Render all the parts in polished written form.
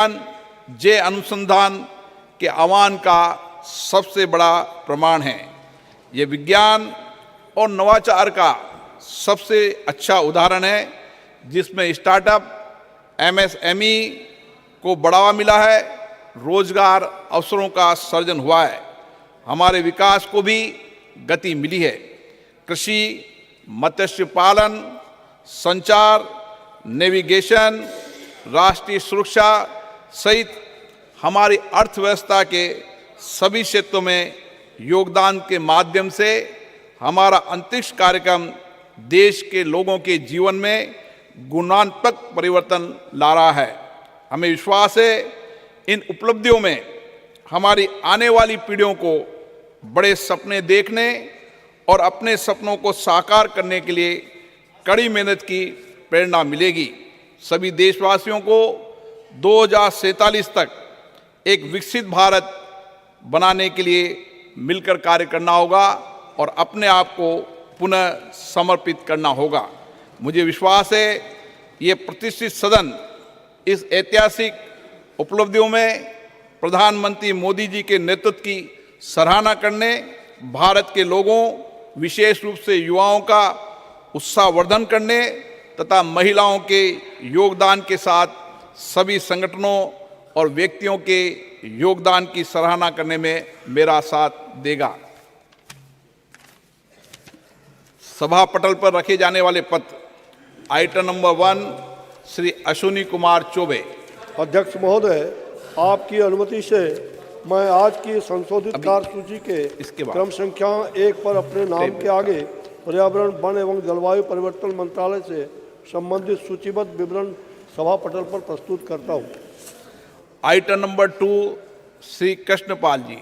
जे अनुसंधान के आह्वान का सबसे बड़ा प्रमाण है। ये विज्ञान और नवाचार का सबसे अच्छा उदाहरण है जिसमें स्टार्टअप, एमएसएमई को बढ़ावा मिला है, रोजगार अवसरों का सृजन हुआ है, हमारे विकास को भी गति मिली है। कृषि, मत्स्य पालन, संचार, नेविगेशन, राष्ट्रीय सुरक्षा सहित हमारी अर्थव्यवस्था के सभी क्षेत्रों में योगदान के माध्यम से हमारा अंतरिक्ष कार्यक्रम देश के लोगों के जीवन में गुणात्मक परिवर्तन ला रहा है। हमें विश्वास है इन उपलब्धियों में हमारी आने वाली पीढ़ियों को बड़े सपने देखने और अपने सपनों को साकार करने के लिए कड़ी मेहनत की प्रेरणा मिलेगी। सभी देशवासियों को 2047 तक एक विकसित भारत बनाने के लिए मिलकर कार्य करना होगा और अपने आप को पुनः समर्पित करना होगा। मुझे विश्वास है ये प्रतिष्ठित सदन इस ऐतिहासिक उपलब्धियों में प्रधानमंत्री मोदी जी के नेतृत्व की सराहना करने, भारत के लोगों विशेष रूप से युवाओं का उत्साहवर्धन करने तथा महिलाओं के योगदान के साथ सभी संगठनों और व्यक्तियों के योगदान की सराहना करने में मेरा साथ देगा। सभा पटल पर रखे जाने वाले पत्र। Item number 1 Shri Ashwini Kumar Choubey. अध्यक्ष महोदय, आपकी अनुमति से मैं आज की संशोधित कार्यसूची के क्रम संख्या 1 पर अपने नाम के आगे पर्यावरण, वन एवं जलवायु परिवर्तन मंत्रालय से संबंधित सूचीबद्ध विवरण सभा पटल पर प्रस्तुत करता हूँ। आइटम नंबर 2 श्री कृष्णपाल जी।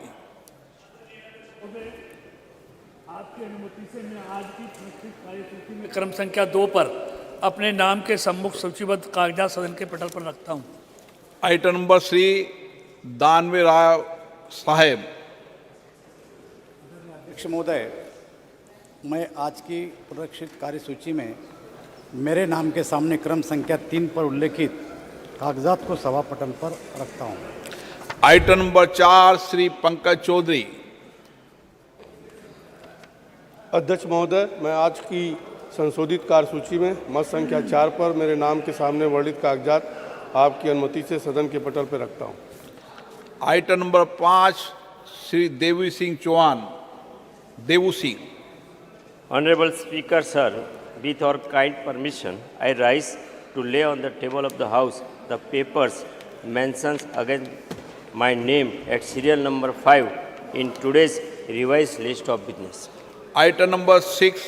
आपकी अनुमति से मैं आज की प्रस्तुत कार्यसूची में क्रम संख्या 2 पर अपने नाम के सम्मुख सूचीबद्ध कागजात सदन के पटल पर रखता हूँ। आइटम नंबर श्री दानवे राय साहेब। अध्यक्ष महोदय, मैं आज की प्रदर्शित कार्यसूची में मेरे नाम के सामने क्रम संख्या 3 पर उल्लेखित कागजात को सभा पटल पर रखता हूँ। Item number 4 Shri Pankaj Chaudhary. अध्यक्ष महोदय, मैं आज की संशोधित कार्यसूची में मत संख्या 4 पर मेरे नाम के सामने वर्णित कागजात आपकी अनुमति से सदन के पटल पर रखता हूँ। Item number 5 Shri Devi Singh Chauhan. Daewoo Singh. Honorable Speaker, sir, with your kind permission, I rise to lay on the table of the House the papers mentions against my name at serial number 5 in today's revised list of business. Item number 6,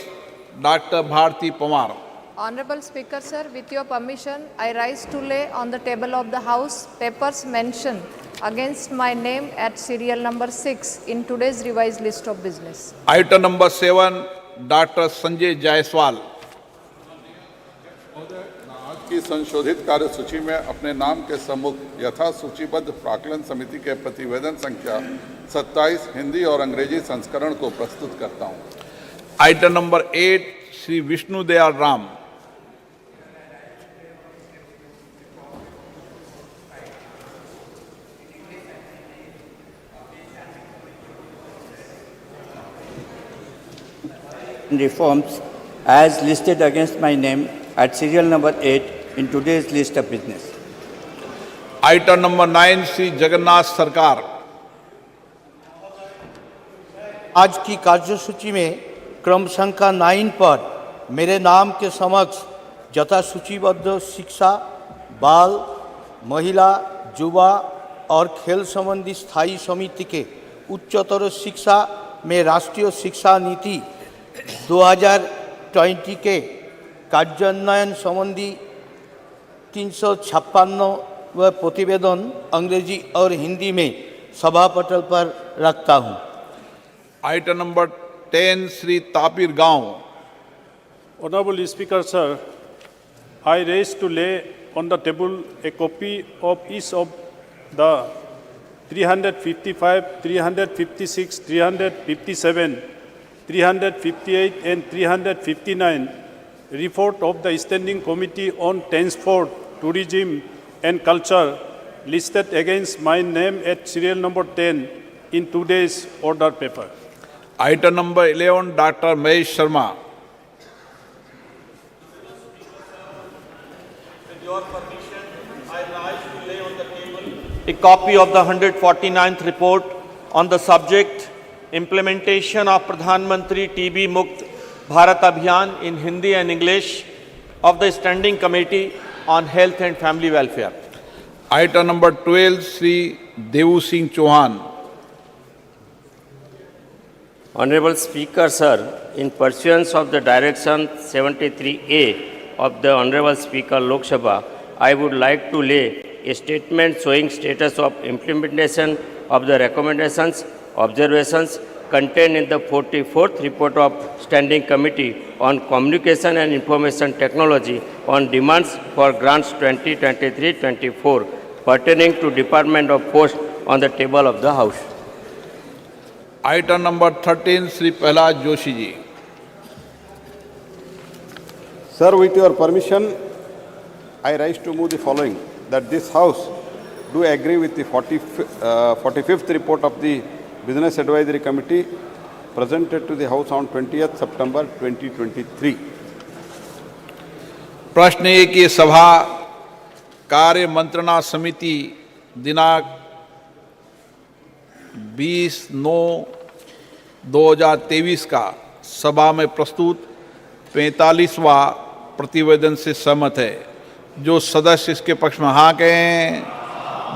Dr. Bharti Pawar. Honorable Speaker, sir, with your permission, I rise to lay on the table of the House papers mentioned against my name at serial number 6 in today's revised list of business. Item number 7, Dr. Sanjay Jaiswal. आज की संशोधित कार्यसूची में अपने नाम के सम्मुख यथा सूचीबद्ध प्राक्कलन समिति के प्रतिवेदन संख्या 27 हिंदी और अंग्रेजी संस्करण को प्रस्तुत करता हूं। Item number 8 Shri Vishnu Dayal Ram. Reforms as listed against my name at serial number 8 in today's list of business. Item number 9 Shri Jagannath सरकार। आज की कार्यसूची में क्रम संख्या 9 पर मेरे नाम के समक्ष यथा सूचीबद्ध शिक्षा, बाल, महिला, युवा और खेल संबंधी स्थायी समिति के उच्चतर शिक्षा में राष्ट्रीय शिक्षा नीति 2020 के कार्यान्वयन संबंधी 356 प्रतिवेदन अंग्रेजी और हिंदी में सभा पटल पर रखता हूं। आइटम नंबर 10 श्री तापिर गांव। Honorable Speaker, sir, I raise to lay on the table a copy of each of the 355, 356, 357, 358 and 359 report of the Standing Committee on Transport, Tourism and Culture listed against my name at serial number 10 in today's order paper. Item number 11, Dr. Mahesh Sharma. With your permission, I rise to lay on the table a copy of the 149th report on the subject Implementation of Pradhan Mantri TB Mukt Bharat Abhiyan in Hindi and English of the Standing Committee on Health and Family Welfare. Item number 12, Sri Devu Singh Chauhan. Honorable Speaker, sir, in pursuance of the Direction 73A of the Honorable Speaker Lok Sabha, I would like to lay a statement showing status of implementation of the recommendations, observations contained in the 44th report of Standing Committee on Communication and Information Technology on demands for grants 2023-24 pertaining to Department of Post on the table of the House. Item number 13, Sri Prahlad Joshi ji. Sir, with your permission, I rise to move the following, that this House do agree with the 45th report of the Business Advisory Committee presented to the House on 20th September 2023. प्रश्न है कि सभा कार्य मंत्रणा समिति दिनांक 20/9/2023 का सभा में प्रस्तुत 45वां प्रतिवेदन से सहमत है। जो सदस्य इसके पक्ष में हाँ कहें,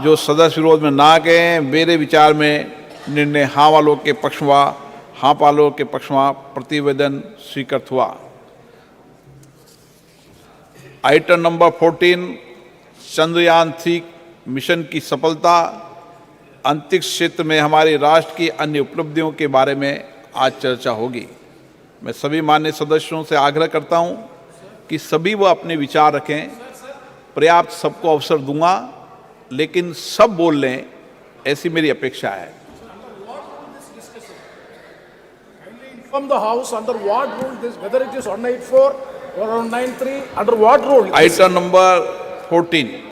जो सदस्य विरोध में ना कहें, मेरे विचार में निर्णय हाँ वालों के पक्ष में, हाँ वालों के पक्ष में प्रतिवेदन स्वीकृत हुआ। आइटम नंबर 14, चंद्रयान 3 मिशन की सफलता, अंतरिक्ष क्षेत्र में हमारे राष्ट्र की अन्य उपलब्धियों के बारे में आज चर्चा होगी। मैं सभी माननीय सदस्यों से आग्रह करता हूं कि सभी वो अपने विचार रखें। पर्याप्त सबको अवसर दूंगा, लेकिन सब बोल लें, ऐसी मेरी अपेक्षा है। From the House, under what rule this, whether it is 184 or 193, under what rule? Item number 14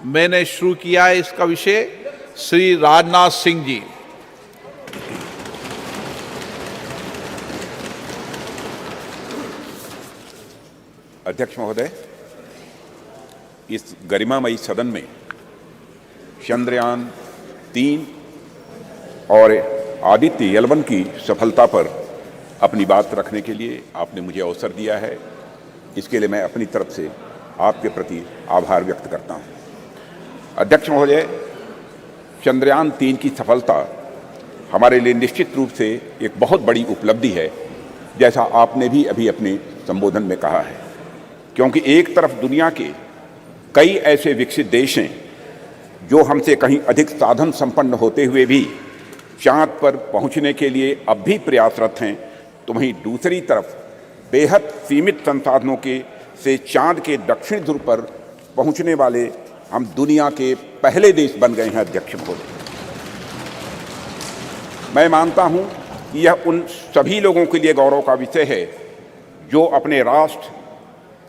मैंने शुरू किया है। इसका विषय श्री राजनाथ सिंह जी। अध्यक्ष महोदय, इस गरिमामयी सदन में चंद्रयान 3 और आदित्य L1 की सफलता पर अपनी बात रखने के लिए आपने मुझे अवसर दिया है। इसके लिए मैं अपनी तरफ से आपके प्रति आभार व्यक्त करता हूं। अध्यक्ष महोदय, चंद्रयान 3 की सफलता हमारे लिए निश्चित रूप से एक बहुत बड़ी उपलब्धि है, जैसा आपने भी अभी अपने संबोधन में कहा है, क्योंकि एक तरफ दुनिया के कई ऐसे विकसित देश हैं जो हमसे कहीं अधिक साधन संपन्न होते हुए भी चांद पर पहुंचने के लिए अब भी प्रयासरत हैं, तो वहीं दूसरी तरफ बेहद सीमित संसाधनों के से चांद के दक्षिण ध्रुव पर पहुंचने वाले हम दुनिया के पहले देश बन गए हैं। अध्यक्ष महोदय, मैं मानता हूं कि यह उन सभी लोगों के लिए गौरव का विषय है जो अपने राष्ट्र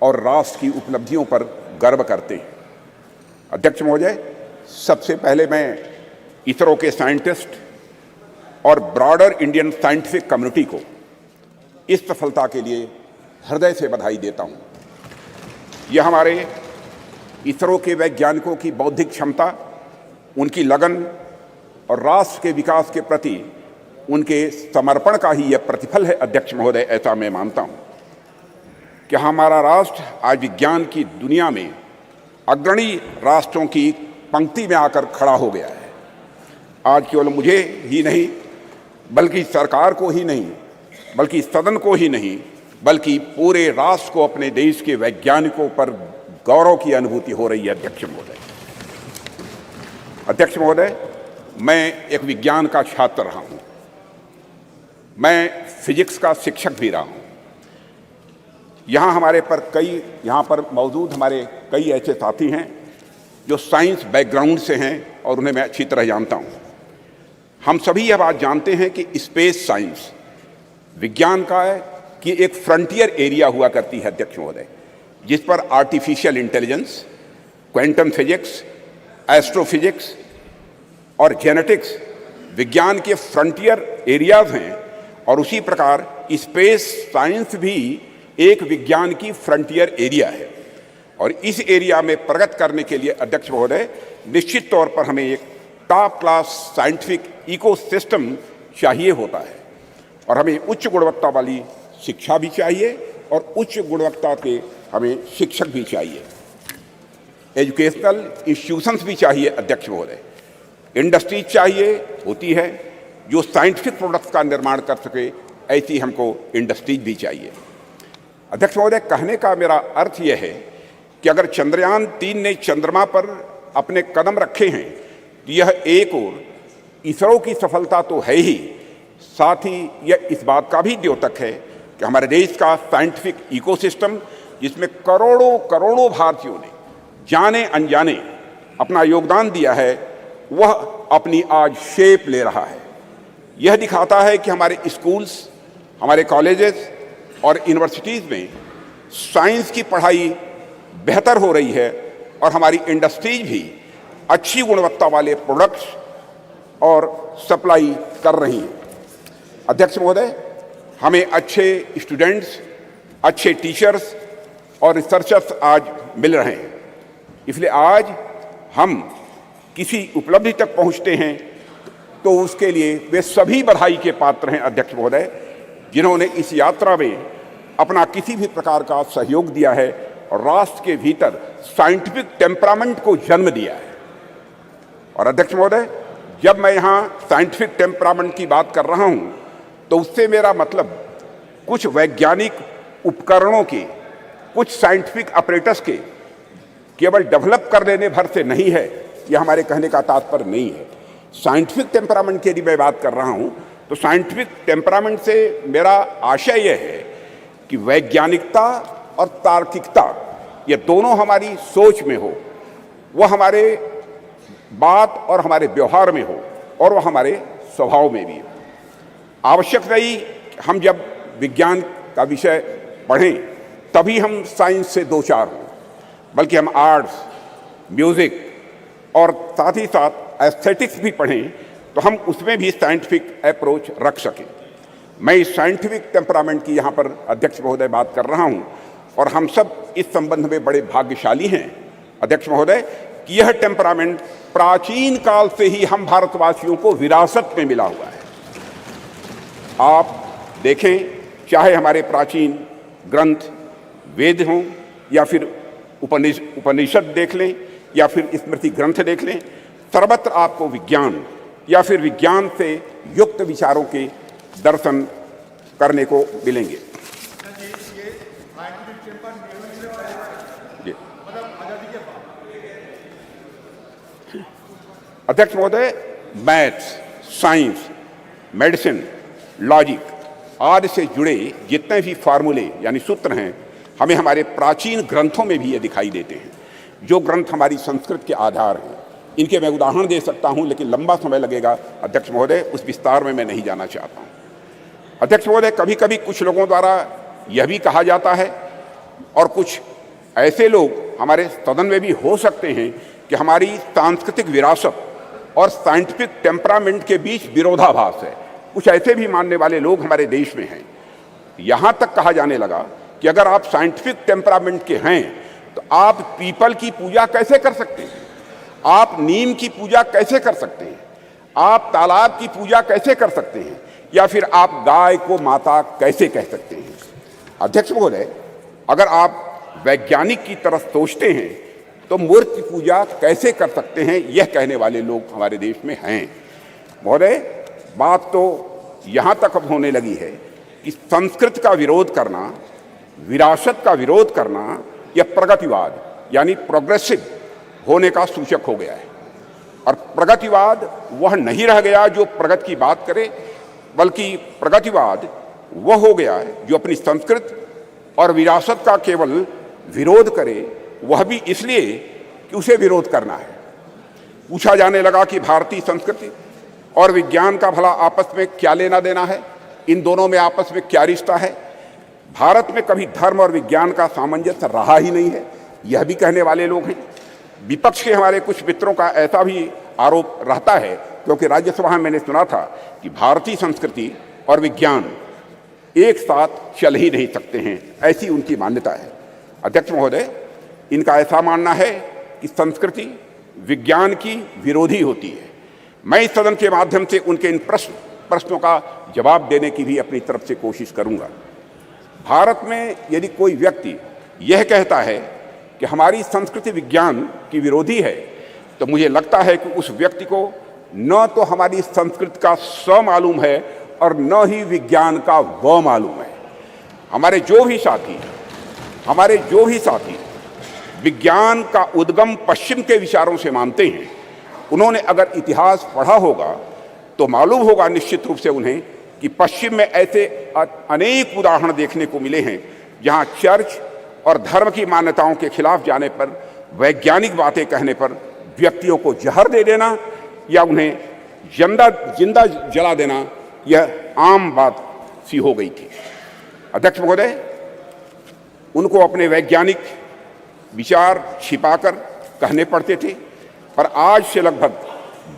और राष्ट्र की उपलब्धियों पर गर्व करते हैं। अध्यक्ष महोदय, सबसे पहले मैं इसरो के साइंटिस्ट और ब्रॉडर इंडियन साइंटिफिक कम्युनिटी को इस सफलता के लिए हृदय से बधाई देता हूं। यह हमारे इसरो के वैज्ञानिकों की बौद्धिक क्षमता, उनकी लगन और राष्ट्र के विकास के प्रति उनके समर्पण का ही यह प्रतिफल है। अध्यक्ष महोदय, ऐसा मैं मानता हूं कि हमारा राष्ट्र आज विज्ञान की दुनिया में अग्रणी राष्ट्रों की पंक्ति में आकर खड़ा हो गया है। आज केवल मुझे ही नहीं, बल्कि सरकार को ही नहीं, बल्कि सदन को ही नहीं, बल्कि पूरे राष्ट्र को अपने देश के वैज्ञानिकों पर गौरव की अनुभूति हो रही है। अध्यक्ष महोदय, मैं एक विज्ञान का छात्र रहा हूं, मैं फिजिक्स का शिक्षक भी रहा हूं। यहाँ पर मौजूद हमारे कई ऐसे साथी हैं जो साइंस बैकग्राउंड से हैं और उन्हें मैं अच्छी तरह जानता हूं। हम सभी यह बात जानते हैं कि स्पेस साइंस विज्ञान का है कि एक फ्रंटियर एरिया हुआ करती है। अध्यक्ष महोदय, जिस पर artificial intelligence, quantum physics astrophysics और जेनेटिक्स विज्ञान के फ्रंटियर एरियाज हैं और उसी प्रकार स्पेस साइंस भी एक विज्ञान की फ्रंटियर एरिया है और इस एरिया में प्रगति करने के लिए अध्यक्ष महोदय निश्चित तौर पर हमें एक टॉप क्लास साइंटिफिक इकोसिस्टम चाहिए होता है और हमें उच्च गुणवत्ता वाली शिक्षा भी चाहिए और उच्च गुणवत्ता के हमें शिक्षक भी चाहिए, एजुकेशनल इंस्टीट्यूशंस भी चाहिए अध्यक्ष महोदय, इंडस्ट्रीज चाहिए होती है जो साइंटिफिक प्रोडक्ट्स का निर्माण कर सके, ऐसी हमको इंडस्ट्रीज भी चाहिए। अध्यक्ष महोदय, कहने का मेरा अर्थ यह है कि अगर चंद्रयान 3 ने चंद्रमा पर अपने कदम रखे हैं तो यह एक और इसरो की सफलता तो है ही, साथ ही यह इस बात का भी द्योतक है कि हमारे देश का साइंटिफिक इकोसिस्टम जिसमें करोड़ों करोड़ों भारतीयों ने जाने अनजाने अपना योगदान दिया है वह अपनी आज शेप ले रहा है। यह दिखाता है कि हमारे स्कूल्स, हमारे कॉलेजेस और यूनिवर्सिटीज़ में साइंस की पढ़ाई बेहतर हो रही है और हमारी इंडस्ट्रीज भी अच्छी गुणवत्ता वाले प्रोडक्ट्स और सप्लाई कर रही हैं। अध्यक्ष महोदय, हमें अच्छे स्टूडेंट्स, अच्छे टीचर्स और रिसर्चर्स आज मिल रहे हैं, इसलिए आज हम किसी उपलब्धि तक पहुंचते हैं तो उसके लिए वे सभी बधाई के पात्र हैं अध्यक्ष महोदय जिन्होंने इस यात्रा में अपना किसी भी प्रकार का सहयोग दिया है और राष्ट्र के भीतर साइंटिफिक टेम्परामेंट को जन्म दिया है। और अध्यक्ष महोदय, जब मैं यहाँ साइंटिफिक टेम्परामेंट की बात कर रहा हूँ तो उससे मेरा मतलब कुछ वैज्ञानिक उपकरणों के, कुछ साइंटिफिक ऑपरेटर्स के केवल डेवलप कर लेने भर से नहीं है, यह हमारे कहने का तात्पर्य नहीं है। साइंटिफिक टेम्परामेंट की यदि मैं बात कर रहा हूँ तो साइंटिफिक टेम्परामेंट से मेरा आशय यह है कि वैज्ञानिकता और तार्किकता ये दोनों हमारी सोच में हो, वह हमारे बात और हमारे व्यवहार में हो और वह हमारे स्वभाव में भी हो। आवश्यक नहीं हम जब विज्ञान का विषय पढ़ें तभी हम साइंस से दो चार हों, बल्कि हम आर्ट्स, म्यूज़िक और साथ ही साथ एस्थेटिक्स भी पढ़ें तो हम उसमें भी साइंटिफिक अप्रोच रख सकें। मैं इस साइंटिफिक टेम्परामेंट की यहाँ पर अध्यक्ष महोदय बात कर रहा हूँ और हम सब इस संबंध में बड़े भाग्यशाली हैं अध्यक्ष महोदय कि यह टेम्परामेंट प्राचीन काल से ही हम भारतवासियों को विरासत में मिला हुआ है। आप देखें, चाहे हमारे प्राचीन ग्रंथ वेद हों या फिर उपनिषद देख लें या फिर स्मृति ग्रंथ देख लें, सर्वत्र आपको विज्ञान या फिर विज्ञान से युक्त विचारों के दर्शन करने को मिलेंगे। अध्यक्ष महोदय, मैथ्स, साइंस, मेडिसिन, लॉजिक आदि से जुड़े जितने भी फार्मूले यानी सूत्र हैं हमें हमारे प्राचीन ग्रंथों में भी ये दिखाई देते हैं, जो ग्रंथ हमारी संस्कृत के आधार हैं। इनके मैं उदाहरण दे सकता हूं लेकिन लंबा समय लगेगा अध्यक्ष महोदय, उस विस्तार में मैं नहीं जाना चाहता हूं। अध्यक्ष महोदय, कभी कभी कुछ लोगों द्वारा यह भी कहा जाता है और कुछ ऐसे लोग हमारे सदन में भी हो सकते हैं कि हमारी सांस्कृतिक विरासत और साइंटिफिक टेम्परामेंट के बीच विरोधाभास है। कुछ ऐसे भी मानने वाले लोग हमारे देश में हैं। यहाँ तक कहा जाने लगा कि अगर आप साइंटिफिक टेम्परामेंट के हैं तो आप पीपल की पूजा कैसे कर सकते हैं, आप नीम की पूजा कैसे कर सकते हैं, आप तालाब की पूजा कैसे कर सकते हैं, या फिर आप गाय को माता कैसे कह सकते हैं। अध्यक्ष महोदय, अगर आप वैज्ञानिक की तरफ सोचते हैं तो मूर्ति पूजा कैसे कर सकते हैं, यह कहने वाले लोग हमारे देश में हैं। महोदय, बात तो यहाँ तक अब होने लगी है कि संस्कृत का विरोध करना, विरासत का विरोध करना, यह प्रगतिवाद यानी प्रोग्रेसिव होने का सूचक हो गया है। और प्रगतिवाद वह नहीं रह गया जो प्रगति की बात करे, बल्कि प्रगतिवाद वह हो गया है जो अपनी संस्कृत और विरासत का केवल विरोध करे, वह भी इसलिए कि उसे विरोध करना है। पूछा जाने लगा कि भारतीय संस्कृति और विज्ञान का भला आपस में क्या लेना देना है, इन दोनों में आपस में क्या रिश्ता है। भारत में कभी धर्म और विज्ञान का सामंजस्य रहा ही नहीं है, यह भी कहने वाले लोग हैं। विपक्ष के हमारे कुछ मित्रों का ऐसा भी आरोप रहता है, क्योंकि राज्यसभा में मैंने सुना था कि भारतीय संस्कृति और विज्ञान एक साथ चल ही नहीं सकते हैं, ऐसी उनकी मान्यता है। अध्यक्ष महोदय, इनका ऐसा मानना है कि संस्कृति विज्ञान की विरोधी होती है। मैं इस सदन के माध्यम से उनके इन प्रश्नों का जवाब देने की भी अपनी तरफ से कोशिश करूंगा। भारत में यदि कोई व्यक्ति यह कहता है कि हमारी संस्कृति विज्ञान की विरोधी है, तो मुझे लगता है कि उस व्यक्ति को न तो हमारी संस्कृति का स मालूम है और न ही विज्ञान का व मालूम है। हमारे जो भी साथी विज्ञान का उद्गम पश्चिम के विचारों से मानते हैं, उन्होंने अगर इतिहास पढ़ा होगा तो मालूम होगा निश्चित रूप से उन्हें कि पश्चिम में ऐसे अनेक उदाहरण देखने को मिले हैं जहां चर्च और धर्म की मान्यताओं के खिलाफ जाने पर, वैज्ञानिक बातें कहने पर व्यक्तियों को जहर दे देना या उन्हें जिंदा जला देना यह आम बात सी हो गई थी। अध्यक्ष महोदय, उनको अपने वैज्ञानिक विचार छिपाकर कहने पड़ते थे, पर आज से लगभग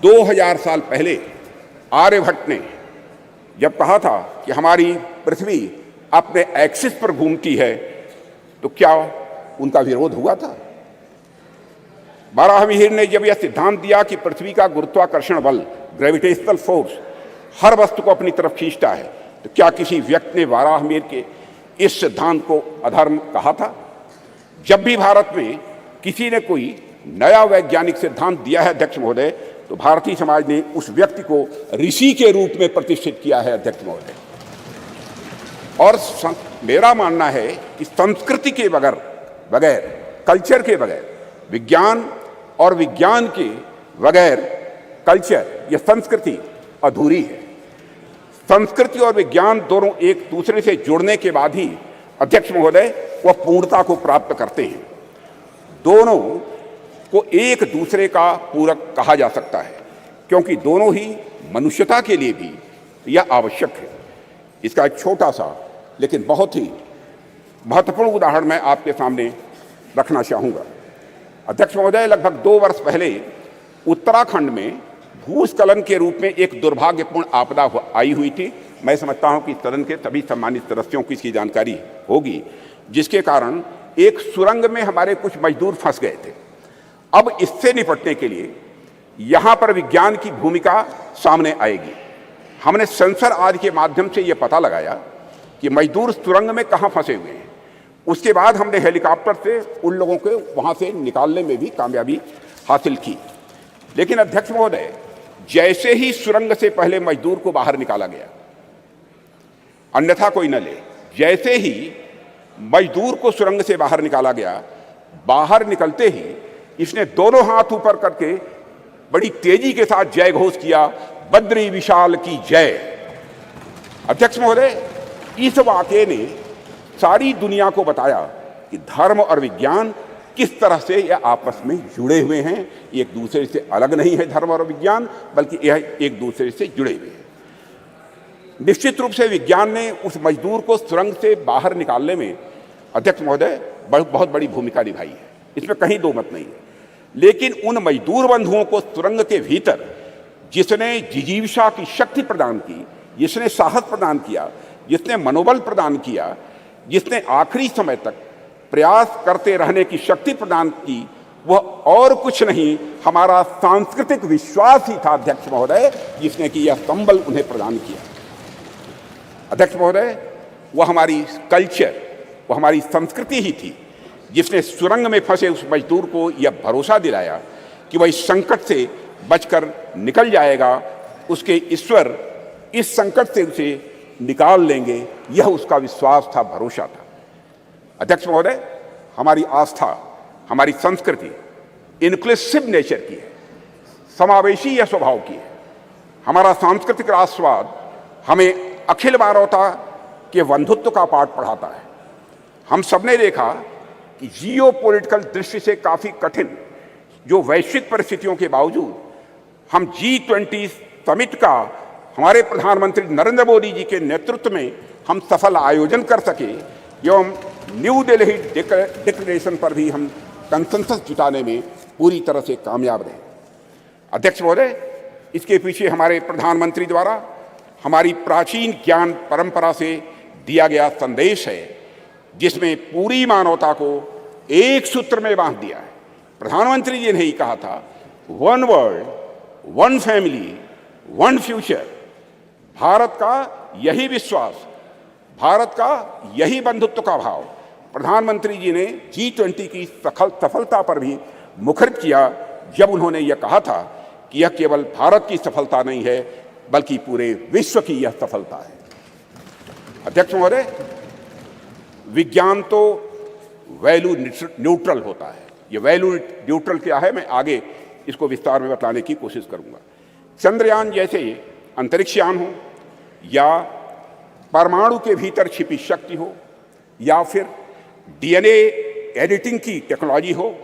2000 साल पहले आर्यभट्ट ने जब कहा था कि हमारी पृथ्वी अपने एक्सिस पर घूमती है, तो क्या उनका विरोध हुआ था? बाराहमीर ने जब यह सिद्धांत दिया कि पृथ्वी का गुरुत्वाकर्षण बल, ग्रेविटेशनल फोर्स, हर वस्तु को अपनी तरफ खींचता है, तो क्या किसी व्यक्ति ने बाराहमीर के इस सिद्धांत को अधर्म कहा था? जब भी भारत में किसी ने कोई नया वैज्ञानिक सिद्धांत दिया है अध्यक्ष महोदय, तो भारतीय समाज ने उस व्यक्ति को ऋषि के रूप में प्रतिष्ठित किया है अध्यक्ष महोदय। और मेरा मानना है कि संस्कृति के बगैर, कल्चर के बगैर, विज्ञान और विज्ञान के बगैर कल्चर या संस्कृति अधूरी है। संस्कृति और विज्ञान दोनों एक दूसरे से जुड़ने के बाद ही अध्यक्ष महोदय वह पूर्णता को प्राप्त करते हैं। दोनों को एक दूसरे का पूरक कहा जा सकता है, क्योंकि दोनों ही मनुष्यता के लिए भी यह आवश्यक है। इसका एक छोटा सा लेकिन बहुत ही महत्वपूर्ण उदाहरण मैं आपके सामने रखना चाहूँगा। अध्यक्ष महोदय, लगभग 2 वर्ष पहले उत्तराखंड में भूस्खलन के रूप में एक दुर्भाग्यपूर्ण आपदा आई हुई थी। मैं समझता हूं कि सदन के सभी सम्मानित सदस्यों को इसकी जानकारी होगी, जिसके कारण एक सुरंग में हमारे कुछ मजदूर फंस गए थे। अब इससे निपटने के लिए यहां पर विज्ञान की भूमिका सामने आएगी। हमने सेंसर आदि के माध्यम से यह पता लगाया कि मजदूर सुरंग में कहां फंसे हुए हैं। उसके बाद हमने हेलीकॉप्टर से उन लोगों को वहां से निकालने में भी कामयाबी हासिल की। लेकिन अध्यक्ष महोदय, जैसे ही सुरंग से पहले मजदूर को बाहर निकाला गया, अन्यथा कोई न ले, जैसे ही मजदूर को सुरंग से बाहर निकाला गया, बाहर निकलते ही इसने दोनों हाथ ऊपर करके बड़ी तेजी के साथ जय घोष किया, बद्री विशाल की जय। अध्यक्ष महोदय, इस वाकये ने सारी दुनिया को बताया कि धर्म और विज्ञान किस तरह से यह आपस में जुड़े हुए हैं। एक दूसरे से अलग नहीं है धर्म और विज्ञान, बल्कि यह एक दूसरे से जुड़े हुए हैं। निश्चित रूप से विज्ञान ने उस मजदूर को सुरंग से बाहर निकालने में अध्यक्ष महोदय बहुत बड़ी भूमिका निभाई है, इसमें कहीं दो मत नहीं है। लेकिन उन मजदूर बंधुओं को सुरंग के भीतर जिसने जिजीविषा की शक्ति प्रदान की, जिसने साहस प्रदान किया, जिसने मनोबल प्रदान किया, जिसने आखिरी समय तक प्रयास करते रहने की शक्ति प्रदान की, वह और कुछ नहीं, हमारा सांस्कृतिक विश्वास ही था अध्यक्ष महोदय, जिसने कि यह संबल उन्हें प्रदान किया। अध्यक्ष महोदय, वह हमारी कल्चर, वह हमारी संस्कृति ही थी जिसने सुरंग में फंसे उस मजदूर को यह भरोसा दिलाया कि वह इस संकट से बचकर निकल जाएगा, उसके ईश्वर इस संकट से उसे निकाल लेंगे, यह उसका विश्वास था, भरोसा था। अध्यक्ष महोदय, हमारी आस्था, हमारी संस्कृति इंक्लूसिव नेचर की है, समावेशी या स्वभाव की है। हमारा सांस्कृतिक राष्ट्रवाद हमें अखिल मानवता के बंधुत्व का पाठ पढ़ाता है। हम सबने देखा कि जियोपॉलिटिकल दृष्टि से काफी कठिन जो वैश्विक परिस्थितियों के बावजूद हम G20 समिट का हमारे प्रधानमंत्री नरेंद्र मोदी जी के नेतृत्व में हम सफल आयोजन कर सके एवं न्यू दिल्ली डिक्लेरेशन पर भी हम कंसेंसस जुटाने में पूरी तरह से कामयाब रहे। अध्यक्ष महोदय, इसके पीछे हमारे प्रधानमंत्री द्वारा हमारी प्राचीन ज्ञान परंपरा से दिया गया संदेश है, जिसमें पूरी मानवता को एक सूत्र में बांध दिया है। प्रधानमंत्री जी ने ही कहा था, one world, one family, one future. Bharat का यही विश्वास, भारत का यही बंधुत्व का भाव प्रधानमंत्री जी ने G20 की सफलता पर भी मुखरित किया, जब उन्होंने यह कहा था कि यह केवल भारत की सफलता नहीं है, बल्कि पूरे विश्व की यह सफलता है। अध्यक्ष महोदय, विज्ञान तो वैल्यू न्यूट्रल होता है। ये वैल्यू न्यूट्रल क्या है, मैं आगे इसको विस्तार में बताने की कोशिश करूंगा। चंद्रयान जैसे अंतरिक्ष यान हो, या परमाणु के भीतर छिपी शक्ति हो, या फिर DNA एडिटिंग की टेक्नोलॉजी हो,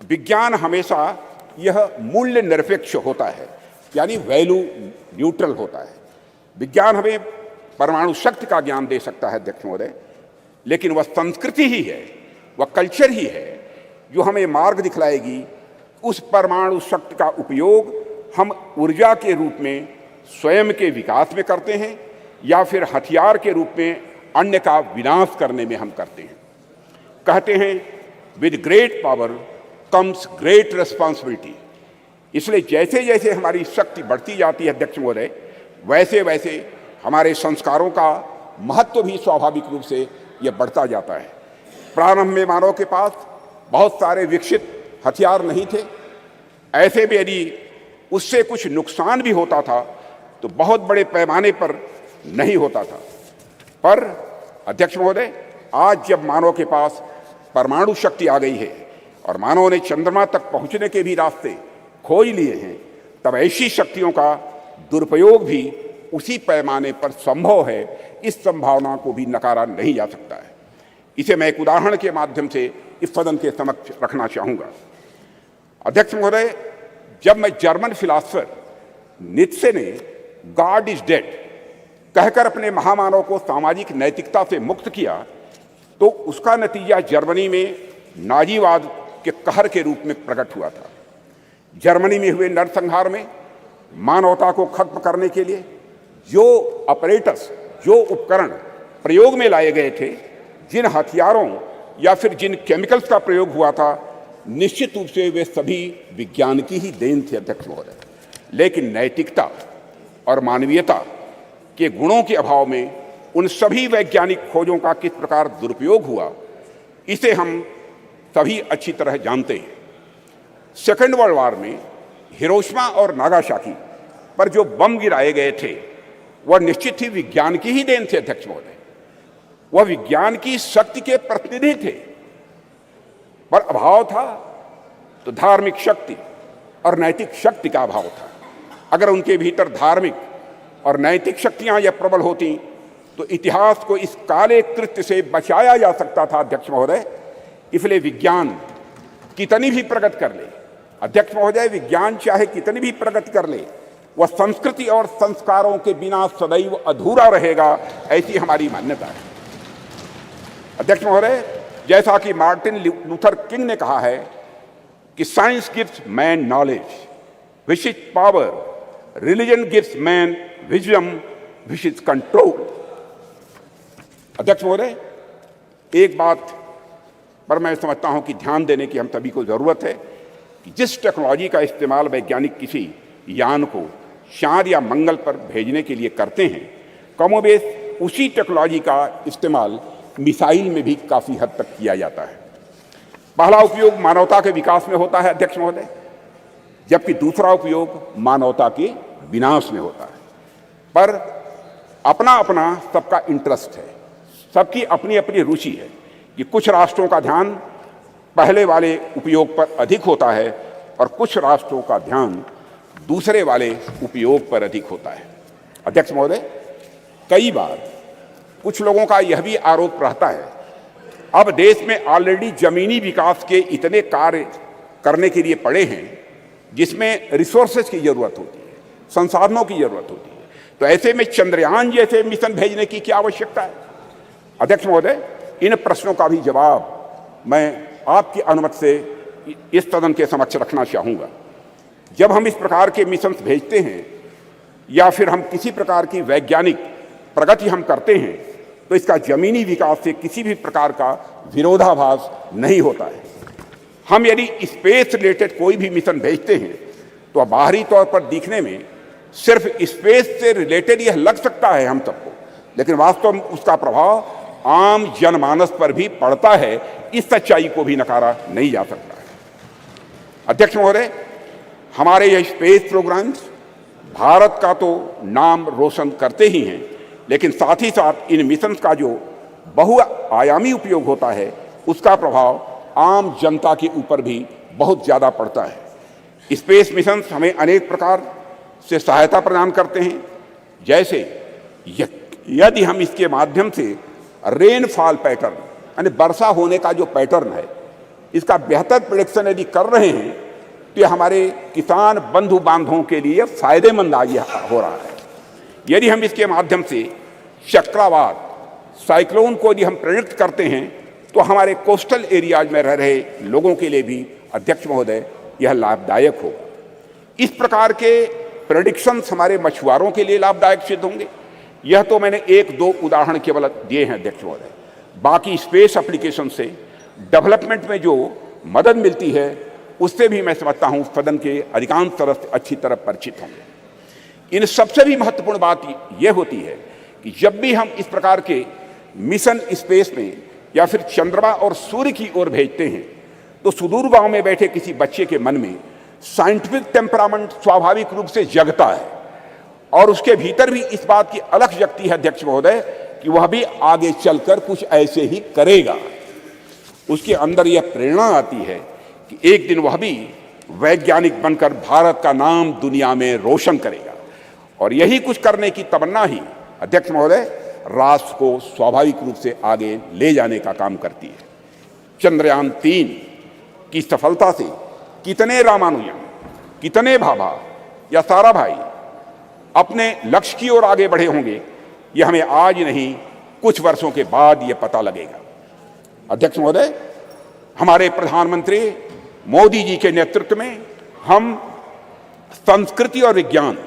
विज्ञान हमेशा यह मूल्य निरपेक्ष होता है, यानी वैल्यू न्यूट्रल होता है। विज्ञान हमें परमाणु शक्ति का ज्ञान दे सकता है अध्यक्ष महोदय, लेकिन वह संस्कृति ही है, वह कल्चर ही है जो हमें मार्ग दिखलाएगी उस परमाणु शक्ति का उपयोग हम ऊर्जा के रूप में स्वयं के विकास में करते हैं, या फिर हथियार के रूप में अन्य का विनाश करने में हम करते हैं। कहते हैं, with great power comes great responsibility. इसलिए जैसे जैसे हमारी शक्ति बढ़ती जाती है अध्यक्ष महोदय, वैसे वैसे हमारे संस्कारों का महत्व भी स्वाभाविक रूप से यह बढ़ता जाता है। प्रारंभ में मानव के पास बहुत सारे विकसित हथियार नहीं थे। ऐसे में यदि उससे कुछ नुकसान भी होता था तो बहुत बड़े पैमाने पर नहीं होता था। पर अध्यक्ष महोदय, आज जब मानव के पास परमाणु शक्ति आ गई है और मानव ने चंद्रमा तक पहुंचने के भी रास्ते खोज लिए हैं, तब ऐसी शक्तियों का दुरुपयोग भी उसी पैमाने पर संभव है। इस संभावना को भी नकारा नहीं जा सकता है। इसे मैं एक उदाहरण के माध्यम से इस सदन के समक्ष रखना चाहूंगा। अध्यक्ष महोदय, जब मैं जर्मन फिलासफर नीत्शे ने गॉड इज डेड कहकर अपने महामानव को सामाजिक नैतिकता से मुक्त किया, तो उसका नतीजा जर्मनी में नाजीवाद के कहर के रूप में प्रकट हुआ था। जर्मनी में हुए नरसंहार में मानवता को खत्म करने के लिए जो अपरेटस, जो उपकरण प्रयोग में लाए गए थे, जिन हथियारों या फिर जिन केमिकल्स का प्रयोग हुआ था, निश्चित रूप से वे सभी विज्ञान की ही देन थे अध्यक्ष महोदय। लेकिन नैतिकता और मानवीयता के गुणों के अभाव में उन सभी वैज्ञानिक खोजों का किस प्रकार दुरुपयोग हुआ, इसे हम सभी अच्छी तरह जानते हैं। सेकेंड वर्ल्ड वॉर में हिरोशिमा और नागासाकी पर जो बम गिराए गए थे, वह निश्चित ही विज्ञान की ही देन थे अध्यक्ष महोदय। वह विज्ञान की शक्ति के प्रतिनिधि थे, पर अभाव था तो धार्मिक शक्ति और नैतिक शक्ति का अभाव था। अगर उनके भीतर धार्मिक और नैतिक शक्तियां यह प्रबल होती तो इतिहास को इस काले कृत्य से बचाया जा सकता था अध्यक्ष महोदय। इसलिए विज्ञान कितनी भी प्रगति कर ले अध्यक्ष महोदय, विज्ञान चाहे कितनी भी प्रगति कर ले, वह संस्कृति और संस्कारों के बिना सदैव अधूरा रहेगा, ऐसी हमारी मान्यता है। अध्यक्ष महोदय, जैसा कि मार्टिन लूथर किंग ने कहा है कि science gives man knowledge which is power, religion gives man wisdom which is control. अध्यक्ष महोदय, एक बात पर मैं समझता हूं कि ध्यान देने की हम सभी को जरूरत है कि जिस टेक्नोलॉजी का इस्तेमाल वैज्ञानिक किसी यान को चांद या मंगल पर भेजने के लिए करते हैं, कमोबेश उसी टेक्नोलॉजी का इस्तेमाल मिसाइल में भी काफ़ी हद तक किया जाता है। पहला उपयोग मानवता के विकास में होता है अध्यक्ष महोदय, जबकि दूसरा उपयोग मानवता के विनाश में होता है। पर अपना अपना सबका इंटरेस्ट है, सबकी अपनी अपनी रुचि है कि कुछ राष्ट्रों का ध्यान पहले वाले उपयोग पर अधिक होता है और कुछ राष्ट्रों का ध्यान दूसरे वाले उपयोग पर अधिक होता है। अध्यक्ष महोदय, कई बार कुछ लोगों का यह भी आरोप रहता है, अब देश में ऑलरेडी जमीनी विकास के इतने कार्य करने के लिए पड़े हैं जिसमें रिसोर्सेज की जरूरत होती है, संसाधनों की जरूरत होती है, तो ऐसे में चंद्रयान जैसे मिशन भेजने की क्या आवश्यकता है। अध्यक्ष महोदय, इन प्रश्नों का भी जवाब मैं आपकी अनुमति से इस सदन के समक्ष रखना चाहूँगा। जब हम इस प्रकार के मिशन भेजते हैं या फिर हम किसी प्रकार की वैज्ञानिक प्रगति हम करते हैं तो इसका जमीनी विकास से किसी भी प्रकार का विरोधाभास नहीं होता है। हम यदि स्पेस रिलेटेड कोई भी मिशन भेजते हैं तो बाहरी तौर पर दिखने में सिर्फ स्पेस से रिलेटेड यह लग सकता है हम सबको, लेकिन वास्तव में उसका प्रभाव आम जनमानस पर भी पड़ता है। इस सच्चाई को भी नकारा नहीं जा सकता है। अध्यक्ष महोदय, हमारे यह स्पेस प्रोग्राम्स भारत का तो नाम रोशन करते ही हैं, लेकिन साथ ही साथ इन मिशंस का जो बहुआयामी उपयोग होता है उसका प्रभाव आम जनता के ऊपर भी बहुत ज़्यादा पड़ता है। स्पेस मिशंस हमें अनेक प्रकार से सहायता प्रदान करते हैं, जैसे यदि हम इसके माध्यम से रेनफॉल पैटर्न यानी वर्षा होने का जो पैटर्न है इसका बेहतर प्रेडिक्शन यदि कर रहे हैं तो यह हमारे किसान बंधु बांधवों के लिए फायदेमंद हो रहा है। यदि हम इसके माध्यम से चक्रवात साइक्लोन को यदि हम प्रेडिक्ट करते हैं तो हमारे कोस्टल एरियाज में रह रहे लोगों के लिए भी अध्यक्ष महोदय यह लाभदायक होगा। इस प्रकार के प्रेडिक्शंस हमारे मछुआरों के लिए लाभदायक सिद्ध होंगे। यह तो मैंने एक दो उदाहरण केवल दिए हैं अध्यक्ष महोदय। बाकी स्पेस एप्लीकेशन से डेवलपमेंट में जो मदद मिलती है उससे भी मैं समझता हूँ सदन के अधिकांश सदस्य अच्छी तरह परिचित होंगे। इन सबसे भी महत्वपूर्ण बात यह होती है कि जब भी हम इस प्रकार के मिशन स्पेस में या फिर चंद्रमा और सूर्य की ओर भेजते हैं तो सुदूर गांव में बैठे किसी बच्चे के मन में साइंटिफिक टेम्परामेंट स्वाभाविक रूप से जगता है और उसके भीतर भी इस बात की अलख जगती है अध्यक्ष महोदय कि वह भी आगे चलकर कुछ ऐसे ही करेगा। उसके अंदर यह प्रेरणा आती है कि एक दिन वह भी वैज्ञानिक बनकर भारत का नाम दुनिया में रोशन करेगा। और यही कुछ करने की तमन्ना ही अध्यक्ष महोदय राष्ट्र को स्वाभाविक रूप से आगे ले जाने का काम करती है। चंद्रयान 3 की सफलता से कितने रामानुजन, कितने भाभा या साराभाई अपने लक्ष्य की ओर आगे बढ़े होंगे यह हमें आज नहीं कुछ वर्षों के बाद यह पता लगेगा। अध्यक्ष महोदय, हमारे प्रधानमंत्री मोदी जी के नेतृत्व में हम संस्कृति और विज्ञान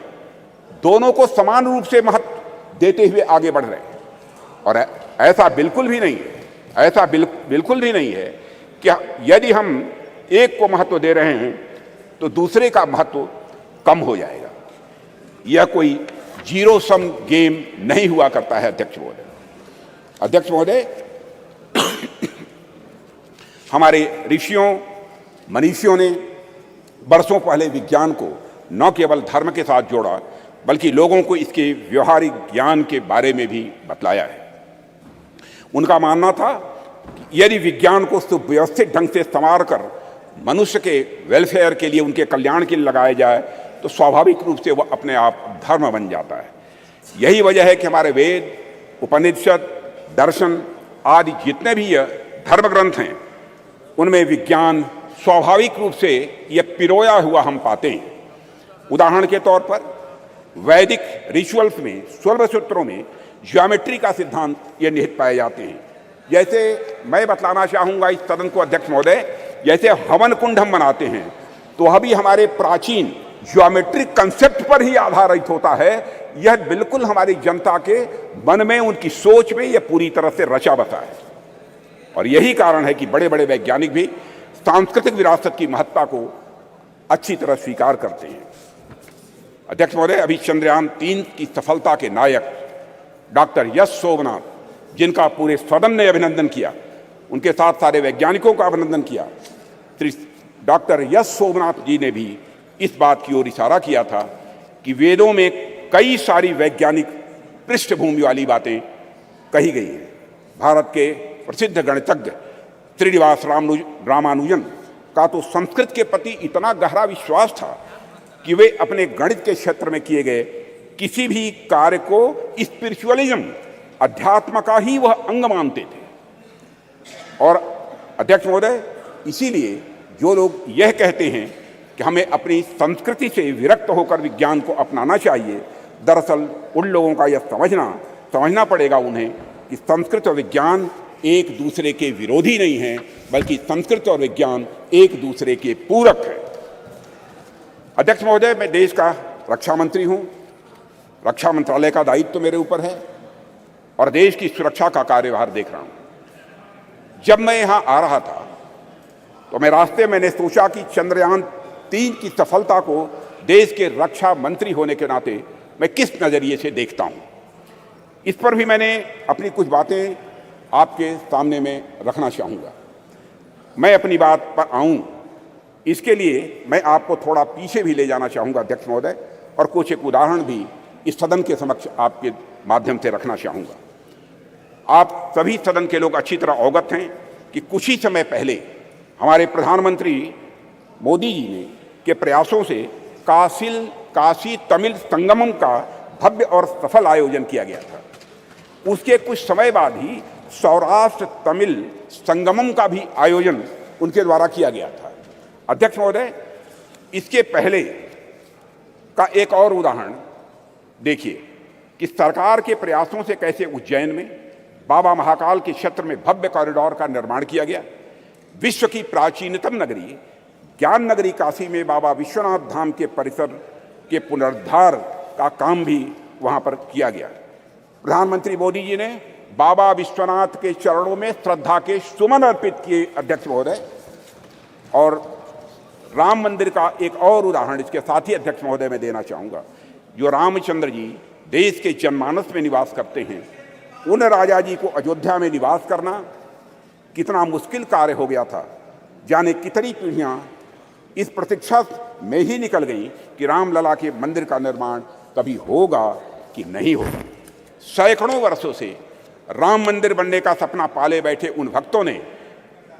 दोनों को समान रूप से महत्व देते हुए आगे बढ़ रहे हैं। और ऐसा बिल्कुल भी नहीं है, ऐसा बिल्कुल भी नहीं है कि यदि हम एक को महत्व दे रहे हैं तो दूसरे का महत्व कम हो जाएगा। यह कोई जीरो सम गेम नहीं हुआ करता है अध्यक्ष महोदय। अध्यक्ष महोदय, हमारे ऋषियों मनीषियों ने बरसों पहले विज्ञान को न केवल धर्म के साथ जोड़ा बल्कि लोगों को इसके व्यवहारिक ज्ञान के बारे में भी बतलाया है। उनका मानना था कि यदि विज्ञान को सुव्यवस्थित ढंग से संवार कर मनुष्य के वेलफेयर के लिए, उनके कल्याण के लिए लगाया जाए तो स्वाभाविक रूप से वह अपने आप धर्म बन जाता है। यही वजह है कि हमारे वेद, उपनिषद, दर्शन आदि जितने भी धर्म ग्रंथ हैं उनमें विज्ञान स्वाभाविक रूप से यह पिरोया हुआ हम पाते हैं। उदाहरण के तौर पर वैदिक रिचुअल्स में, स्वर्ण सूत्रों में ज्योमेट्री का सिद्धांत ये निहित पाए जाते हैं। जैसे मैं बतलाना चाहूँगा इस सदन को अध्यक्ष महोदय, जैसे हवन कुंड हम बनाते हैं तो वह भी हमारे प्राचीन ज्योमेट्रिक कंसेप्ट पर ही आधारित होता है। यह बिल्कुल हमारी जनता के मन में, उनकी सोच में यह पूरी तरह से रचा बसा है। और यही कारण है कि बड़े बड़े वैज्ञानिक भी सांस्कृतिक विरासत की महत्ता को अच्छी तरह स्वीकार करते हैं। अध्यक्ष महोदय, अभी चंद्रयान 3 की सफलता के नायक डॉक्टर यश सोमनाथ, जिनका पूरे सदन ने अभिनंदन किया, उनके साथ सारे वैज्ञानिकों का अभिनंदन किया, श्री डॉक्टर यश सोमनाथ जी ने भी इस बात की ओर इशारा किया था कि वेदों में कई सारी वैज्ञानिक पृष्ठभूमि वाली बातें कही गई हैं। भारत के प्रसिद्ध गणितज्ञ श्रीनिवास रामानुजन का तो संस्कृत के प्रति इतना गहरा विश्वास था कि वे अपने गणित के क्षेत्र में किए गए किसी भी कार्य को स्पिरिचुअलिज्म, अध्यात्म का ही वह अंग मानते थे। और अध्यक्ष महोदय, इसीलिए जो लोग यह कहते हैं कि हमें अपनी संस्कृति से विरक्त होकर विज्ञान को अपनाना चाहिए, दरअसल उन लोगों का यह समझना पड़ेगा उन्हें कि संस्कृत और विज्ञान एक दूसरे के विरोधी नहीं हैं, बल्कि संस्कृत और विज्ञान एक दूसरे के पूरक हैं। अध्यक्ष महोदय, मैं देश का रक्षा मंत्री हूं, रक्षा मंत्रालय का दायित्व तो मेरे ऊपर है और देश की सुरक्षा का कार्यभार देख रहा हूं। जब मैं यहां आ रहा था तो मैं रास्ते मैंने सोचा कि चंद्रयान 3 की सफलता को देश के रक्षा मंत्री होने के नाते मैं किस नजरिए से देखता हूं, इस पर भी मैंने अपनी कुछ बातें आपके सामने में रखना चाहूँगा। मैं अपनी बात पर आऊँ इसके लिए मैं आपको थोड़ा पीछे भी ले जाना चाहूँगा अध्यक्ष महोदय, और कुछ एक उदाहरण भी इस सदन के समक्ष आपके माध्यम से रखना चाहूँगा। आप सभी सदन के लोग अच्छी तरह अवगत हैं कि कुछ ही समय पहले हमारे प्रधानमंत्री मोदी जी ने के प्रयासों से काशी तमिल संगमम का भव्य और सफल आयोजन किया गया था। उसके कुछ समय बाद ही सौराष्ट्र तमिल संगमम का भी आयोजन उनके द्वारा किया गया था। अध्यक्ष महोदय, इसके पहले का एक और उदाहरण देखिए कि सरकार के प्रयासों से कैसे उज्जैन में बाबा महाकाल के क्षेत्र में भव्य कॉरिडोर का निर्माण किया गया। विश्व की प्राचीनतम नगरी ज्ञान नगरी काशी में बाबा विश्वनाथ धाम के परिसर के पुनरुद्धार का काम भी वहां पर किया गया। प्रधानमंत्री मोदी जी ने बाबा विश्वनाथ के चरणों में श्रद्धा के सुमन अर्पित किए अध्यक्ष महोदय। और राम मंदिर का एक और उदाहरण इसके साथ ही अध्यक्ष महोदय मैं देना चाहूँगा। जो रामचंद्र जी देश के जनमानस में निवास करते हैं, उन राजा जी को अयोध्या में निवास करना कितना मुश्किल कार्य हो गया था। जाने कितनी पीढ़ियाँ इस प्रतीक्षा में ही निकल गई कि रामलला के मंदिर का निर्माण कभी होगा कि नहीं होगा। सैकड़ों वर्षों से राम मंदिर बनने का सपना पाले बैठे उन भक्तों ने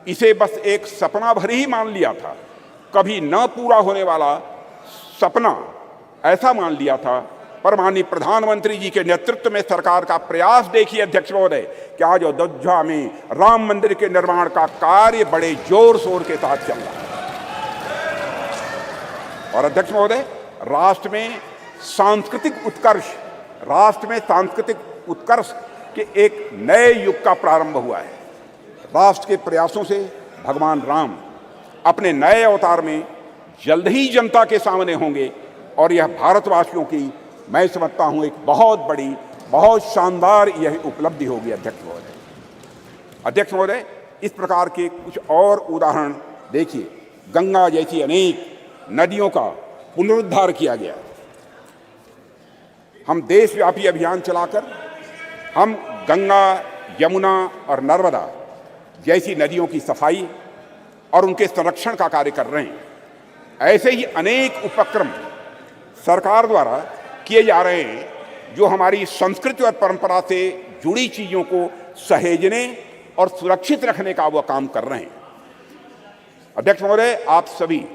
इसे बस एक सपना भर ही मान लिया था, कभी न पूरा होने वाला सपना ऐसा मान लिया था। पर माननीय प्रधानमंत्री जी के नेतृत्व में सरकार का प्रयास देखिए अध्यक्ष महोदय कि आज अयोध्या में राम मंदिर के निर्माण का कार्य बड़े जोर शोर के साथ चल रहा है। और अध्यक्ष महोदय, राष्ट्र में सांस्कृतिक उत्कर्ष के एक नए युग का प्रारंभ हुआ है। राष्ट्र के प्रयासों से भगवान राम अपने नए अवतार में जल्द ही जनता के सामने होंगे और यह भारतवासियों की मैं समझता हूं एक बहुत बड़ी, बहुत शानदार यह उपलब्धि होगी अध्यक्ष महोदय। अध्यक्ष महोदय, इस प्रकार के कुछ और उदाहरण देखिए। गंगा जैसी अनेक नदियों का पुनरुद्धार किया गया। हम देशव्यापी अभियान चलाकर हम गंगा, यमुना और नर्मदा जैसी नदियों की सफाई और उनके संरक्षण का कार्य कर रहे हैं। ऐसे ही अनेक उपक्रम सरकार द्वारा किए जा रहे हैं जो हमारी संस्कृति और परंपरा से जुड़ी चीज़ों को सहेजने और सुरक्षित रखने का वो काम कर रहे हैं। अध्यक्ष महोदय, आप सभी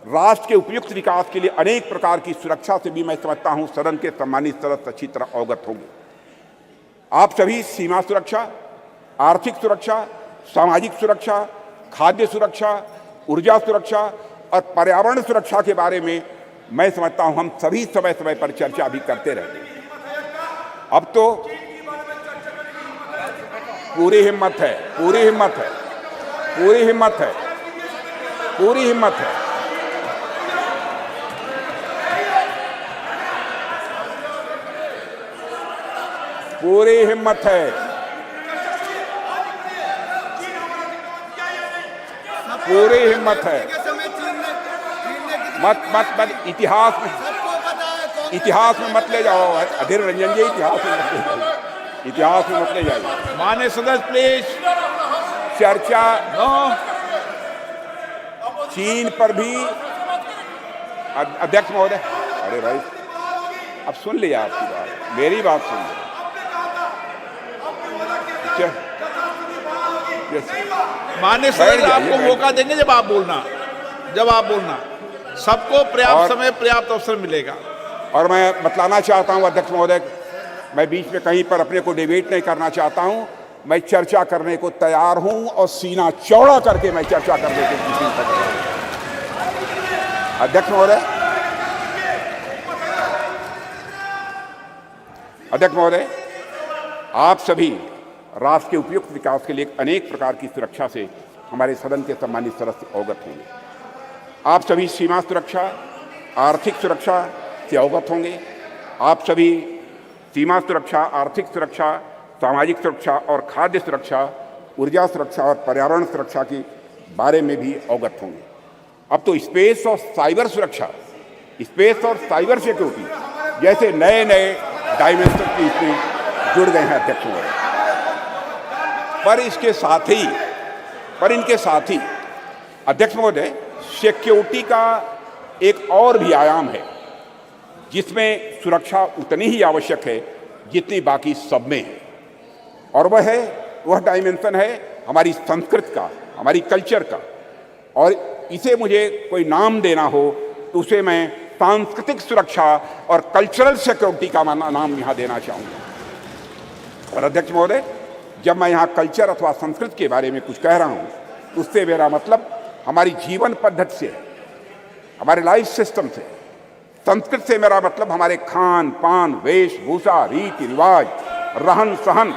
राष्ट्र के उपयुक्त विकास के लिए अनेक प्रकार की सुरक्षा से भी मैं समझता हूं सदन के सम्मानित सदस्य अच्छी तरह अवगत होंगे। आप सभी सीमा सुरक्षा, आर्थिक सुरक्षा, सामाजिक सुरक्षा, खाद्य सुरक्षा, ऊर्जा सुरक्षा और पर्यावरण सुरक्षा के बारे में मैं समझता हूं हम सभी समय समय पर चर्चा भी करते रहते हैं। अब तो पूरी हिम्मत है, पूरी हिम्मत है, पूरी हिम्मत है, पूरी हिम्मत है। पूरी हिम्मत है, पूरी हिम्मत है। मत इतिहास में मत ले जाओ अधीर रंजन जी, इतिहास में मत ले जाइए। माननीय सदस्य प्लीज। चर्चा चीन पर भी अध्यक्ष महोदय, अरे भाई अब सुन लिया आपकी बात, मेरी बात सुन लिया। माननीय सदस्य आपको मौका देंगे जब आप बोलना, सबको पर्याप्त समय, पर्याप्त अवसर मिलेगा। और मैं बतलाना चाहता हूं अध्यक्ष महोदय, मैं बीच में कहीं पर अपने को डिबेट नहीं करना चाहता हूं। मैं चर्चा करने को तैयार हूं और सीना चौड़ा करके मैं चर्चा करने के लिए अध्यक्ष महोदय, आप सभी राष्ट्र के उपयुक्त विकास के लिए अनेक प्रकार की सुरक्षा से हमारे सदन के सम्मानित सदस्य अवगत होंगे। आप सभी सीमा सुरक्षा, आर्थिक सुरक्षा से अवगत होंगे। आप सभी सीमा सुरक्षा, आर्थिक सुरक्षा, सामाजिक सुरक्षा और खाद्य सुरक्षा, ऊर्जा सुरक्षा और पर्यावरण सुरक्षा के बारे में भी अवगत होंगे। अब तो स्पेस और साइबर सुरक्षा, स्पेस और साइबर सिक्योरिटी जैसे नए नए डायमेंशन की इसमें जुड़ गए हैं अध्यक्ष महोदय। पर इनके साथ ही अध्यक्ष महोदय, सिक्योरिटी का एक और भी आयाम है जिसमें सुरक्षा उतनी ही आवश्यक है जितनी बाकी सब में है, और वह डायमेंशन है हमारी संस्कृति का, हमारी कल्चर का। और इसे मुझे कोई नाम देना हो तो उसे मैं सांस्कृतिक सुरक्षा और कल्चरल सिक्योरिटी का नाम यहाँ देना चाहूँगा। और अध्यक्ष महोदय, जब मैं यहाँ कल्चर अथवा संस्कृति के बारे में कुछ कह रहा हूँ तो उससे मेरा मतलब हमारी जीवन पद्धति से, हमारे लाइफ सिस्टम से। संस्कृति से मेरा मतलब हमारे खान पान, वेशभूषा, रीति रिवाज, रहन सहन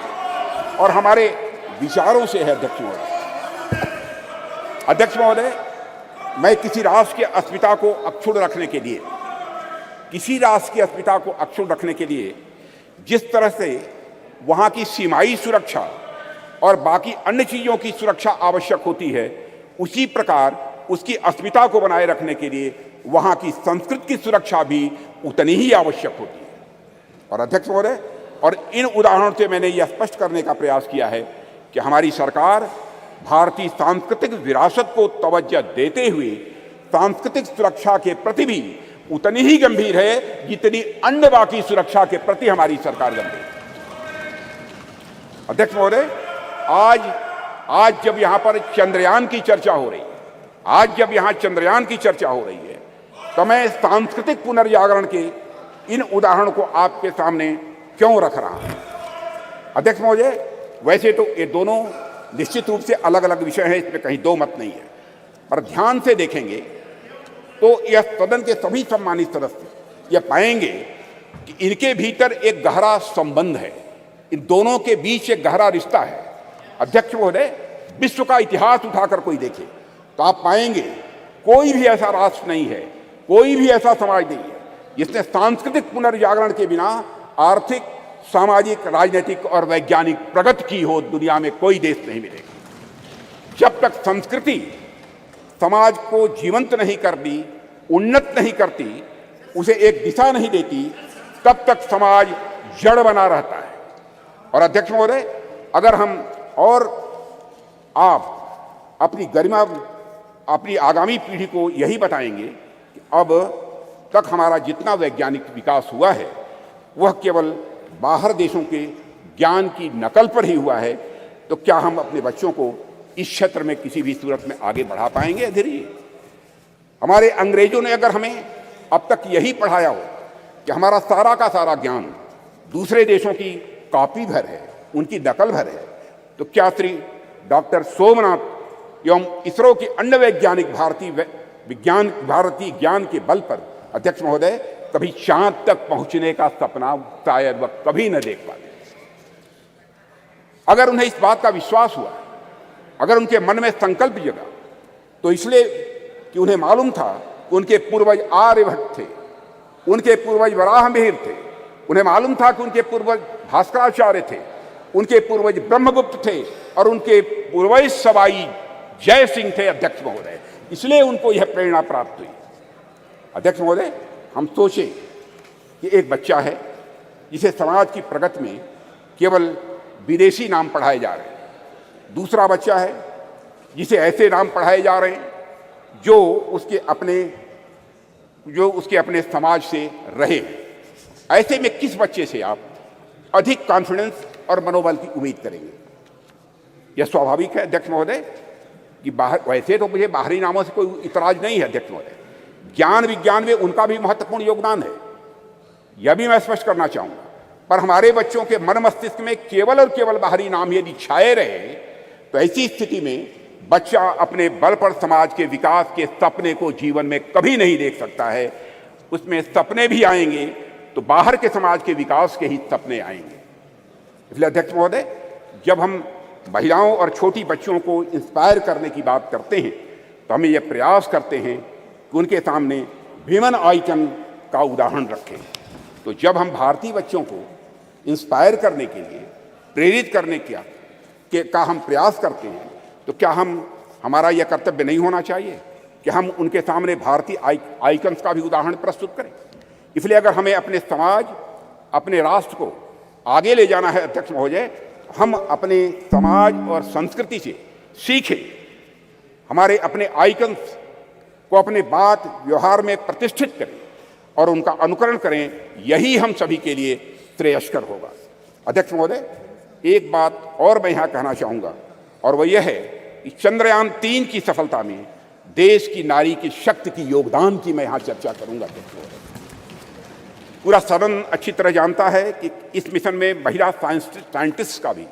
और हमारे विचारों से है। अध्यक्ष महोदय, मैं किसी राष्ट्र की अस्मिता को अक्षुण्ण रखने के लिए, जिस तरह से वहाँ की सीमाई सुरक्षा और बाकी अन्य चीज़ों की सुरक्षा आवश्यक होती है, उसी प्रकार उसकी अस्मिता को बनाए रखने के लिए वहाँ की संस्कृति की सुरक्षा भी उतनी ही आवश्यक होती है। और अध्यक्ष महोदय, और इन उदाहरणों से मैंने यह स्पष्ट करने का प्रयास किया है कि हमारी सरकार भारतीय सांस्कृतिक विरासत को तवज्जो देते हुए सांस्कृतिक सुरक्षा के प्रति भी उतनी ही गंभीर है जितनी अन्य बाकी सुरक्षा के प्रति हमारी सरकार गंभीर है। अध्यक्ष महोदय, आज जब यहाँ पर चंद्रयान की चर्चा हो रही है, तो मैं सांस्कृतिक पुनर्जागरण के इन उदाहरणों को आपके सामने क्यों रख रहा हूं? अध्यक्ष महोदय, वैसे तो ये दोनों निश्चित रूप से अलग अलग विषय हैं, इसमें कहीं दो मत नहीं है, पर ध्यान से देखेंगे तो यह सदन के सभी सम्मानित सदस्य यह पाएंगे कि इनके भीतर एक गहरा संबंध है, इन दोनों के बीच एक गहरा रिश्ता है। अध्यक्ष महोदय, विश्व का इतिहास उठाकर कोई देखे तो आप पाएंगे कोई भी ऐसा राष्ट्र नहीं है, कोई भी ऐसा समाज नहीं है जिसने सांस्कृतिक पुनर्जागरण के बिना आर्थिक, सामाजिक, राजनीतिक और वैज्ञानिक प्रगति की हो। दुनिया में कोई देश नहीं मिलेगा। जब तक संस्कृति समाज को जीवंत नहीं करती, उन्नत नहीं करती, उसे एक दिशा नहीं देती, तब तक समाज जड़ बना रहता है। और अध्यक्ष महोदय, अगर हम और आप अपनी गरिमा, अपनी आगामी पीढ़ी को यही बताएंगे कि अब तक हमारा जितना वैज्ञानिक विकास हुआ है वह केवल बाहर देशों के ज्ञान की नकल पर ही हुआ है, तो क्या हम अपने बच्चों को इस क्षेत्र में किसी भी सूरत में आगे बढ़ा पाएंगे? धीरे हमारे अंग्रेजों ने अगर हमें अब तक यही पढ़ाया हो कि हमारा सारा का सारा ज्ञान दूसरे देशों की कॉपी भर है, उनकी नकल भर है, तो क्या श्री डॉक्टर सोमनाथ एवं इसरो के अन्य वैज्ञानिक भारतीय ज्ञान के बल पर अध्यक्ष महोदय कभी चांद तक पहुंचने का सपना शायद वह कभी न देख पाते? अगर उन्हें इस बात का विश्वास हुआ, अगर उनके मन में संकल्प जगा, तो इसलिए कि उन्हें मालूम था कि उनके पूर्वज आर्यभट्ट थे, उनके पूर्वज वराहमिहिर थे, उन्हें मालूम था कि उनके पूर्वज भास्कराचार्य थे, उनके पूर्वज ब्रह्मगुप्त थे और उनके पूर्वज सवाई जय सिंह थे। अध्यक्ष महोदय, इसलिए उनको यह प्रेरणा प्राप्त हुई। अध्यक्ष महोदय, हम सोचे कि एक बच्चा है जिसे समाज की प्रगति में केवल विदेशी नाम पढ़ाए जा रहे हैं, दूसरा बच्चा है जिसे ऐसे नाम पढ़ाए जा रहे हैं जो उसके अपने समाज से रहे। ऐसे में किस बच्चे से आप अधिक कॉन्फिडेंस और मनोबल की उम्मीद करेंगे? यह स्वाभाविक है अध्यक्ष महोदय कि वैसे तो मुझे बाहरी नामों से कोई इतराज नहीं है अध्यक्ष महोदय, ज्ञान विज्ञान में उनका भी महत्वपूर्ण योगदान है, यह भी मैं स्पष्ट करना चाहूंगा। पर हमारे बच्चों के मन मस्तिष्क में केवल और केवल बाहरी नाम यदि छाए रहे तो ऐसी स्थिति में बच्चा अपने बल पर समाज के विकास के सपने को जीवन में कभी नहीं देख सकता है। उसमें सपने भी आएंगे तो बाहर के समाज के विकास के ही सपने आएंगे। इसलिए अध्यक्ष महोदय, जब हम महिलाओं और छोटी बच्चियों को इंस्पायर करने की बात करते हैं तो हमें यह प्रयास करते हैं कि उनके सामने विमेन आइकन का उदाहरण रखें। तो जब हम भारतीय बच्चों को इंस्पायर करने के लिए, प्रेरित करने का हम प्रयास करते हैं, तो क्या हमारा यह कर्तव्य नहीं होना चाहिए कि हम उनके सामने भारतीय आइकन्स का भी उदाहरण प्रस्तुत करें? इसलिए अगर हमें अपने समाज, अपने राष्ट्र को आगे ले जाना है अध्यक्ष महोदय, हम अपने समाज और संस्कृति से सीखें, हमारे अपने आइकन्स को अपने बात व्यवहार में प्रतिष्ठित करें और उनका अनुकरण करें। यही हम सभी के लिए श्रेयस्कर होगा। अध्यक्ष महोदय, एक बात और मैं यहाँ कहना चाहूँगा और वह यह है कि चंद्रयान 3 की सफलता में देश की नारी की शक्ति की योगदान की मैं यहाँ चर्चा करूँगा। पूरा सदन अच्छी तरह जानता है कि इस मिशन में महिला साइंटिस्ट का भी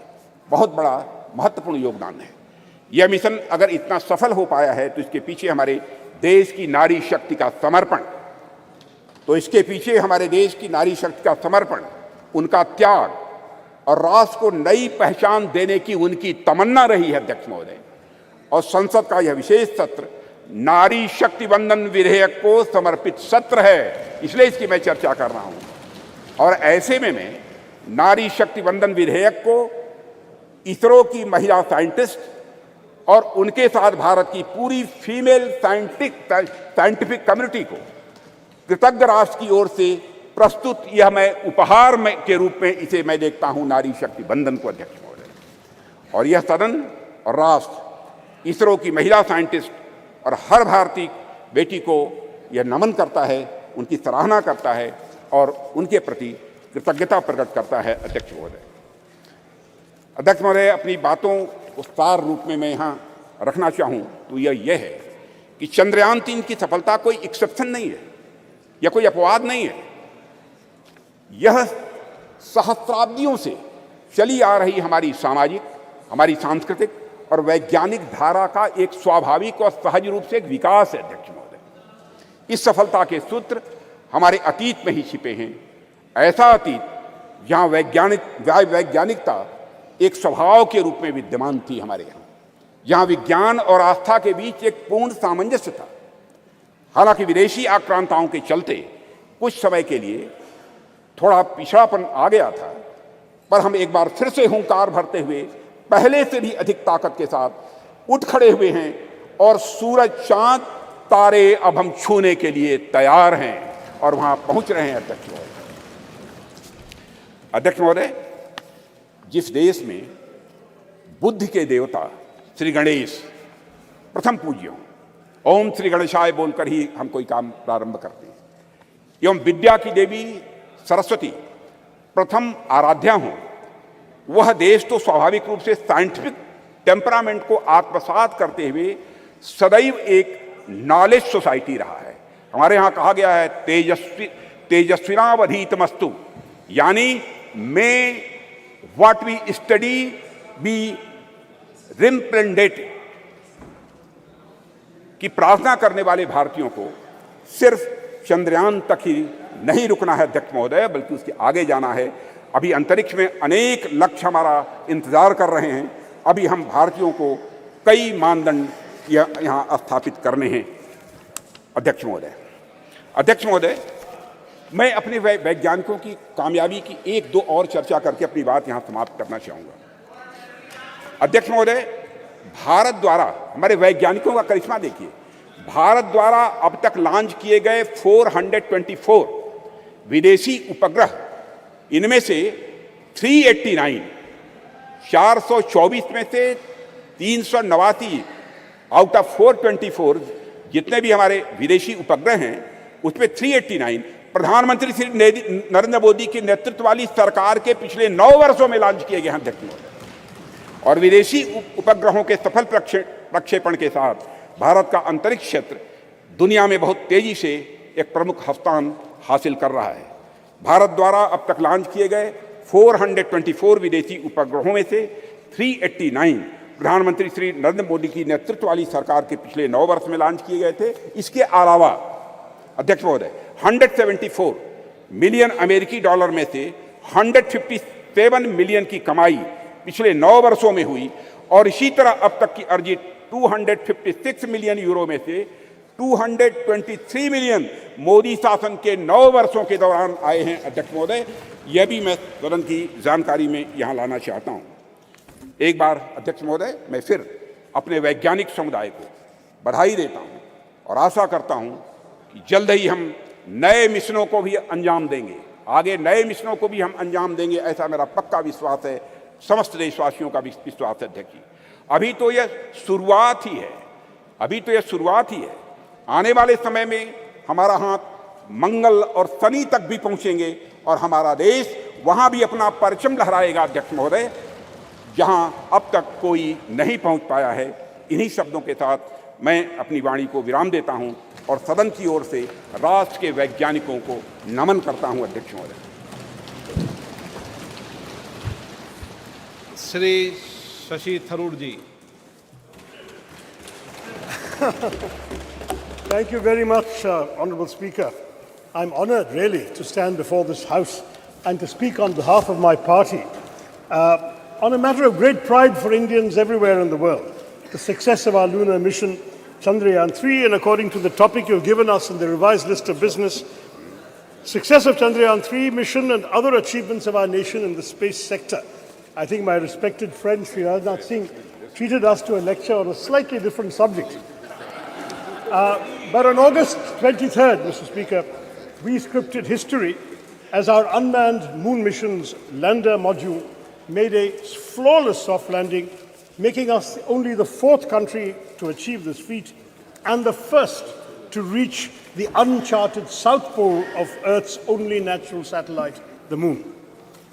बहुत बड़ा महत्वपूर्ण योगदान है। यह मिशन अगर इतना सफल हो पाया है तो इसके पीछे हमारे देश की नारी शक्ति का समर्पण, उनका त्याग और राष्ट्र को नई पहचान देने की उनकी तमन्ना रही है अध्यक्ष महोदय। और संसद का यह विशेष सत्र नारी शक्ति वंदन विधेयक को समर्पित सत्र है, इसलिए इसकी मैं चर्चा कर रहा हूं। और ऐसे में मैं नारी शक्ति वंदन विधेयक को इसरो की महिला साइंटिस्ट और उनके साथ भारत की पूरी फीमेल साइंटिफिक कम्युनिटी को कृतज्ञ राष्ट्र की ओर से प्रस्तुत यह मैं उपहार के रूप में इसे मैं देखता हूं, नारी शक्ति वंदन को अध्यक्ष महोदय। और यह सदन और राष्ट्र इसरो की महिला साइंटिस्ट और हर भारतीय बेटी को यह नमन करता है, उनकी सराहना करता है और उनके प्रति कृतज्ञता प्रकट करता है अध्यक्ष महोदय। अध्यक्ष महोदय, अपनी बातों को सार रूप में मैं यहाँ रखना चाहूँ तो यह है कि चंद्रयान 3 की सफलता कोई एक्सेप्शन नहीं है या कोई अपवाद नहीं है। यह सहस्राब्दियों से चली आ रही हमारी सामाजिक, हमारी सांस्कृतिक और वैज्ञानिक धारा का एक स्वाभाविक और सहज रूप से एक विकास है अध्यक्ष महोदय। इस सफलता के सूत्र हमारे अतीत में ही छिपे हैं। ऐसा अतीत जहाँ वैज्ञानिकता एक स्वभाव के रूप में विद्यमान थी हमारे यहाँ, जहाँ विज्ञान और आस्था के बीच एक पूर्ण सामंजस्य था। हालांकि विदेशी आक्रांताओं के चलते कुछ समय के लिए थोड़ा पिछड़ापन आ गया था, पर हम एक बार फिर से हुंकार भरते हुए पहले से भी अधिक ताकत के साथ उठ खड़े हुए हैं और सूरज, चांद, तारे अब हम छूने के लिए तैयार हैं और वहां पहुंच रहे हैं अध्यक्ष महोदय। अध्यक्ष महोदय, जिस देश में बुद्ध के देवता श्री गणेश प्रथम पूज्य हों, ओम श्री गणेशाय बोलकर ही हम कोई काम प्रारंभ करते हैं, एवं विद्या की देवी सरस्वती प्रथम आराध्या हों, वह देश तो स्वाभाविक रूप से साइंटिफिक टेम्परामेंट को आत्मसात करते हुए सदैव एक नॉलेज सोसाइटी रहा है। हमारे यहाँ कहा गया है तेजस्विनावधीतमस्तु, यानी may what we study be represented, की प्रार्थना करने वाले भारतीयों को सिर्फ चंद्रयान तक ही नहीं रुकना है अध्यक्ष महोदय, बल्कि उसके आगे जाना है। अभी अंतरिक्ष में अनेक लक्ष्य हमारा इंतजार कर रहे हैं। अभी हम भारतीयों को कई मानदंड यहाँ स्थापित करने हैं अध्यक्ष महोदय। अध्यक्ष महोदय, मैं अपने वैज्ञानिकों की कामयाबी की एक दो और चर्चा करके अपनी बात यहाँ समाप्त करना चाहूँगा। अध्यक्ष महोदय, भारत द्वारा हमारे वैज्ञानिकों का करिश्मा देखिए। भारत द्वारा अब तक लॉन्च किए गए 424 विदेशी उपग्रह, इनमें से 389, 424 में से 389 आउट ऑफ 424 जितने भी हमारे विदेशी उपग्रह हैं, उसमें 389 प्रधानमंत्री श्री नरेंद्र मोदी के नेतृत्व वाली सरकार के पिछले 9 वर्षों में लॉन्च किए गए हैं अध्यक्ष महोदय। और विदेशी उपग्रहों के सफल प्रक्षेपण के साथ भारत का अंतरिक्ष क्षेत्र दुनिया में बहुत तेजी से एक प्रमुख स्थान हासिल कर रहा है। भारत द्वारा अब तक लॉन्च किए गए 424 विदेशी उपग्रहों में से 389 प्रधानमंत्री श्री नरेंद्र मोदी की नेतृत्व वाली सरकार के पिछले 9 वर्ष में लॉन्च किए गए थे। इसके अलावा अध्यक्ष महोदय 174 मिलियन अमेरिकी डॉलर में से 157 मिलियन की कमाई पिछले 9 वर्षों में हुई, और इसी तरह अब तक की अर्जित 256 मिलियन यूरो में से 223 मिलियन मोदी शासन के 9 वर्षों के दौरान आए हैं। अध्यक्ष महोदय, यह भी मैं सदन की जानकारी में यहाँ लाना चाहता हूँ। एक बार अध्यक्ष महोदय, मैं फिर अपने वैज्ञानिक समुदाय को बधाई देता हूँ और आशा करता हूँ कि जल्द ही हम नए मिशनों को भी अंजाम देंगे, आगे नए मिशनों को भी हम अंजाम देंगे, ऐसा मेरा पक्का विश्वास है, समस्त देशवासियों का विश्वास है। अध्यक्ष जी, अभी तो यह शुरुआत ही है, अभी तो यह शुरुआत ही है। आने वाले समय में हमारा हाथ मंगल और शनि तक भी पहुंचेंगे और हमारा देश वहां भी अपना परचम लहराएगा। अध्यक्ष महोदय, जहां अब तक कोई नहीं पहुंच पाया है। इन्हीं शब्दों के साथ मैं अपनी वाणी को विराम देता हूं और सदन की ओर से राष्ट्र के वैज्ञानिकों को नमन करता हूं। अध्यक्ष महोदय। श्री शशि थरूर जी। Thank you very much, Honourable Speaker. I'm honoured, really, to stand before this House and to speak on behalf of my party on a matter of great pride for Indians everywhere in the world, the success of our lunar mission, Chandrayaan-3, and according to the topic you've given us in the revised list of business, success of Chandrayaan-3 mission and other achievements of our nation in the space sector. I think my respected friend, Sri Rajnath Singh, treated us to a lecture on a slightly different subject. But on August 23rd, Mr. Speaker, we scripted history as our unmanned moon mission's lander module made a flawless soft landing, making us only the 4th country to achieve this feat and the first to reach the uncharted south pole of Earth's only natural satellite, the moon.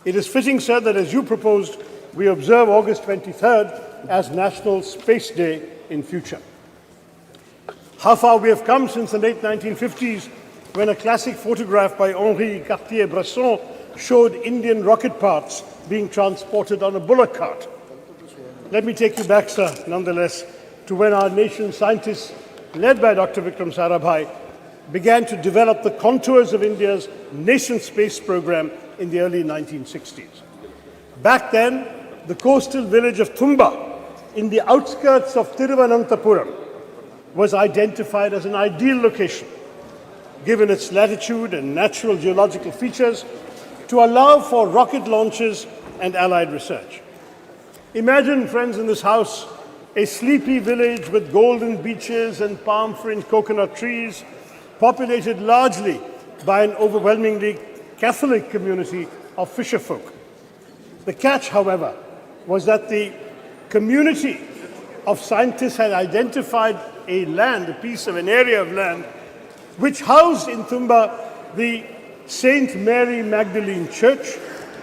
It is fitting, sir, that as you proposed, we observe August 23rd as National Space Day in future. How far we have come since the late 1950s, when a classic photograph by Henri Cartier-Bresson showed Indian rocket parts being transported on a bullock cart. Let me take you back, sir, nonetheless, to when our nation's scientists, led by Dr. Vikram Sarabhai, began to develop the contours of India's nation space program in the early 1960s. Back then, the coastal village of Thumba, in the outskirts of Thiruvananthapuram, was identified as an ideal location, given its latitude and natural geological features, to allow for rocket launches and allied research. Imagine, friends in this House, a sleepy village with golden beaches and palm-fringed coconut trees, populated largely by an overwhelmingly Catholic community of fisherfolk. The catch, however, was that the community of scientists had identified a piece of an area of land, which housed in Thumba the Saint Mary Magdalene Church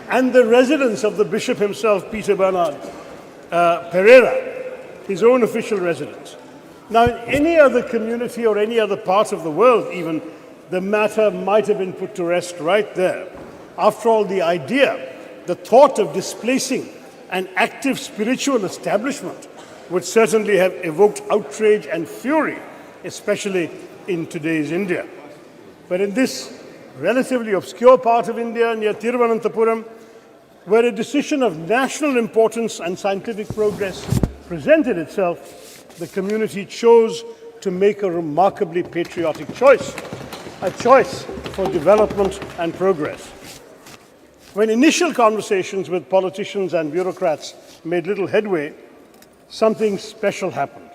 and the residence of the bishop himself, Peter Bernard Pereira, his own official residence. Now, in any other community or any other part of the world, even, the matter might have been put to rest right there. After all, the idea, the thought of displacing an active spiritual establishment would certainly have evoked outrage and fury, especially in today's India. But in this relatively obscure part of India near Thiruvananthapuram, where a decision of national importance and scientific progress presented itself, the community chose to make a remarkably patriotic choice, a choice for development and progress. When initial conversations with politicians and bureaucrats made little headway, something special happened.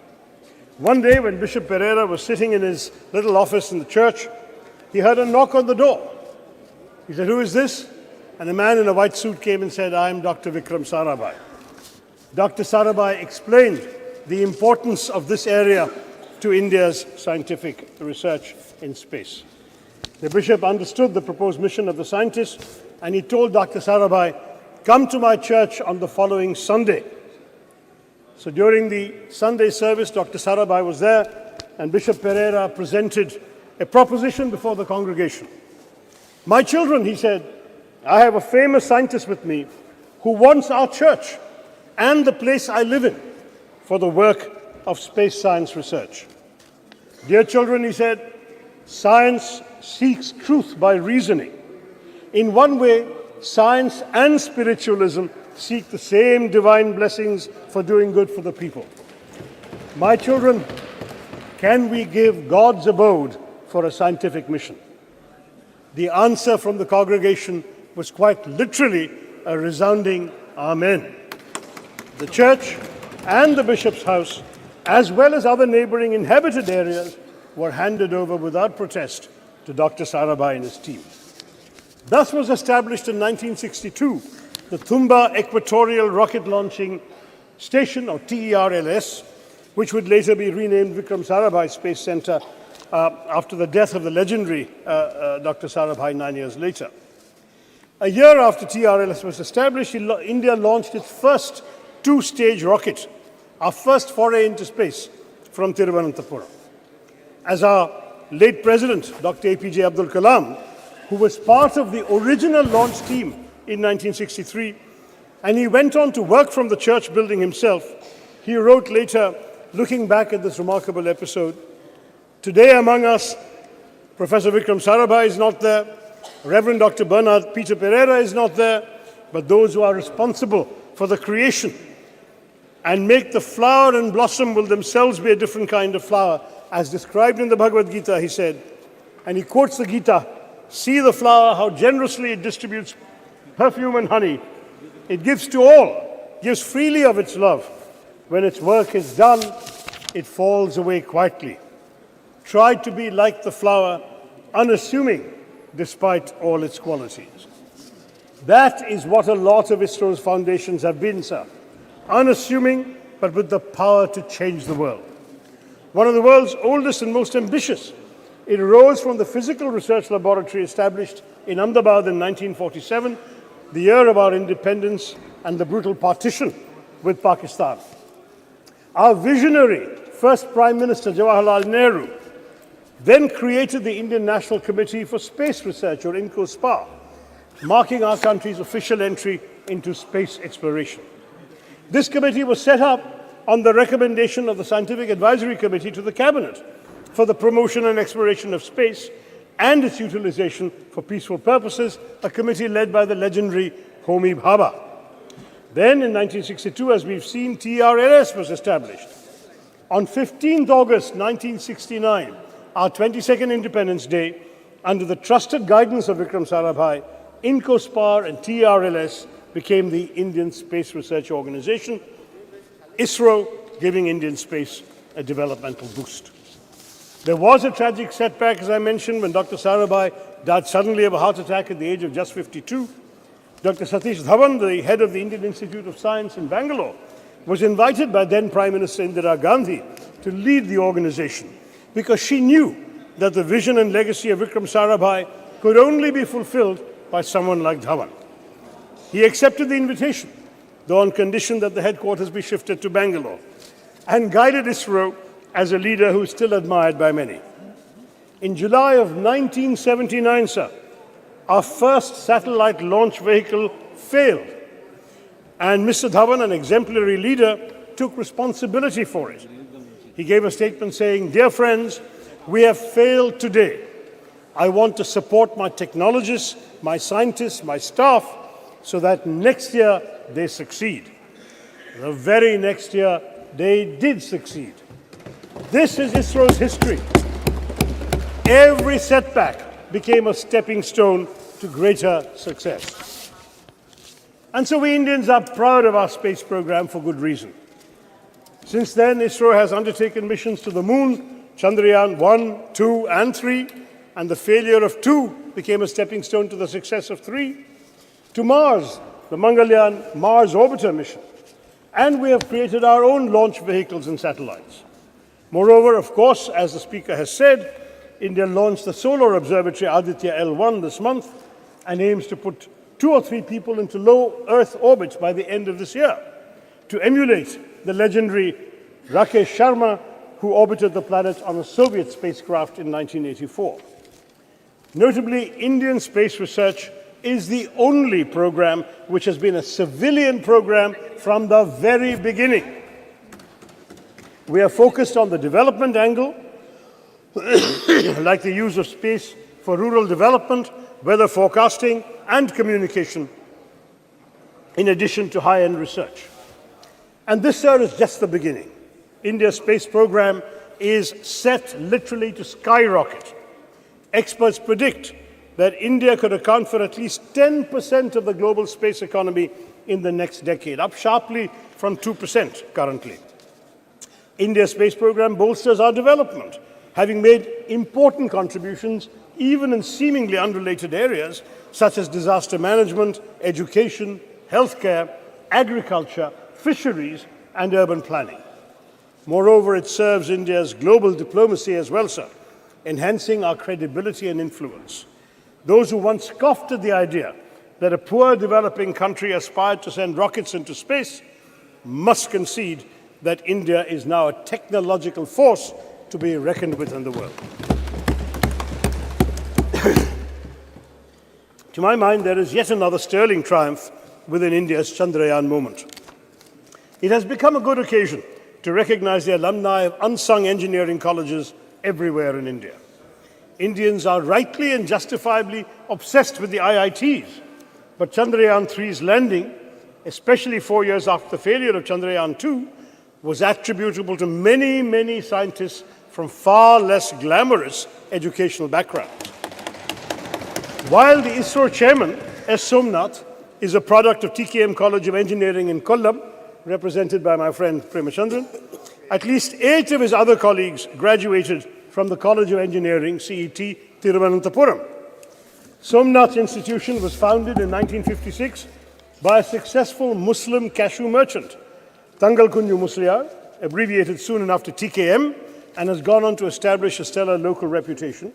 One day, when Bishop Pereira was sitting in his little office in the church, he heard a knock on the door. He said, "Who is this?" And a man in a white suit came and said, "I am Dr. Vikram Sarabhai." Dr. Sarabhai explained the importance of this area to India's scientific research in space. The bishop understood the proposed mission of the scientists, and he told Dr. Sarabhai, "Come to my church on the following Sunday." So during the Sunday service, Dr. Sarabhai was there, and Bishop Pereira presented a proposition before the congregation. "My children," he said, "I have a famous scientist with me who wants our church and the place I live in for the work of space science research. Dear children," he said, "science seeks truth by reasoning. In one way, science and spiritualism seek the same divine blessings for doing good for the people. My children, can we give God's abode for a scientific mission? The answer from the congregation was quite literally a resounding Amen. The church and the bishop's house, as well as other neighboring inhabited areas, were handed over without protest to Dr. Sarabhai and his team. Thus was established in 1962 the Thumba Equatorial Rocket Launching Station, or TERLS, which would later be renamed Vikram Sarabhai Space Center after the death of the legendary Dr. Sarabhai 9 years later. A year after TRLS was established, India launched its first two-stage rocket, our first foray into space from Thiruvananthapuram. As our late president, Dr. APJ Abdul Kalam, who was part of the original launch team in 1963, and he went on to work from the church building himself, he wrote later, looking back at this remarkable episode, "Today among us, Professor Vikram Sarabhai is not there, Reverend Dr. Bernard Peter Pereira is not there, but those who are responsible for the creation and make the flower and blossom will themselves be a different kind of flower, as described in the Bhagavad Gita," he said, and he quotes the Gita, "See the flower, how generously it distributes perfume and honey. It gives to all, gives freely of its love. When its work is done, it falls away quietly. Try to be like the flower, unassuming despite all its qualities." That is what a lot of ISRO's foundations have been, sir. Unassuming, but with the power to change the world. One of the world's oldest and most ambitious, it arose from the physical research laboratory established in Ahmedabad in 1947, the year of our independence and the brutal partition with Pakistan. Our visionary first Prime Minister, Jawaharlal Nehru, then created the Indian National Committee for Space Research, or INCOSPA, marking our country's official entry into space exploration. This committee was set up on the recommendation of the Scientific Advisory Committee to the Cabinet for the promotion and exploration of space and its utilization for peaceful purposes, a committee led by the legendary Homi Bhabha. Then in 1962, as we've seen, TRLS was established. On 15th August 1969, our 22nd Independence Day, under the trusted guidance of Vikram Sarabhai, INCOSPAR and TRLS became the Indian Space Research Organization, ISRO giving Indian space a developmental boost. There was a tragic setback, as I mentioned, when Dr. Sarabhai died suddenly of a heart attack at the age of just 52. Dr. Satish Dhawan, the head of the Indian Institute of Science in Bangalore, was invited by then Prime Minister Indira Gandhi to lead the organization because she knew that the vision and legacy of Vikram Sarabhai could only be fulfilled by someone like Dhawan. He accepted the invitation, though on condition that the headquarters be shifted to Bangalore, and guided ISRO as a leader who is still admired by many. In July of 1979, sir, our first satellite launch vehicle failed, and Mr. Dhawan, an exemplary leader, took responsibility for it. He gave a statement saying, "Dear friends, we have failed today. I want to support my technologists, my scientists, my staff, so that next year they succeed." The very next year, they did succeed. This is ISRO's history. Every setback became a stepping stone to greater success. And so we Indians are proud of our space program for good reason. Since then, ISRO has undertaken missions to the moon, Chandrayaan 1, 2, and 3, and the failure of 2 became a stepping stone to the success of 3. To Mars, the Mangalyaan Mars Orbiter mission. And we have created our own launch vehicles and satellites. Moreover, of course, as the Speaker has said, India launched the Solar Observatory Aditya L1 this month and aims to put 2 or 3 people into low Earth orbit by the end of this year to emulate the legendary Rakesh Sharma, who orbited the planet on a Soviet spacecraft in 1984. Notably, Indian space research is the only program which has been a civilian program from the very beginning. We are focused on the development angle, like the use of space for rural development weather forecasting, and communication, in addition to high-end research. And this, sir, is just the beginning. India's space program is set literally to skyrocket. Experts predict that India could account for at least 10% of the global space economy in the next decade, up sharply from 2% currently. India's space program bolsters our development, having made important contributions even in seemingly unrelated areas such as disaster management, education, healthcare, agriculture, fisheries, and urban planning. Moreover, it serves India's global diplomacy as well, sir, enhancing our credibility and influence. Those who once scoffed at the idea that a poor developing country aspired to send rockets into space must concede that India is now a technological force to be reckoned with in the world. To my mind, there is yet another sterling triumph within India's Chandrayaan moment. It has become a good occasion to recognize the alumni of unsung engineering colleges everywhere in India. Indians are rightly and justifiably obsessed with the IITs, but Chandrayaan 3's landing, especially 4 years after the failure of Chandrayaan 2, was attributable to many, many scientists from far less glamorous educational backgrounds. While the ISRO chairman, S. Somnath, is a product of TKM College of Engineering in Kollam, represented by my friend Premachandran, at least 8 of his other colleagues graduated from the College of Engineering, CET, Thiruvananthapuram. Somnath Institution was founded in 1956 by a successful Muslim cashew merchant, Tangal Kunju Musliar, abbreviated soon enough to TKM, and has gone on to establish a stellar local reputation,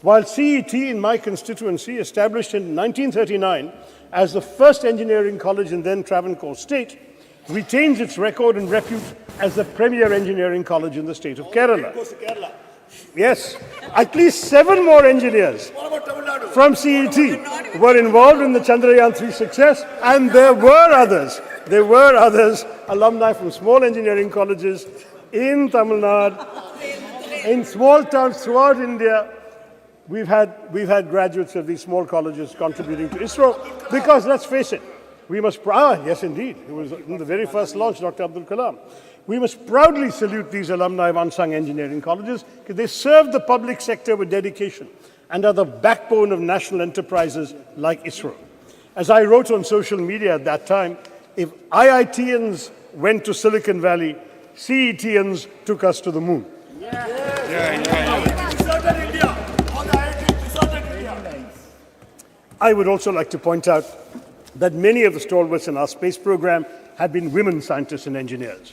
while CET in my constituency, established in 1939 as the first engineering college in then Travancore state, retains its record and repute as the premier engineering college in the state of Kerala. Yes, at least 7 more engineers from CET were involved in the Chandrayaan 3 success, and there were others, alumni from small engineering colleges in Tamil Nadu, in small towns throughout India. We've had graduates of these small colleges contributing to ISRO, because let's face it, we must, yes indeed, it was in the very first launch, Dr. Abdul Kalam. We must proudly salute these alumni of unsung engineering colleges, because they serve the public sector with dedication and are the backbone of national enterprises like ISRO. As I wrote on social media at that time, if IITians went to Silicon Valley, CETians took us to the moon. I would also like to point out that many of the stalwarts in our space program have been women scientists and engineers.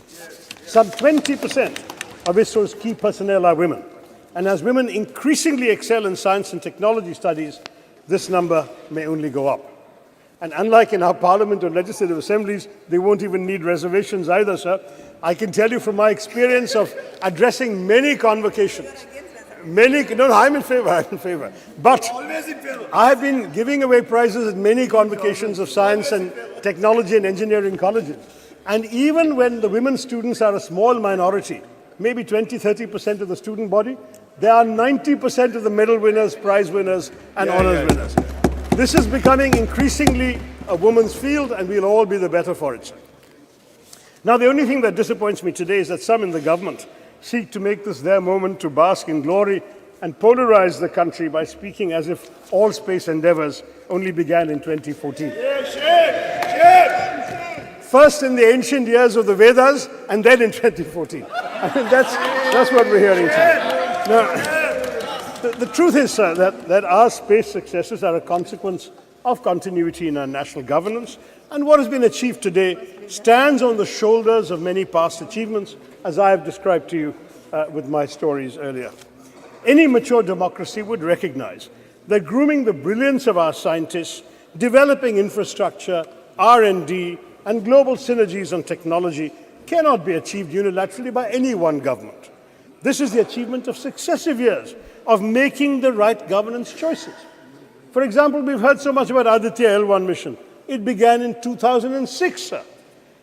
Some 20% of ISRO's key personnel are women. And as women increasingly excel in science and technology studies, this number may only go up. And unlike in our parliament or legislative assemblies, they won't even need reservations either, sir. I can tell you from my experience of addressing many convocations, I'm in favor. But I have been giving away prizes at many convocations of science and technology and engineering colleges. And even when the women students are a small minority, maybe 20-30% of the student body, they are 90% of the medal winners, prize winners, and honors winners. This is becoming increasingly a woman's field, and we'll all be the better for it, sir. Now, the only thing that disappoints me today is that some in the government seek to make this their moment to bask in glory and polarize the country by speaking as if all space endeavors only began in 2014. First in the ancient years of the Vedas, and then in 2014. I mean, that's what we're hearing today. Now, the truth is, sir, that our space successes are a consequence of continuity in our national governance, and what has been achieved today stands on the shoulders of many past achievements, as I have described to you with my stories earlier. Any mature democracy would recognize that grooming the brilliance of our scientists, developing infrastructure, R&D, and global synergies on technology cannot be achieved unilaterally by any one government. This is the achievement of successive years of making the right governance choices. For example, we've heard so much about Aditya L1 mission. It began in 2006, sir.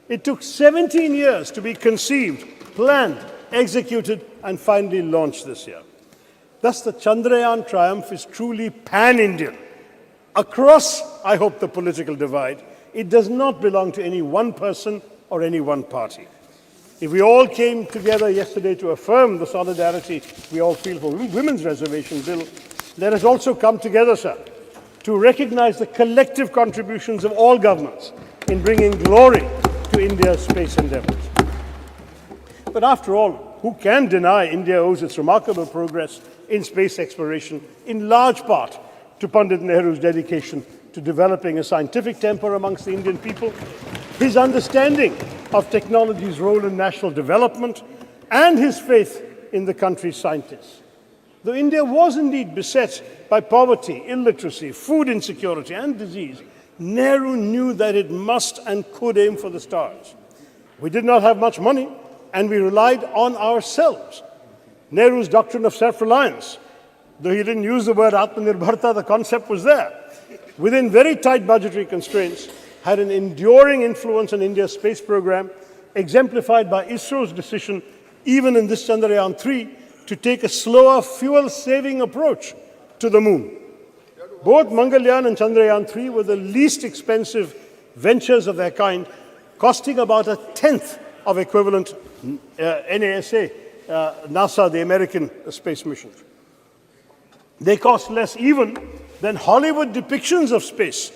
It took 17 years to be conceived, planned, executed, and finally launched this year. Thus, the Chandrayaan triumph is truly pan-Indian across, I hope, the political divide. It does not belong to any one person or any one party. If we all came together yesterday to affirm the solidarity we all feel for women's reservation bill, let us also come together, sir, to recognize the collective contributions of all governments in bringing glory to India's space endeavors. But after all, who can deny India owes its remarkable progress in space exploration in large part to Pandit Nehru's dedication to developing a scientific temper amongst the Indian people, his understanding of technology's role in national development, and his faith in the country's scientists. Though India was indeed beset by poverty, illiteracy, food insecurity, and disease, Nehru knew that it must and could aim for the stars. We did not have much money, and we relied on ourselves. Nehru's doctrine of self-reliance, though he didn't use the word Atmanirbharta, the concept was there, within very tight budgetary constraints, had an enduring influence on India's space program, exemplified by ISRO's decision, even in this Chandrayaan-3, to take a slower, fuel-saving approach to the moon. Both Mangalyaan and Chandrayaan-3 were the least expensive ventures of their kind, costing about a tenth of equivalent NASA, the American space missions. They cost less even than Hollywood depictions of space.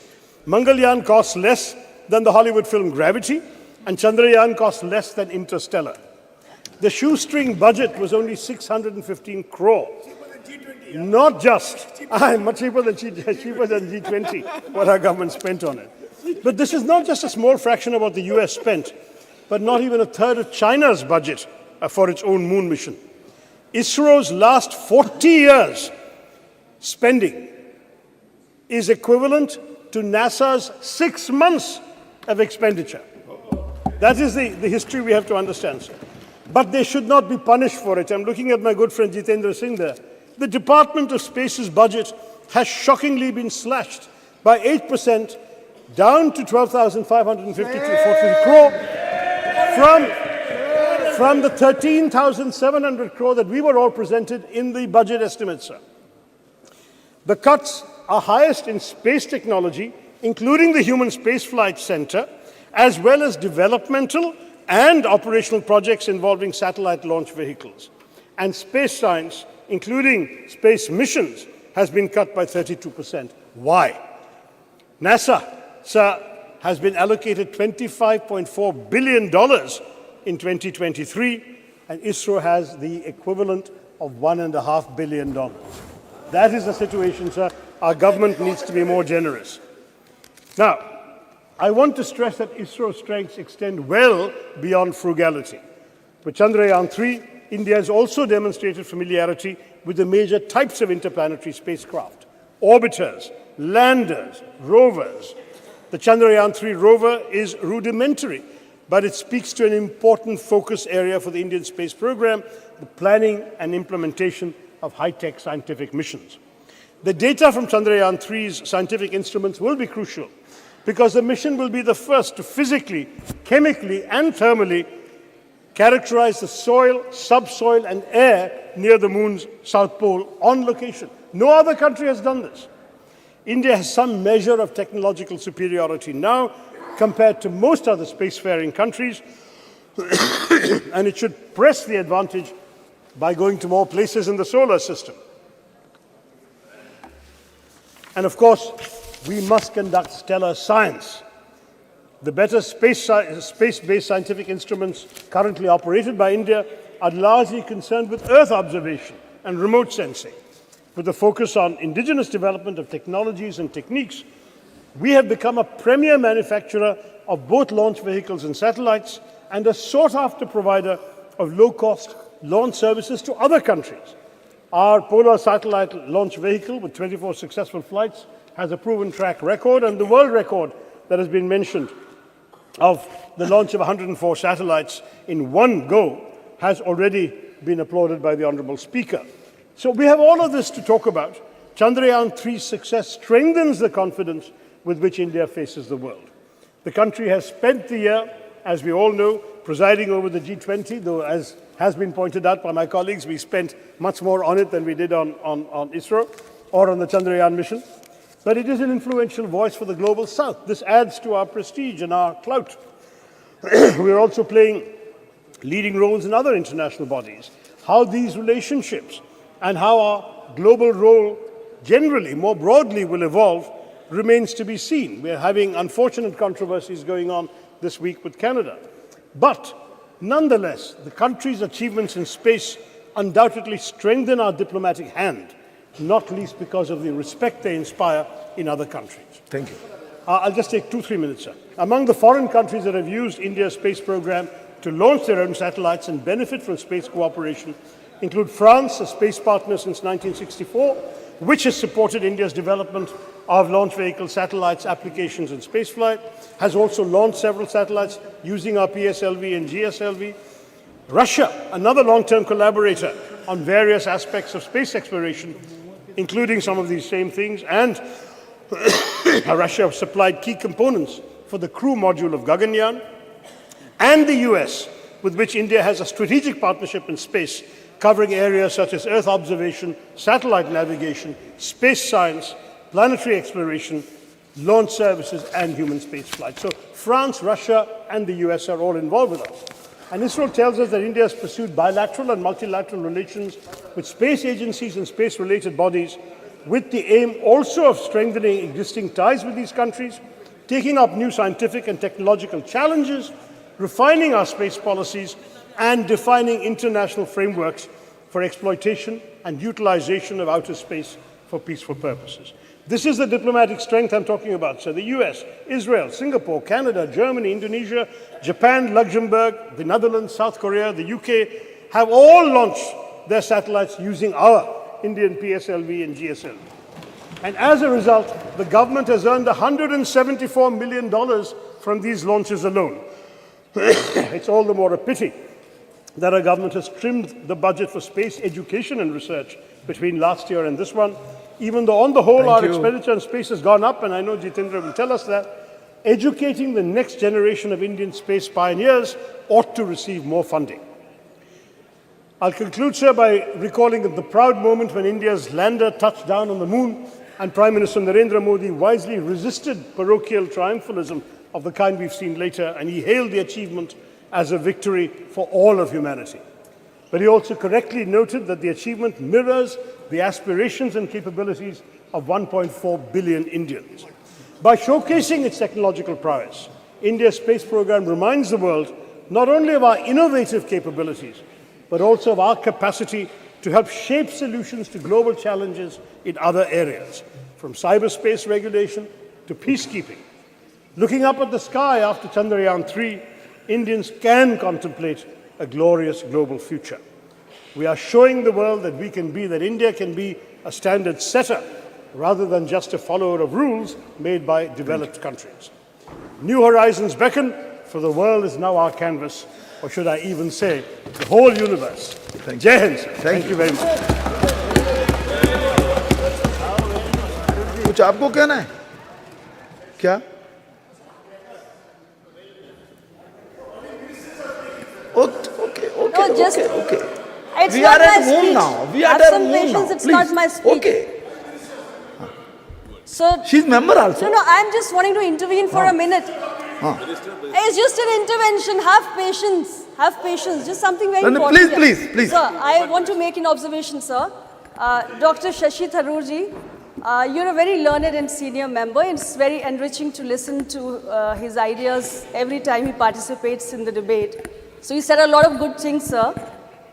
Mangalyaan costs less than the Hollywood film Gravity, and Chandrayaan costs less than Interstellar. The shoestring budget was only 615 crore. Not just, much cheaper than G20, what our government spent on it. But this is not just a small fraction of what the US spent, but not even a third of China's budget for its own moon mission. ISRO's last 40 years spending is equivalent to NASA's 6 months of expenditure. That is the history we have to understand, sir. But they should not be punished for it. I'm looking at my good friend Jitendra Singh there. The Department of Space's budget has shockingly been slashed by 8%, down to 12,552 crore from the 13,700 crore that we were all presented in the budget estimates, sir. The cuts are highest in space technology, including the Human Spaceflight Center, as well as developmental and operational projects involving satellite launch vehicles. And space science, including space missions, has been cut by 32%. Why? NASA, sir, has been allocated $25.4 billion in 2023, and ISRO has the equivalent of $1.5 billion. That is the situation, sir. Our government needs to be more generous. Now, I want to stress that ISRO's strengths extend well beyond frugality. With Chandrayaan-3, India has also demonstrated familiarity with the major types of interplanetary spacecraft: orbiters, landers, rovers. The Chandrayaan-3 rover is rudimentary, but it speaks to an important focus area for the Indian space program, the planning and implementation of high-tech scientific missions. The data from Chandrayaan-3's scientific instruments will be crucial because the mission will be the first to physically, chemically, and thermally characterize the soil, subsoil, and air near the moon's south pole on location. No other country has done this. India has some measure of technological superiority now compared to most other spacefaring countries, and it should press the advantage by going to more places in the solar system. And of course, we must conduct stellar science. The better space-based scientific instruments currently operated by India are largely concerned with Earth observation and remote sensing. With a focus on indigenous development of technologies and techniques, we have become a premier manufacturer of both launch vehicles and satellites, and a sought-after provider of low-cost launch services to other countries. Our Polar satellite launch vehicle, with 24 successful flights, has a proven track record, and the world record that has been mentioned of the launch of 104 satellites in one go has already been applauded by the Honourable Speaker. So we have all of this to talk about. Chandrayaan-3's success strengthens the confidence with which India faces the world. The country has spent the year, as we all know, presiding over the G20, though as has been pointed out by my colleagues, we spent much more on it than we did on ISRO or on the Chandrayaan mission. but it is an influential voice for the global south. This adds to our prestige and our clout. We are also playing leading roles in other international bodies. How these relationships and how our global role generally, more broadly, will evolve remains to be seen. We are having unfortunate controversies going on this week with Canada. But nonetheless, the country's achievements in space undoubtedly strengthen our diplomatic hand, not least because of the respect they inspire in other countries. Thank you. I'll just take 2-3 minutes, sir. Among the foreign countries that have used India's space program to launch their own satellites and benefit from space cooperation include France, a space partner since 1964, which has supported India's development of launch vehicle satellites, applications and spaceflight, has also launched several satellites using our PSLV and GSLV. Russia, another long-term collaborator on various aspects of space exploration, including some of these same things, and Russia supplied key components for the crew module of Gaganyaan, and the US, with which India has a strategic partnership in space, covering areas such as Earth observation, satellite navigation, space science, planetary exploration, launch services, and human spaceflight. So France, Russia, and the US are all involved with us. And ISRO tells us that India has pursued bilateral and multilateral relations with space agencies and space-related bodies with the aim also of strengthening existing ties with these countries, taking up new scientific and technological challenges, refining our space policies, and defining international frameworks for exploitation and utilization of outer space for peaceful purposes. This is the diplomatic strength I'm talking about. So the US, Israel, Singapore, Canada, Germany, Indonesia, Japan, Luxembourg, the Netherlands, South Korea, the UK have all launched their satellites using our Indian PSLV and GSLV. And as a result, the government has earned $174 million from these launches alone. It's all the more a pity that our government has trimmed the budget for space education and research between last year and this one, even though on the whole our expenditure on space has gone up, and I know Jitendra will tell us that. Educating the next generation of Indian space pioneers ought to receive more funding. I'll conclude, sir, by recalling the proud moment when India's lander touched down on the moon and Prime Minister Narendra Modi wisely resisted parochial triumphalism of the kind we've seen later, and he hailed the achievement as a victory for all of humanity. But he also correctly noted that the achievement mirrors the aspirations and capabilities of 1.4 billion Indians. By showcasing its technological prowess, India's space program reminds the world not only of our innovative capabilities, but also of our capacity to help shape solutions to global challenges in other areas, from cyberspace regulation to peacekeeping. Looking up at the sky after Chandrayaan-3, Indians can contemplate a glorious global future. We are showing the world that that India can be a standard setter rather than just a follower of rules made by developed countries. New horizons beckon, for the world is now our canvas, or should I even say, the whole universe. Jai Hind, sir. Thank you very much. कुछ आपको कहना है क्या? Okay. It's We not are my at home speech. now. We are Have at some home patience, now. it's Please. not my speech. Okay. So, She's member also. no, I'm just wanting to intervene for a minute. It's just an intervention. Have patience. Just something very important. Please. Sir, I want to make an observation, sir. Dr. Shashi Tharoorji, you're a very learned and senior member. It's very enriching to listen to his ideas every time he participates in the debate. So he said a lot of good things, sir.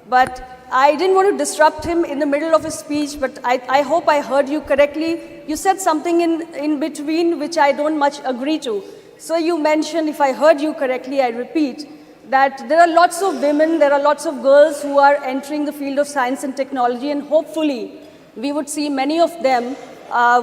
But I didn't want to disrupt him in the middle of his speech, but I hope I heard you correctly. You said something in between which I don't much agree to. So you mentioned, if I heard you correctly, I repeat, that there are lots of women, there are lots of girls who are entering the field of science and technology, and hopefully we would see many of them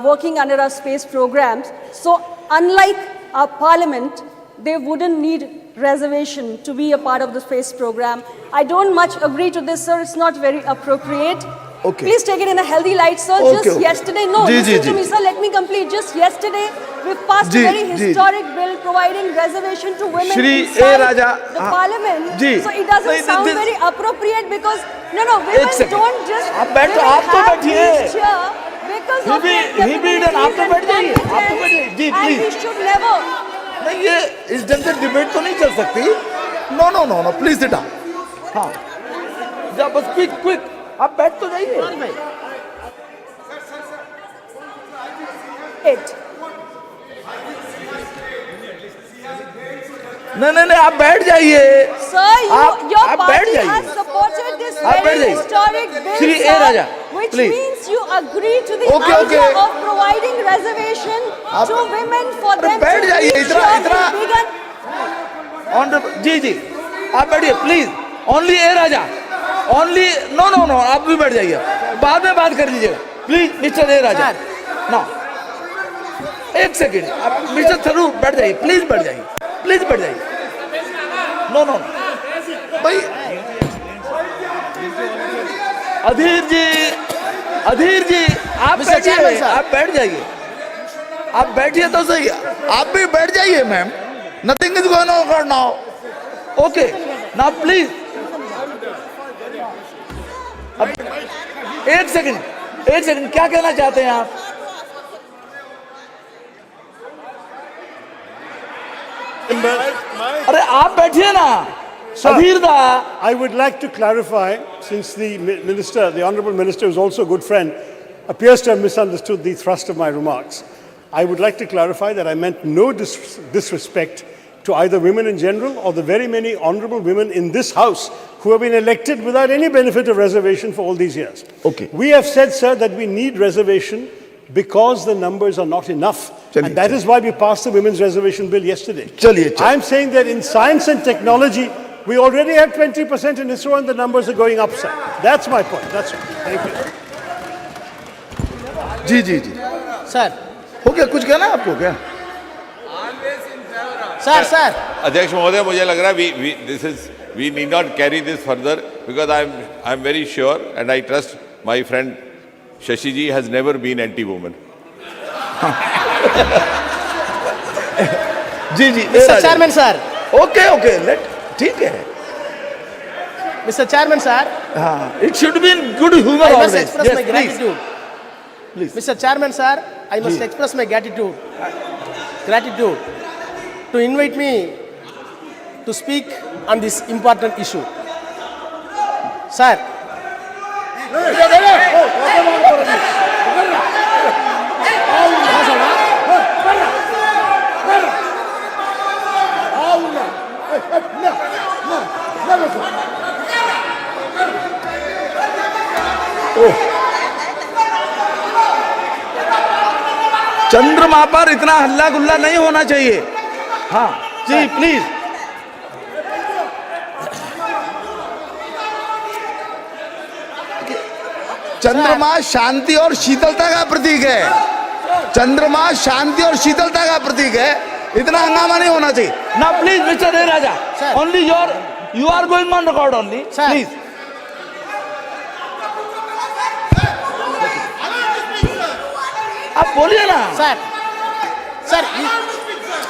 working under our space programs. So unlike our parliament, they wouldn't need reservation to be a part of the space program. I don't much agree to this, sir. It's not very appropriate. Okay. Please take it in a healthy light, sir. Yesterday, listen to me, sir. Let me complete. Just yesterday, we've passed a very historic bill providing reservation to women inside the parliament. So it doesn't sound very appropriate because, women don't just have wheelchair. because he of be their hidden. आप तो बैठ जाइए, आप तो बैठ जाइए, जी and we please. should never. नहीं ये इस ढंग से डिबेट तो नहीं चल सकती। No no no no please sit down. हाँ जा बस क्विक क्विक आप बैठ तो जाइए। नहीं आप बैठ जाइए। Sir, your आप बैठ party जाइए। has supported this आप बैठ very जाइए। historic bill, Shri A sir, Raja, which please। means you agree to the Okay, idea okay। of providing reservation to women for them बैठ to जाइए, reach इतना bigger. Honourable ji आप बैठिए please. Only A Raja only no आप भी बैठ जाइए, बाद में बात कर लीजिएगा please mister A Raja. No एक सेकेंड आप मिस्टर थरूर बैठ जाइए, प्लीज बैठ जाइए, प्लीज बैठ जाइए। नो भाई अधीर जी आप बैठिए, आप बैठ जाइए, आप बैठिए तो सही, आप भी बैठ जाइए ma'am. Nothing is going on now. Okay now please एक सेकंड क्या कहना चाहते हैं आप? अरे आप बैठिए ना। I would like to clarify, since the minister, the honourable minister, who is also a good friend, appears to have misunderstood the thrust of my remarks. I would like to clarify that I meant no disrespect to either women in general or the very many honourable women in this House who have been elected without any benefit of reservation for all these years. Okay. We have said, sir, that we need reservation because the numbers are not enough. And that is why we passed the Women's Reservation Bill yesterday. I'm saying that in science and technology, we already have 20% in ISRO and the numbers are going up, sir. That's my point. That's it. Thank you. Ji Sir. हो गया, कुछ कहना है आपको क्या? Sir. अध्यक्ष महोदय, मुझे लग रहा है we need not carry this further because I'm very sure and I trust my friend Shashi ji has never been anti-woman. जी Mr. Chairman, sir. Okay let ठीक है। Mr. Chairman, sir. हाँ, it should be in good humor I always. must express Yes, my gratitude. Please. Mr. Chairman, sir, I must express my gratitude to invite me to speak on this important issue. Sir. चंद्रमा पर इतना हल्ला गुल्ला नहीं होना चाहिए। हाँ जी please. चंद्रमा शांति और शीतलता का प्रतीक है। चंद्रमा शांति और शीतलता का प्रतीक है, इतना हंगामा नहीं होना चाहिए ना। Please mister A Raja, only you are going on record only, please. आप बोलिए ना। Sir,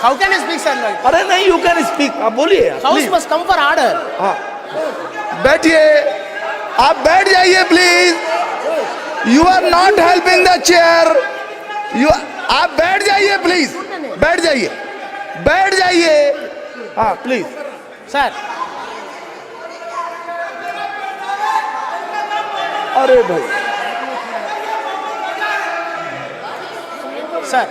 how can I speak, sir? अरे नहीं, यू कैन स्पीक, आप बोलिए। House must come for order. हाँ बैठिए, आप बैठ जाइए please. You are not helping the chair. आप बैठ जाइए प्लीज, बैठ जाइए। हाँ प्लीज Sir. अरे भाई Sir.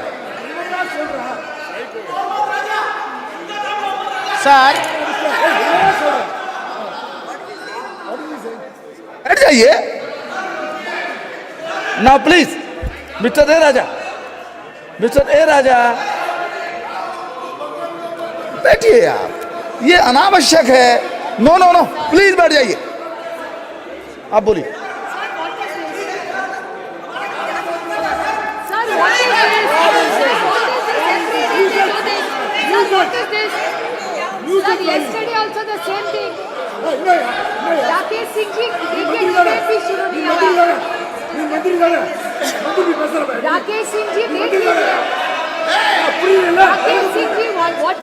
बैठ जाइए ना प्लीज। मिस्टर ए राजा बैठिए आप, ये अनावश्यक है। नो प्लीज बैठ जाइए। आप बोलिए। Sir, yesterday also the same thing. Rakesh Singh ji, Rakesh Singh ji, Rakesh Singh ji, what?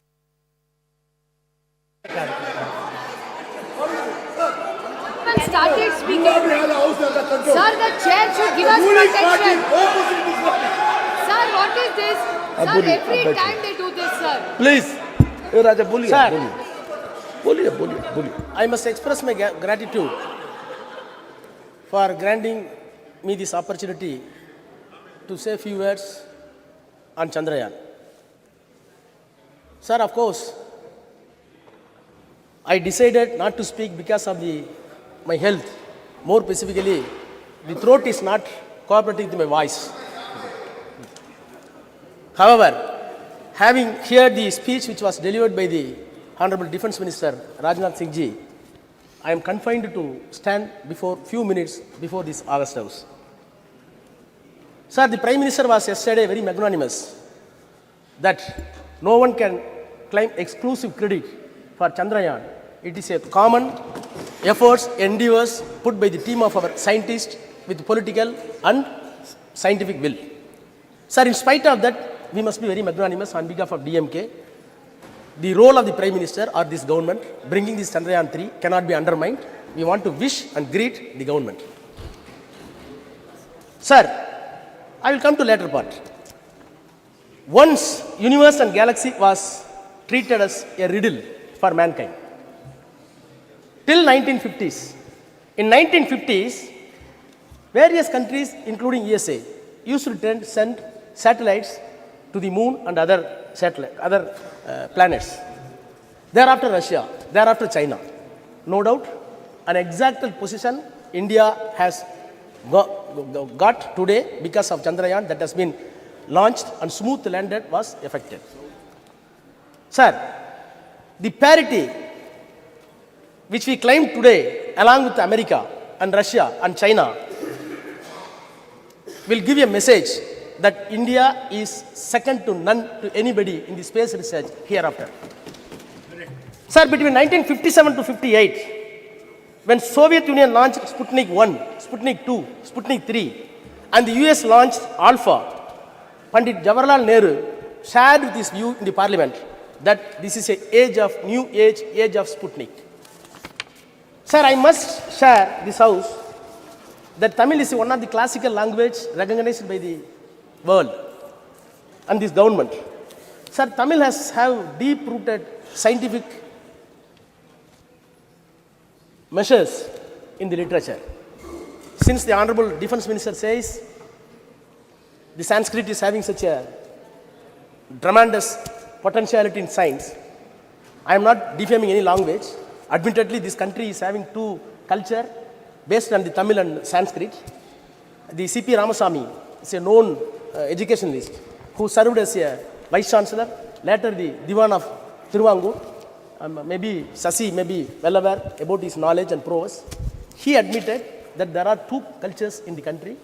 Started speaking. Sir, the chair should give us protection. Sir, every time they do this, sir. Please Raja बोलिए Sir. बोलिए बोलिए बोलिए बोलिए I must express my gratitude for granting me this opportunity to say a few words on Chandrayaan. Sir, of course, I decided not to speak because of my health. More specifically, the throat is not cooperating with my voice. However, having heard the speech which was delivered by the Honorable Defence Minister Rajnath Singh Ji, I am confined to stand before few minutes before this August House. Sir, the Prime Minister was yesterday very magnanimous that no one can claim exclusive credit for Chandrayaan. It is a common efforts, endeavors put by the team of our scientists with political and scientific will. Sir, in spite of that, we must be very magnanimous on behalf of DMK. The role of the Prime Minister or this government bringing this Chandrayaan 3 cannot be undermined. We want to wish and greet the government. Sir, I will come to later part. Once universe and galaxy was treated as a riddle for mankind. Till 1950s. In 1950s, various countries, including USA, used to send satellites to the moon and other planets. Thereafter Russia, thereafter China. No doubt, an exact position India has got today because of Chandrayaan that has been launched and smooth landed was effected. Sir, the parity which we claim today along with America and Russia and China will give a message that India is second to none to anybody in the space research hereafter. Sir, between 1957 to 58, when Soviet Union launched Sputnik 1, Sputnik 2, Sputnik 3, and the US launched Alpha, Pandit Jawaharlal Nehru shared with his view in the parliament that this is an age of new age of Sputnik. Sir, I must share this house that Tamil is one of the classical language recognized by the world and this government. Sir, Tamil has have deep-rooted scientific measures in the literature. Since the Honorable Defence Minister says the Sanskrit is having such a tremendous potentiality in science, I am not defaming any language. Admittedly, this country is having two culture based on the Tamil and Sanskrit. The C.P. Ramasamy is a known educationalist who served as a Vice Chancellor, later the Diwan of Thiruvangur. Maybe Sasi may be well aware about his knowledge and prowess. He admitted that there are two cultures in the country.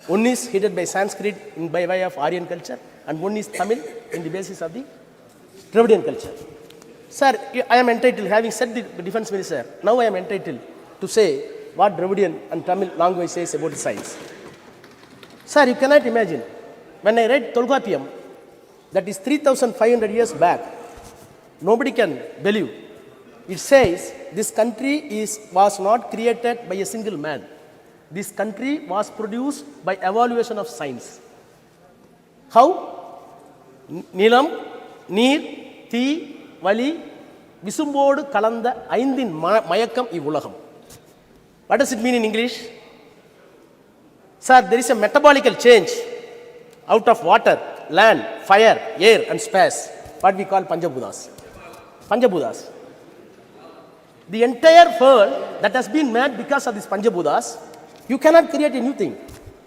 One is headed by Sanskrit by way of Aryan culture, and one is Tamil in the basis of the Dravidian culture. Sir, I am entitled, having said the Defence Minister, now I am entitled to say what Dravidian and Tamil language says about science. Sir, you cannot imagine, when I read Tolkappiyam, that is 3,500 years back, nobody can believe. It says this country was not created by a single man. This country was produced by evaluation of science. How? Nilam, Neer, Thi, Vali, Visumbodu, Kalanda, Aindin, Mayakam, Ivulaham. What does it mean in English? Sir, there is a metabolical change out of water, land, fire, air and space, what we call Panchabhutas. Panchabhutas. The entire world that has been made because of these Panchabhutas, you cannot create a new thing.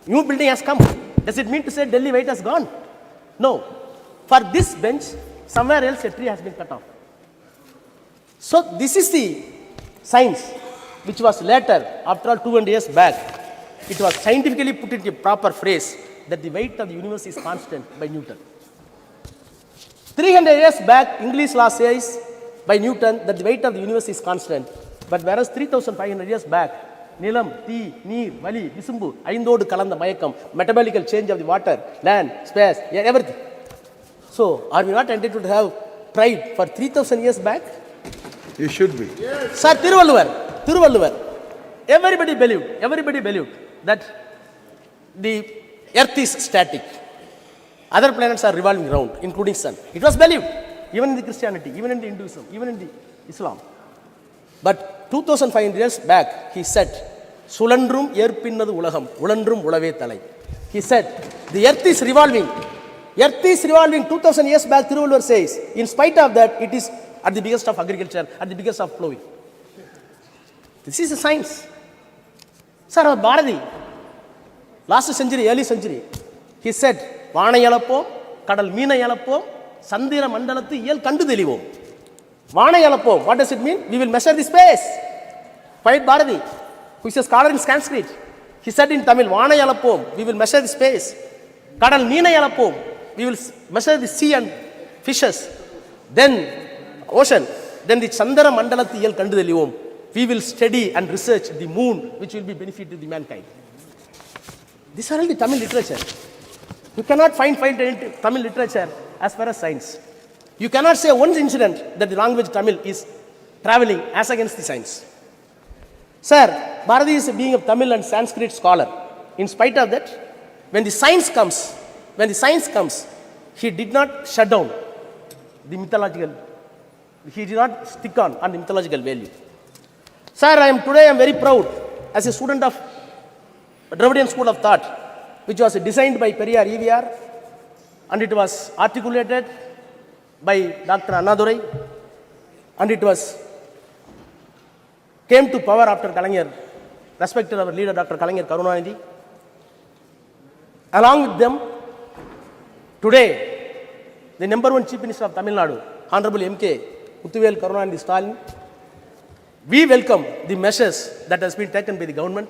New building has come. Does it mean to say Delhi weight has gone? No. For this bench, somewhere else a tree has been cut off. So this is the science which was later, after all 200 years back, it was scientifically put into a proper phrase that the weight of the universe is constant by Newton. 300 years back, English law says by Newton that the weight of the universe is constant. But whereas 3,500 years back, Nilam, Thi, Neer, Vali, Visumbu, Aindodu Kalanda Mayakam, metabolical change of the water, land, space, air, everything. So, are we not entitled to have pride for 3,000 years back? You should be. Yes. Sir, Thiruvalluvar, everybody believed that the earth is static. Other planets are revolving around, including sun. It was believed, even in the Christianity, even in the Hinduism, even in the Islam. But 2500 years back, he said, Sulandrum yerpinnadu ulagam, ulandrum ulave thalai. He said, the earth is revolving. Earth is revolving 2000 years back, Thiruvalur says. In spite of that, it is at the biggest of agriculture, at the biggest of flowing. This is a science. Sir, Bharati, last century, early century, he said, Vana yalapom, kadal meena yalapom, sandira mandalatu yel kandu delivom. Vana yalapom, what does it mean? We will measure the space. Poet Bharati, who is a scholar in Sanskrit, he said in Tamil, Vana yalapom, we will measure the space. Kadal meena yalapom, we will measure the sea and fishes. Then ocean. Then the Chandara Mandalati yel kandu delivom. We will study and research the moon, which will be benefit to the mankind. These are all the Tamil literature. You cannot find Tamil literature as far as science. You cannot say one incident that the language Tamil is traveling as against the science. Sir, Bharati is being a Tamil and Sanskrit scholar. In spite of that, when the science comes, he did not shut down the mythological. He did not stick on the mythological value. Sir, today I am very proud as a student of Dravidian School of Thought, which was designed by Periyar EVR, and it was articulated by Dr. Annadurai, and it came to power after Kalaignar, respected our leader Dr. Kalaignar Karunanidhi. Along with them, today, the number one Chief Minister of Tamil Nadu, Honorable MK Muthuvel Karunanidhi Stalin, we welcome the measures that has been taken by the government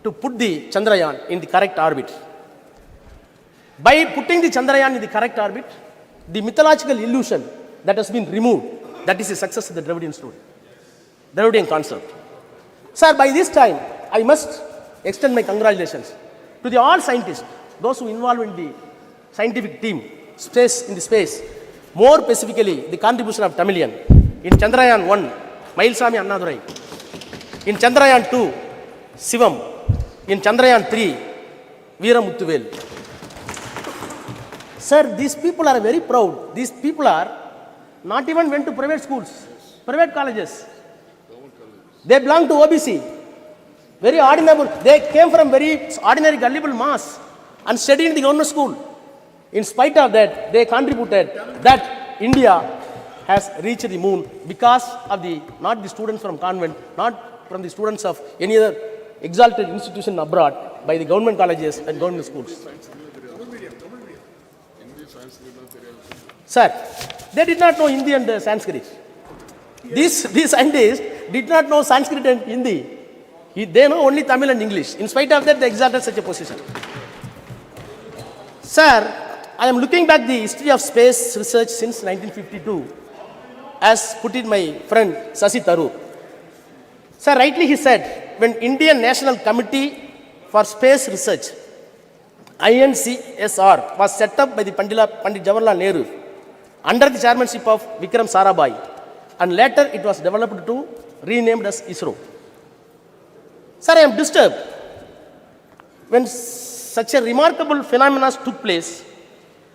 to put the Chandrayaan in the correct orbit. By putting the Chandrayaan in the correct orbit, the mythological illusion that has been removed, that is the success of the Dravidian story, Dravidian concept. Sir, by this time, I must extend my congratulations to the all scientists, those who involved in the scientific team, in the space, more specifically the contribution of Tamilian. In Chandrayaan 1, Mailsami Annadurai. In Chandrayaan 2, Sivam. In Chandrayaan 3, Veera Muthuvel. Sir, these people are very proud. These people are not even went to private schools, private colleges. They belong to OBC. Very ordinary. They came from very ordinary gullible mass and studied in the government school. In spite of that, they contributed that India has reached the moon because of not the students from convent, not from the students of any other exalted institution abroad, by the government colleges and government schools. Sir, they did not know Hindi and Sanskrit. These scientists did not know Sanskrit and Hindi. They know only Tamil and English. In spite of that, they exalted such a position. Sir, I am looking back the history of space research since 1952, as put it my friend Sasi Tharoor. Sir, rightly he said, when Indian National Committee for Space Research, INCSR, was set up by the Pandit Jawaharlal Nehru under the chairmanship of Vikram Sarabhai, and later it was developed to renamed as ISRO. Sir, I am disturbed when such a remarkable phenomenon took place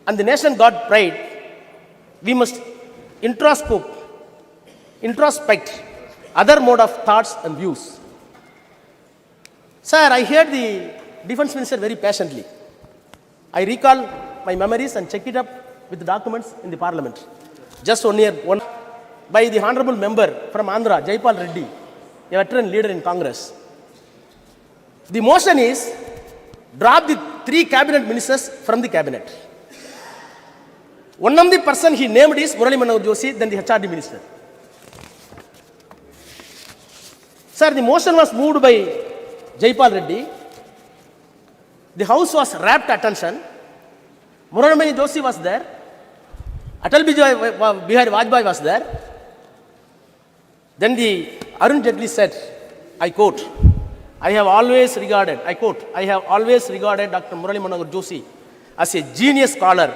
and the nation got pride. We must introspect other mode of thoughts and views. Sir, I heard the defense minister very patiently. I recall my memories and check it up with the documents in the parliament. Just one by the honorable member from Andhra, Jaipal Reddy, a veteran leader in Congress. The motion is drop the 3 cabinet ministers from the cabinet. One of the person he named is Murali Manohar Joshi, then the HRD minister. Sir, the motion was moved by Jaipal Reddy. The house was rapt attention. Murali Manohar Joshi was there. Atal Bihari Vajpayee was there. Then the Arun Jaitley said, I quote, I have always regarded Dr. Murali Manohar Joshi as a genius scholar,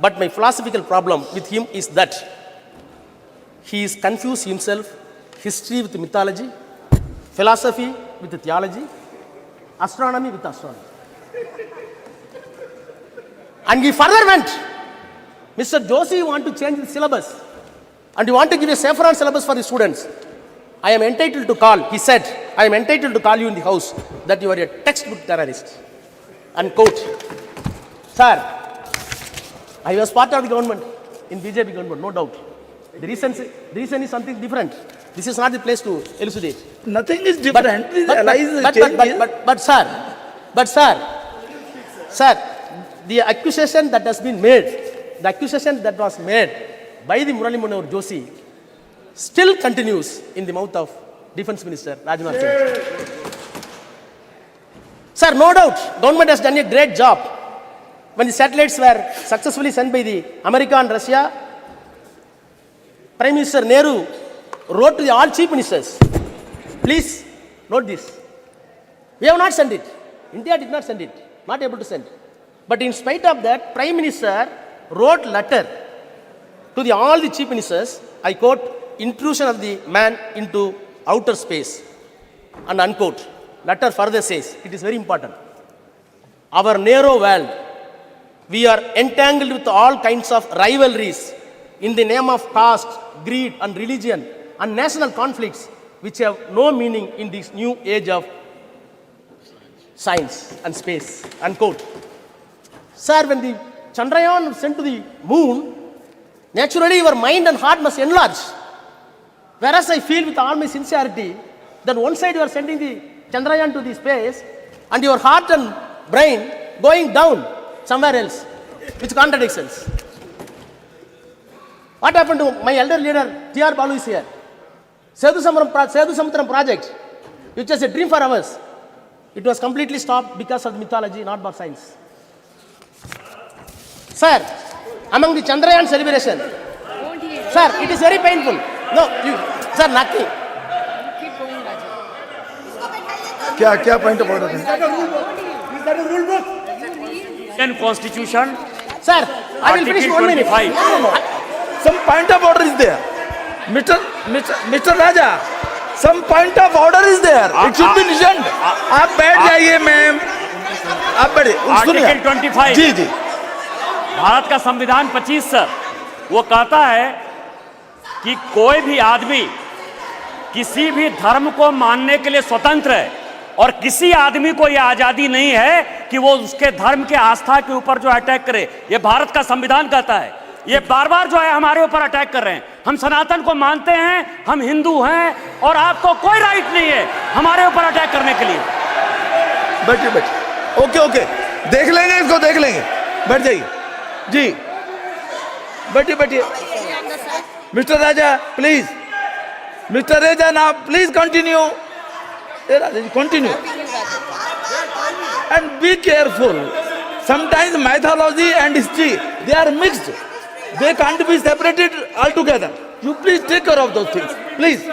but my philosophical problem with him is that he is confused himself, history with mythology, philosophy with theology, astronomy with astronomy. And he further went, Mr. Joshi, you want to change the syllabus and you want to give a saffron syllabus for the students. I am entitled to call, he said, I am entitled to call you in the house that you are a textbook terrorist. Unquote. Sir, I was part of the government, in BJP government, no doubt. The reason is something different. This is not the place to elucidate. Nothing is different. But sir, the accusation that has been made, the accusation that was made by the Murali Manohar Joshi still continues in the mouth of Defense Minister Rajnath Singh. Sir, no doubt, government has done a great job. When the satellites were successfully sent by the America and Russia, Prime Minister Nehru wrote to all chief ministers, please note this. We have not sent it. India did not send it. Not able to send. But in spite of that, Prime Minister wrote letter to all the chief ministers, I quote, intrusion of the man into outer space, and unquote. Letter further says, it is very important. Our narrow world, we are entangled with all kinds of rivalries in the name of caste, greed and religion and national conflicts which have no meaning in this new age of science and space, unquote. Sir, when the Chandrayaan was sent to the moon, naturally your mind and heart must enlarge. Whereas I feel with all my sincerity that one side you are sending the Chandrayaan to the space and your heart and brain going down somewhere else, which contradictions. What happened to my elder leader, T.R. Balu is here. Sethu Samudram project, which was a dream for us. It was completely stopped because of mythology, not by science. Sir, among the Chandrayaan celebration, sir, it is very painful. No, sir, nothing. क्या point of order है? Indian Constitution. Sir, I will finish 1 minute. Some point of order is there. Mr. Raja, some point of order is there. It should be listened. आप बैठ जाइए ma'am. आप बैठिए. Article 25. जी जी. भारत का संविधान 25 sir, वो कहता है कि कोई भी आदमी किसी भी धर्म को मानने के लिए स्वतंत्र है और किसी आदमी को यह आजादी नहीं है कि वो उसके धर्म के आस्था के ऊपर जो अटैक करे. ये भारत का संविधान कहता है. ये बार बार जो है हमारे ऊपर अटैक कर रहे हैं. हम सनातन को मानते हैं, हम हिंदू हैं और आपको कोई राइट नहीं है हमारे ऊपर अटैक करने के लिए. बैठिए. ओके. देख लेंगे इसको, देख लेंगे. बैठ जाइए. जी. बैठिए. Mister Raja, please. Mr. Raja, now please continue. Continue. And be careful. Sometimes mythology and history, they are mixed. They can't be separated altogether. You please take care of those things. Please.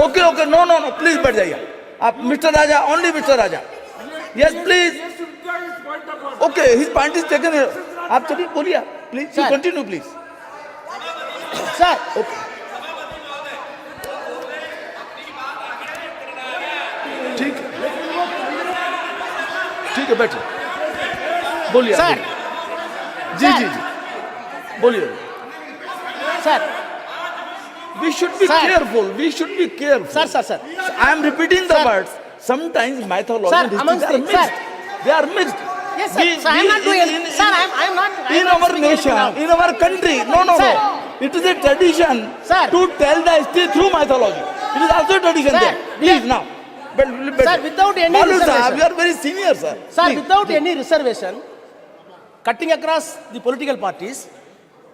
Okay. No. Please, बैठ जाइए. आप Mr. Raja, only Mr. Raja. Yes, please. Okay, his point is taken. आप चलिए बोलिए. Please, you continue, please. Sir. Okay. ठीक है बैठिए. बोलिए. सर. जी. बोलिए. Sir. We should be careful. Sir. I am repeating the words. Sometimes mythology and history are mixed. They are mixed. Yes, sir. I am not doing. Sir, I am not. In our nation, in our country, no. It is a tradition to tell the history through mythology. It is also a tradition there. Please now. Sir, without any reservation. You are very senior, sir. Sir, without any reservation, cutting across the political parties,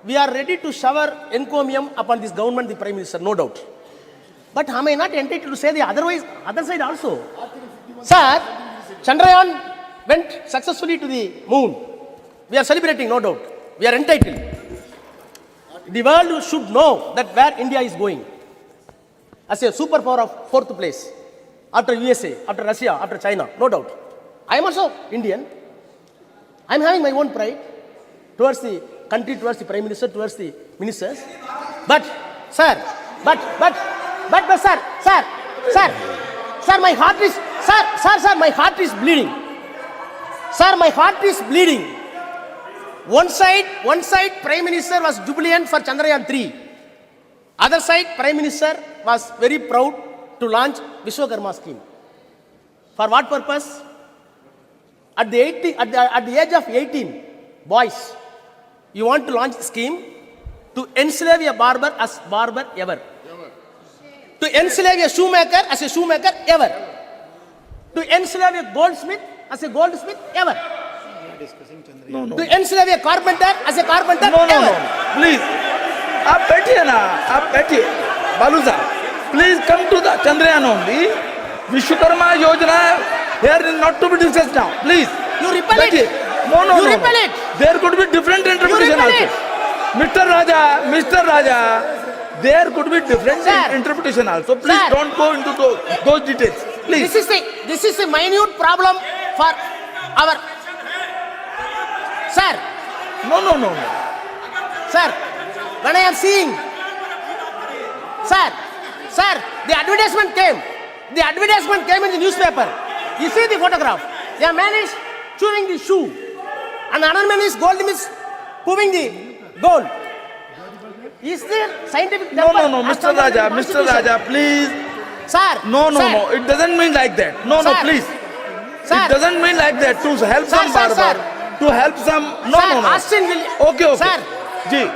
we are ready to shower encomium upon this government, the Prime Minister, no doubt. But am I not entitled to say the other side also? Sir, Chandrayaan went successfully to the moon. We are celebrating, no doubt. We are entitled. The world should know that where India is going as a superpower of 4th place. After USA, after Russia, after China, no doubt. I am also Indian. I am having my own pride towards the country, towards the Prime Minister, towards the ministers. But, sir, my heart is, sir, my heart is bleeding. Sir, my heart is bleeding. One side Prime Minister was jubilant for Chandrayaan 3. Other side Prime Minister was very proud to launch Vishwakarma scheme. For what purpose? At the age of 18, boys, you want to launch a scheme to enslave a barber as barber ever. To enslave a shoemaker as a shoemaker ever. To enslave a goldsmith as a goldsmith ever. To enslave a carpenter as a carpenter ever. Please, आप बैठिए ना, आप बैठिए. बालू साहब, please come to the Chandrayaan only. Vishwakarma Yojana here is not to be discussed now. Please. You repel it. No. You repel it. There could be different interpretation also. Mr. Raja, there could be different interpretation also. Please don't go into those details. Please. This is a minute problem for our. Sir. No. Sir, when I am seeing. Sir, the advertisement came. The advertisement came in the newspaper. You see the photograph. The man is chewing the shoe. And another man is proving the gold. Is there scientific... No, Mr. Raja, please. Sir. No. It doesn't mean like that. No, please. Sir. It doesn't mean like that. To help some barber. To help some... No. Austin will... Okay. Sir. Ji.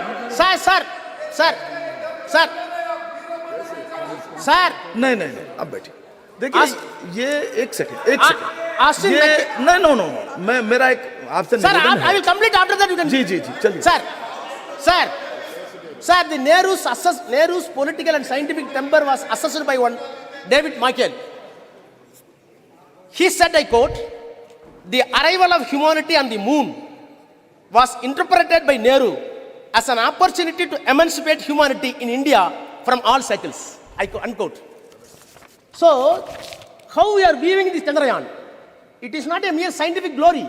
Sir. नहीं अब बैठिए. देखिए ये एक second No. मैं मेरा एक आपसे Sir, I will complete after that. You can. जी चलिए. Sir, the Nehru's political and scientific temper was assessed by one David Michael. He said, I quote, "The arrival of humanity on the moon was interpreted by Nehru as an opportunity to emancipate humanity in India from all cycles." Unquote. So, how we are viewing this Chandrayaan? It is not a mere scientific glory.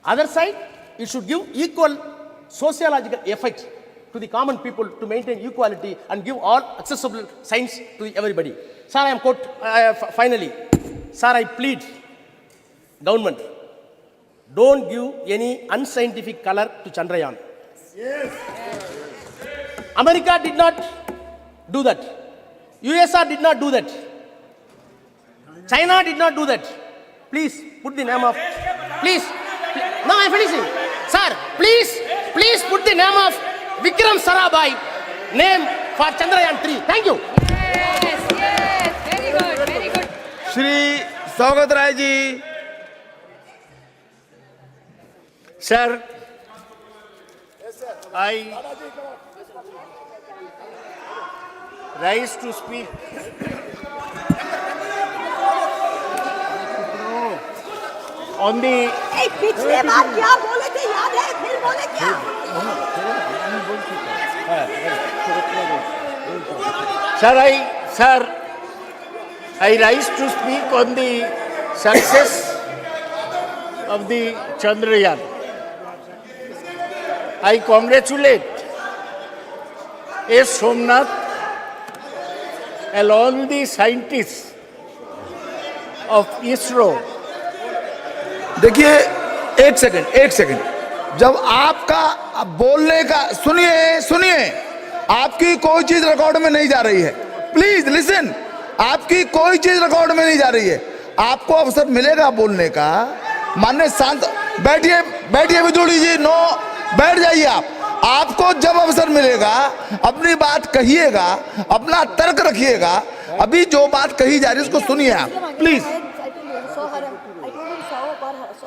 Other side, it should give equal sociological effect to the common people to maintain equality and give all accessible science to everybody. Sir, I am finally. Sir, I plead, government, don't give any unscientific color to Chandrayaan. Yes. America did not do that. USSR did not do that. China did not do that. Please put the name of... Please. No, I am finishing. Sir, please put the name of Vikram Sarabhai name for Chandrayaan 3. Thank you. Yes. Very good. Shri स्वागत Rai ji. Sir, I rise to speak on the... पिछले बार क्या बोले थे याद है? फिर बोले क्या? Sir, I rise to speak on the success of the Chandrayaan. I congratulate S. Somnath and all the scientists of ISRO. देखिए एक सेकंड जब आपका बोलने का सुनिए आपकी कोई चीज रिकॉर्ड में नहीं जा रही है. Please listen. आपकी कोई चीज रिकॉर्ड में नहीं जा रही है. आपको अवसर मिलेगा बोलने का. माननीय शांत बैठिए विदुड़ी जी. नो, बैठ जाइए आप. आपको जब अवसर मिलेगा अपनी बात कहिएगा, अपना तर्क रखिएगा. अभी जो बात कही जा रही है उसको सुनिए आप. Please.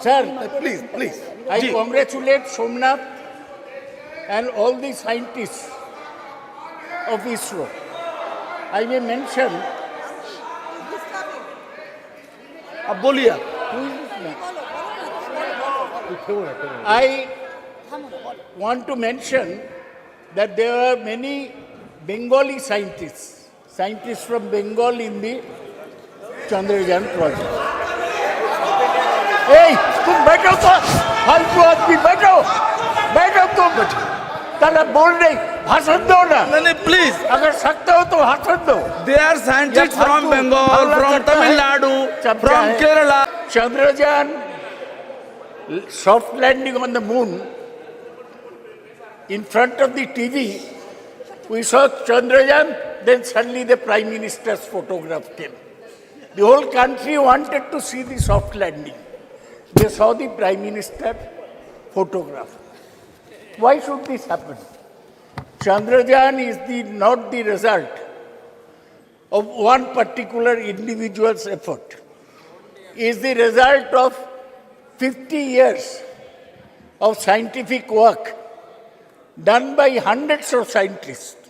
Sir, please. I congratulate Somnath and all the scientists of ISRO. I may mention... अब बोलिए. I want to mention that there are many Bengali scientists from Bengal in the Chandrayaan project. Hey, तुम बैठो तो, फालतू आदमी बैठो तुम. ताला बोल नहीं, भाषण दो ना. नहीं, प्लीज. अगर सकते हो तो भाषण दो. They are scientists from Bengal, from Tamil Nadu, from Kerala. Chandrayaan soft landing on the moon in front of the TV, we saw Chandrayaan, then suddenly the Prime Minister's photograph came. The whole country wanted to see the soft landing. They saw the Prime Minister photograph. Why should this happen? Chandrayaan is not the result of one particular individual's effort. It is the result of 50 years of scientific work done by hundreds of scientists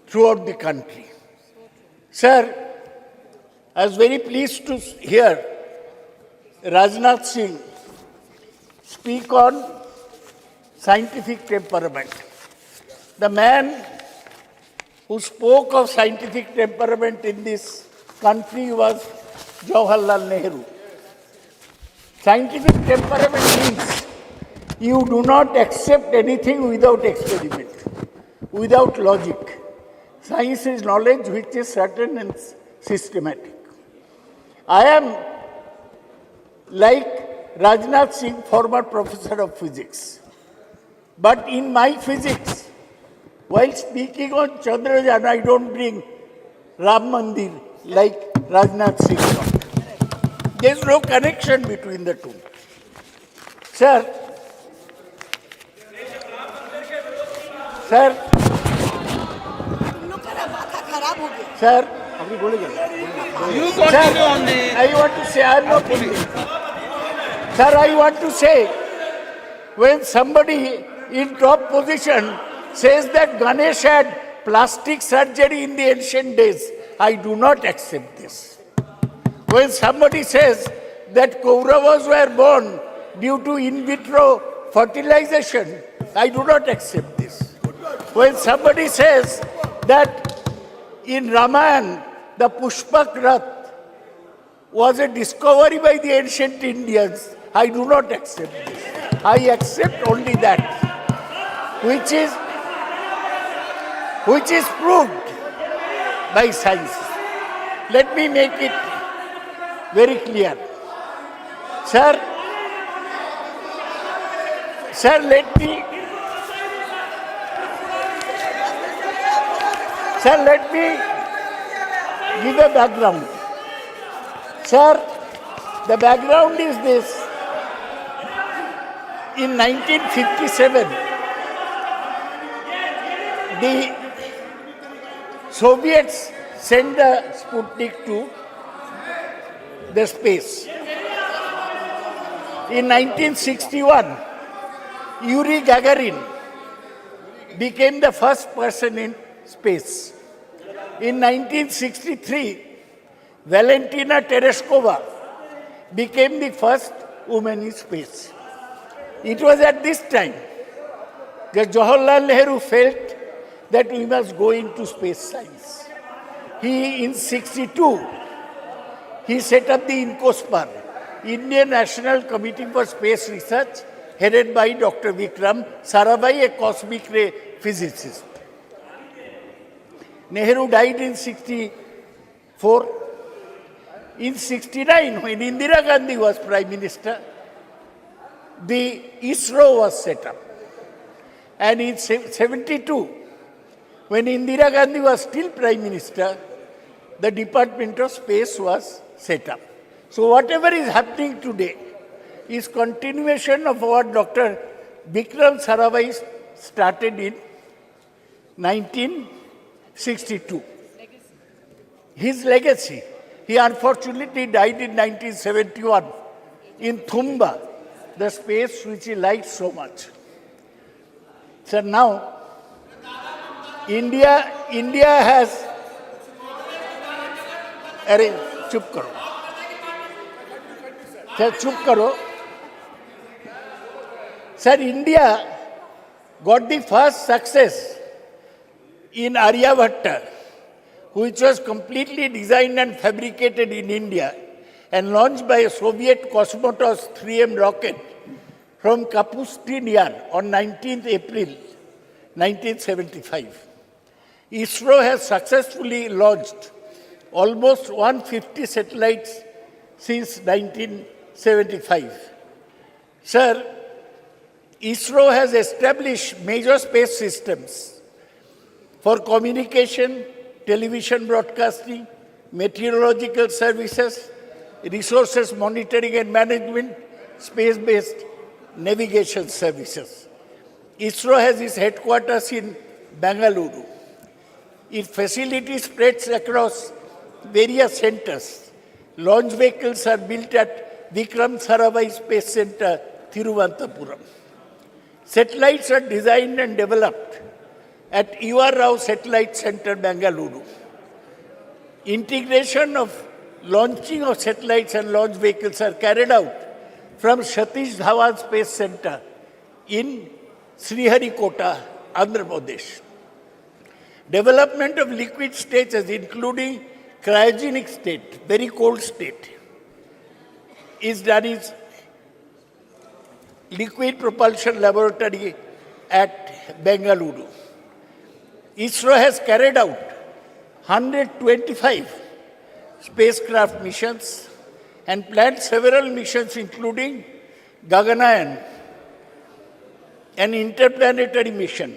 throughout the country. Sir, I was very pleased to hear Rajnath Singh speak on scientific temperament. The man who spoke of scientific temperament in this country was Jawaharlal Nehru. Scientific temperament means you do not accept anything without experiment, without logic. Science is knowledge which is certain and systematic. I am like Rajnath Singh, former professor of physics. But in my physics, while speaking on Chandrayaan, I don't bring Ram Mandir like Rajnath Singh. There is no connection between the two. Sir, You continue on the. I want to say, I am not English. Sir, I want to say, when somebody in top position says that Ganesh had plastic surgery in the ancient days, I do not accept this. When somebody says that Kauravas were born due to in vitro fertilization, I do not accept this. When somebody says that in Ramayana, the Pushpak Rath was a discovery by the ancient Indians, I do not accept this. I accept only that which is proved by science. Let me make it very clear. Sir, let me give a background. Sir, the background is this. In 1957, the Soviets sent the Sputnik to the space. In 1961, Yuri Gagarin became the first person in space. In 1963, Valentina Tereshkova became the first woman in space. It was at this time that Jawaharlal Nehru felt that we must go into space science. In 1962, he set up the INCOSPAR, Indian National Committee for Space Research, headed by Dr. Vikram Sarabhai, a cosmic ray physicist. Nehru died in 1964. In 1969, when Indira Gandhi was Prime Minister, the ISRO was set up. And in 1972, when Indira Gandhi was still Prime Minister, the Department of Space was set up. So whatever is happening today is continuation of what Dr. Vikram Sarabhai started in 1962. His legacy. He unfortunately died in 1971 in Thumba, the space which he liked so much. So now, India has... Arey, chup karo. Sir, chup karo. Sir, India got the first success in Aryabhatta, which was completely designed and fabricated in India and launched by a Soviet Cosmos 3M rocket from Kapustin Yar on 19th April 1975. ISRO has successfully launched almost 150 satellites since 1975. Sir, ISRO has established major space systems for communication, television broadcasting, meteorological services, resources monitoring and management, space-based navigation services. ISRO has its headquarters in Bengaluru. Its facility spreads across various centers. Launch vehicles are built at Vikram Sarabhai Space Center, Thiruvananthapuram. Satellites are designed and developed at U.R. Rao Satellite Center, Bengaluru. Integration of launching of satellites and launch vehicles are carried out from Satish Dhawan Space Center in Sriharikota, Andhra Pradesh. Development of liquid stages, including cryogenic state, very cold state, is done in Liquid Propulsion Laboratory at Bengaluru. ISRO has carried out 125 spacecraft missions and planned several missions including Gaganayan, an interplanetary mission,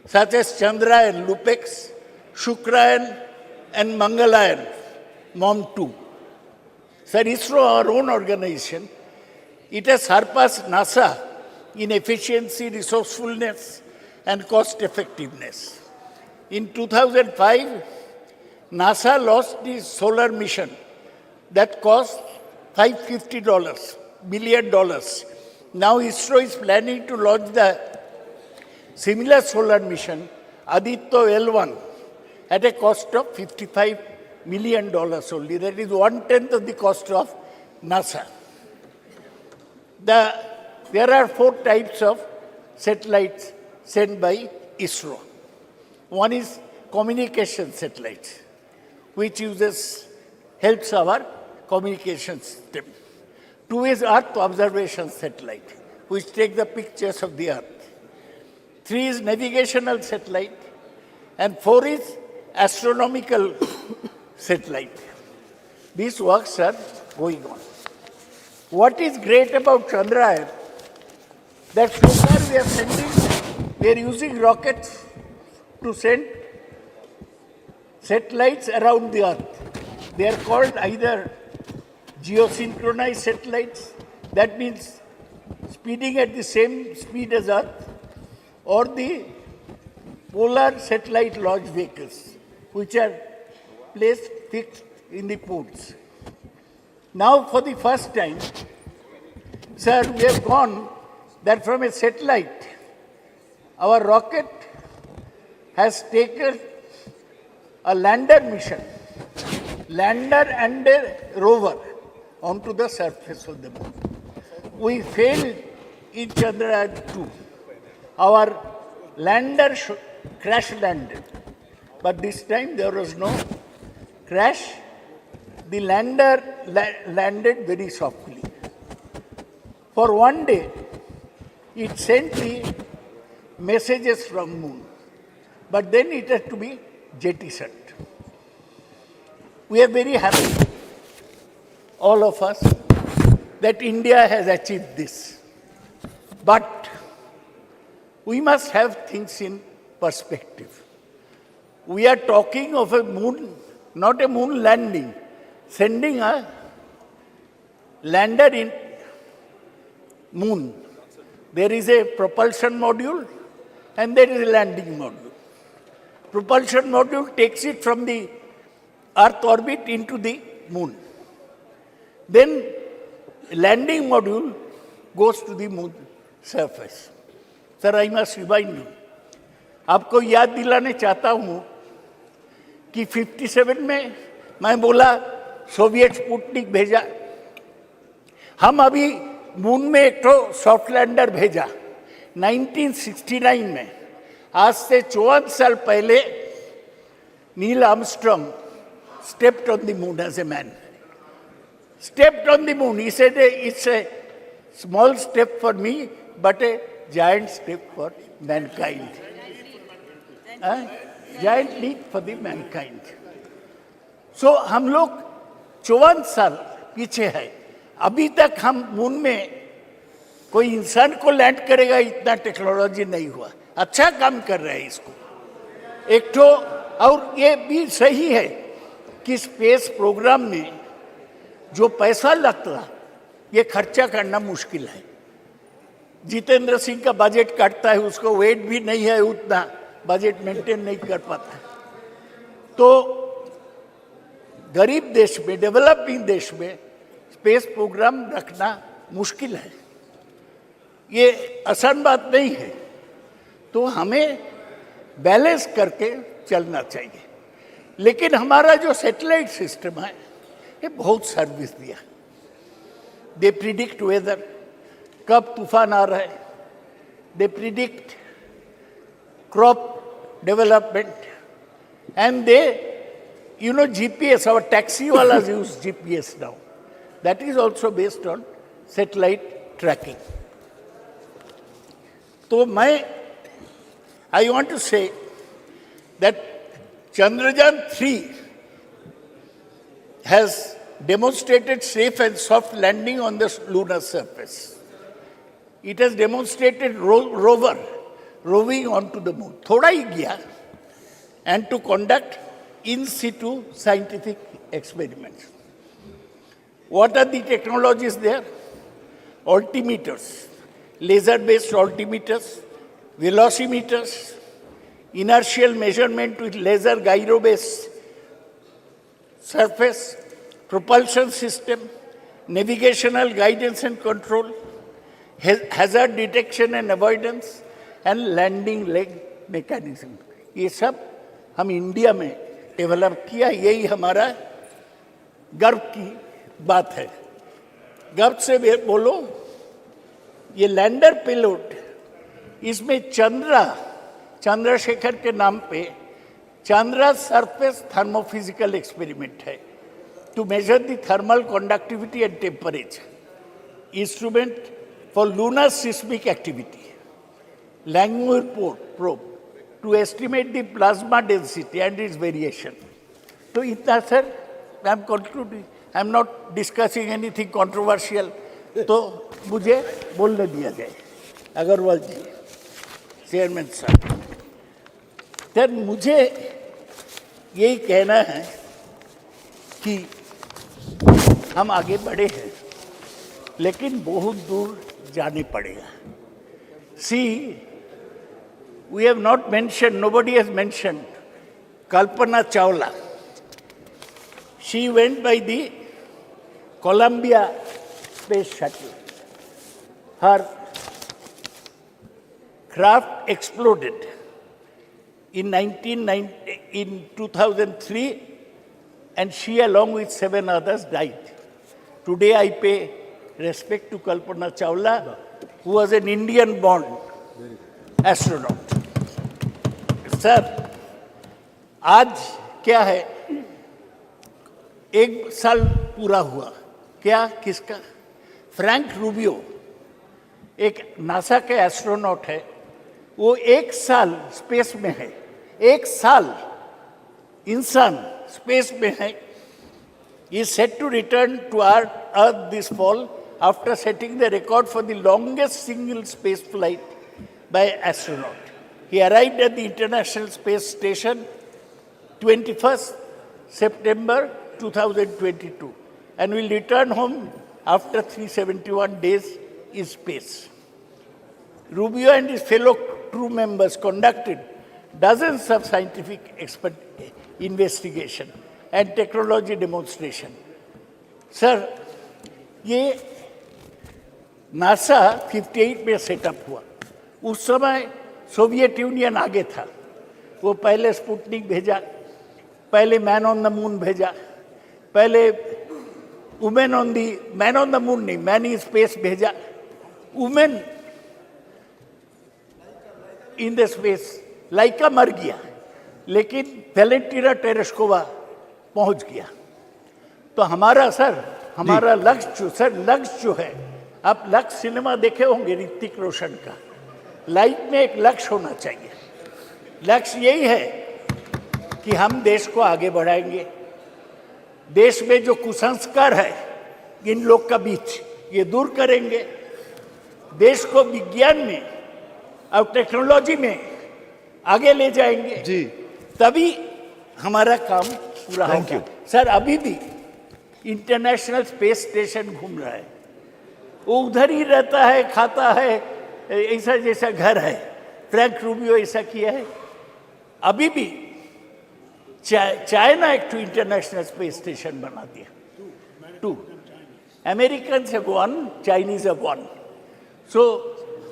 such as Chandrayaan, Lupex, Shukrayan and Mangalayan, MOM-2. Sir, ISRO, our own organization, it has surpassed NASA in efficiency, resourcefulness and cost effectiveness. In 2005, NASA launched the solar mission that cost $550 billion. Now ISRO is planning to launch the similar solar mission, Aditya L1, at a cost of $55 million only. That is 1/10 of the cost of NASA. There are 4 types of satellites sent by ISRO. One is communication satellite, which helps our communication system. 2 is Earth observation satellite, which takes the pictures of the Earth. 3 is navigational satellite, and 4 is astronomical satellite. These works are going on. What is great about Chandrayaan, that so far we are using rockets to send satellites around the Earth. They are called either geosynchronized satellites, that means speeding at the same speed as Earth, or the polar satellite launch vehicles, which are placed fixed in the poles. Now, for the first time, sir, we have gone that from a satellite, our rocket has taken a lander mission, lander and a rover, onto the surface of the moon. We failed in Chandrayaan 2. Our lander crash landed, but this time there was no crash. The lander landed very softly. For one day, it sent the messages from moon, but then it had to be jettisoned. We are very happy, all of us, that India has achieved this. But we must have things in perspective. We are talking of a moon, not a moon landing, sending a lander in moon. There is a propulsion module and there is a landing module. Propulsion module takes it from the Earth orbit into the moon. Then landing module goes to the moon surface. Sir, I must remind you, आपको याद दिलाने चाहता हूँ कि 57 में मैं बोला Soviet Sputnik भेजा, हम अभी मून में एक तो सॉफ्ट लैंडर भेजा 1969 में. आज से 54 साल पहले Neil Armstrong stepped on the moon as a man. Stepped on the moon. He said, it's a small step for me, but a giant step for mankind. Giant leap for the mankind. So हम लोग 54 साल पीछे है. अभी तक हम moon में कोई इंसान को लैंड करेगा इतना टेक्नोलॉजी नहीं हुआ। अच्छा काम कर रहे हैं इसको एक तो। और ये भी सही है कि स्पेस प्रोग्राम में जो पैसा लगता ये खर्चा करना मुश्किल है। जितेंद्र सिंह का बजट काटता है, उसको वेट भी नहीं है उतना, बजट मेंटेन नहीं कर पाता। तो गरीब देश में, डेवलपिंग देश में स्पेस प्रोग्राम रखना मुश्किल है, ये आसान बात नहीं है। तो हमें बैलेंस करके चलना चाहिए। लेकिन हमारा जो सैटेलाइट सिस्टम है ये बहुत सर्विस दिया। दे प्रिडिक्ट वेदर, कब तूफान आ रहा है, they predict crop development, and they GPS, our taxi walas use GPS now. That is also based on satellite tracking. So I want to say that Chandrayaan 3 has demonstrated safe and soft landing on the lunar surface. It has demonstrated rover roving onto the moon. Thoda hi gaya, and to conduct in situ scientific experiments. What are the technologies there? Altimeters, laser-based altimeters, velocimeters, inertial measurement with laser gyro-based surface, propulsion system, navigational guidance and control, hazard detection and avoidance, and landing leg mechanism. ये सब हम India में develop किया, यही हमारा गर्व की बात है। गर्व से बोलो, ये लैंडर पेलोड, इसमें चंद्रशेखर के नाम पे चंद्रा सरफेस थर्मोफिजिकल एक्सपेरिमेंट है to measure the thermal conductivity and temperature, instrument for lunar seismic activity, Langmuir probe to estimate the plasma density and its variation. So, itna sir, I am concluding. I am not discussing anything controversial. तो मुझे बोलने दिया जाए। अग्रवाल जी, chairman साहब, sir मुझे यही कहना है कि हम आगे बढ़े हैं, लेकिन बहुत दूर जाने पड़ेगा। We have not mentioned, nobody has mentioned Kalpana Chawla. She went by the Columbia Space Shuttle. Her craft exploded in 2003, and she along with 7 others died. Today I pay respect to Kalpana Chawla, who was an Indian-born astronaut. Sir, आज क्या है, 1 साल पूरा हुआ। क्या, किसका? Frank Rubio एक NASA के एस्ट्रोनॉट है, वो 1 साल स्पेस में है, 1 साल इंसान स्पेस में है। He is set to return to Earth this fall after setting the record for the longest single space flight by astronaut. He arrived at the International Space Station 21st September 2022 and will return home after 371 days in space. Rubio and his fellow crew members conducted dozens of scientific investigation and technology demonstration. Sir, ये NASA 58 में setup हुआ। उस समय Soviet union आगे था। वो पहले Sputnik भेजा, पहले मैन ऑन द मून भेजा, पहले मैन ऑन द मून नहीं, मैन इन स्पेस भेजा, वुमेन इन द स्पेस। लाइका मर गया, लेकिन वेलेंटिना टेरेस्कोवा पहुंच गया। तो हमारा लक्ष्य जो है, आप लक्ष्य सिनेमा देखे होंगे ऋतिक रोशन का, लाइफ में एक लक्ष्य होना चाहिए। लक्ष्य यही है कि हम देश को आगे बढ़ाएंगे, देश में जो कुसंस्कार है इन लोग का बीच, ये दूर करेंगे, देश को विज्ञान में और टेक्नोलॉजी में आगे ले जाएंगे जी, तभी हमारा काम पूरा होगा। सर, अभी भी इंटरनेशनल स्पेस स्टेशन घूम रहा है, वो उधर ही रहता है, खाता है, ऐसा जैसा घर है। फ्रैंक रूबियो ऐसा किया है। अभी भी चाइना एक इंटरनेशनल स्पेस स्टेशन बना दिया, 2 Americans have one, Chinese have one. So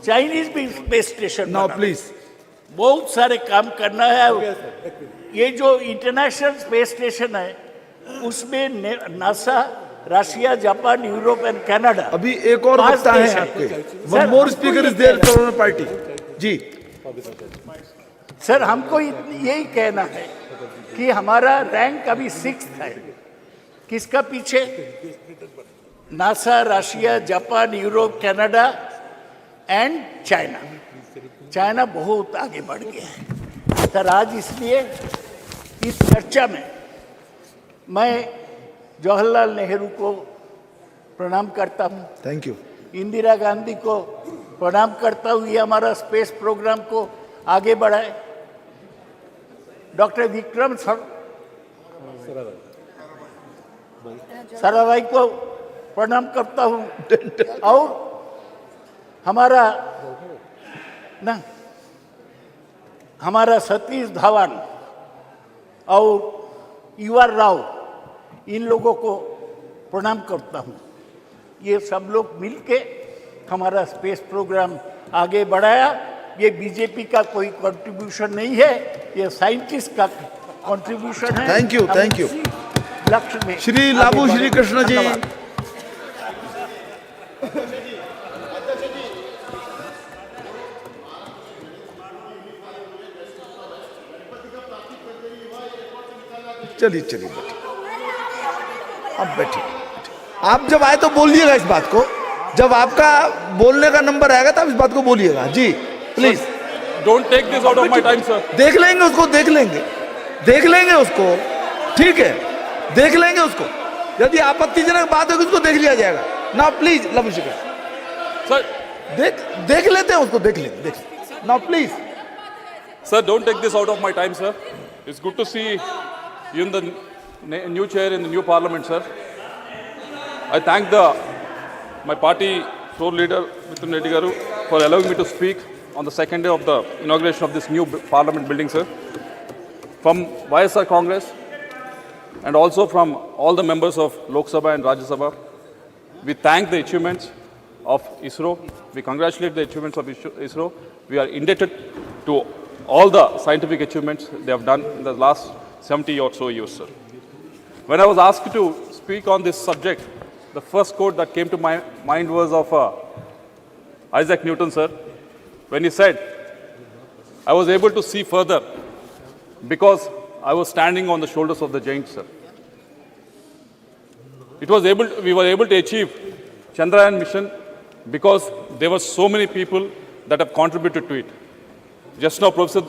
Chinese भी स्पेस स्टेशन नाउ प्लीज बहुत सारे काम करना है। ये जो इंटरनेशनल स्पेस स्टेशन है उसमें NASA, Russia, Japan, Europe and Canada, अभी एक और वक्ता है आपके, one more speaker is there from party जी। सर, हमको यही कहना है कि हमारा रैंक अभी 6th है। किसका पीछे? NASA, Russia, Japan, Europe, Canada and China. China बहुत आगे बढ़ गया है। सर, आज इसलिए इस चर्चा में मैं जवाहरलाल नेहरू को प्रणाम करता हूँ, थैंक यू, इंदिरा गांधी को प्रणाम करता हूँ, ये हमारा स्पेस प्रोग्राम को आगे बढ़ाए। डॉक्टर विक्रम साराभाई को प्रणाम करता हूँ, और हमारा सतीश धवन और यूआर राव, इन लोगों को प्रणाम करता हूँ। ये सब लोग मिलके हमारा स्पेस प्रोग्राम आगे बढ़ाया। ये बीजेपी का कोई कंट्रीब्यूशन नहीं है, ये साइंटिस्ट का कंट्रीब्यूशन है। Thank you, thank you. लक्ष्य में श्री लाबू श्री कृष्ण जी। चलिए चलिए बैठिए, अब बैठिए। आप जब आए तो बोलिएगा इस बात को, जब आपका बोलने का नंबर आएगा तब इस बात को बोलिएगा जी, please. Don't take this out of my time sir. देख लेंगे उसको, देख लेंगे उसको, ठीक है, देख लेंगे उसको। यदि आपत्तिजनक बात होगी उसको देख लिया जाएगा ना। प्लीज लवशिका सर, देख लेते हैं उसको, देख लेंगे ना, please. Sir, don't take this out of my time, sir. It's good to see you in the new chair in the new parliament, sir. I thank my party floor leader, Mr. Reddy Garu, for allowing me to speak on the second day of the inauguration of this new parliament building, sir. From YSR Congress and also from all the members of Lok Sabha and Rajya Sabha, we thank the achievements of ISRO. We congratulate the achievements of ISRO. We are indebted to all the scientific achievements they have done in the last 70 or so years, sir. When I was asked to speak on this subject, the first quote that came to my mind was of Isaac Newton, sir, when he said, "I was able to see further because I was standing on the shoulders of the giants, sir." We were able to achieve Chandrayaan mission because there were so many people that have contributed to it. Just now, Professor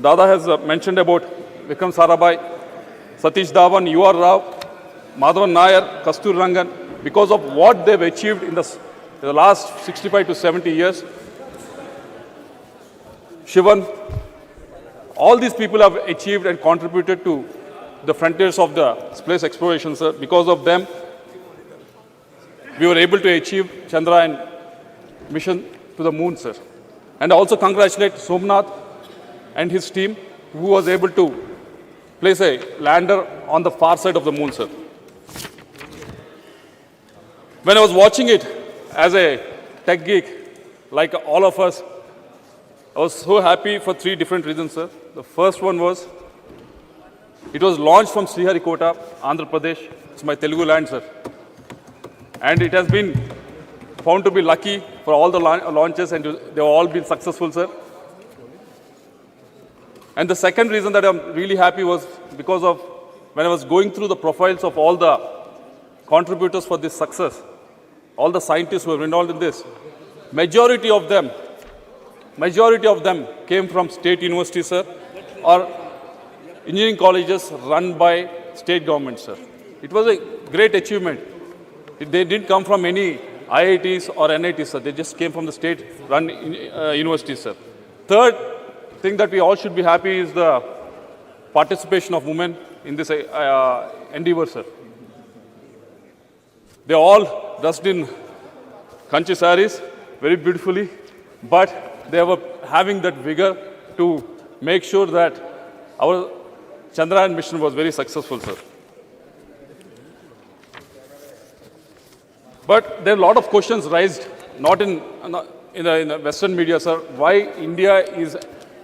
Dada has mentioned about Vikram Sarabhai, Satish Dhawan, U.R. Rao, Madhavan Nair, Kastur Rangan. Because of what they've achieved in the last 65 to 70 years, Shivan, all these people have achieved and contributed to the frontiers of the space exploration, sir. Because of them, we were able to achieve Chandrayaan mission to the moon, sir. And I also congratulate Somnath and his team, who was able to place a lander on the far side of the moon, sir. When I was watching it as a tech geek, like all of us, I was so happy for 3 different reasons, sir. The first one was, it was launched from Sriharikota, Andhra Pradesh. It's my Telugu land, sir. And it has been found to be lucky for all the launches, and they have all been successful, sir. And the second reason that I'm really happy was because of when I was going through the profiles of all the contributors for this success, all the scientists who were involved in this, majority of them came from state universities, sir, or engineering colleges run by state government, sir. It was a great achievement. They didn't come from any IITs or NITs, sir. They just came from the state-run universities, sir. Third thing that we all should be happy is the participation of women in this endeavor, sir. They all dressed in kanchi saris very beautifully, but they were having that vigor to make sure that our Chandrayaan mission was very successful, sir. But there are a lot of questions raised, not in the Western media, sir, why India is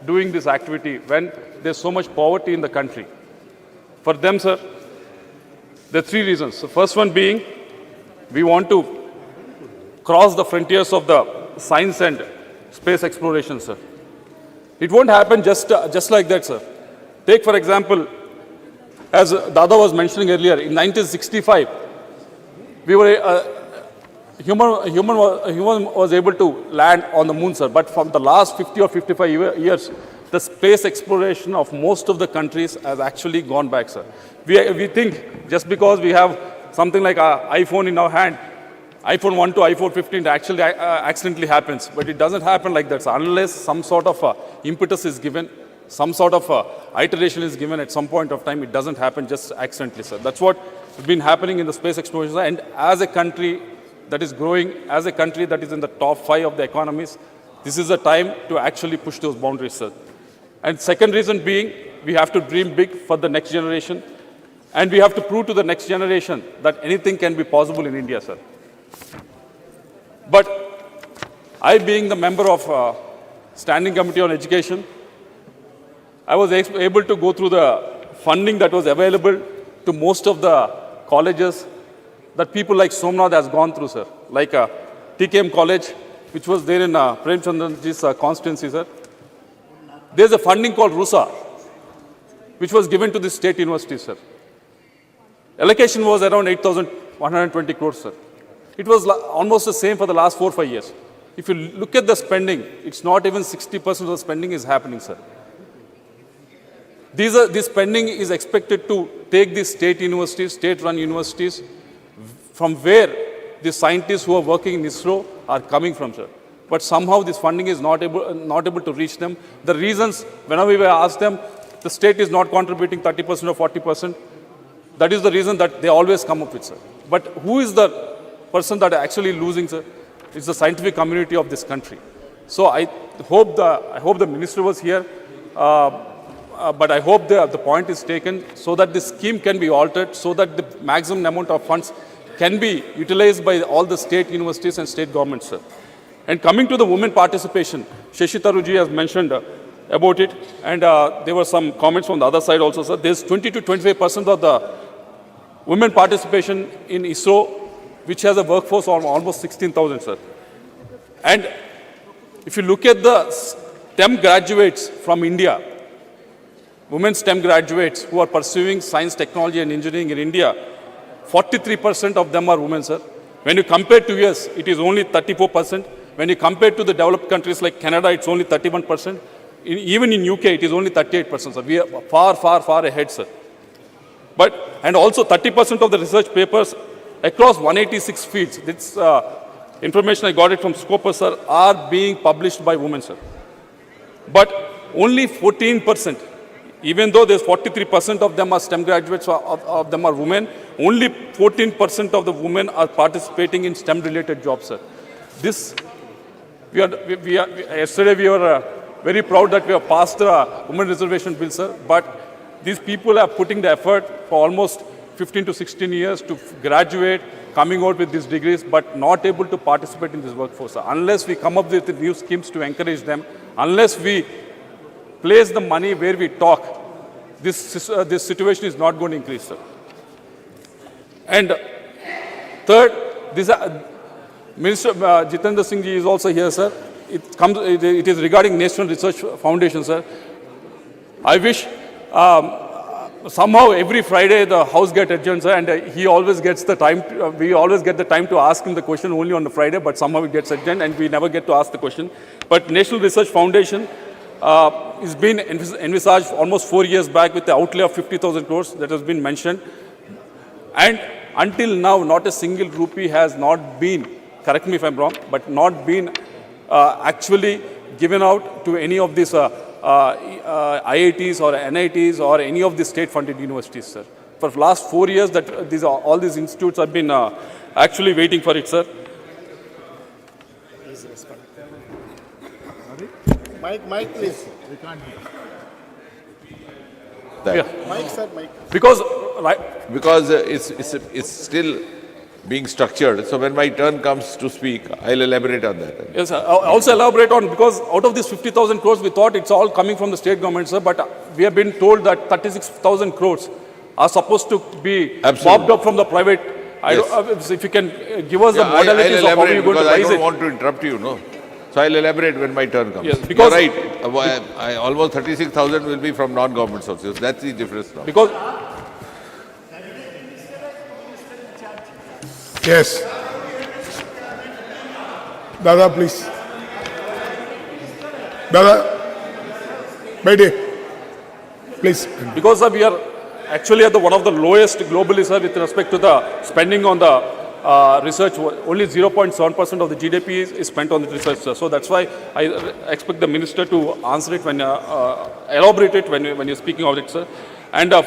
doing this activity when there's so much poverty in the country. For them, sir, there are three reasons. The first one being, we want to cross the frontiers of the science and space exploration, sir. It won't happen just like that, sir. Take, for example, as Dada was mentioning earlier, in 1965, we were human was able to land on the moon, sir. But from the last 50 or 55 years, the space exploration of most of the countries has actually gone back, sir. We think just because we have something like an iPhone in our hand, iPhone 1 to iPhone 15 actually accidentally happens. But it doesn't happen like that, sir. Unless some sort of impetus is given, some sort of iteration is given at some point of time, it doesn't happen just accidentally, sir. That's what has been happening in the space exploration. And as a country that is growing, as a country that is in the top 5 of the economies, this is a time to actually push those boundaries, sir. And second reason being, we have to dream big for the next generation. And we have to prove to the next generation that anything can be possible in India, sir. But I, being the member of Standing Committee on Education, I was able to go through the funding that was available to most of the colleges that people like Somnath has gone through, sir. Like TKM College, which was there in Prem Chandranji's constituency, sir. There's a funding called RUSA, which was given to the state university, sir. Allocation was around 8,120 crores, sir. It was almost the same for the last 4 or 5 years. If you look at the spending, it's not even 60% of the spending is happening, sir. This spending is expected to take these state universities, state-run universities, from where the scientists who are working in ISRO are coming from, sir. But somehow this funding is not able to reach them. The reasons, whenever we ask them, the state is not contributing 30% or 40%. That is the reason that they always come up with, sir. But who is the person that are actually losing, sir? It's the scientific community of this country. So I hope the minister was here, but I hope the point is taken so that this scheme can be altered, so that the maximum amount of funds can be utilized by all the state universities and state governments, sir. And coming to the women participation, Shashi Tharuji has mentioned about it, and there were some comments from the other side also, sir. There's 20 to 25% of the women participation in ISRO, which has a workforce of almost 16,000, sir. And if you look at the STEM graduates from India, women STEM graduates who are pursuing science, technology and engineering in India, 43% of them are women, sir. When you compare to US, it is only 34%. When you compare to the developed countries like Canada, it's only 31%. Even in UK, it is only 38%, sir. We are far, far, far ahead, sir. And also 30% of the research papers across 186 fields, this information I got it from Scopus, sir, are being published by women, sir. But only 14%, even though there's 43% of them are STEM graduates, of them are women, only 14% of the women are participating in STEM-related jobs, sir. Yesterday we were very proud that we have passed the Women Reservation Bill, sir, but these people are putting the effort for almost 15 to 16 years to graduate, coming out with these degrees, but not able to participate in this workforce, sir. Unless we come up with new schemes to encourage them, unless we place the money where we talk, this situation is not going to increase, sir. And third, Minister Jitendra Singh ji is also here, sir. It is regarding National Research Foundation, sir. I wish somehow every Friday the House gets adjourned, sir, and he always gets the time. We always get the time to ask him the question only on the Friday, but somehow it gets adjourned and we never get to ask the question. But National Research Foundation is been envisaged almost 4 years back with the outlay of 50,000 crores that has been mentioned. And until now, not a single rupee has not been correct me if I'm wrong, but not been actually given out to any of these IITs or NITs or any of the state-funded universities, sir. For the last 4 years, that all these institutes have been actually waiting for it, sir. Mike, please. Yeah. Mike, sir, Mike. Because it's still being structured. So when my turn comes to speak, I'll elaborate on that. Yes, sir. I'll also elaborate on, because out of this 50,000 crores, we thought it's all coming from the state government, sir, but we have been told that 36,000 crores are supposed to be mopped up from the private. Yes. If you can give us the modalities of how you're going to raise it. I don't want to interrupt you, no. So I'll elaborate when my turn comes. Yes, because you're right. Almost 36,000 will be from non-government sources. That's the difference now. Because Yes. Dada, please. Dada, Baide, please. Because sir, we are actually at one of the lowest globally, sir, with respect to the spending on the research. Only 0.7% of the GDP is spent on the research, sir. So that's why I expect the minister to answer it when elaborate it when you're speaking of it, sir. And the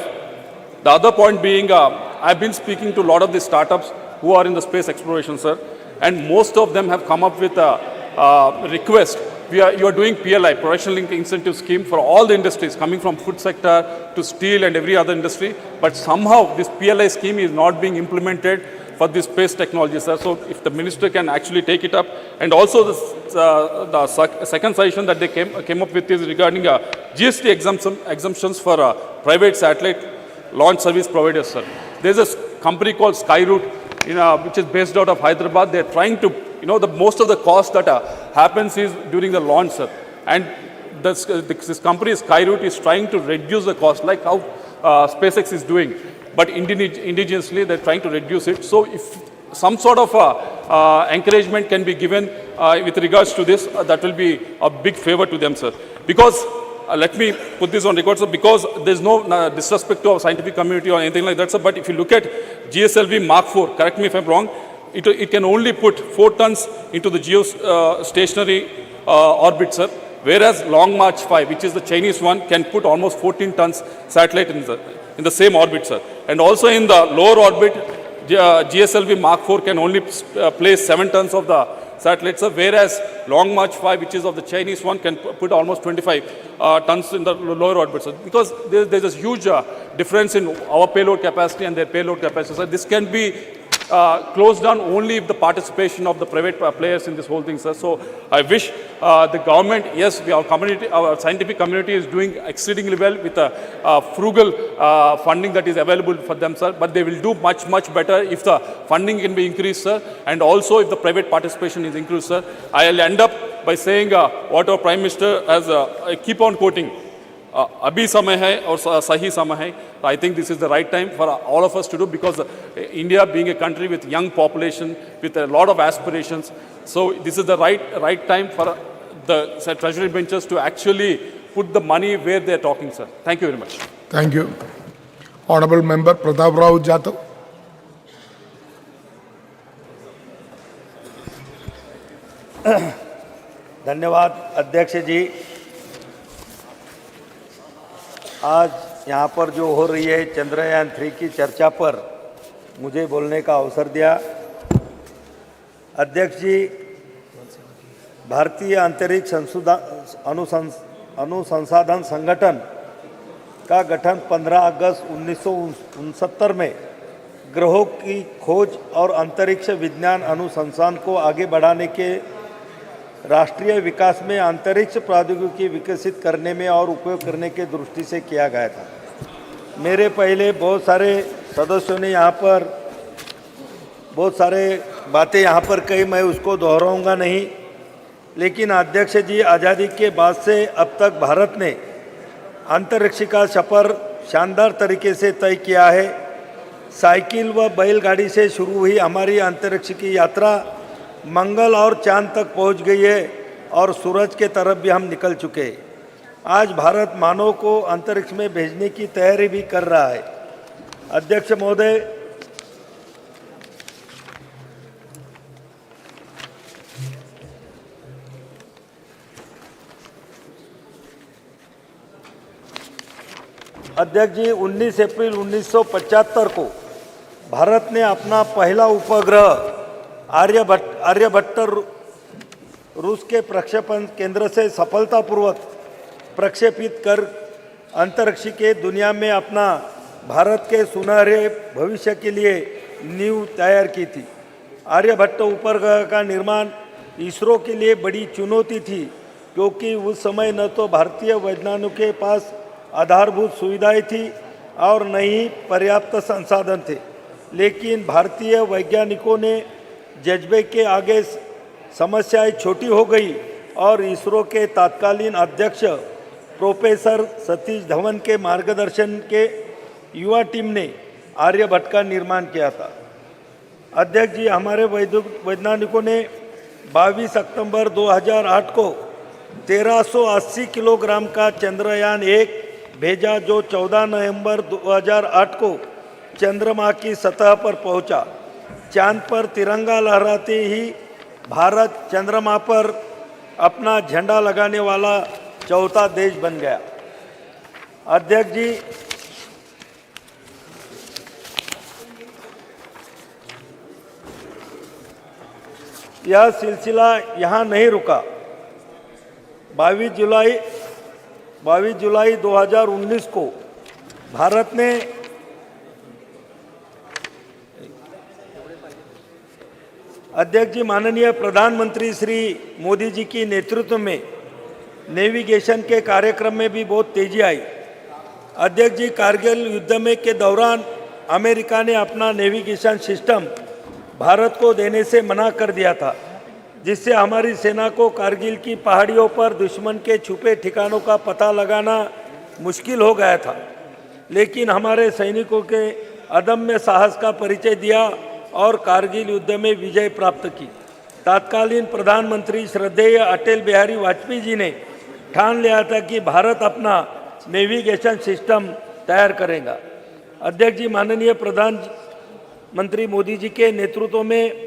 other point being, I've been speaking to a lot of the startups who are in the space exploration, sir, and most of them have come up with a request. You are doing PLI, Production Linked Incentive Scheme, for all the industries, coming from food sector to steel and every other industry. But somehow this PLI scheme is not being implemented for this space technology, sir. So if the minister can actually take it up. And also the second suggestion that they came up with is regarding GST exemptions for private satellite launch service providers, sir. There's a company called Skyroot, which is based out of Hyderabad. They're trying to, most of the cost that happens is during the launch, sir. And this company, Skyroot, is trying to reduce the cost, like how SpaceX is doing. But indigenously, they're trying to reduce it. So if some sort of encouragement can be given with regards to this, that will be a big favor to them, sir. Because let me put this on record, sir, because there's no disrespect to our scientific community or anything like that, sir. But if you look at GSLV Mark IV, correct me if I'm wrong, it can only put 4 tons into the geostationary orbit, sir. Whereas Long March 5, which is the Chinese one, can put almost 14 tons satellite in the same orbit, sir. And also in the lower orbit, GSLV Mark IV can only place 7 tons of the satellites, sir, whereas Long March 5, which is of the Chinese one, can put almost 25 tons in the lower orbit, sir. Because there's a huge difference in our payload capacity and their payload capacity, sir. This can be closed down only if the participation of the private players in this whole thing, sir. So I wish the government, yes, our scientific community is doing exceedingly well with a frugal funding that is available for them, sir. But they will do much, much better if the funding can be increased, sir. And also if the private participation is increased, sir. I'll end up by saying what our Prime Minister has, I keep on quoting, abhi samay hai aur sahi samay hai. I think this is the right time for all of us to do, because India being a country with young population, with a lot of aspirations, so this is the right time for the treasury benches to actually put the money where they are talking, sir. Thank you very much. Thank you. Honorable Member Pratap Rao Jadhav. धन्यवाद अध्यक्ष जी। आज यहाँ पर जो हो रही है चंद्रयान 3 की चर्चा पर मुझे बोलने का अवसर दिया। अध्यक्ष जी, भारतीय अंतरिक्ष अनुसंधान संगठन का गठन 15 अगस्त 1969 में ग्रहों की खोज और अंतरिक्ष विज्ञान अनुसंधान को आगे बढ़ाने के राष्ट्रीय विकास में अंतरिक्ष प्रौद्योगिकी विकसित करने में और उपयोग करने के दृष्टि से किया गया था। मेरे पहले बहुत सारे सदस्यों ने यहाँ पर बहुत सारे बातें यहाँ पर कही, मैं उसको दोहराऊंगा नहीं। लेकिन अध्यक्ष जी, आज़ादी के बाद से अब तक भारत ने अंतरिक्ष का सफ़र शानदार तरीके से तय किया है। साइकिल व बैलगाड़ी से शुरू हुई हमारी अंतरिक्ष की यात्रा मंगल और चांद तक पहुंच गई है और सूरज के तरफ भी हम निकल चुके। आज भारत मानव को अंतरिक्ष में भेजने की तैयारी भी कर रहा है। अध्यक्ष महोदय, अध्यक्ष जी, 19 अप्रैल 1975 को भारत ने अपना पहला उपग्रह आर्यभट्ट रूस के प्रक्षेपण केंद्र से सफलतापूर्वक प्रक्षेपित कर अंतरिक्ष के दुनिया में अपना भारत के सुनहरे भविष्य के लिए नींव तैयार की थी। आर्यभट्ट उपग्रह का निर्माण इसरो के लिए बड़ी चुनौती थी, क्योंकि उस समय न तो भारतीय वैज्ञानिकों के पास आधारभूत सुविधाएं थी और न ही पर्याप्त संसाधन थे। लेकिन भारतीय वैज्ञानिकों ने जज्बे के आगे समस्याएं छोटी हो गई और इसरो के तत्कालीन अध्यक्ष प्रोफेसर सतीश धवन के मार्गदर्शन के युवा टीम ने आर्यभट्ट का निर्माण किया था। अध्यक्ष जी, हमारे वैज्ञानिकों ने 22 अक्टूबर 2008 को 1380 किलोग्राम का चंद्रयान 1 भेजा, जो 14 नवंबर 2008 को चंद्रमा की सतह पर पहुंचा। चांद पर तिरंगा लहराते ही भारत चंद्रमा पर अपना झंडा लगाने वाला चौथा देश बन गया। अध्यक्ष जी, यह सिलसिला यहाँ नहीं रुका। 22 जुलाई 2019 को भारत ने अध्यक्ष जी, माननीय प्रधानमंत्री श्री मोदी जी की नेतृत्व में नेविगेशन के कार्यक्रम में भी बहुत तेजी आई। अध्यक्ष जी, कारगिल युद्ध में के दौरान अमेरिका ने अपना नेविगेशन सिस्टम भारत को देने से मना कर दिया था, जिससे हमारी सेना को कारगिल की पहाड़ियों पर दुश्मन के छुपे ठिकानों का पता लगाना मुश्किल हो गया था। लेकिन हमारे सैनिकों के अदम्य साहस का परिचय दिया और कारगिल युद्ध में विजय प्राप्त की। तत्कालीन प्रधानमंत्री श्रद्धेय अटल बिहारी वाजपेयी जी ने ठान लिया था कि भारत अपना नेविगेशन सिस्टम तैयार करेगा। अध्यक्ष जी, माननीय प्रधानमंत्री मोदी जी के नेतृत्व में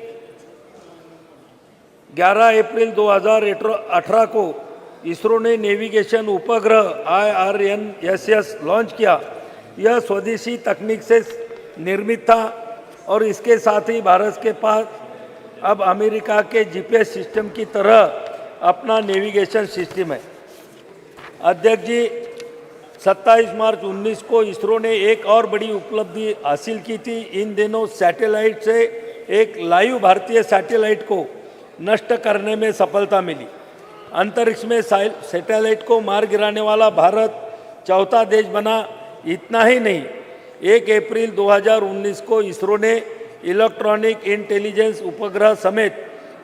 11 अप्रैल 2018 को इसरो ने नेविगेशन उपग्रह IRNSS लॉन्च किया। यह स्वदेशी तकनीक से निर्मित था और इसके साथ ही भारत के पास अब अमेरिका के GPS सिस्टम की तरह अपना नेविगेशन सिस्टम है। अध्यक्ष जी, 27 मार्च 19 को इसरो ने एक और बड़ी उपलब्धि हासिल की थी। इन दिनों सैटेलाइट से एक लाइव भारतीय सैटेलाइट को नष्ट करने में सफलता मिली। अंतरिक्ष में सैटेलाइट को मार गिराने वाला भारत चौथा देश बना। इतना ही नहीं, 1 अप्रैल 2019 को इसरो ने इलेक्ट्रॉनिक इंटेलिजेंस उपग्रह समेत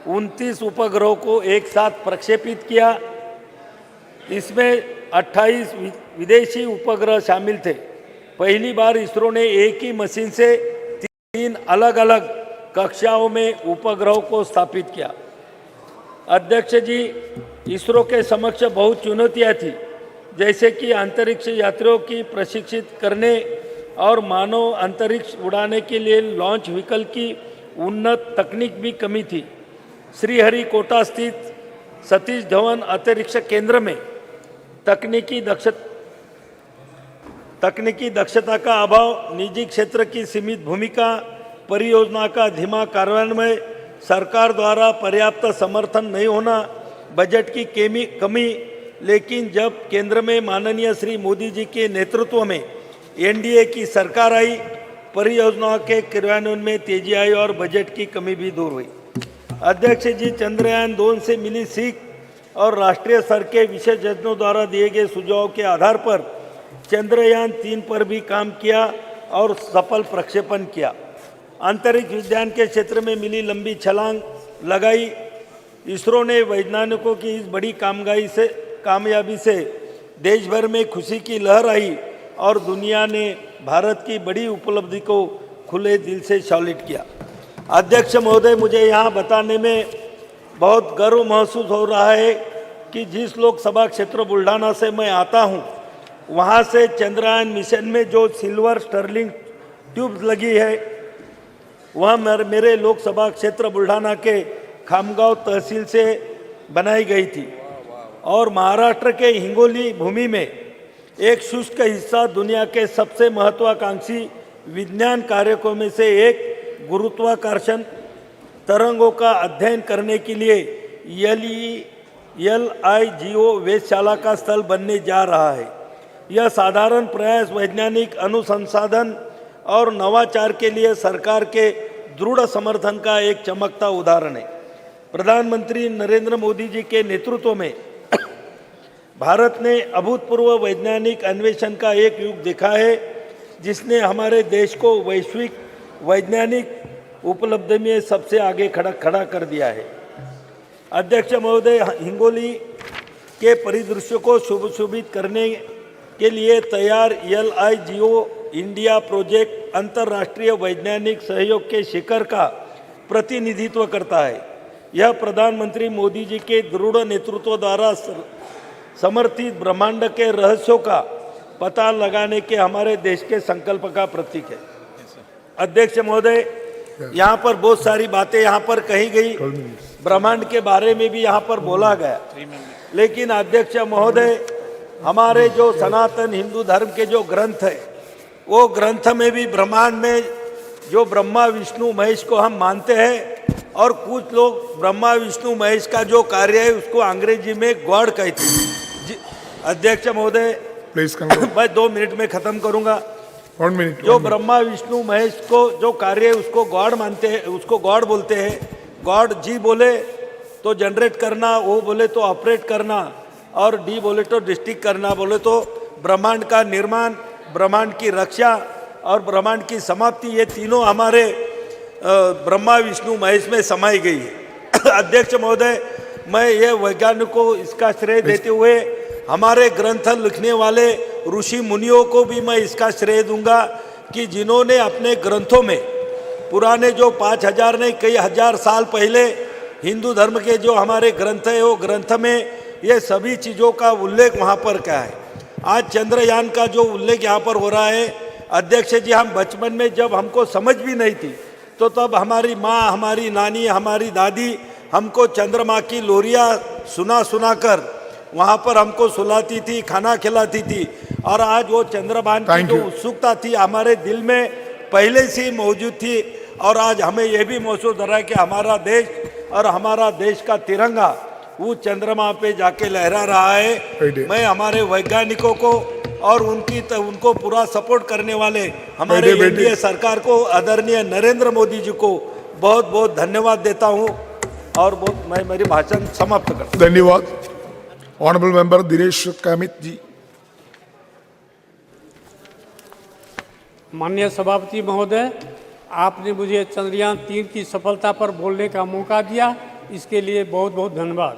29 उपग्रहों को एक साथ प्रक्षेपित किया। इसमें 28 विदेशी उपग्रह शामिल थे। पहली बार इसरो ने एक ही मशीन से 3 अलग अलग कक्षाओं में उपग्रहों को स्थापित किया। अध्यक्ष जी, इसरो के समक्ष बहुत चुनौतियाँ थी, जैसे कि अंतरिक्ष यात्रियों की प्रशिक्षित करने और मानव अंतरिक्ष उड़ाने के लिए लॉन्च व्हीकल की उन्नत तकनीक भी कमी थी। श्रीहरिकोटा स्थित सतीश धवन अंतरिक्ष केंद्र में तकनीकी दक्षता का अभाव, निजी क्षेत्र की सीमित भूमिका, परियोजना का धीमा कार्यान्वयन, सरकार द्वारा पर्याप्त समर्थन नहीं होना, बजट की कमी। लेकिन जब केंद्र में माननीय श्री मोदी जी के नेतृत्व में NDA की सरकार आई, परियोजनाओं के क्रियान्वयन में तेजी आई और बजट की कमी भी दूर हुई। अध्यक्ष जी, चंद्रयान 2 से मिली सीख और राष्ट्रीय स्तर के विशेषज्ञों द्वारा दिए गए सुझावों के आधार पर चंद्रयान 3 पर भी काम किया और सफल प्रक्षेपण किया। अंतरिक्ष विज्ञान के क्षेत्र में मिली लंबी छलांग लगाई। इसरो ने वैज्ञानिकों की इस बड़ी कामयाबी से देश भर में खुशी की लहर आई और दुनिया ने भारत की बड़ी उपलब्धि को खुले दिल से सैल्यूट किया। अध्यक्ष महोदय, मुझे यहाँ बताने में बहुत गर्व महसूस हो रहा है कि जिस लोकसभा क्षेत्र बुल्ढाना से मैं आता हूँ, वहाँ से चंद्रयान मिशन में जो सिल्वर स्टर्लिंग ट्यूब्स लगी है, वह मेरे लोकसभा क्षेत्र बुल्ढाना के खामगांव तहसील से बनाई गई थी और महाराष्ट्र के हिंगोली भूमि में एक शुष्क हिस्सा दुनिया के सबसे महत्वाकांक्षी विज्ञान कार्यों में से एक गुरुत्वाकर्षण तरंगों का अध्ययन करने के लिए LIGO वेधशाला का स्थल बनने जा रहा है। यह साधारण प्रयास वैज्ञानिक अनुसंधान और नवाचार के लिए सरकार के दृढ़ समर्थन का एक चमकता उदाहरण है। प्रधानमंत्री नरेंद्र मोदी जी के नेतृत्व में भारत ने अभूतपूर्व वैज्ञानिक अन्वेषण का एक युग देखा है, जिसने हमारे देश को वैश्विक वैज्ञानिक उपलब्धि में सबसे आगे खड़ा कर दिया है। अध्यक्ष महोदय, हिंगोली के परिदृश्य को शुभशोभित करने के लिए तैयार LIGO इंडिया प्रोजेक्ट अंतर्राष्ट्रीय वैज्ञानिक सहयोग के शिखर का प्रतिनिधित्व करता है। यह प्रधानमंत्री मोदी जी के दृढ़ नेतृत्व द्वारा समर्थित ब्रह्मांड के रहस्यों का पता लगाने के हमारे देश के संकल्प का प्रतीक है। अध्यक्ष महोदय, यहाँ पर बहुत सारी बातें यहाँ पर कही गई, ब्रह्मांड के बारे में भी यहाँ पर बोला गया, लेकिन अध्यक्ष महोदय, हमारे जो सनातन हिंदू धर्म के जो ग्रंथ है, वो ग्रंथ में भी ब्रह्मांड में जो ब्रह्मा विष्णु महेश को हम मानते हैं, और कुछ लोग ब्रह्मा विष्णु महेश का जो कार्य है उसको अंग्रेजी में गॉड कहते हैं। अध्यक्ष महोदय, प्लीज मैं 2 मिनट में खत्म करूंगा। 1 मिनट। जो ब्रह्मा विष्णु महेश को जो कार्य है उसको गॉड मानते हैं, उसको गॉड बोलते हैं। गॉड जी बोले तो जनरेट करना, वो बोले तो ऑपरेट करना, और डी बोले तो डिस्ट्रिक्ट करना, बोले तो ब्रह्मांड का निर्माण, ब्रह्मांड की रक्षा और ब्रह्मांड की समाप्ति, ये तीनों हमारे ब्रह्मा विष्णु महेश में समाई गई है। अध्यक्ष महोदय, मैं ये वैज्ञानिक को इसका श्रेय देते हुए हमारे ग्रंथ लिखने वाले ऋषि मुनियों को भी मैं इसका श्रेय दूंगा कि जिन्होंने अपने ग्रंथों में पुराने जो 5000 नहीं कई हजार साल पहले हिंदू धर्म के जो हमारे ग्रंथ है, वो ग्रंथ में ये सभी चीज़ों का उल्लेख वहाँ पर क्या है। आज चंद्रयान का जो उल्लेख यहाँ पर हो रहा है, अध्यक्ष जी, हम बचपन में जब हमको समझ भी नहीं थी तो तब हमारी माँ, हमारी नानी, हमारी दादी हमको चंद्रमा की लोरियाँ सुना कर वहाँ पर हमको सुलाती थी, खाना खिलाती थी, और आज वो चंद्रमान की जो उत्सुकता थी हमारे दिल में पहले से ही मौजूद थी, और आज हमें यह भी महसूस हो रहा है कि हमारा देश और हमारा देश का तिरंगा वो चंद्रमा पे जाके लहरा रहा है। मैं हमारे वैज्ञानिकों को और उनको पूरा सपोर्ट करने वाले हमारे एनडीए सरकार को, आदरणीय नरेंद्र मोदी जी को बहुत बहुत धन्यवाद देता हूँ, और मैं मेरी भाषण समाप्त करता हूँ। धन्यवाद। ऑनरेबल मेंबर दिनेश कामित जी। माननीय सभापति महोदय, आपने मुझे चंद्रयान 3 की सफलता पर बोलने का मौका दिया, इसके लिए बहुत बहुत धन्यवाद।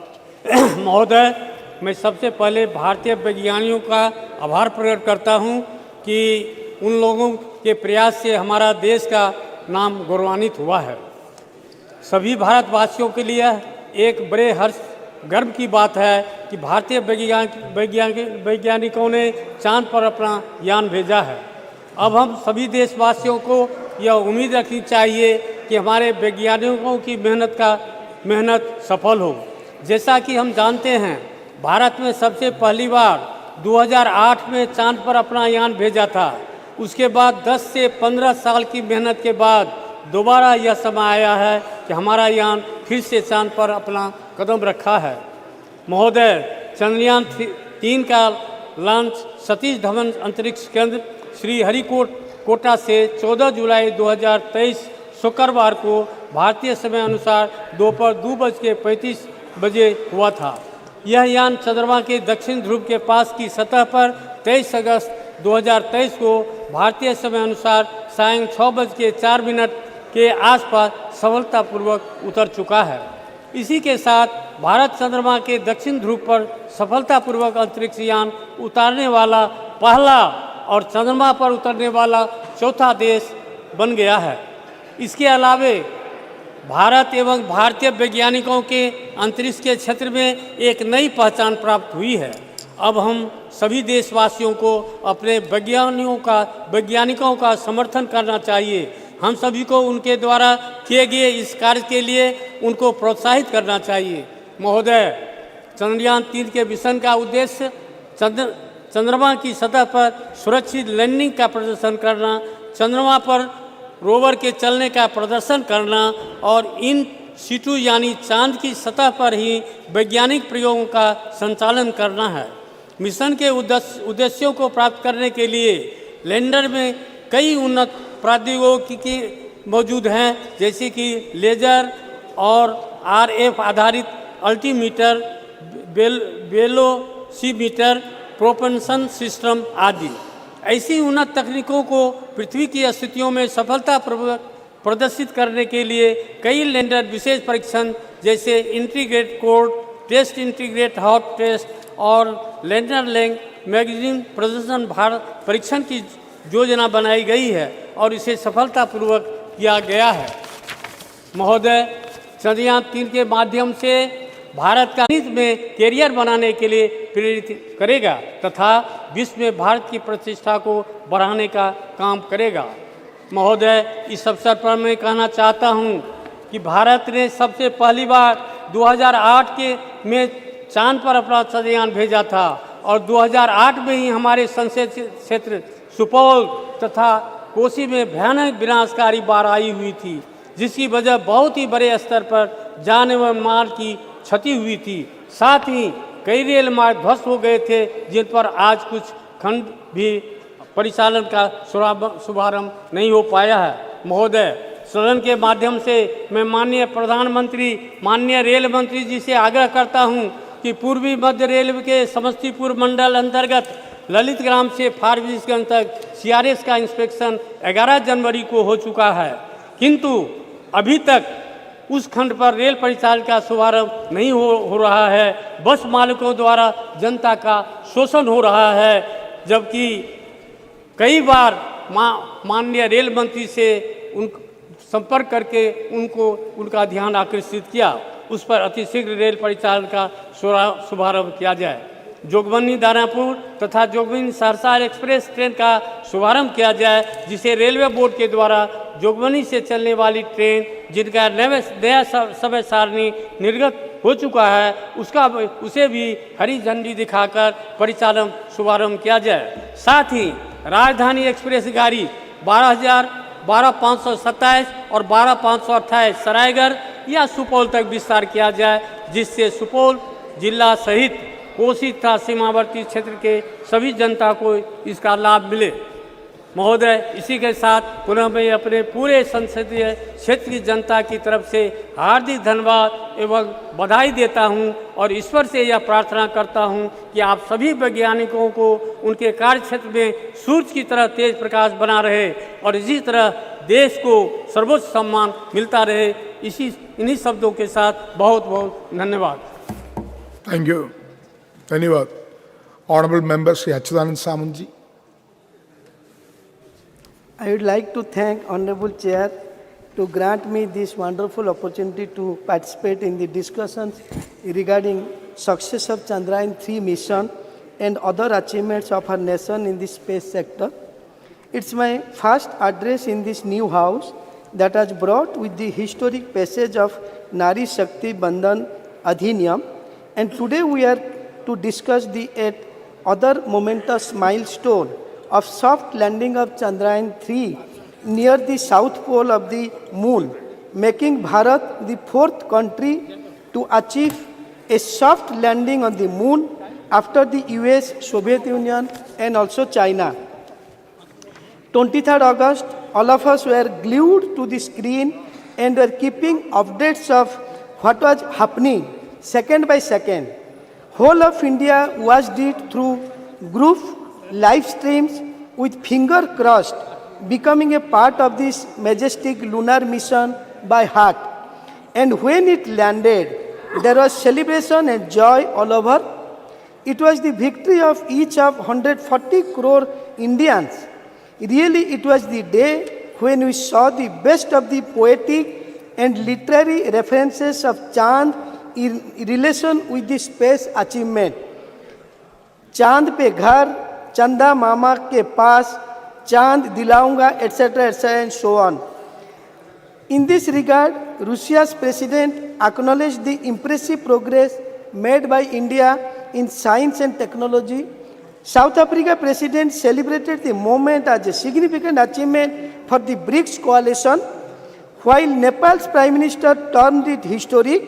महोदय, मैं सबसे पहले भारतीय वैज्ञानिकों का आभार प्रकट करता हूं कि उन लोगों के प्रयास से हमारा देश का नाम गौरवान्वित हुआ है। सभी भारतवासियों के लिए एक बड़े हर्ष गर्व की बात है कि भारतीय वैज्ञानिकों ने चांद पर अपना यान भेजा है। अब हम सभी देशवासियों को यह उम्मीद रखनी चाहिए कि हमारे वैज्ञानिकों की मेहनत सफल हो। जैसा कि हम जानते हैं, भारत में सबसे पहली बार 2008 में चांद पर अपना यान भेजा था। उसके बाद 10 से 15 साल की मेहनत के बाद दोबारा यह समय आया है कि हमारा यान फिर से चांद पर अपना कदम रखा है। महोदय, चंद्रयान 3 का लॉन्च सतीश धवन अंतरिक्ष केंद्र श्रीहरिकोटा से 14 जुलाई 2023 शुक्रवार को भारतीय समय अनुसार दोपहर 2:35 बजे हुआ था। यह यान चंद्रमा के दक्षिण ध्रुव के पास की सतह पर 23 अगस्त 2023 को भारतीय समय अनुसार सायं 6:04 के आसपास सफलतापूर्वक उतर चुका है। इसी के साथ भारत चंद्रमा के दक्षिण ध्रुव पर सफलतापूर्वक अंतरिक्ष यान उतारने वाला पहला और चंद्रमा पर उतरने वाला चौथा देश बन गया है। इसके अलावे भारत एवं भारतीय वैज्ञानिकों के अंतरिक्ष के क्षेत्र में एक नई पहचान प्राप्त हुई है। अब हम सभी देशवासियों को अपने वैज्ञानिकों का समर्थन करना चाहिए। हम सभी को उनके द्वारा किए गए इस कार्य के लिए उनको प्रोत्साहित करना चाहिए। महोदय, चंद्रयान 3 के मिशन का उद्देश्य चंद्रमा की सतह पर सुरक्षित लैंडिंग का प्रदर्शन करना, चंद्रमा पर रोवर के चलने का प्रदर्शन करना और इन सीटू यानी चांद की सतह पर ही वैज्ञानिक प्रयोगों का संचालन करना है। मिशन के उद्देश्यों को प्राप्त करने के लिए लैंडर में कई उन्नत प्रौद्योगिकी मौजूद हैं, जैसे कि लेजर और RF आधारित अल्टीमीटर, वेलोसीमीटर, प्रोपल्शन सिस्टम आदि। ऐसी उन्नत तकनीकों को पृथ्वी की स्थितियों में सफलतापूर्वक प्रदर्शित करने के लिए कई लैंडर विशेष परीक्षण जैसे integrate cold test, integrate hot test और लैंडर लैंग मैगजीन प्रदर्शन भारत परीक्षण की योजना बनाई गई है और इसे सफलतापूर्वक किया गया है। महोदय, चंद्रयान 3 के माध्यम से भारत का गणित में कैरियर बनाने के लिए प्रेरित करेगा तथा विश्व में भारत की प्रतिष्ठा को बढ़ाने का काम करेगा। महोदय, इस अवसर पर मैं कहना चाहता हूं कि भारत ने सबसे पहली बार 2008 में चांद पर अपना चंद्रयान भेजा था और 2008 में ही हमारे संसदीय क्षेत्र सुपौल तथा कोसी में भयानक विनाशकारी बाढ़ आई हुई थी, जिसकी वजह बहुत ही बड़े स्तर पर जान एवं माल की क्षति हुई थी। साथ ही कई रेल मार्ग ध्वस्त हो गए थे, जिन पर आज कुछ खंड भी परिचालन का शुभारंभ नहीं हो पाया है। महोदय, सदन के माध्यम से मैं माननीय प्रधानमंत्री, माननीय रेल मंत्री जी से आग्रह करता हूं कि पूर्वी मध्य रेलवे के समस्तीपुर मंडल अंतर्गत ललित ग्राम से फारबिसगंज तक CRS का इंस्पेक्शन 11 जनवरी को हो चुका है, किंतु अभी तक उस खंड पर रेल परिचालन का शुभारंभ नहीं हो रहा है। बस मालिकों द्वारा जनता का शोषण हो रहा है, जबकि कई बार माननीय रेल मंत्री से संपर्क करके उनका ध्यान आकर्षित किया, उस पर अतिशीघ्र रेल परिचालन का शुभारंभ किया जाए। जोगबनी दानापुर तथा जोगबनी सहरसा एक्सप्रेस ट्रेन का शुभारंभ किया जाए, जिसे रेलवे बोर्ड के द्वारा जोगबनी से चलने वाली ट्रेन जिनका नया समय सारणी निर्गत हो चुका है उसे भी हरी झंडी दिखाकर परिचालन शुभारंभ किया जाए। साथ ही राजधानी एक्सप्रेस गाड़ी 12,527 और 12,528 सरायगढ़ या सुपौल तक विस्तार किया जाए, जिससे सुपौल जिला सहित कोसी तथा सीमावर्ती क्षेत्र के सभी जनता को इसका लाभ मिले। महोदय, इसी के साथ पुनः मैं अपने पूरे संसदीय क्षेत्र की जनता की तरफ से हार्दिक धन्यवाद एवं बधाई देता हूं और ईश्वर से यह प्रार्थना करता हूं कि आप सभी वैज्ञानिकों को उनके कार्य क्षेत्र में सूर्य की तरह तेज प्रकाश बना रहे और इसी तरह देश को सर्वोच्च सम्मान मिलता रहे। इन्हीं शब्दों के साथ बहुत बहुत धन्यवाद। थैंक यू, धन्यवाद। Honourable member Shri Achyutananda Samanta ji. I would like to thank Honorable Chair to grant me this wonderful opportunity to participate in the discussions regarding success of Chandrayaan-3 mission and other achievements of our nation in the space sector. It's my first address in this new house that has brought with the historic passage of Nari Shakti Bandhan Adhiniyam, and today we are to discuss the other momentous milestone of soft landing of Chandrayaan-3 near the south pole of the moon, making Bharat the 4th country to achieve a soft landing on the moon after the US, Soviet Union and also China. 23rd August, all of us were glued to the screen and were keeping updates of what was happening second by second. Whole of India watched it through group live streams with finger crossed, becoming a part of this majestic lunar mission by heart. And when it landed, there was celebration and joy all over. It was the victory of each of 140 crore Indians. Really, it was the day when we saw the best of the poetic and literary references of Chand in relation with the space achievement. चांद पे घर, चंदा मामा के पास, चांद दिलाऊंगा, etc., and so on. In this regard, Russia's president acknowledged the impressive progress made by India in science and technology, South Africa President celebrated the moment as a significant achievement for the BRICS coalition, while Nepal's Prime Minister termed it historic.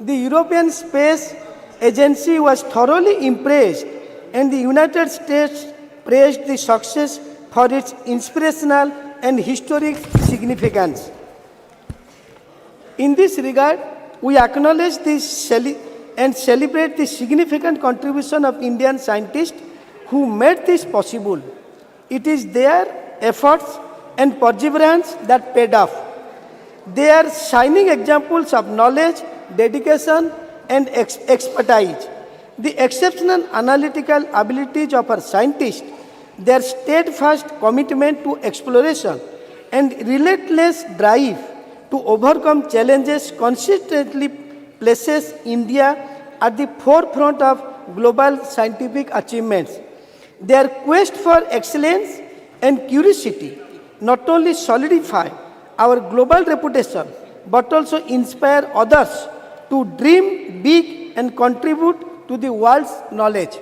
The European Space Agency was thoroughly impressed, and the United States praised the success for its inspirational and historic significance. In this regard, we acknowledge and celebrate the significant contribution of Indian scientists who made this possible. It is their efforts and perseverance that paid off. They are shining examples of knowledge, dedication, and expertise. The exceptional analytical abilities of our scientists, their steadfast commitment to exploration, and relentless drive to overcome challenges consistently places India at the forefront of global scientific achievements. Their quest for excellence and curiosity not only solidify our global reputation, but also inspire others to dream big and contribute to the world's knowledge.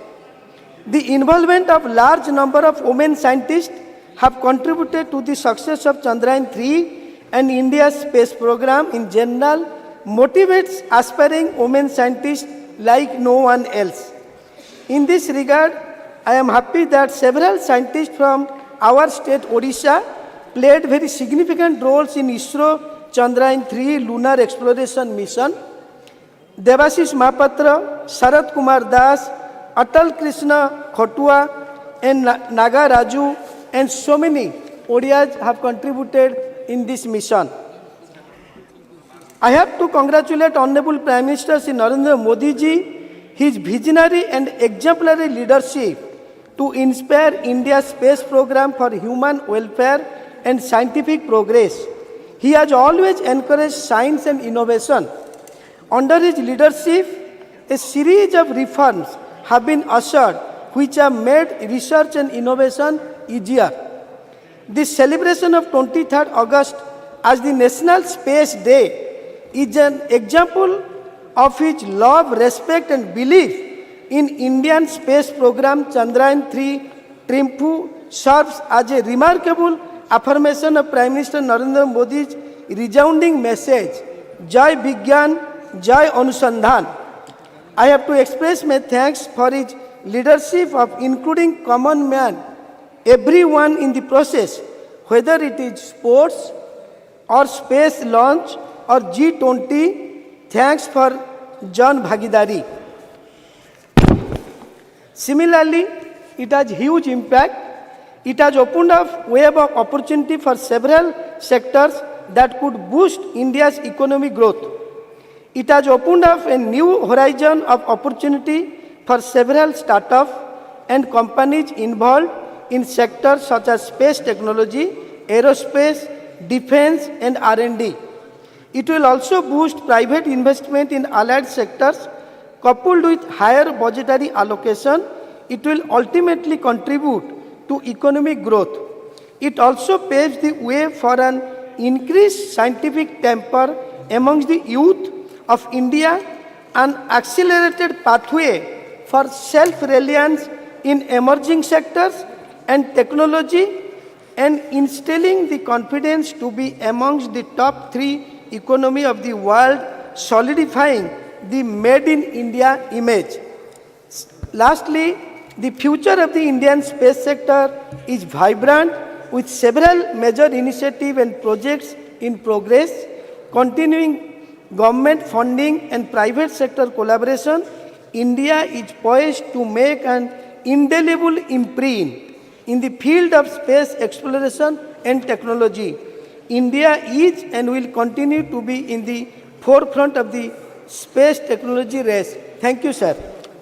The involvement of large number of women scientists have contributed to the success of Chandrayaan-3 and India's space program in general motivates aspiring women scientists like no one else. In this regard, I am happy that several scientists from our state, Odisha, played very significant roles in ISRO Chandrayaan-3 lunar exploration mission. Devashish Mahapatra, Sarath Kumar Das, Atal Krishna Khotua, and Naga Raju, and so many Odias have contributed in this mission. I have to congratulate Honorable Prime Minister Shri Narendra Modi ji, his visionary and exemplary leadership to inspire India's space program for human welfare and scientific progress. He has always encouraged science and innovation. Under his leadership, a series of reforms have been ushered which have made research and innovation easier. The celebration of 23rd August as the National Space Day is an example of his love, respect and belief in Indian space program. Chandrayaan-3 triumph serves as a remarkable affirmation of Prime Minister Narendra Modi's resounding message, Jai Vigyan, Jai Anusandhan. I have to express my thanks for his leadership of including common man, everyone in the process, whether it is sports or space launch or G20. Thanks for Jan Bhagidari. Similarly, it has huge impact. It has opened up web of opportunity for several sectors that could boost India's economic growth. It has opened up a new horizon of opportunity for several startups and companies involved in sectors such as space technology, aerospace, defense and R&D. It will also boost private investment in allied sectors. Coupled with higher budgetary allocation, it will ultimately contribute to economic growth. It also paves the way for an increased scientific temper amongst the youth of India, an accelerated pathway for self-reliance in emerging sectors and technology, and instilling the confidence to be amongst the top 3 economy of the world, solidifying the Made in India image. Lastly, the future of the Indian space sector is vibrant with several major initiatives and projects in progress, continuing government funding and private sector collaboration. India is poised to make an indelible imprint in the field of space exploration and technology. India is and will continue to be in the forefront of the space technology race. Thank you, sir.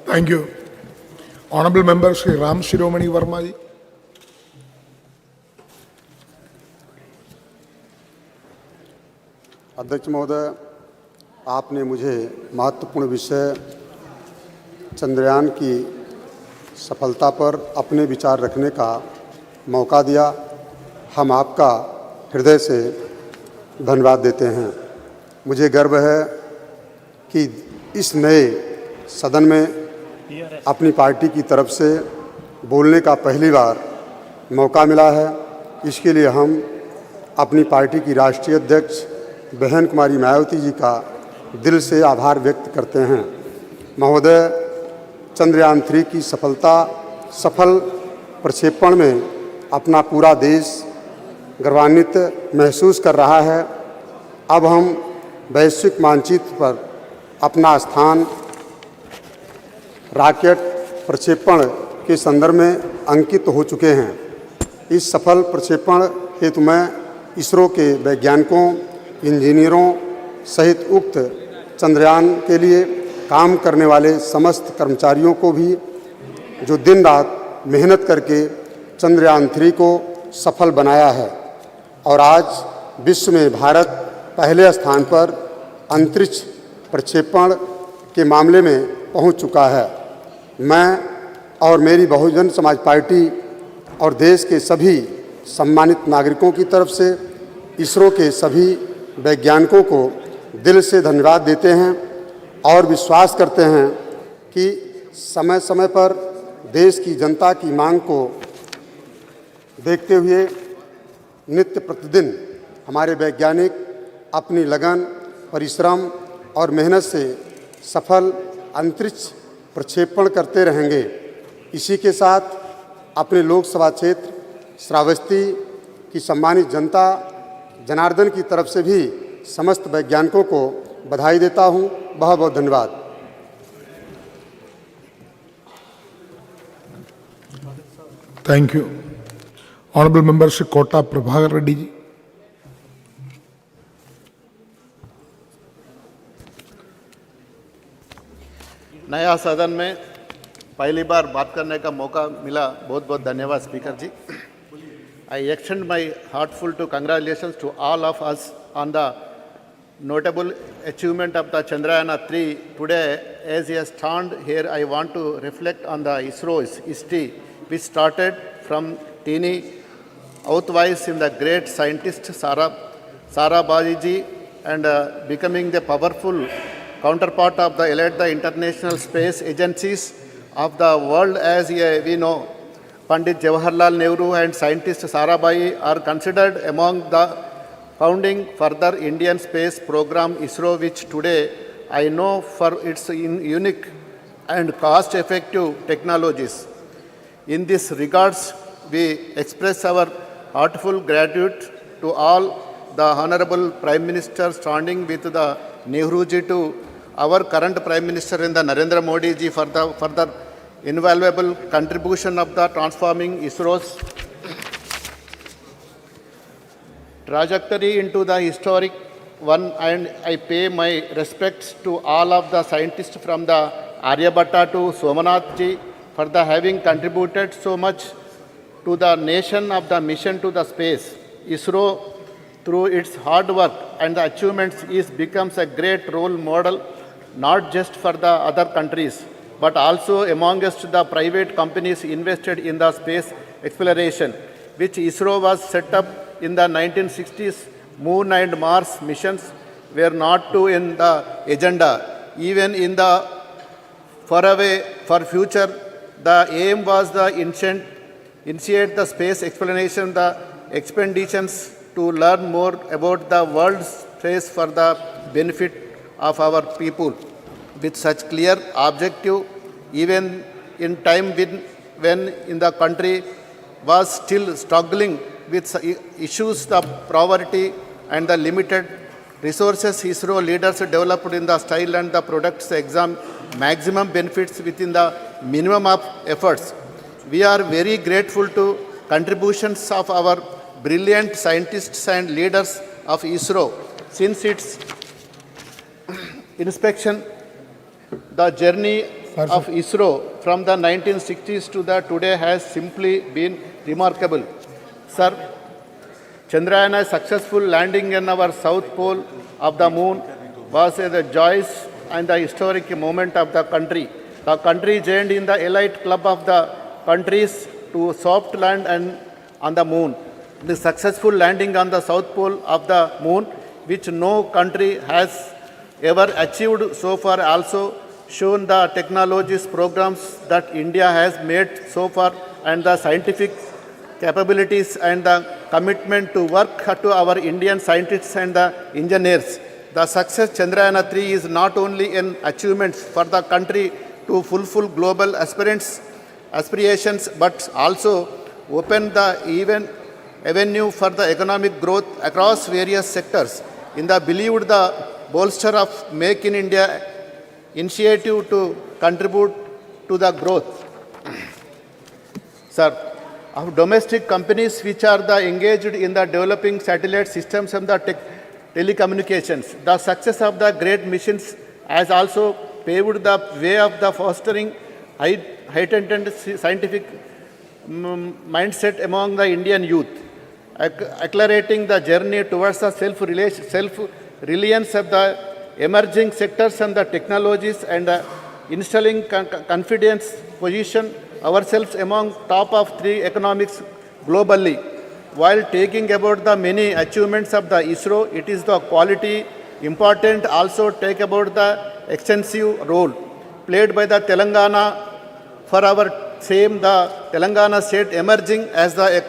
Thank you. Honorable Member Shri Ram Shiromani Verma ji. अध्यक्ष महोदय, आपने मुझे महत्वपूर्ण विषय चंद्रयान की सफलता पर अपने विचार रखने का मौका दिया। हम आपका हृदय से धन्यवाद देते हैं। मुझे गर्व है कि इस नए सदन में अपनी पार्टी की तरफ से बोलने का पहली बार मौका मिला है। इसके लिए हम अपनी पार्टी की राष्ट्रीय अध्यक्ष बहन कुमारी मायावती जी का दिल से आभार व्यक्त करते हैं। महोदय, चंद्रयान 3 की सफल प्रक्षेपण में अपना पूरा देश गर्वान्वित महसूस कर रहा है। अब हम वैश्विक मानचित्र पर अपना स्थान रॉकेट प्रक्षेपण के संदर्भ में अंकित हो चुके हैं। इस सफल प्रक्षेपण हेतु मैं इसरो के वैज्ञानिकों, इंजीनियरों सहित उक्त चंद्रयान के लिए काम करने वाले समस्त कर्मचारियों को भी, जो दिन रात मेहनत करके चंद्रयान 3 को सफल बनाया है और आज विश्व में भारत पहले स्थान पर अंतरिक्ष प्रक्षेपण के मामले में पहुंच चुका है। मैं और मेरी बहुजन समाज पार्टी और देश के सभी सम्मानित नागरिकों की तरफ से इसरो के सभी वैज्ञानिकों को दिल से धन्यवाद देते हैं और विश्वास करते हैं कि समय समय पर देश की जनता की मांग को देखते हुए नित्य प्रतिदिन हमारे वैज्ञानिक अपनी लगन, परिश्रम और मेहनत से सफल अंतरिक्ष प्रक्षेपण करते रहेंगे। इसी के साथ अपने लोकसभा क्षेत्र श्रावस्ती की सम्मानित जनता जनार्दन की तरफ से भी समस्त वैज्ञानिकों को बधाई देता हूं। बहुत बहुत धन्यवाद। Thank you. Honourable member Shri Kota Prabhakar Reddy ji. नया सदन में पहली बार बात करने का मौका मिला, बहुत बहुत धन्यवाद speaker ji. I extend my heartful congratulations to all of us on the notable achievement of the Chandrayaan 3. Today, as I stand here, I want to reflect on the ISRO's history, which started from teeny outwise in the great scientist Sarabhaji ji and becoming the powerful counterpart of the elite international space agencies of the world as we know. Pandit Jawaharlal Nehru and scientist Sarabhai are considered among the founding further Indian space program ISRO, which today I know for its unique and cost-effective technologies. In this regards, we express our heartfelt gratitude to all the Honorable Prime Minister, starting with the Nehru ji to our current Prime Minister in the Narendra Modi ji for the further invaluable contribution of the transforming ISRO's trajectory into the historic one, and I pay my respects to all of the scientists from the Aryabhatta to Somanath ji for the having contributed so much to the nation of the mission to the space. ISRO, through its hard work and the achievements, becomes a great role model, not just for the other countries, but also amongst the private companies invested in the space exploration, which ISRO was set up in the 1960s. Moon and Mars missions were not too in the agenda. Even in the for future, the aim was the initiate the space exploration, the expeditions to learn more about the world's space for the benefit of our people. With such clear objective, even in time when in the country was still struggling with issues of poverty and the limited resources, ISRO leaders developed in the style and the products exam maximum benefits within the minimum of efforts. We are very grateful to contributions of our brilliant scientists and leaders of ISRO. Since its inspection, the journey of ISRO from the 1960s to the today has simply been remarkable. Sir, Chandrayaan successful landing in our south pole of the moon was a joyous and the historic moment of the country. The country joined in the elite club of the countries to soft land and on the moon. The successful landing on the south pole of the moon, which no country has ever achieved so far, also shown the technologies programs that India has made so far and the scientific capabilities and the commitment to work to our Indian scientists and the engineers. The success Chandrayaan-3 is not only an achievement for the country to fulfill global aspirations, but also open the avenue for the economic growth across various sectors. In the believed the bolster of Make in India initiative to contribute to the growth. Sir, of domestic companies which are engaged in the developing satellite systems and the telecommunications. The success of the great missions has also paved the way of the fostering heightened scientific mindset among the Indian youth, accelerating the journey towards the self-reliance of the emerging sectors and the technologies, and instilling confidence position ourselves among top of 3 economics globally. While taking about the many achievements of the ISRO, it is the quality important also take about the extensive role played by the Telangana for our same the Telangana state emerging as a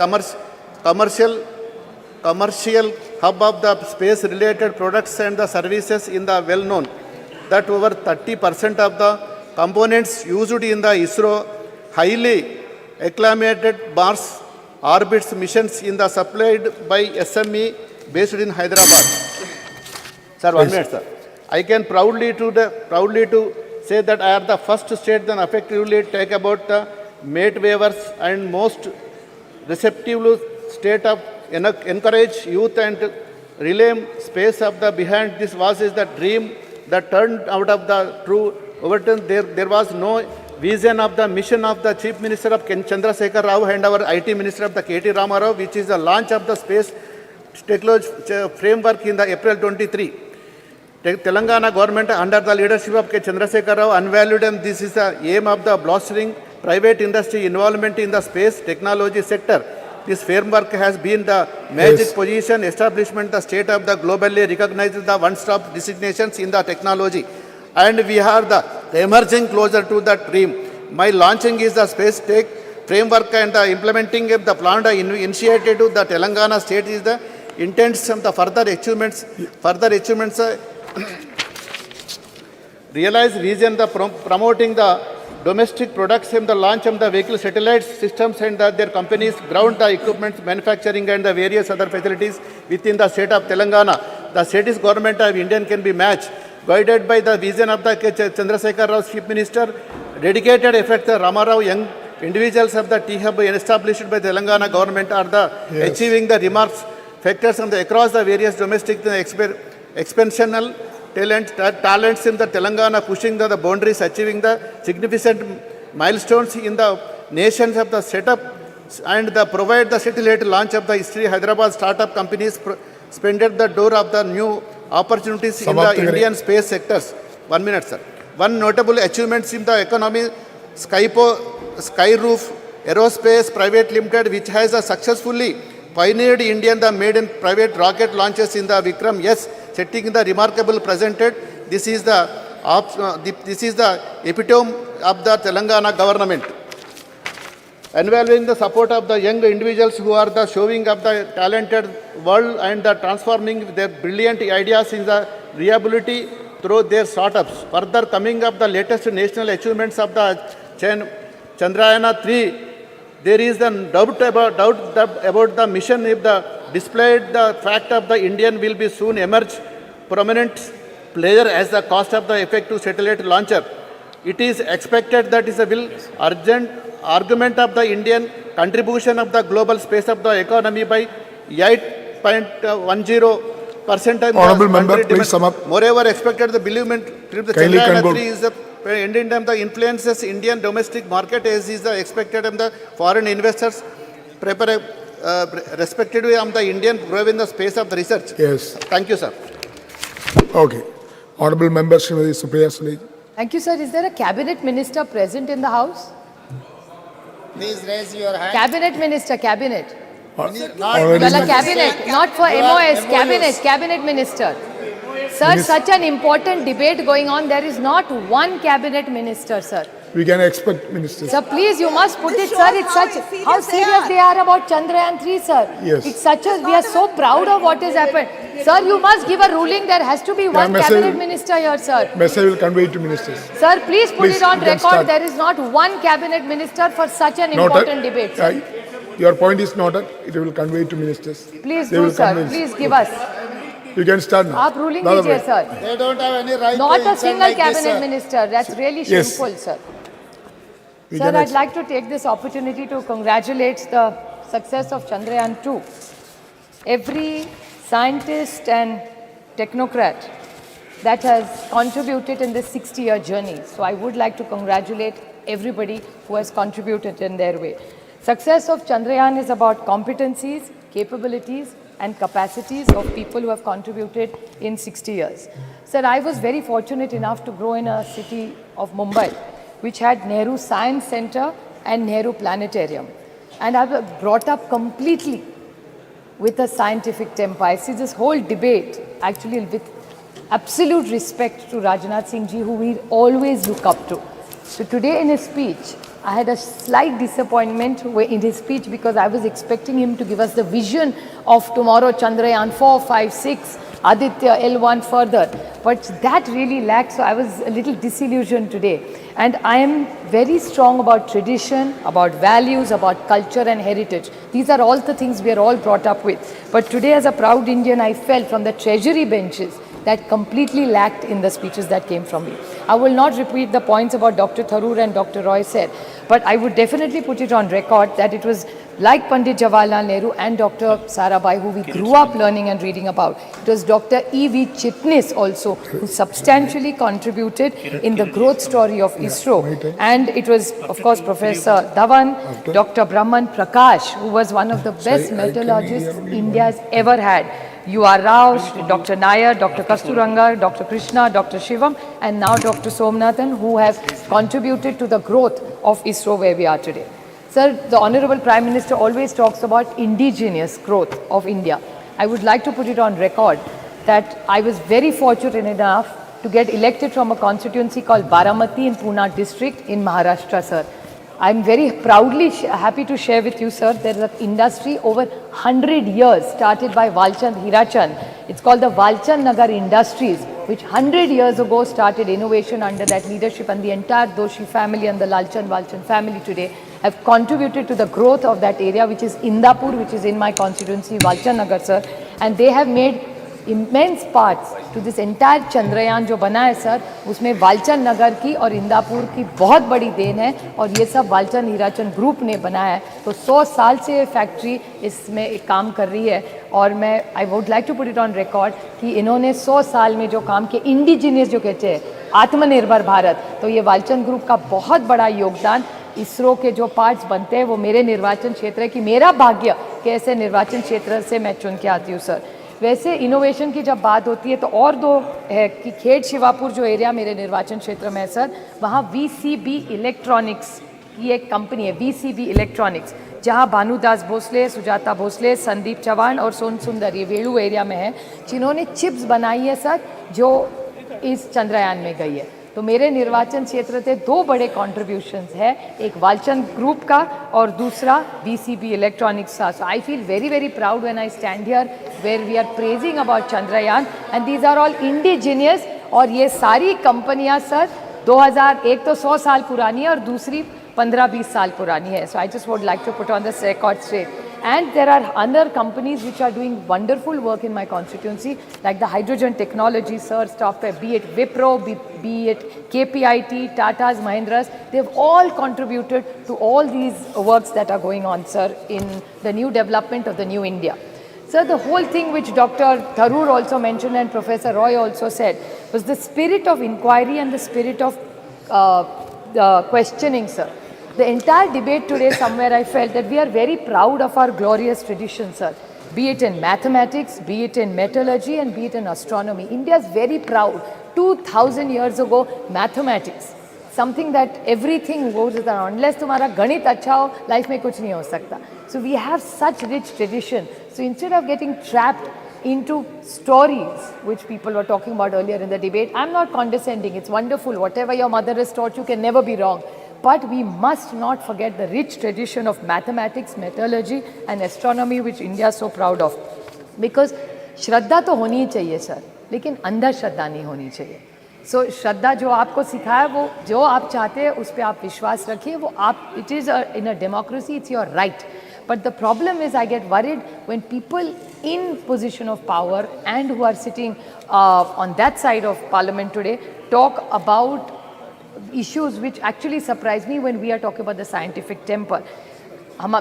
commercial hub of the space related products and the services in the well known that over 30% of the components used in the ISRO highly acclamated Mars orbits missions in the supplied by SME based in Hyderabad. Sir, 1 minute, sir. I can proudly to say that I am the first state that effectively take about the mate waivers and most receptive state of encourage youth and relay space of the behind this was is the dream that turned out of the true overturn. There was no vision of the mission of the Chief Minister of Chandrasekhar Rao and our IT Minister of the KT Ramarao, which is the launch of the space technology framework in the April 23. Telangana government under the leadership of Chandrasekhar Rao unvalued, and this is the aim of the blustering private industry involvement in the space technology sector. This framework has been the magic position establishment, the state of the globally recognized the one-stop designations in the technology. And we are the emerging closer to that dream. My launching is the space tech framework and the implementing of the plan initiated to the Telangana state is the intents of the further achievements realize vision the promoting the domestic products and the launch of the vehicle satellite systems and their companies ground the equipment manufacturing and the various other facilities within the state of Telangana. The state's government of Indian can be matched, guided by the vision of the Chandrasekhar Rao Chief Minister, dedicated effect the Ramarao young individuals of the T-Hub established by the Telangana government are achieving the remarks factors on the across the various domestic expansional talents in the Telangana, pushing the boundaries, achieving the significant milestones in the nations of the setup and the provide the satellite launch of the history. Hyderabad startup companies spended the door of the new opportunities in the Indian space sectors. 1 minute, sir. One notable achievements in the economy, Skyroof Aerospace Private Limited, which has successfully pioneered Indian the maiden private rocket launches in the Vikram. Yes, setting the remarkable presented. This is the epitome of the Telangana government. Involving the support of the young individuals who are the showing of the talented world and the transforming their brilliant ideas in the reliability through their startups. Further coming up the latest national achievements of the Chandrayaan-3, there is the doubt about the mission if the displayed the fact of the Indian will be soon emerge prominent player as the cost of the effective satellite launcher. It is expected that is a will urgent argument of the Indian contribution of the global space of the economy by 8.10%. Honourable member, please sum up. Moreover, expected the believement the Chandrayaan-3 is the Indian time the influences Indian domestic market as is the expected and the foreign investors prepare respectively on the Indian grow in the space of the research. Yes. Thank you, sir. Okay. Honourable member, Srimati Supriya Sule. Thank you, sir. Is there a cabinet minister present in the house? Please raise your hand. Cabinet minister, cabinet. Not Well, a cabinet, not for MOS, cabinet minister. Sir, such an important debate going on, there is not one cabinet minister, sir. we can expect ministers. Sir, please, you must put it, sir. It's such how serious they are about Chandrayaan 3, sir. Yes. It's such a, we are so proud of what has happened. Sir, you must give a ruling. There has to be one cabinet minister here, sir. Message will convey it to ministers. Sir, please put it on you can record. start. There is not one cabinet minister for such an important debate, sir. Your point is noted. It will convey it to ministers. Please They do, will sir. convince. Please give us. You can start now. Aap ruling Dada dijiye, bhai. sir. They don't have any right Not to a insult single like this, cabinet sir. minister. That's really Yes. shameful, sir. We Sir, can I'd like to take this opportunity to congratulate the success of Chandrayaan 2. Every scientist and technocrat that has contributed in this 60-year journey. So I would like to congratulate everybody who has contributed in their way. Success of Chandrayaan is about competencies, capabilities, and capacities of people who have contributed in 60 years. Sir, I was very fortunate enough to grow in a city of Mumbai, which had Nehru Science Center and Nehru Planetarium. And I was brought up completely with a scientific temper. I see this whole debate actually with absolute respect to Rajnath Singh ji, who we always look up to. So today in his speech, I had a slight disappointment in his speech because I was expecting him to give us the vision of tomorrow, Chandrayaan 4, 5, 6, Aditya, L1 further. But that really lacked, so I was a little disillusioned today. And I am very strong about tradition, about values, about culture and heritage. These are all the things we are all brought up with. But today as a proud Indian, I felt from the treasury benches that completely lacked in the speeches that came from me. I will not repeat the points about Dr. Tharoor and Dr. Roy said, but I would definitely put it on record that it was like Pandit Jawaharlal Nehru and Dr. Sarabhai, who we grew up learning and reading about. It was Dr. E.V. Chitnis also, who substantially contributed in the growth story of ISRO. And it was, of course, Professor Dhawan, Dr. Brahman Prakash, who was one of the best metallurgists India has ever had. U.R. Rao, Dr. Nair, Dr. Kasturanga, Dr. Krishna, Dr. Shivam, and now Dr. Somnathan, who have contributed to the growth of ISRO where we are today. Sir, the Honorable Prime Minister always talks about indigenous growth of India. I would like to put it on record that I was very fortunate enough to get elected from a constituency called Baramati in Pune district in Maharashtra, sir. I'm very proudly happy to share with you, sir, there is an industry over 100 years started by Walchand Hirachand. It's called the Walchand Nagar Industries, which 100 years ago started innovation under that leadership, and the entire Doshi family and the Walchand family today have contributed to the growth of that area, which is Indapur, which is in my constituency, Walchand Nagar, sir. And they have made immense parts to this entire Chandrayaan जो बना है sir, उसमें वालचंद नगर की और इंदापुर की बहुत बड़ी then है, और ये सब वालचंद हीराचंद ग्रुप ने बनाया है. तो 100 साल से ये फैक्ट्री इसमें एक काम कर रही है, और मैं I would like to put it on record कि इन्होंने 100 साल में जो काम किया, इंडिजिनियस जो कहते हैं आत्मनिर्भर भारत, तो ये वालचंद ग्रुप का बहुत बड़ा योगदान. इसरो के जो पार्ट्स बनते हैं वो मेरे निर्वाचन क्षेत्र है कि मेरा भाग्य कि ऐसे निर्वाचन क्षेत्र से मैं चुन के आती हूँ सर. वैसे इनोवेशन की जब बात होती है तो और दो है कि खेड़ शिवापुर जो एरिया मेरे निर्वाचन क्षेत्र में है सर, वहाँ VCB इलेक्ट्रॉनिक्स की एक कंपनी है, VCB इलेक्ट्रॉनिक्स, जहाँ भानुदास भोसले, सुजाता भोसले, संदीप चौहान और सोन सुंदर ये वेलू एरिया में है, जिन्होंने चिप्स बनाई है सर जो इस चंद्रयान में गई है. तो मेरे निर्वाचन क्षेत्र से दो बड़े कॉन्ट्रीब्यूशंस है, एक वालचंद ग्रुप का और दूसरा VCB इलेक्ट्रॉनिक्स का. So I feel very very proud when I stand here where we are praising about Chandrayaan, and these are all indigenous. और ये सारी कंपनियां सर 2001 तो 100 साल पुरानी है और दूसरी 15-20 साल पुरानी है. So I just would like to put on this record straight. And there are other companies which are doing wonderful work in my constituency, like the hydrogen technology, sir, software, be it Wipro, be it KPIT, Tata's, Mahindra's, they've all contributed to all these works that are going on, sir, in the new development of the new India. Sir, the whole thing which Dr. Tharoor also mentioned and Professor Roy also said was the spirit of inquiry and the spirit of questioning, sir. The entire debate today, somewhere I felt that we are very proud of our glorious tradition, sir. Be it in mathematics, be it in metallurgy, and be it in astronomy. India is very proud. 2000 years ago, mathematics, something that everything goes with. Unless तुम्हारा गणित अच्छा हो, life में कुछ नहीं हो सकता. So we have such rich tradition. So instead of getting trapped into stories, which people were talking about earlier in the debate, I'm not condescending. It's wonderful. Whatever your mother has taught you can never be wrong. but we must not forget the rich tradition of mathematics, metallurgy and astronomy which India is so proud of. Because श्रद्धा तो होनी ही चाहिए sir, लेकिन अंधश्रद्धा नहीं होनी चाहिए. सो श्रद्धा जो आपको सिखाया वो जो आप चाहते हैं उस पर आप विश्वास रखिए, वो आप, it is in a democracy, it's your right. But the problem is I get worried when people in position of power and who are sitting on that side of parliament today talk about issues which actually surprise me when we are talking about the scientific temper.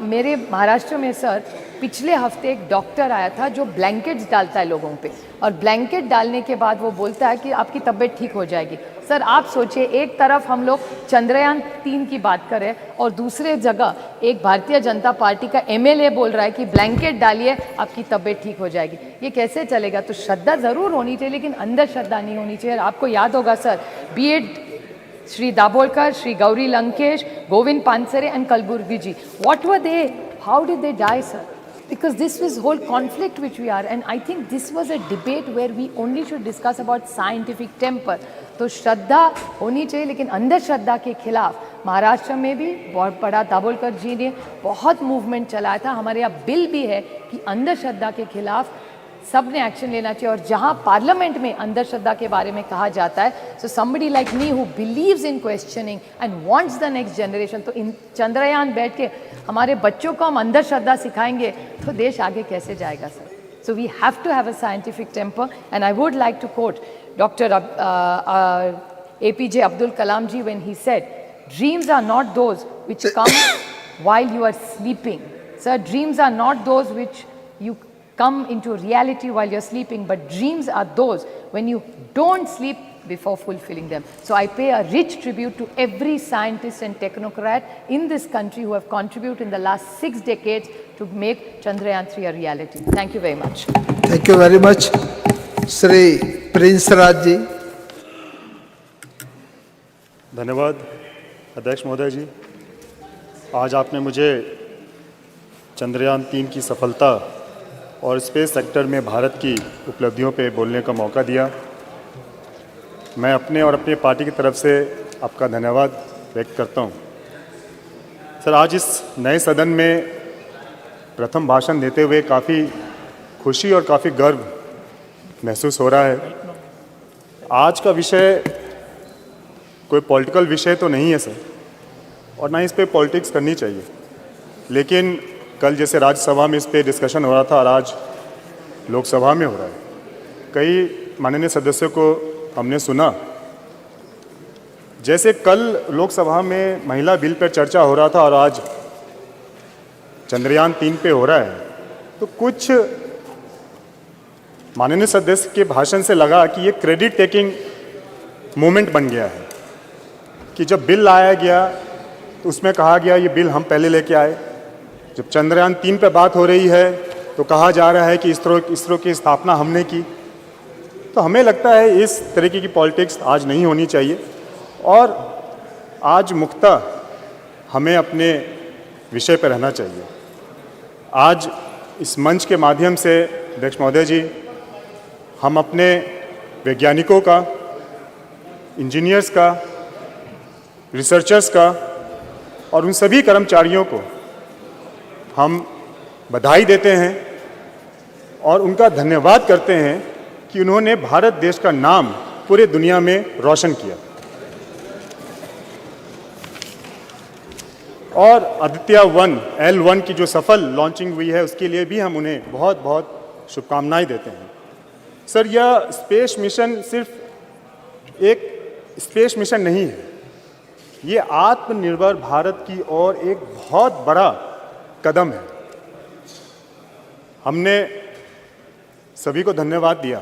मेरे महाराष्ट्र में sir पिछले हफ्ते एक doctor आया था जो blankets डालता है लोगों पे, और ब्लैंकेट डालने के बाद वो बोलता है कि आपकी तबीयत ठीक हो जाएगी. सर आप सोचिए, एक तरफ हम लोग चंद्रयान 3 की बात करें और दूसरे जगह एक भारतीय जनता पार्टी का एमएलए बोल रहा है कि ब्लैंकेट डालिए आपकी तबीयत ठीक हो जाएगी. ये कैसे चलेगा? तो श्रद्धा ज़रूर होनी चाहिए लेकिन अंधश्रद्धा नहीं होनी चाहिए. आपको याद होगा sir, B.Ed Shri Dabholkar, Shri Gauri Lankesh, Govind Pansare and Kalburgi ji. What were they? How did they die, sir? Because this was whole conflict which we are, and I think this was a debate where we only should discuss about scientific temper. तो श्रद्धा होनी चाहिए लेकिन अंधश्रद्धा के खिलाफ महाराष्ट्र में भी बहुत बड़ा दाभोलकर जी ने बहुत मूवमेंट चलाया था. हमारे यहाँ बिल भी है कि अंधश्रद्धा के खिलाफ सब ने एक्शन लेना चाहिए. और जहाँ पार्लियामेंट में अंधश्रद्धा के बारे में कहा जाता है, so somebody like me who believes in questioning and wants the next generation, तो इन चंद्रयान बैठ के हमारे बच्चों को हम अंधश्रद्धा सिखाएंगे तो देश आगे कैसे जाएगा sir? So we have to have a scientific temper. And I would like to quote doctor APJ Abdul Kalam ji when he said, dreams are not those which come while you are sleeping. Sir, dreams are not those which you come into reality while you're sleeping, but dreams are those when you don't sleep before fulfilling them. So I pay a rich tribute to every scientist and technocrat in this country who have contributed in the last 6 decades to make Chandrayaan 3 a reality. Thank you very much. Thank you very much. Shri Prince Raj ji. धन्यवाद अध्यक्ष महोदय जी. आज आपने मुझे चंद्रयान 3 की सफलता और space sector में भारत की उपलब्धियों पे बोलने का मौका दिया. मैं अपने और अपनी पार्टी की तरफ से आपका धन्यवाद व्यक्त करता हूँ. सर, आज इस नए सदन में प्रथम भाषण देते हुए काफ़ी खुशी और काफ़ी गर्व महसूस हो रहा है. आज का विषय कोई पॉलिटिकल विषय तो नहीं है सर, और ना इस पे पॉलिटिक्स करनी चाहिए, लेकिन कल जैसे राज्यसभा में इस पे डिस्कशन हो रहा था और आज लोकसभा में हो रहा है. कई माननीय सदस्यों को हमने सुना, जैसे कल लोकसभा में महिला बिल पर चर्चा हो रहा था और आज चंद्रयान 3 पे हो रहा है, तो कुछ माननीय सदस्य के भाषण से लगा कि ये क्रेडिट टेकिंग मोमेंट बन गया है, कि जब बिल लाया गया तो उसमें कहा गया ये बिल हम पहले लेके आए. जब चंद्रयान 3 पे बात हो रही है तो कहा जा रहा है कि इसरो की स्थापना हमने की. तो हमें लगता है इस तरीके की पॉलिटिक्स आज नहीं होनी चाहिए, और आज मुख्यतः हमें अपने विषय पर रहना चाहिए. आज इस मंच के माध्यम से अध्यक्ष महोदय जी, हम अपने वैज्ञानिकों का, इंजीनियर्स का, रिसर्चर्स का और उन सभी कर्मचारियों को हम बधाई देते हैं और उनका धन्यवाद करते हैं कि उन्होंने भारत देश का नाम पूरे दुनिया में रोशन किया. और आदित्य 1 L1 की जो सफल लॉन्चिंग हुई है उसके लिए भी हम उन्हें बहुत बहुत शुभकामनाएं देते हैं. सर, यह स्पेस मिशन सिर्फ एक स्पेस मिशन नहीं है, ये आत्मनिर्भर भारत की ओर एक बहुत बड़ा कदम है. हमने सभी को धन्यवाद दिया,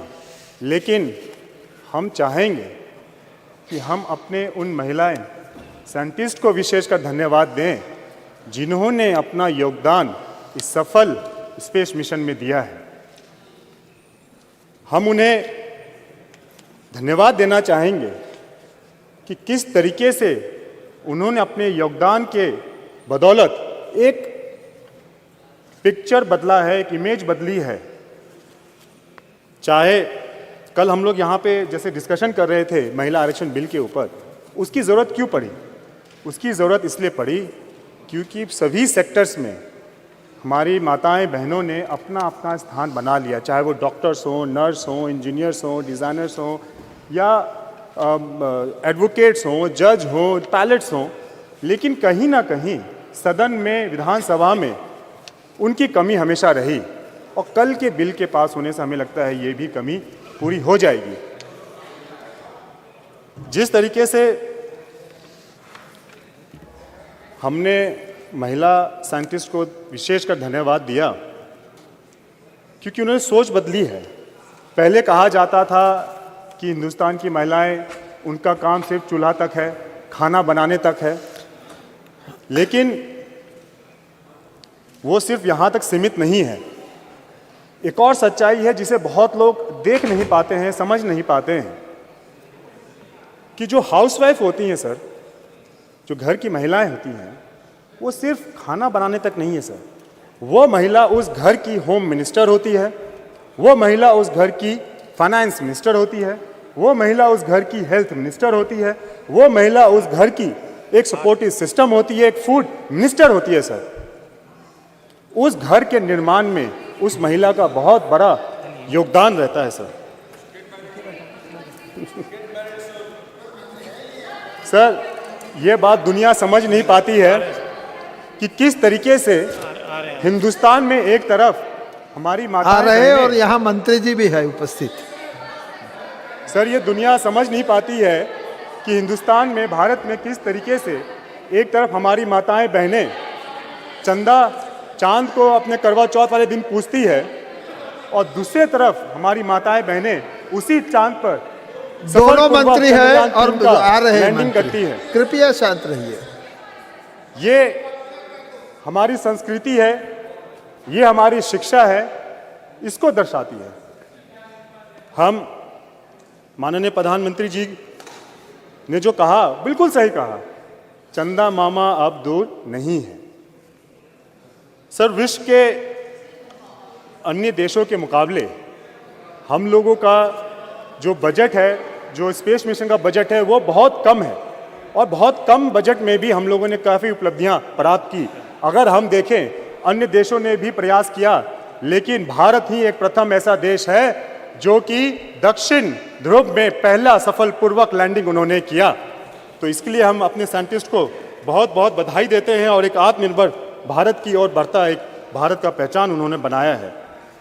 लेकिन हम चाहेंगे कि हम अपने उन महिलाएं साइंटिस्ट को विशेषकर धन्यवाद दें जिन्होंने अपना योगदान इस सफल स्पेस मिशन में दिया है. हम उन्हें धन्यवाद देना चाहेंगे कि किस तरीके से उन्होंने अपने योगदान के बदौलत एक पिक्चर बदला है, एक इमेज बदली है. चाहे कल हम लोग यहाँ पे जैसे डिस्कशन कर रहे थे महिला आरक्षण बिल के ऊपर, उसकी ज़रूरत क्यों पड़ी? उसकी ज़रूरत इसलिए पड़ी क्योंकि सभी सेक्टर्स में हमारी माताएं बहनों ने अपना अपना स्थान बना लिया, चाहे वो डॉक्टर्स हों, नर्स हों, इंजीनियर्स हों, डिज़ाइनर्स हों या एडवोकेट्स हों, जज हों, पायलट्स हों, लेकिन कहीं ना कहीं सदन में, विधानसभा में उनकी कमी हमेशा रही और कल के बिल के पास होने से हमें लगता है ये भी कमी पूरी हो जाएगी। जिस तरीके से हमने महिला साइंटिस्ट को विशेषकर धन्यवाद दिया क्योंकि उन्होंने सोच बदली है। पहले कहा जाता था कि हिंदुस्तान की महिलाएं, उनका काम सिर्फ चूल्हा तक है, खाना बनाने तक है, लेकिन वो सिर्फ यहाँ तक सीमित नहीं है। एक और सच्चाई है जिसे बहुत लोग देख नहीं पाते हैं, समझ नहीं पाते हैं, कि जो हाउसवाइफ होती हैं सर, जो घर की महिलाएं होती हैं, वो सिर्फ खाना बनाने तक नहीं है सर। वो महिला उस घर की होम मिनिस्टर होती है, वो महिला उस घर की फाइनेंस मिनिस्टर होती है, वो महिला उस घर की हेल्थ मिनिस्टर होती है, वो महिला उस घर की एक सपोर्टिव सिस्टम होती है, एक फूड मिनिस्टर होती है सर। उस घर के निर्माण में उस महिला का बहुत बड़ा योगदान रहता है सर। सर, ये बात दुनिया समझ नहीं पाती है कि किस तरीके से हिंदुस्तान में एक तरफ हमारी माताएं आ रहे और यहाँ मंत्री जी भी है उपस्थित। सर, ये दुनिया समझ नहीं पाती है कि हिंदुस्तान में, भारत में किस तरीके से एक तरफ हमारी माताएं बहनें चंदा, चांद को अपने करवा चौथ वाले दिन पूजती है और दूसरे तरफ हमारी माताएं बहनें उसी चांद पर दोनों मंत्री हैं और आ रहे हैं, लैंडिंग करती है। कृपया शांत रहिए। ये हमारी संस्कृति है, ये हमारी शिक्षा है, इसको दर्शाती है। हम माननीय प्रधानमंत्री जी ने जो कहा, बिल्कुल सही कहा, चंदा मामा अब दूर नहीं है। सर, विश्व के अन्य देशों के मुकाबले हम लोगों का जो बजट है, जो स्पेस मिशन का बजट है, वो बहुत कम है और बहुत कम बजट में भी हम लोगों ने काफ़ी उपलब्धियां प्राप्त की। अगर हम देखें, अन्य देशों ने भी प्रयास किया, लेकिन भारत ही एक प्रथम ऐसा देश है जो कि दक्षिण ध्रुव में पहला सफलपूर्वक लैंडिंग उन्होंने किया। तो इसके लिए हम अपने साइंटिस्ट को बहुत बहुत बधाई देते हैं और एक आत्मनिर्भर भारत की ओर बढ़ता एक भारत का पहचान उन्होंने बनाया है।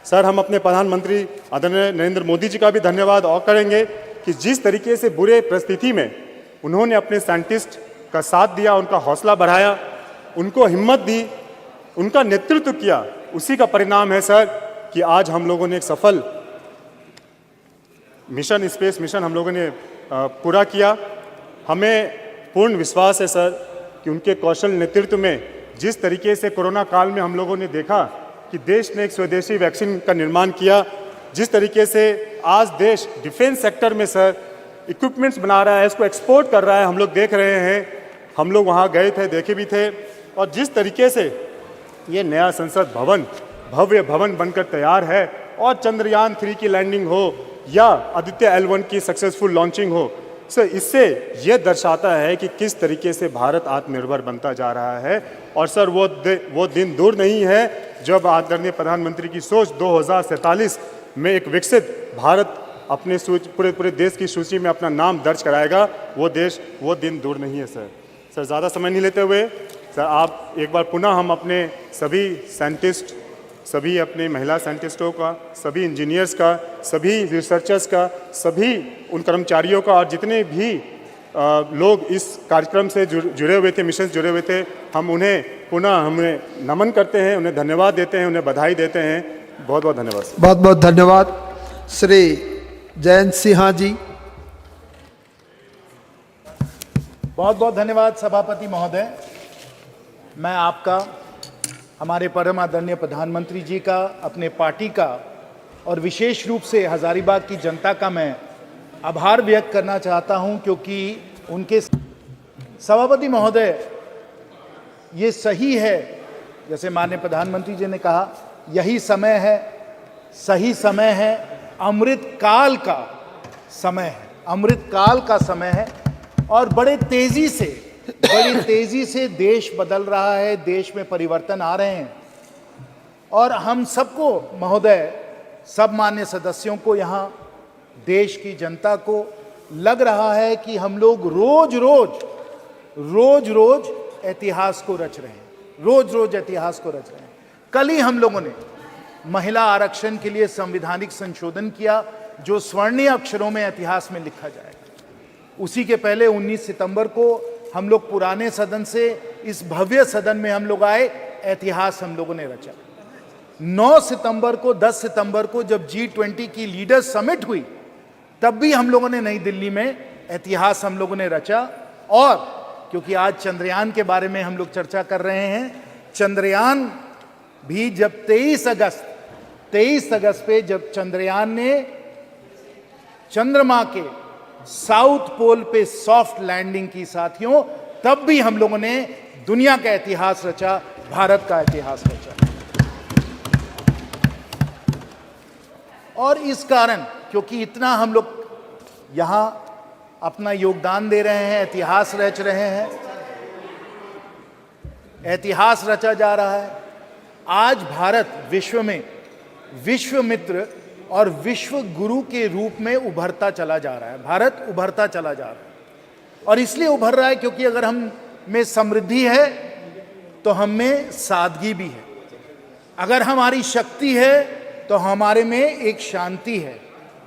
सर, हम अपने प्रधानमंत्री आदरणीय नरेंद्र मोदी जी का भी धन्यवाद और करेंगे कि जिस तरीके से बुरे परिस्थिति में उन्होंने अपने साइंटिस्ट का साथ दिया, उनका हौसला बढ़ाया, उनको हिम्मत दी, उनका नेतृत्व किया, उसी का परिणाम है सर कि आज हम लोगों ने एक सफल मिशन, स्पेस मिशन हम लोगों ने पूरा किया। हमें पूर्ण विश्वास है सर कि उनके कौशल नेतृत्व में जिस तरीके से कोरोना काल में हम लोगों ने देखा कि देश ने एक स्वदेशी वैक्सीन का निर्माण किया, जिस तरीके से आज देश डिफेंस सेक्टर में सर इक्विपमेंट्स बना रहा है, इसको एक्सपोर्ट कर रहा है, हम लोग देख रहे हैं। हम लोग वहाँ गए थे, देखे भी थे। और जिस तरीके से ये नया संसद भवन भव्य भवन बनकर तैयार है और चंद्रयान 3 की लैंडिंग हो या आदित्य L1 की सक्सेसफुल लॉन्चिंग हो, सर इससे ये दर्शाता है कि किस तरीके से भारत आत्मनिर्भर बनता जा रहा है। और सर वो दिन दूर नहीं है जब आदरणीय प्रधानमंत्री की सोच 2047 में एक विकसित भारत अपने पूरे देश की सूची में अपना नाम दर्ज कराएगा। वो दिन दूर नहीं है सर। सर, ज़्यादा समय नहीं लेते हुए सर, आप एक बार पुनः हम अपने सभी साइंटिस्ट, सभी अपने महिला साइंटिस्टों का, सभी इंजीनियर्स का, सभी रिसर्चर्स का, सभी उन कर्मचारियों का और जितने भी लोग इस कार्यक्रम से जुड़े हुए थे, मिशन से जुड़े हुए थे, हम उन्हें पुनः नमन करते हैं, उन्हें धन्यवाद देते हैं, उन्हें बधाई देते हैं। बहुत बहुत धन्यवाद। बहुत बहुत धन्यवाद। श्री जयंत सिन्हा जी। बहुत बहुत धन्यवाद सभापति महोदय। मैं आपका, हमारे परम आदरणीय प्रधानमंत्री जी का, अपने पार्टी का और विशेष रूप से हजारीबाग की जनता का मैं आभार व्यक्त करना चाहता हूं, क्योंकि उनके सभापति महोदय, ये सही है जैसे माननीय प्रधानमंत्री जी ने कहा, यही समय है, सही समय है, अमृत काल का समय है, अमृत काल का समय है और बड़े तेजी से बड़ी तेजी से देश बदल रहा है, देश में परिवर्तन आ रहे हैं और हम सबको महोदय, सब मान्य सदस्यों को, यहाँ देश की जनता को लग रहा है कि हम लोग रोज रोज इतिहास को रच रहे हैं, रोज इतिहास को रच रहे हैं। कल ही हम लोगों ने महिला आरक्षण के लिए संवैधानिक संशोधन किया जो स्वर्णीय अक्षरों में इतिहास में लिखा जाएगा। उसी के पहले 19 सितंबर को हम लोग पुराने सदन से इस भव्य सदन में हम लोग आए, इतिहास हम लोगों ने रचा। 9 सितंबर को, 10 सितंबर को जब G20 की लीडर्स समिट हुई, तब भी हम लोगों ने नई दिल्ली में इतिहास हम लोगों ने रचा। और क्योंकि आज चंद्रयान के बारे में हम लोग चर्चा कर रहे हैं, चंद्रयान भी जब 23 अगस्त पे जब चंद्रयान ने चंद्रमा के साउथ पोल पे सॉफ्ट लैंडिंग की साथियों, तब भी हम लोगों ने दुनिया का इतिहास रचा, भारत का इतिहास रचा। और इस कारण, क्योंकि इतना हम लोग यहां अपना योगदान दे रहे हैं, इतिहास रच रहे हैं, इतिहास रचा जा रहा है, आज भारत विश्व में विश्व मित्र और विश्व गुरु के रूप में उभरता चला जा रहा है। भारत उभरता चला जा रहा है और इसलिए उभर रहा है क्योंकि अगर हम में समृद्धि है तो हम में सादगी भी है, अगर हमारी शक्ति है तो हमारे में एक शांति है,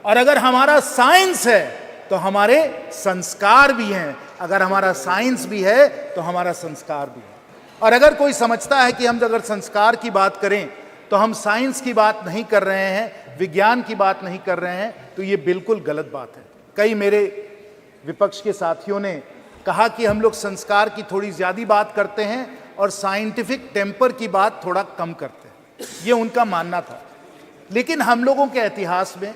और अगर हमारा साइंस है तो हमारे संस्कार भी हैं, अगर हमारा साइंस भी है तो हमारा संस्कार भी है। और अगर कोई समझता है कि हम अगर संस्कार की बात करें तो हम साइंस की बात नहीं कर रहे हैं, विज्ञान की बात नहीं कर रहे हैं, तो ये बिल्कुल गलत बात है। कई मेरे विपक्ष के साथियों ने कहा कि हम लोग संस्कार की थोड़ी ज़्यादा बात करते हैं और साइंटिफिक टेम्पर की बात थोड़ा कम करते हैं, ये उनका मानना था। लेकिन हम लोगों के इतिहास में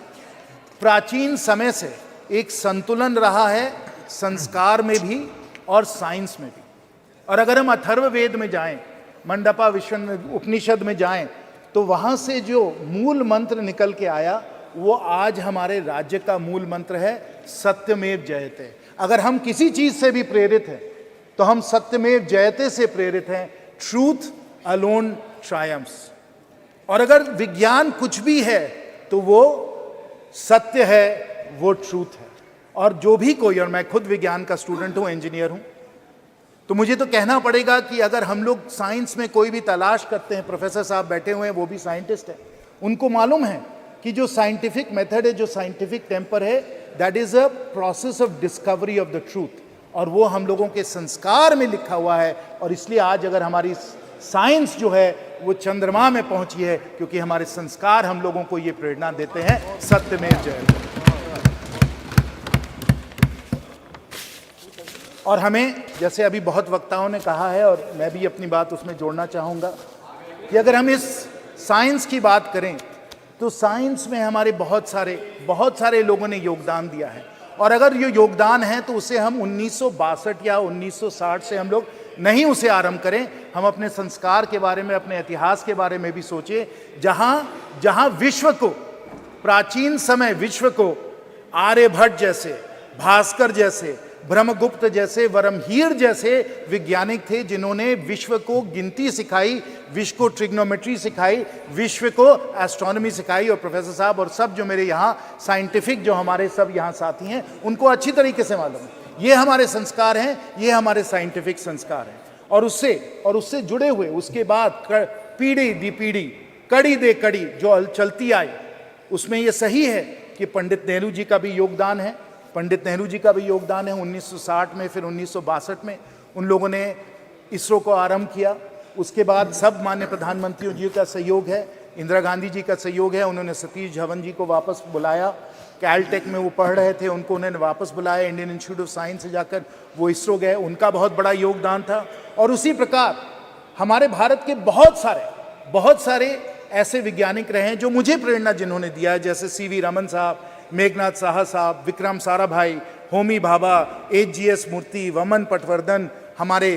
प्राचीन समय से एक संतुलन रहा है, संस्कार में भी और साइंस में भी। और अगर हम अथर्ववेद में जाएं, मंडपा उपनिषद में जाएं, तो वहां से जो मूल मंत्र निकल के आया वो आज हमारे राज्य का मूल मंत्र है, सत्यमेव जयते। अगर हम किसी चीज से भी प्रेरित हैं तो हम सत्यमेव जयते से प्रेरित हैं, ट्रूथ अलोन ट्रायम्फ्स। और अगर विज्ञान कुछ भी है तो वो सत्य है, वो ट्रूथ है। और जो भी कोई, और मैं खुद विज्ञान का स्टूडेंट हूं, इंजीनियर हूं, तो मुझे तो कहना पड़ेगा कि अगर हम लोग साइंस में कोई भी तलाश करते हैं, प्रोफेसर साहब बैठे हुए हैं, वो भी साइंटिस्ट हैं, उनको मालूम है कि जो साइंटिफिक मेथड है, जो साइंटिफिक टेम्पर है, that is a process of discovery of the truth, और वो हम लोगों के संस्कार में लिखा हुआ है। और इसलिए आज अगर हमारी साइंस जो है वो चंद्रमा में पहुंची है, क्योंकि हमारे संस्कार हम लोगों को ये प्रेरणा देते हैं, सत्यमेव जयते। और हमें, जैसे अभी बहुत वक्ताओं ने कहा है और मैं भी अपनी बात उसमें जोड़ना चाहूँगा, कि अगर हम इस साइंस की बात करें तो साइंस में हमारे बहुत सारे लोगों ने योगदान दिया है। और अगर ये योगदान है तो उसे हम 1962 या 1960 से हम लोग नहीं उसे आरंभ करें, हम अपने संस्कार के बारे में, अपने इतिहास के बारे में भी सोचें, जहाँ विश्व को, प्राचीन समय विश्व को आर्यभट्ट जैसे, भास्कर जैसे, ब्रह्मगुप्त जैसे, वरमहीर जैसे वैज्ञानिक थे जिन्होंने विश्व को गिनती सिखाई, विश्व को ट्रिग्नोमेट्री सिखाई, विश्व को एस्ट्रोनॉमी सिखाई। और प्रोफेसर साहब और सब जो मेरे यहाँ साइंटिफिक जो हमारे सब यहाँ साथी हैं, उनको अच्छी तरीके से मालूम है ये हमारे संस्कार हैं, ये हमारे साइंटिफिक संस्कार हैं। और उससे जुड़े हुए उसके बाद पीढ़ी दी पीढ़ी, कड़ी दे कड़ी जो चलती आई, उसमें ये सही है कि पंडित नेहरू जी का भी योगदान है। पंडित नेहरू जी का भी योगदान है। 1960 में, फिर 1962 में उन लोगों ने इसरो को आरंभ किया। उसके बाद सब माननीय प्रधानमंत्रियों जी का सहयोग है, इंदिरा गांधी जी का सहयोग है। उन्होंने सतीश धवन जी को वापस बुलाया, कैलटेक में वो पढ़ रहे थे, उनको उन्होंने वापस बुलाया, इंडियन इंस्टीट्यूट ऑफ साइंस से जाकर वो इसरो गए, उनका बहुत बड़ा योगदान था। और उसी प्रकार हमारे भारत के बहुत सारे ऐसे वैज्ञानिक रहे हैं जो मुझे प्रेरणा जिन्होंने दिया है, जैसे CV रमन साहब, मेघनाथ साहा साहब, विक्रम साराभाई, होमी भाभा, HGS मूर्ति, वमन पटवर्धन, हमारे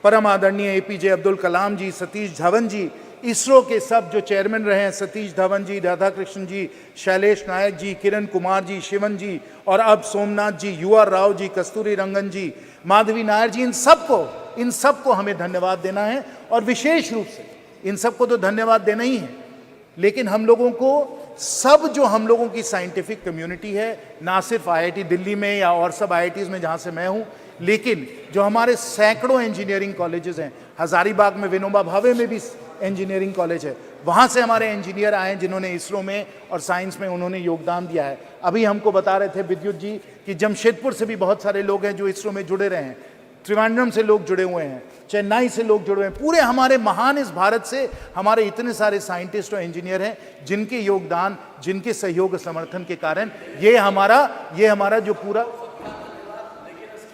परम आदरणीय APJ अब्दुल कलाम जी, सतीश धवन जी, इसरो के सब जो चेयरमैन रहे हैं, सतीश धवन जी, राधाकृष्णन जी, शैलेश नायक जी, किरण कुमार जी, शिवन जी और अब सोमनाथ जी, युवा राव जी, कस्तूरी रंगन जी, माधवी नायर जी, इन सबको हमें धन्यवाद देना है। और विशेष रूप से इन सबको तो धन्यवाद देना ही है, लेकिन हम लोगों को जो हम लोगों की साइंटिफिक कम्युनिटी है, ना सिर्फ IIT दिल्ली में या और सब IITs में जहाँ से मैं हूँ, लेकिन जो हमारे सैकड़ों इंजीनियरिंग कॉलेजेस हैं, हजारीबाग में विनोबा भावे में भी इंजीनियरिंग कॉलेज है, वहाँ से हमारे इंजीनियर आए हैं जिन्होंने इसरो में और साइंस में उन्होंने योगदान दिया है। अभी हमको बता रहे थे विद्युत जी कि जमशेदपुर से भी बहुत सारे लोग हैं जो इसरो में जुड़े रहे हैं, त्रिवेंद्रम से लोग जुड़े हुए हैं, चेन्नई से लोग जुड़े हुए हैं। पूरे हमारे महान इस भारत से हमारे इतने सारे साइंटिस्ट और इंजीनियर हैं जिनके योगदान, जिनके सहयोग और समर्थन के कारण ये हमारा जो पूरा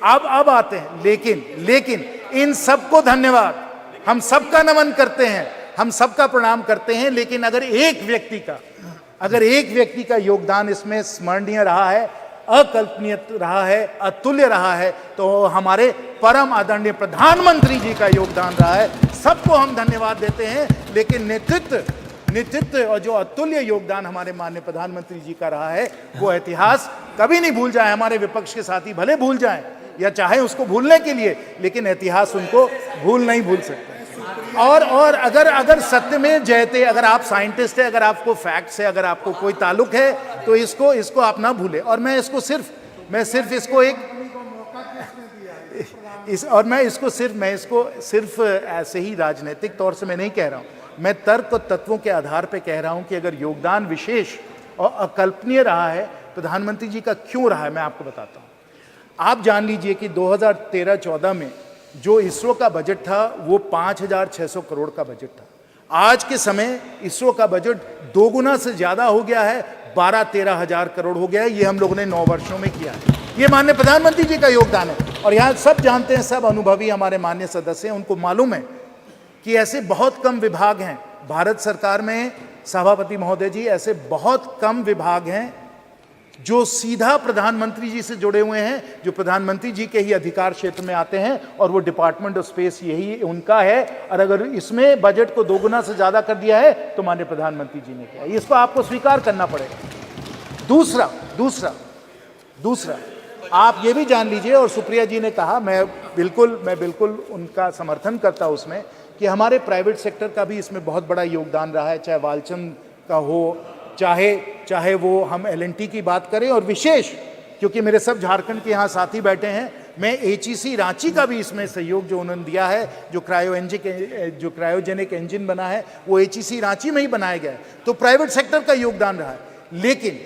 अब आते हैं। लेकिन इन सबको धन्यवाद, हम सबका नमन करते हैं, हम सबका प्रणाम करते हैं। लेकिन अगर एक व्यक्ति का योगदान इसमें स्मरणीय रहा है, अकल्पनीय रहा है, अतुल्य रहा है, तो हमारे परम आदरणीय प्रधानमंत्री जी का योगदान रहा है। सबको हम धन्यवाद देते हैं। लेकिन नेतृत्व और जो अतुल्य योगदान हमारे माननीय प्रधानमंत्री जी का रहा है, वो इतिहास कभी नहीं भूल जाए। हमारे विपक्ष के साथी भले भूल जाएं या चाहे उसको भूलने के लिए, लेकिन इतिहास उनको नहीं भूल सकता। और अगर सत्य में जयते, अगर आप साइंटिस्ट है, अगर आपको फैक्ट से अगर आपको कोई ताल्लुक है, तो इसको आप ना भूले। और मैं इसको सिर्फ ऐसे ही राजनीतिक तौर से मैं नहीं कह रहा हूं, मैं तर्क और तत्वों के आधार पे कह रहा हूं कि अगर योगदान विशेष और अकल्पनीय रहा है प्रधानमंत्री जी का, क्यों रहा है, मैं आपको बताता हूं। आप जान लीजिए कि 2013-14 में जो इसरो का बजट था वो 5,600 करोड़ का बजट था। आज के समय इसरो का बजट 2 गुना से ज्यादा हो गया है, 12-13 हजार करोड़ हो गया है। ये हम लोगों ने 9 वर्षों में किया है। ये माननीय प्रधानमंत्री जी का योगदान है। और यहाँ सब जानते हैं, सब अनुभवी हमारे माननीय सदस्य हैं, उनको मालूम है कि ऐसे बहुत कम विभाग हैं भारत सरकार में, सभापति महोदय जी, ऐसे बहुत कम विभाग हैं जो सीधा प्रधानमंत्री जी से जुड़े हुए हैं, जो प्रधानमंत्री जी के ही अधिकार क्षेत्र में आते हैं, और वो डिपार्टमेंट ऑफ स्पेस यही उनका है। और अगर इसमें बजट को 2 गुना से ज्यादा कर दिया है तो माननीय प्रधानमंत्री जी ने किया, इसको आपको स्वीकार करना पड़ेगा। दूसरा आप ये भी जान लीजिए, और सुप्रिया जी ने कहा, मैं बिल्कुल उनका समर्थन करता हूं उसमें, कि हमारे प्राइवेट सेक्टर का भी इसमें बहुत बड़ा योगदान रहा है, चाहे वालचंद का हो, चाहे वो हम LNT की बात करें, और विशेष क्योंकि मेरे सब झारखंड के यहाँ साथी बैठे हैं, मैं HEC रांची का भी इसमें सहयोग जो उन्होंने दिया है, जो क्रायोजेनिक इंजन बना है वो HEC रांची में ही बनाया गया है, तो प्राइवेट सेक्टर का योगदान रहा है। लेकिन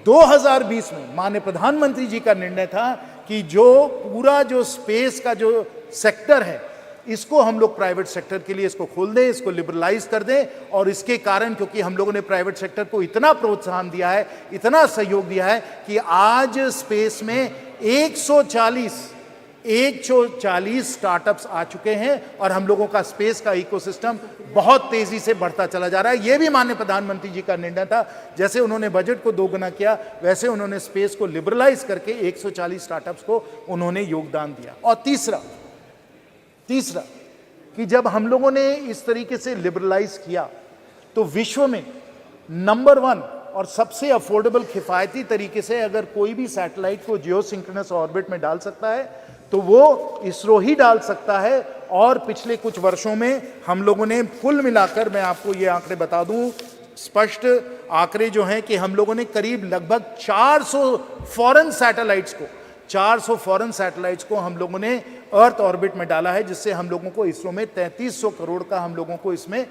2020 में माननीय प्रधानमंत्री जी का निर्णय था कि जो पूरा जो स्पेस का जो सेक्टर है, इसको हम लोग प्राइवेट सेक्टर के लिए इसको खोल दें, इसको लिबरलाइज कर दें। और इसके कारण, क्योंकि हम लोगों ने प्राइवेट सेक्टर को इतना प्रोत्साहन दिया है, इतना सहयोग दिया है, कि आज स्पेस में 140 स्टार्टअप्स आ चुके हैं और हम लोगों का स्पेस का इकोसिस्टम बहुत तेजी से बढ़ता चला जा रहा है। यह भी माननीय प्रधानमंत्री जी का निर्णय था। जैसे उन्होंने बजट को 2 गुना किया, वैसे उन्होंने स्पेस को लिबरलाइज करके 140 स्टार्टअप्स को उन्होंने योगदान दिया। और तीसरा कि जब हम लोगों ने इस तरीके से लिबरलाइज किया, तो विश्व में नंबर 1 और सबसे अफोर्डेबल किफायती तरीके से अगर कोई भी सैटेलाइट को जियोसिंक्रोनस ऑर्बिट में डाल सकता है, तो वो इसरो ही डाल सकता है। और पिछले कुछ वर्षों में हम लोगों ने कुल मिलाकर, मैं आपको ये आंकड़े बता दूं, स्पष्ट आंकड़े जो हैं, कि हम लोगों ने करीब लगभग 400 फॉरेन सैटेलाइट्स को हम लोगों ने अर्थ ऑर्बिट में डाला है, जिससे हम लोगों को इसरो में 3300 करोड़ का हम लोगों को इसमें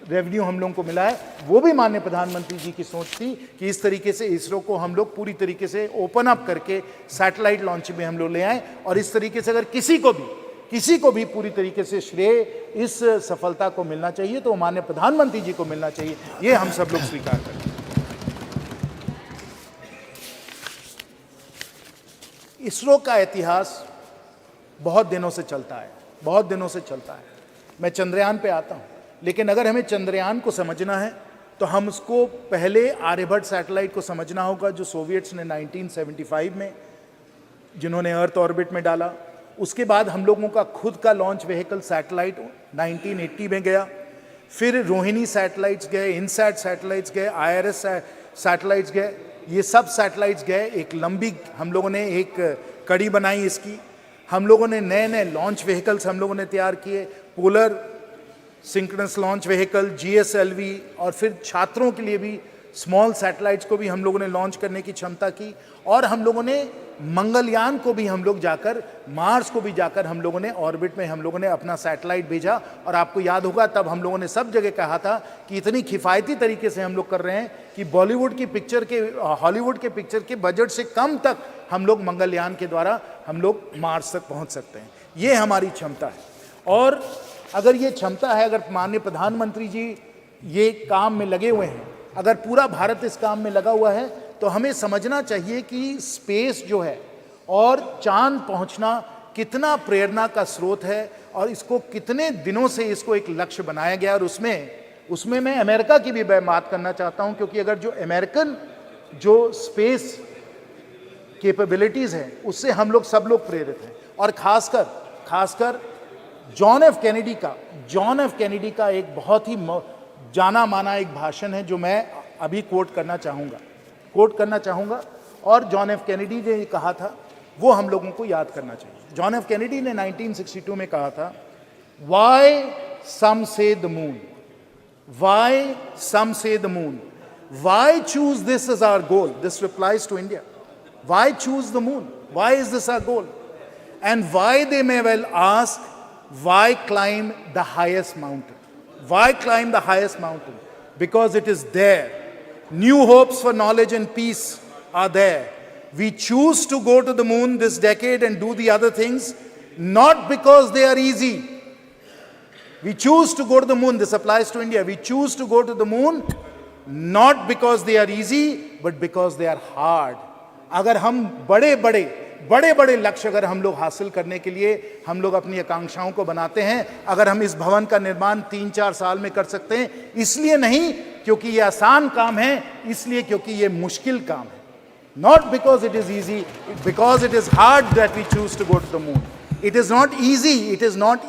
रेवेन्यू हम लोगों को मिला है। वो भी माननीय प्रधानमंत्री जी की सोच थी कि इस तरीके से इसरो को हम लोग पूरी तरीके से ओपन अप करके सैटेलाइट लॉन्च में हम लोग ले आए। और इस तरीके से अगर किसी को भी पूरी तरीके से श्रेय इस सफलता को मिलना चाहिए, तो माननीय प्रधानमंत्री जी को मिलना चाहिए। ये हम सब लोग स्वीकार करते हैं। इसरो का इतिहास बहुत दिनों से चलता है। मैं चंद्रयान पे आता हूं, लेकिन अगर हमें चंद्रयान को समझना है तो हम उसको पहले आर्यभट्ट सैटेलाइट को समझना होगा, जो सोवियट्स ने 1975 में जिन्होंने अर्थ ऑर्बिट में डाला। उसके बाद हम लोगों का खुद का लॉन्च व्हीकल सैटेलाइट 1980 में गया। फिर रोहिणी सैटेलाइट्स गए, इनसैट सैटेलाइट्स गए, IRS सैटेलाइट्स गए, ये सब सैटेलाइट्स गए। एक लंबी हम लोगों ने एक कड़ी बनाई इसकी। हम लोगों ने नए नए लॉन्च व्हीकल्स हम लोगों ने तैयार किए, polar synchronous launch vehicle, GSLV, और फिर छात्रों के लिए भी स्मॉल सैटेलाइट्स को भी हम लोगों ने लॉन्च करने की क्षमता की। और हम लोगों ने मंगलयान को भी हम लोग जाकर, मार्स को भी जाकर हम लोगों ने ऑर्बिट में हम लोगों ने अपना सैटेलाइट भेजा। और आपको याद होगा तब हम लोगों ने सब जगह कहा था कि इतनी किफ़ायती तरीके से हम लोग कर रहे हैं कि बॉलीवुड की पिक्चर के, हॉलीवुड के पिक्चर के बजट से कम तक हम लोग मंगलयान के द्वारा हम लोग मार्स तक पहुंच सकते हैं। ये हमारी क्षमता है। और अगर ये क्षमता है, अगर माननीय प्रधानमंत्री जी ये काम में लगे हुए हैं, अगर पूरा भारत इस काम में लगा हुआ है, तो हमें समझना चाहिए कि स्पेस जो है और चांद पहुंचना कितना प्रेरणा का स्रोत है और इसको कितने दिनों से इसको एक लक्ष्य बनाया गया। और उसमें मैं अमेरिका की भी बात करना चाहता हूं, क्योंकि अगर जो अमेरिकन जो स्पेस कैपेबिलिटीज हैं उससे हम लोग सब लोग प्रेरित हैं। और खासकर जॉन एफ कैनेडी का एक बहुत ही जाना माना एक भाषण है जो मैं अभी कोट करना चाहूँगा। और जॉन एफ कैनेडी ने कहा था, वो हम लोगों को याद करना चाहिए। जॉन एफ कैनेडी ने 1962 में कहा था, Y some say the moon, why some say the moon, why choose this as our goal, this replies to India, why choose the moon, why is this our goal, and why they may well ask, why climb the highest mountain? Why climb the highest mountain? Because it is there. New hopes for knowledge and peace are there. We choose to go to the moon this decade and do the other things, not because they are easy. We choose to go to the moon. This applies to India. We choose to go to the moon not because they are easy, but because they are hard. अगर हम बड़े लक्ष्य अगर हम लोग हासिल करने के लिए हम लोग अपनी आकांक्षाओं को बनाते हैं, अगर हम इस भवन का निर्माण 3-4 साल में कर सकते हैं, इसलिए नहीं क्योंकि ये आसान काम है, इसलिए क्योंकि ये मुश्किल काम है। Not because it is easy, because it is hard that we choose to go to the moon. It is not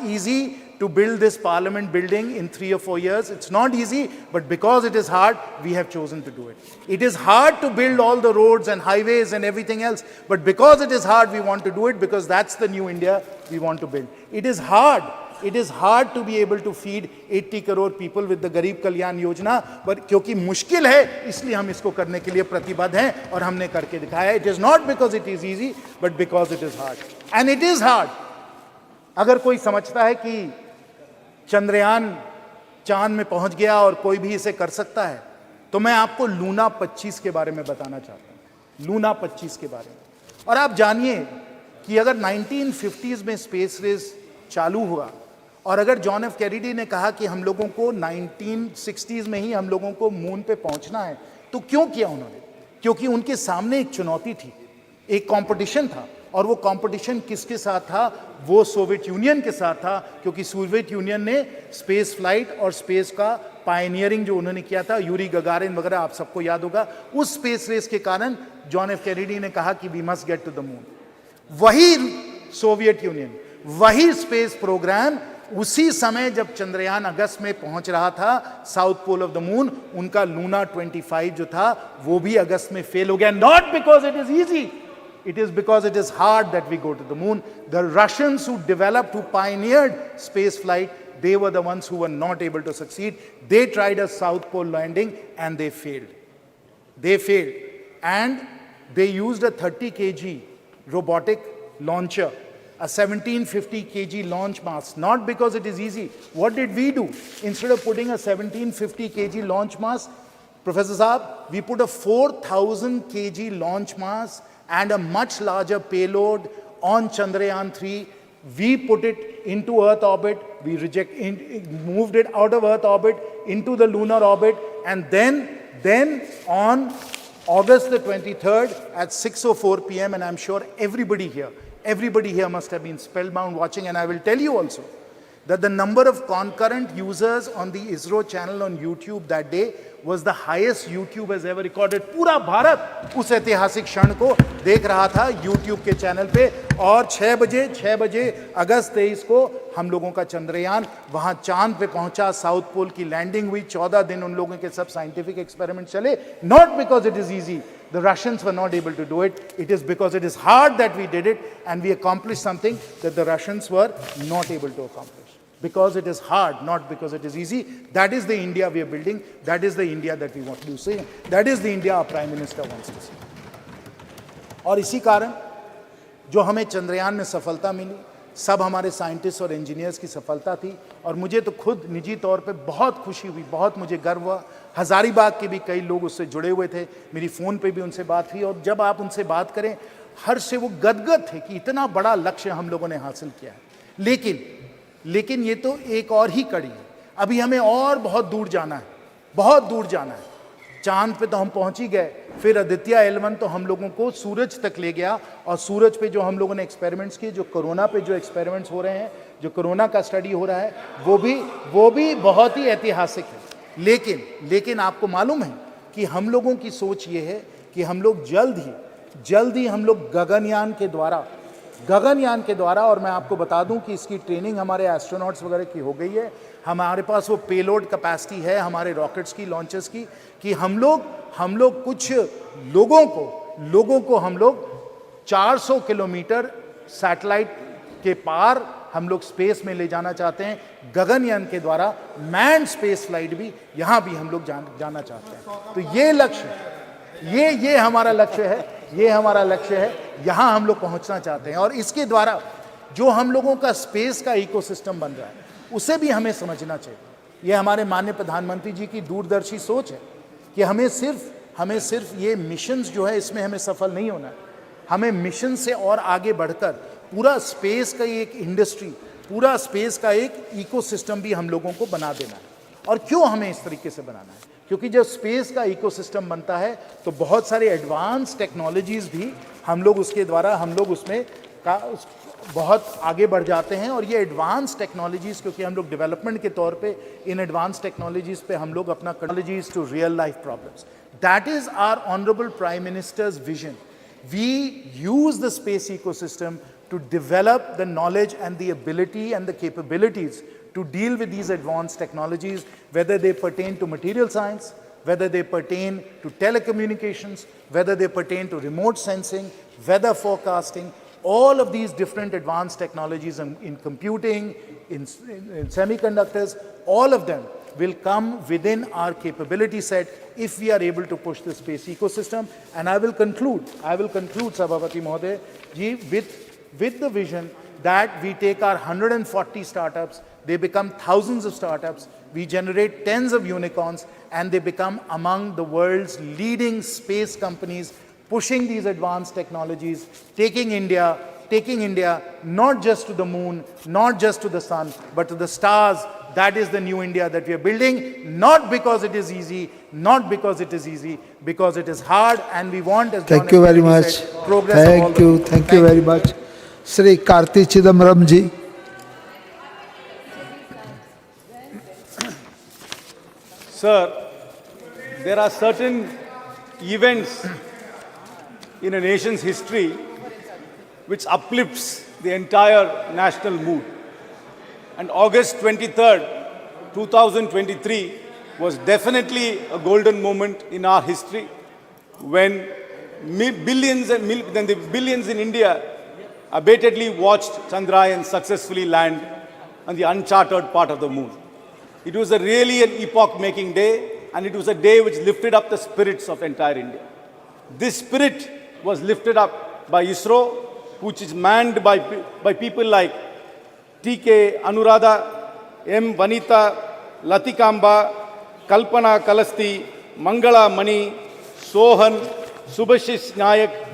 easy to build this parliament building in 3 or 4 years. It's not easy, but because it is hard, we have chosen to do it. It is hard to build all the roads and highways and everything else, but because it is hard, we want to do it, because that's the new India we want to build. It is hard to be able to feed 80 crore people with the Garib Kalyan Yojana, but क्योंकि मुश्किल है इसलिए हम इसको करने के लिए प्रतिबद्ध हैं और हमने करके दिखाया। It is not because it is easy, but because it is hard. And it is hard. अगर कोई समझता है कि चंद्रयान चांद में पहुंच गया और कोई भी इसे कर सकता है, तो मैं आपको लूना 25 के बारे में बताना चाहता हूं। लूना 25 के बारे में। और आप जानिए कि अगर 1950s में स्पेस रेस चालू हुआ और अगर जॉन एफ कैनेडी ने कहा कि हम लोगों को 1960s में ही हम लोगों को मून पे पहुंचना है, तो क्यों किया उन्होंने? क्योंकि उनके सामने एक चुनौती थी, एक कंपटीशन था। और वो कंपटीशन किसके साथ था? वो सोवियत यूनियन के साथ था, क्योंकि सोवियत यूनियन ने स्पेस फ्लाइट और स्पेस का पायनियरिंग जो उन्होंने किया था, यूरी गगारिन वगैरह आप सबको याद होगा। उस स्पेस रेस के कारण जॉन एफ कैनेडी ने कहा कि we must get to the moon. वही सोवियत यूनियन, वही स्पेस प्रोग्राम उसी समय जब चंद्रयान अगस्त में पहुंच रहा था south pole of the moon, उनका लूना 25 जो था वो भी अगस्त में फेल हो गया। Not because it is easy, it is because it is hard that we go to the moon. The Russians who developed, who pioneered space flight, they were the ones who were not able to succeed. They tried a South Pole landing and they failed. And they used a 30 kg robotic launcher, a 1750 kg launch mass, not because it is easy. What did we do? Instead of putting a 1750 kg launch mass, Professor Saab, we put a 4000 kg launch mass and a much larger payload on Chandrayaan 3. We put it into Earth orbit, we moved it out of Earth orbit into the lunar orbit, and then on August the 23rd at 6:04 p.m., and I'm sure everybody here must have been spellbound watching, and I will tell you also that the number of concurrent users on the ISRO channel on YouTube that day was the highest YouTube has ever recorded. पूरा भारत उस ऐतिहासिक क्षण को देख रहा था YouTube के channel पे, और 6 बजे अगस्त 23 को हम लोगों का चंद्रयान वहां चांद पे पहुंचा, साउथ पोल की लैंडिंग हुई, 14 दिन उन लोगों के सब साइंटिफिक एक्सपेरिमेंट चले. Not because it is easy, the Russians were not able to do it. It is because it is hard that we did it, and we accomplished something that the Russians were not able to accomplish. Because it is hard, not because it is easy. That is the India we are building. That is the India that we want to see. That is the India our Prime Minister wants to see. और इसी कारण जो हमें चंद्रयान में सफलता मिली, सब हमारे scientist और इंजीनियर्स की सफलता थी. और मुझे तो खुद निजी तौर पे बहुत खुशी हुई, बहुत मुझे गर्व हुआ. हजारीबाग के भी कई लोग उससे जुड़े हुए थे, मेरी फ़ोन पे भी उनसे बात हुई, और जब आप उनसे बात करें, हर से वो गदगद थे कि इतना बड़ा लक्ष्य हम लोगों ने हासिल किया है. लेकिन ये तो एक और ही कड़ी है. अभी हमें और बहुत दूर जाना है, बहुत दूर जाना है. चांद पे तो हम पहुंच ही गए, फिर आदित्य L1 तो हम लोगों को सूरज तक ले गया, और सूरज पे जो हम लोगों ने एक्सपेरिमेंट्स किए, जो कोरोना पे जो एक्सपेरिमेंट्स हो रहे हैं, जो कोरोना का स्टडी हो रहा है, वो भी बहुत ही ऐतिहासिक है. लेकिन आपको मालूम है कि हम लोगों की सोच ये है कि हम लोग जल्द ही हम लोग गगनयान के द्वारा, और मैं आपको बता दूं कि इसकी ट्रेनिंग हमारे एस्ट्रोनॉट्स वगैरह की हो गई है. हमारे पास वो पेलोड कैपेसिटी है हमारे रॉकेट्स की, लॉन्चर्स की, कि हम लोग कुछ लोगों को हम लोग 400 किलोमीटर सैटेलाइट के पार हम लोग स्पेस में ले जाना चाहते हैं. गगनयान के द्वारा मैन्ड स्पेस फ्लाइट भी यहाँ भी हम लोग जाना चाहते हैं. तो ये लक्ष्य, ये हमारा लक्ष्य है, यहाँ हम लोग पहुँचना चाहते हैं. और इसके द्वारा जो हम लोगों का स्पेस का इकोसिस्टम बन रहा है, उसे भी हमें समझना चाहिए. ये हमारे माननीय प्रधानमंत्री जी की दूरदर्शी सोच है कि हमें सिर्फ ये मिशंस जो है इसमें हमें सफल नहीं होना है. हमें मिशन से और आगे बढ़कर पूरा स्पेस का एक इंडस्ट्री, पूरा स्पेस का एक इकोसिस्टम भी हम लोगों को बना देना है. और क्यों हमें इस तरीके से बनाना है? क्योंकि जब स्पेस का इकोसिस्टम बनता है तो बहुत सारे एडवांस टेक्नोलॉजीज़ भी हम लोग उसके द्वारा उसमें बहुत आगे बढ़ जाते हैं. और ये एडवांस टेक्नोलॉजीज़, क्योंकि हम लोग डेवलपमेंट के तौर पे इन एडवांस टेक्नोलॉजीज़ पे हम लोग अपना technologies to real life problems, that is our honourable prime minister's vision. We use the space ecosystem to develop the knowledge and the ability and the capabilities to deal with these advanced technologies, whether they pertain to material science, whether they pertain to telecommunications, whether they pertain to remote sensing, weather forecasting. All of these different advanced technologies in computing, in semiconductors, all of them will come within our capability set if we are able to push the space ecosystem. And I will conclude, Sabhapati Mahoday ji, with the vision that we take our 140 startups, they become thousands of startups, we generate tens of unicorns, and they become among the world's leading space companies, pushing these advanced technologies, taking India not just to the moon, not just to the sun, but to the stars. That is the new India that we are building, not because it is easy, because it is hard, and we want, as Thank you very much. Said, progress. Thank you very much. Sri Karti Chidambaram ji. Sir, there are certain events in a nation's history which uplifts the entire national mood. And August 23rd, 2023 was definitely a golden moment in our history when billions in India abatedly watched Chandrayaan successfully land on the uncharted part of the moon. It was really an epoch-making day, and it was a day which lifted up the spirits of entire India. This spirit was lifted up by ISRO, which is manned by people like TK Anuradha, M. Vanita, Latikamba, Kalpana Kalasti, Mangala Mani, Sohan, Subhashish Nayak,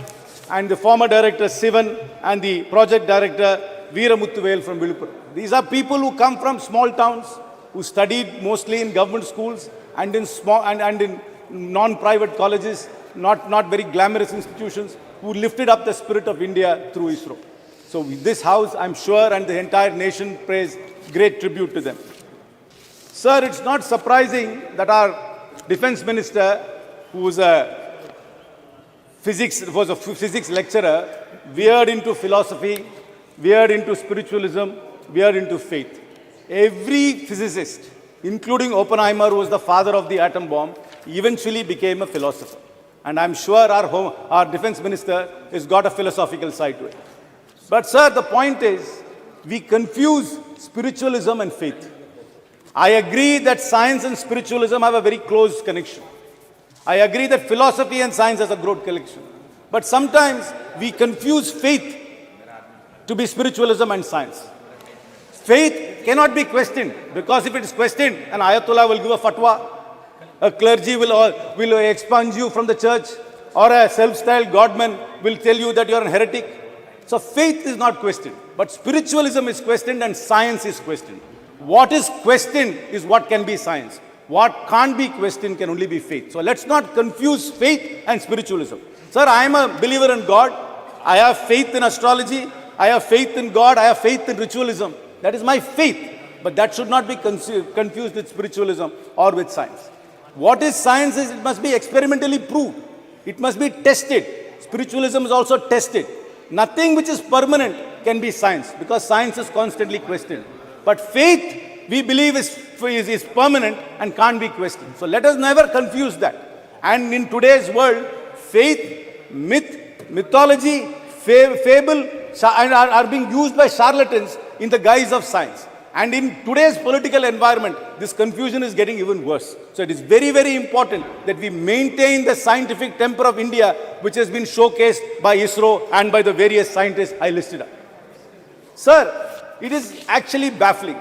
and the former director Sivan, and the project director Veeramuthuvel from Vilupur. These are people who come from small towns, who studied mostly in government schools and in in non-private colleges, not very glamorous institutions, who lifted up the spirit of India through ISRO. So this house, I'm sure, and the entire nation prays great tribute to them. Sir, it's not surprising that our defense minister, who was a physics lecturer, veered into philosophy, veered into spiritualism, veered into faith. Every physicist, including Oppenheimer, who was the father of the atom bomb, eventually became a philosopher. And I'm sure our defense minister has got a philosophical side to it. But sir, the point is, we confuse spiritualism and faith. I agree that science and spiritualism have a very close connection. I agree that philosophy and science has a broad connection. But sometimes we confuse faith to be spiritualism and science. Faith cannot be questioned, because if it is questioned, an Ayatollah will give a fatwa, a clergy will expunge you from the church, or a self-styled godman will tell you that you are a heretic. So faith is not questioned, but spiritualism is questioned and science is questioned. What is questioned is what can be science. What can't be questioned can only be faith. So let's not confuse faith and spiritualism. Sir, I am a believer in God. I have faith in astrology. I have faith in God. I have faith in ritualism. That is my faith. But that should not be confused with spiritualism or with science. What is science is it must be experimentally proved. It must be tested. Spiritualism is also tested. Nothing which is permanent can be science, because science is constantly questioned. But faith, we believe, is permanent and can't be questioned. So let us never confuse that. And in today's world, faith, myth, mythology, fable are being used by charlatans in the guise of science. And in today's political environment, this confusion is getting even worse. So it is very, very important that we maintain the scientific temper of India, which has been showcased by ISRO and by the various scientists I listed up. Sir, it is actually baffling.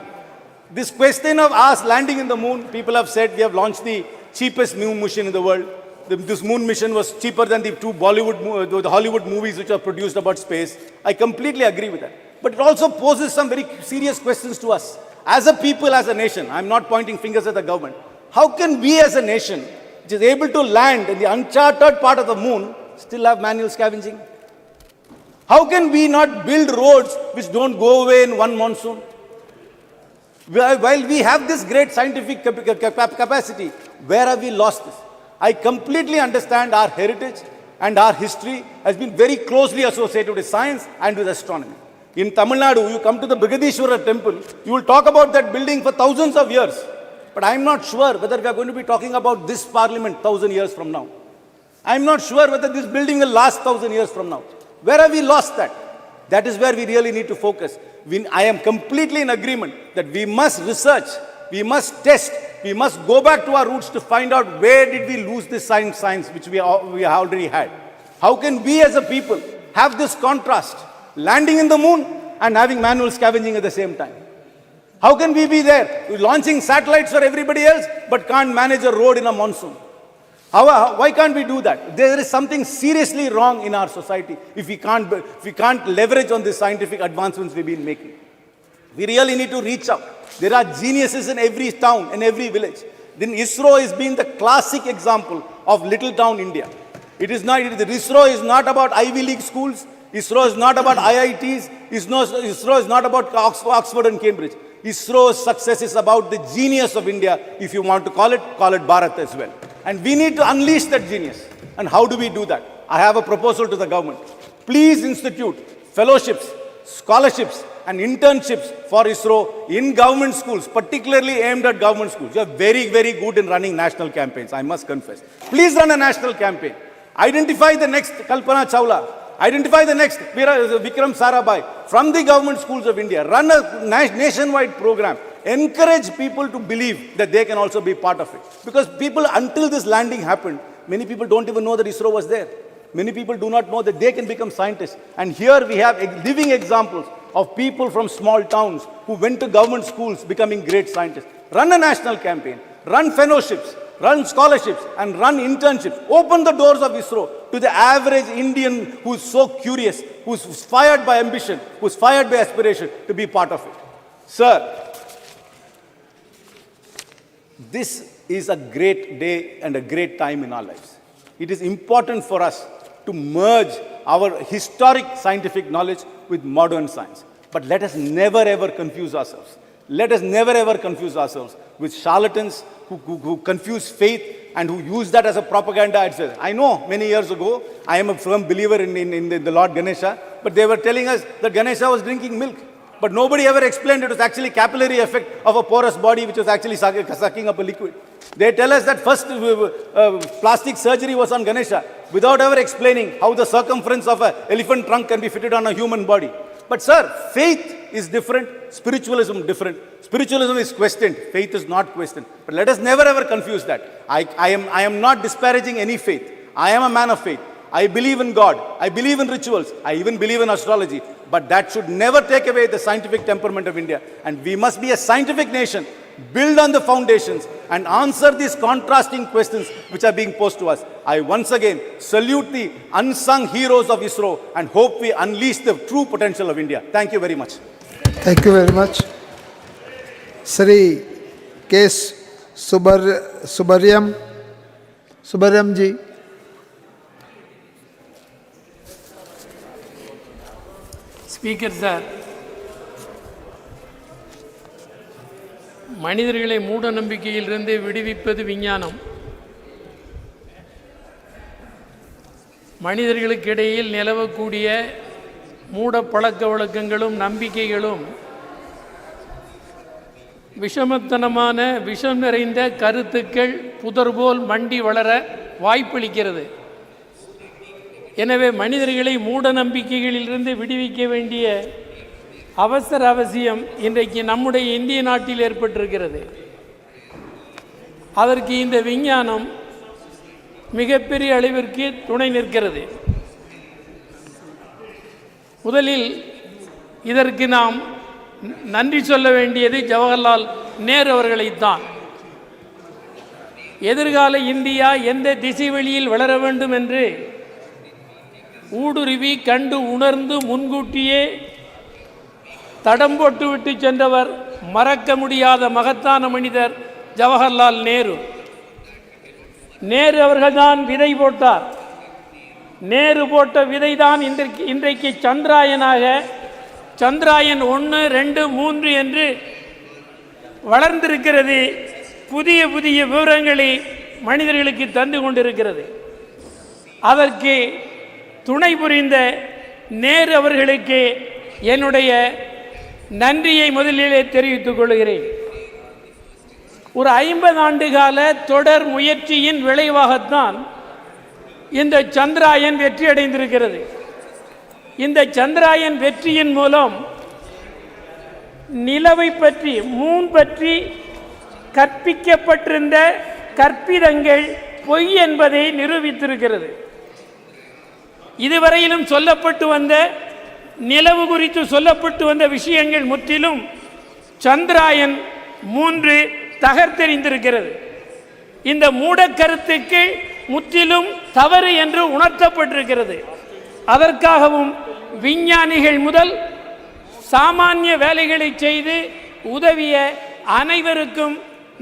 This question of us landing in the moon, people have said we have launched the cheapest moon mission in the world. This moon mission was cheaper than the two Hollywood movies which are produced about space. I completely agree with that. But it also poses some very serious questions to us. As a people, as a nation, I'm not pointing fingers at the government. How can we as a nation, which is able to land in the uncharted part of the moon, still have manual scavenging? How can we not build roads which don't go away in one monsoon? While we have this great scientific capacity, where have we lost this? I completely understand our heritage and our history has been very closely associated with science and with astronomy. In Tamil Nadu, you come to the Brigadishwara temple, you will talk about that building for thousands of years. But I am not sure whether we are going to be talking about this parliament 1,000 years from now. I am not sure whether this building will last 1,000 years from now. Where have we lost that? That is where we really need to focus. I am completely in agreement that we must research, we must test, we must go back to our roots to find out where did we lose this science which we already had. How can we as a people have this contrast? Landing in the moon and having manual scavenging at the same time. How can we be there launching satellites for everybody else but can't manage a road in a monsoon? Why can't we do that? There is something seriously wrong in our society if we can't leverage on the scientific advancements we've been making. We really need to reach out. There are geniuses in every town, in every village. Then ISRO has been the classic example of little town India. ISRO is not about Ivy League schools. ISRO is not about IITs. ISRO is not about Oxford and Cambridge. ISRO's success is about the genius of India. If you want to call it Bharat as well. And we need to unleash that genius. And how do we do that? I have a proposal to the government. Please institute fellowships, scholarships, and internships for ISRO in government schools, particularly aimed at government schools. You are very, very good in running national campaigns, I must confess. Please run a national campaign. Identify the next Kalpana Chawla. Identify the next Vikram Sarabhai from the government schools of India. Run a nationwide program. Encourage people to believe that they can also be part of it. Because people, until this landing happened, many people don't even know that ISRO was there. Many people do not know that they can become scientists. And here we have living examples of people from small towns who went to government schools becoming great scientists. Run a national campaign. Run fellowships. Run scholarships and run internships. Open the doors of ISRO to the average Indian who's so curious, who's fired by ambition, who's fired by aspiration to be part of it. Sir, this is a great day and a great time in our lives. It is important for us to merge our historic scientific knowledge with modern science. But let us never ever confuse ourselves. Let us never ever confuse ourselves with charlatans who confuse faith and who use that as a propaganda. I know many years ago, I am a firm believer in the Lord Ganesha, but they were telling us that Ganesha was drinking milk. But nobody ever explained it was actually capillary effect of a porous body which was actually sucking up a liquid. They tell us that first plastic surgery was on Ganesha without ever explaining how the circumference of an elephant trunk can be fitted on a human body. But sir, faith is different, spiritualism different. Spiritualism is questioned, faith is not questioned. But let us never ever confuse that. I am not disparaging any faith. I am a man of faith. I believe in God. I believe in rituals. I even believe in astrology. But that should never take away the scientific temperament of India. And we must be a scientific nation, build on the foundations and answer these contrasting questions which are being posed to us. I once again salute the unsung heroes of ISRO and hope we unleash the true potential of India. Thank you very much. Thank you very much. Sri K. Subaryam ji. Speaker sir, மனிதர்களை மூட நம்பிக்கையிலிருந்து விடுவிப்பது விஞ்ஞானம். மனிதர்களுக்கிடையில் நிலவக்கூடிய மூட பழக்க வழக்கங்களும் நம்பிக்கைகளும் விஷமத்தனமான விஷம் நிறைந்த கருத்துக்கள் புதர்போல் மண்டி வளர வாய்ப்பளிக்கிறது. எனவே மனிதர்களை மூட நம்பிக்கைகளிலிருந்து விடுவிக்க வேண்டிய அவசியம் இன்றைக்கு நம்முடைய இந்திய நாட்டில் ஏற்பட்டிருக்கிறது. அதற்கு இந்த விஞ்ஞானம் மிகப்பெரிய அளவிற்கு துணை நிற்கிறது. முதலில் இதற்கு நாம் நன்றி சொல்ல வேண்டியது ஜவஹர்லால் நேரு அவர்களைத்தான். எதிர்கால இந்தியா எந்த திசை வழியில் வளர வேண்டும் என்று ஊடுருவி கண்டு உணர்ந்து முன்கூட்டியே தடம் போட்டு விட்டு சென்றவர் மறக்க முடியாத மகத்தான மனிதர் ஜவஹர்லால் நேரு. நேரு அவர்கள்தான் விதை போட்டார். நேரு போட்ட விதை தான் இன்றைக்கு சந்திராயனாக சந்திராயன் 1, 2, 3 என்று வளர்ந்திருக்கிறது. புதிய புதிய விவரங்களை மனிதர்களுக்கு தந்து கொண்டிருக்கிறது. அதற்கு துணை புரிந்த நேரு அவர்களுக்கு என்னுடைய நன்றியை முதலிலே தெரிவித்துக் கொள்கிறேன். ஒரு 50 ஆண்டு கால தொடர் முயற்சியின் விளைவாகத்தான் இந்த சந்திராயன் வெற்றி அடைந்திருக்கிறது. இந்த சந்திராயன் வெற்றியின் மூலம் நிலவை பற்றி மூன் பற்றி கற்பிக்கப்பட்டிருந்த கற்பிதங்கள் பொய் என்பதை நிரூபித்திருக்கிறது. இதுவரையிலும் சொல்லப்பட்டு வந்த நிலவு குறித்து சொல்லப்பட்டு வந்த விஷயங்கள் முற்றிலும் சந்திராயன் 3 தகர்த்தெறிந்திருக்கிறது. இந்த மூட கருத்துக்கு முற்றிலும் தவறு என்று உணர்த்தப்பட்டிருக்கிறது. அதற்காகவும் விஞ்ஞானிகள் முதல் சாமானிய வேலைகளை செய்து உதவிய அனைவருக்கும்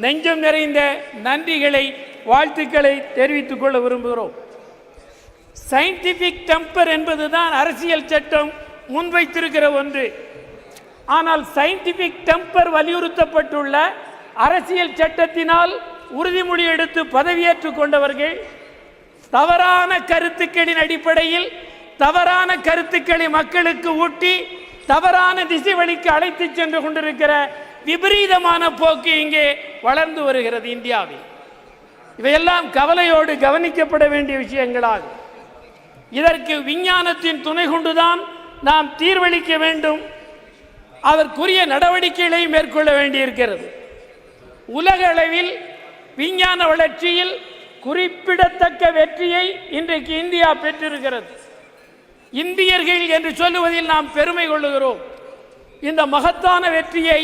நெஞ்சம் நிறைந்த நன்றிகளை வாழ்த்துக்களை தெரிவித்துக் கொள்ள விரும்புகிறோம். சயின்டிஃபிக் டெம்பர் என்பதுதான் அரசியல் சட்டம் முன்வைத்திருக்கிற ஒன்று. ஆனால் சயின்டிஃபிக் டெம்பர் வலியுறுத்தப்பட்டுள்ள அரசியல் சட்டத்தினால் உறுதிமொழி எடுத்து பதவியேற்றுக் கொண்டவர்கள் தவறான கருத்துக்களின் அடிப்படையில் தவறான கருத்துக்களை மக்களுக்கு ஊட்டி தவறான திசை வழிக்கு அழைத்து சென்று கொண்டிருக்கிற விபரீதமான போக்கு இங்கே வளர்ந்து வருகிறது இந்தியாவில். இவையெல்லாம் கவலையோடு கவனிக்கப்பட வேண்டிய விஷயங்களாகும். இதற்கு விஞ்ஞானத்தின் துணை கொண்டுதான் நாம் தீர்வளிக்க வேண்டும். அதற்குரிய நடவடிக்கைகளை மேற்கொள்ள வேண்டியிருக்கிறது. உலக அளவில் விஞ்ஞான வளர்ச்சியில் குறிப்பிடத்தக்க வெற்றியை இன்றைக்கு இந்தியா பெற்றிருக்கிறது. இந்தியர்கள் என்று சொல்லுவதில் நாம் பெருமை கொள்ளுகிறோம். இந்த மகத்தான வெற்றியை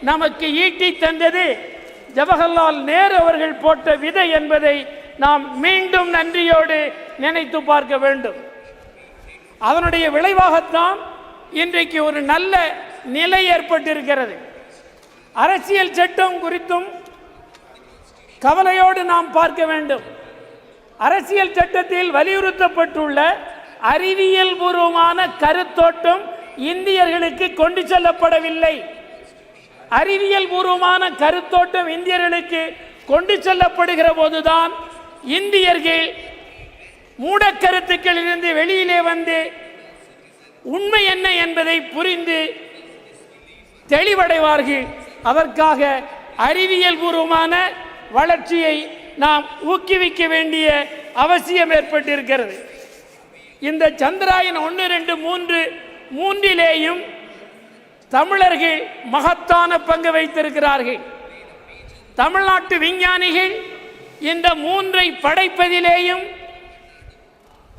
நமக்கு ஈட்டி தந்தது ஜவஹர்லால் நேரு அவர்கள் போட்ட விதை என்பதை நாம் மீண்டும் நன்றியோடு நினைத்து பார்க்க வேண்டும். அதனுடைய விளைவாகத்தான் இன்றைக்கு ஒரு நல்ல நிலை ஏற்பட்டிருக்கிறது. அரசியல் சட்டம் குறித்தும் கவலையோடு நாம் பார்க்க வேண்டும். அரசியல் சட்டத்தில் வலியுறுத்தப்பட்டுள்ள அறிவியல் பூர்வமான கருத்தோட்டம் இந்தியர்களுக்கு கொண்டு செல்லப்படவில்லை. அறிவியல் பூர்வமான கருத்தோட்டம் இந்தியர்களுக்கு கொண்டு செல்லப்படுகிற போதுதான் இந்தியர்கள் மூடக்கருத்துக்களிலிருந்து வெளியிலே வந்து உண்மை என்ன என்பதை புரிந்து தெளிவடைவார்கள். அதற்காக அறிவியல் பூர்வமான வளர்ச்சியை நாம் ஊக்குவிக்க வேண்டிய அவசியம் ஏற்பட்டிருக்கிறது. இந்த சந்திராயன் 1, 2, 3 மூன்றிலேயும் தமிழர்கள் மகத்தான பங்கு வைத்திருக்கிறார்கள். தமிழ்நாட்டு விஞ்ஞானிகள் இந்த 3ஐ படைப்பதிலேயும்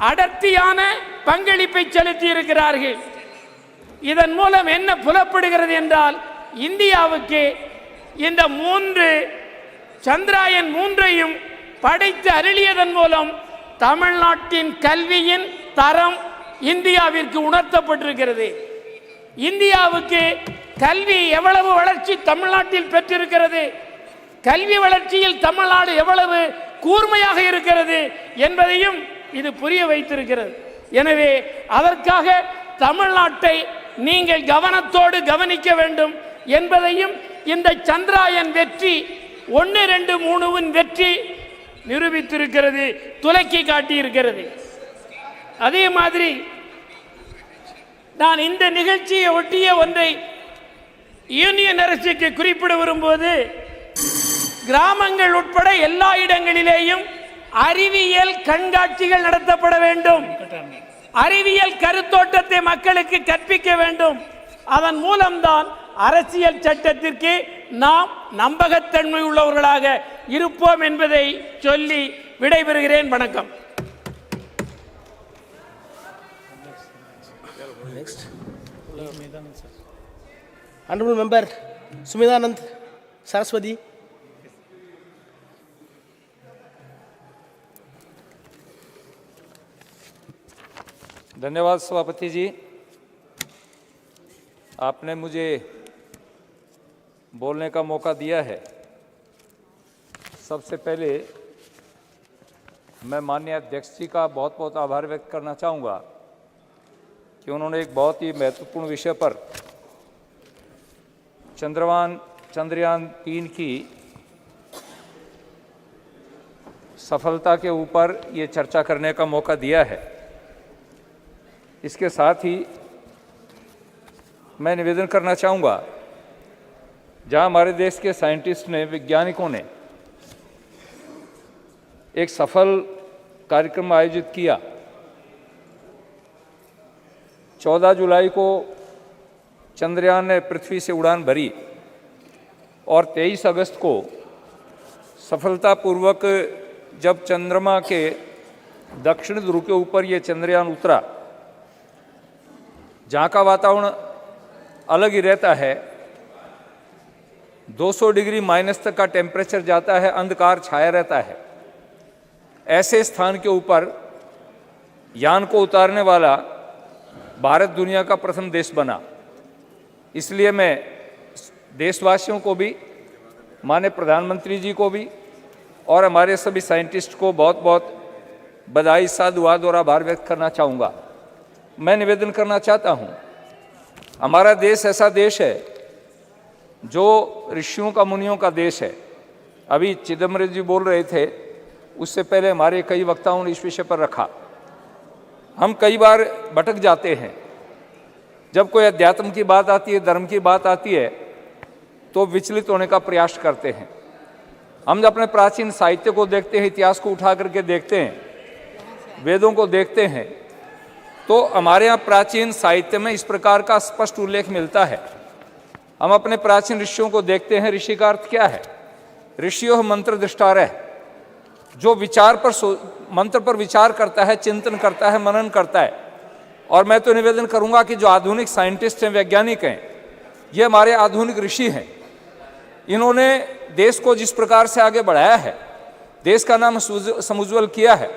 அடர்த்தியான பங்களிப்பை செலுத்தி இருக்கிறார்கள். இதன் மூலம் என்ன புலப்படுகிறது என்றால், இந்தியாவுக்கு இந்த 3 சந்திராயன் 3ஐயும் படைத்து அருளியதன் மூலம் தமிழ்நாட்டின் கல்வியின் தரம் இந்தியாவிற்கு உணர்த்தப்பட்டிருக்கிறது. இந்தியாவுக்கு கல்வி எவ்வளவு வளர்ச்சி தமிழ்நாட்டில் பெற்றிருக்கிறது, கல்வி வளர்ச்சியில் தமிழ்நாடு எவ்வளவு கூர்மையாக இருக்கிறது என்பதையும் இது புரிய வைத்திருக்கிறது. எனவே அதற்காக தமிழ்நாட்டை நீங்கள் கவனத்தோடு கவனிக்க வேண்டும் என்பதையும் இந்த சந்திராயன் வெற்றி 1, 2, 3 வெற்றி நிரூபித்திருக்கிறது, துலக்கி காட்டியிருக்கிறது. அதே மாதிரி நான் இந்த நிகழ்ச்சியை ஒட்டிய ஒன்றை யூனியன் அரசுக்கு குறிப்பிட விரும்புவது, கிராமங்கள் உட்பட எல்லா இடங்களிலேயும் அறிவியல் கண்காட்சிகள் நடத்தப்பட வேண்டும். அறிவியல் கருத்தோட்டத்தை மக்களுக்கு கற்பிக்க வேண்டும். அதன் மூலம்தான் அரசியல் சட்டத்திற்கு நாம் நம்பகத்தன்மை உள்ளவர்களாக இருப்போம் என்பதை சொல்லி விடைபெறுகிறேன். வணக்கம். Honorable Member Sumidanand Saraswati. धन्यवाद सभापति जी, आपने मुझे बोलने का मौका दिया है। सबसे पहले मैं माननीय अध्यक्ष जी का बहुत बहुत आभार व्यक्त करना चाहूँगा कि उन्होंने एक बहुत ही महत्वपूर्ण विषय पर चंद्रयान 3 की सफलता के ऊपर ये चर्चा करने का मौका दिया है। इसके साथ ही मैं निवेदन करना चाहूँगा, जहाँ हमारे देश के साइंटिस्ट ने, वैज्ञानिकों ने एक सफल कार्यक्रम आयोजित किया। 14 जुलाई को चंद्रयान ने पृथ्वी से उड़ान भरी और 23 अगस्त को सफलतापूर्वक जब चंद्रमा के दक्षिण ध्रुव के ऊपर ये चंद्रयान उतरा, जहाँ का वातावरण अलग ही रहता है, 200 डिग्री माइनस तक का टेम्परेचर जाता है, अंधकार छाया रहता है। ऐसे स्थान के ऊपर यान को उतारने वाला भारत दुनिया का प्रथम देश बना। इसलिए मैं देशवासियों को भी, माननीय प्रधानमंत्री जी को भी और हमारे सभी साइंटिस्ट को बहुत बहुत बधाई, साधुवाद और आभार व्यक्त करना चाहूँगा। मैं निवेदन करना चाहता हूँ, हमारा देश ऐसा देश है जो ऋषियों का, मुनियों का देश है। अभी चिदम्बरम जी बोल रहे थे, उससे पहले हमारे कई वक्ताओं ने इस विषय पर रखा। हम कई बार भटक जाते हैं, जब कोई अध्यात्म की बात आती है, धर्म की बात आती है, तो विचलित होने का प्रयास करते हैं। हम अपने प्राचीन साहित्य को देखते हैं, इतिहास को उठा करके देखते हैं, वेदों को देखते हैं, तो हमारे यहाँ प्राचीन साहित्य में इस प्रकार का स्पष्ट उल्लेख मिलता है। हम अपने प्राचीन ऋषियों को देखते हैं। ऋषि का अर्थ क्या है? ऋषियों मंत्र दृष्टारः, जो मंत्र पर विचार करता है, चिंतन करता है, मनन करता है। और मैं तो निवेदन करूंगा कि जो आधुनिक साइंटिस्ट हैं, वैज्ञानिक हैं, ये हमारे आधुनिक ऋषि हैं। इन्होंने देश को जिस प्रकार से आगे बढ़ाया है, देश का नाम समुज्ज्वल किया है।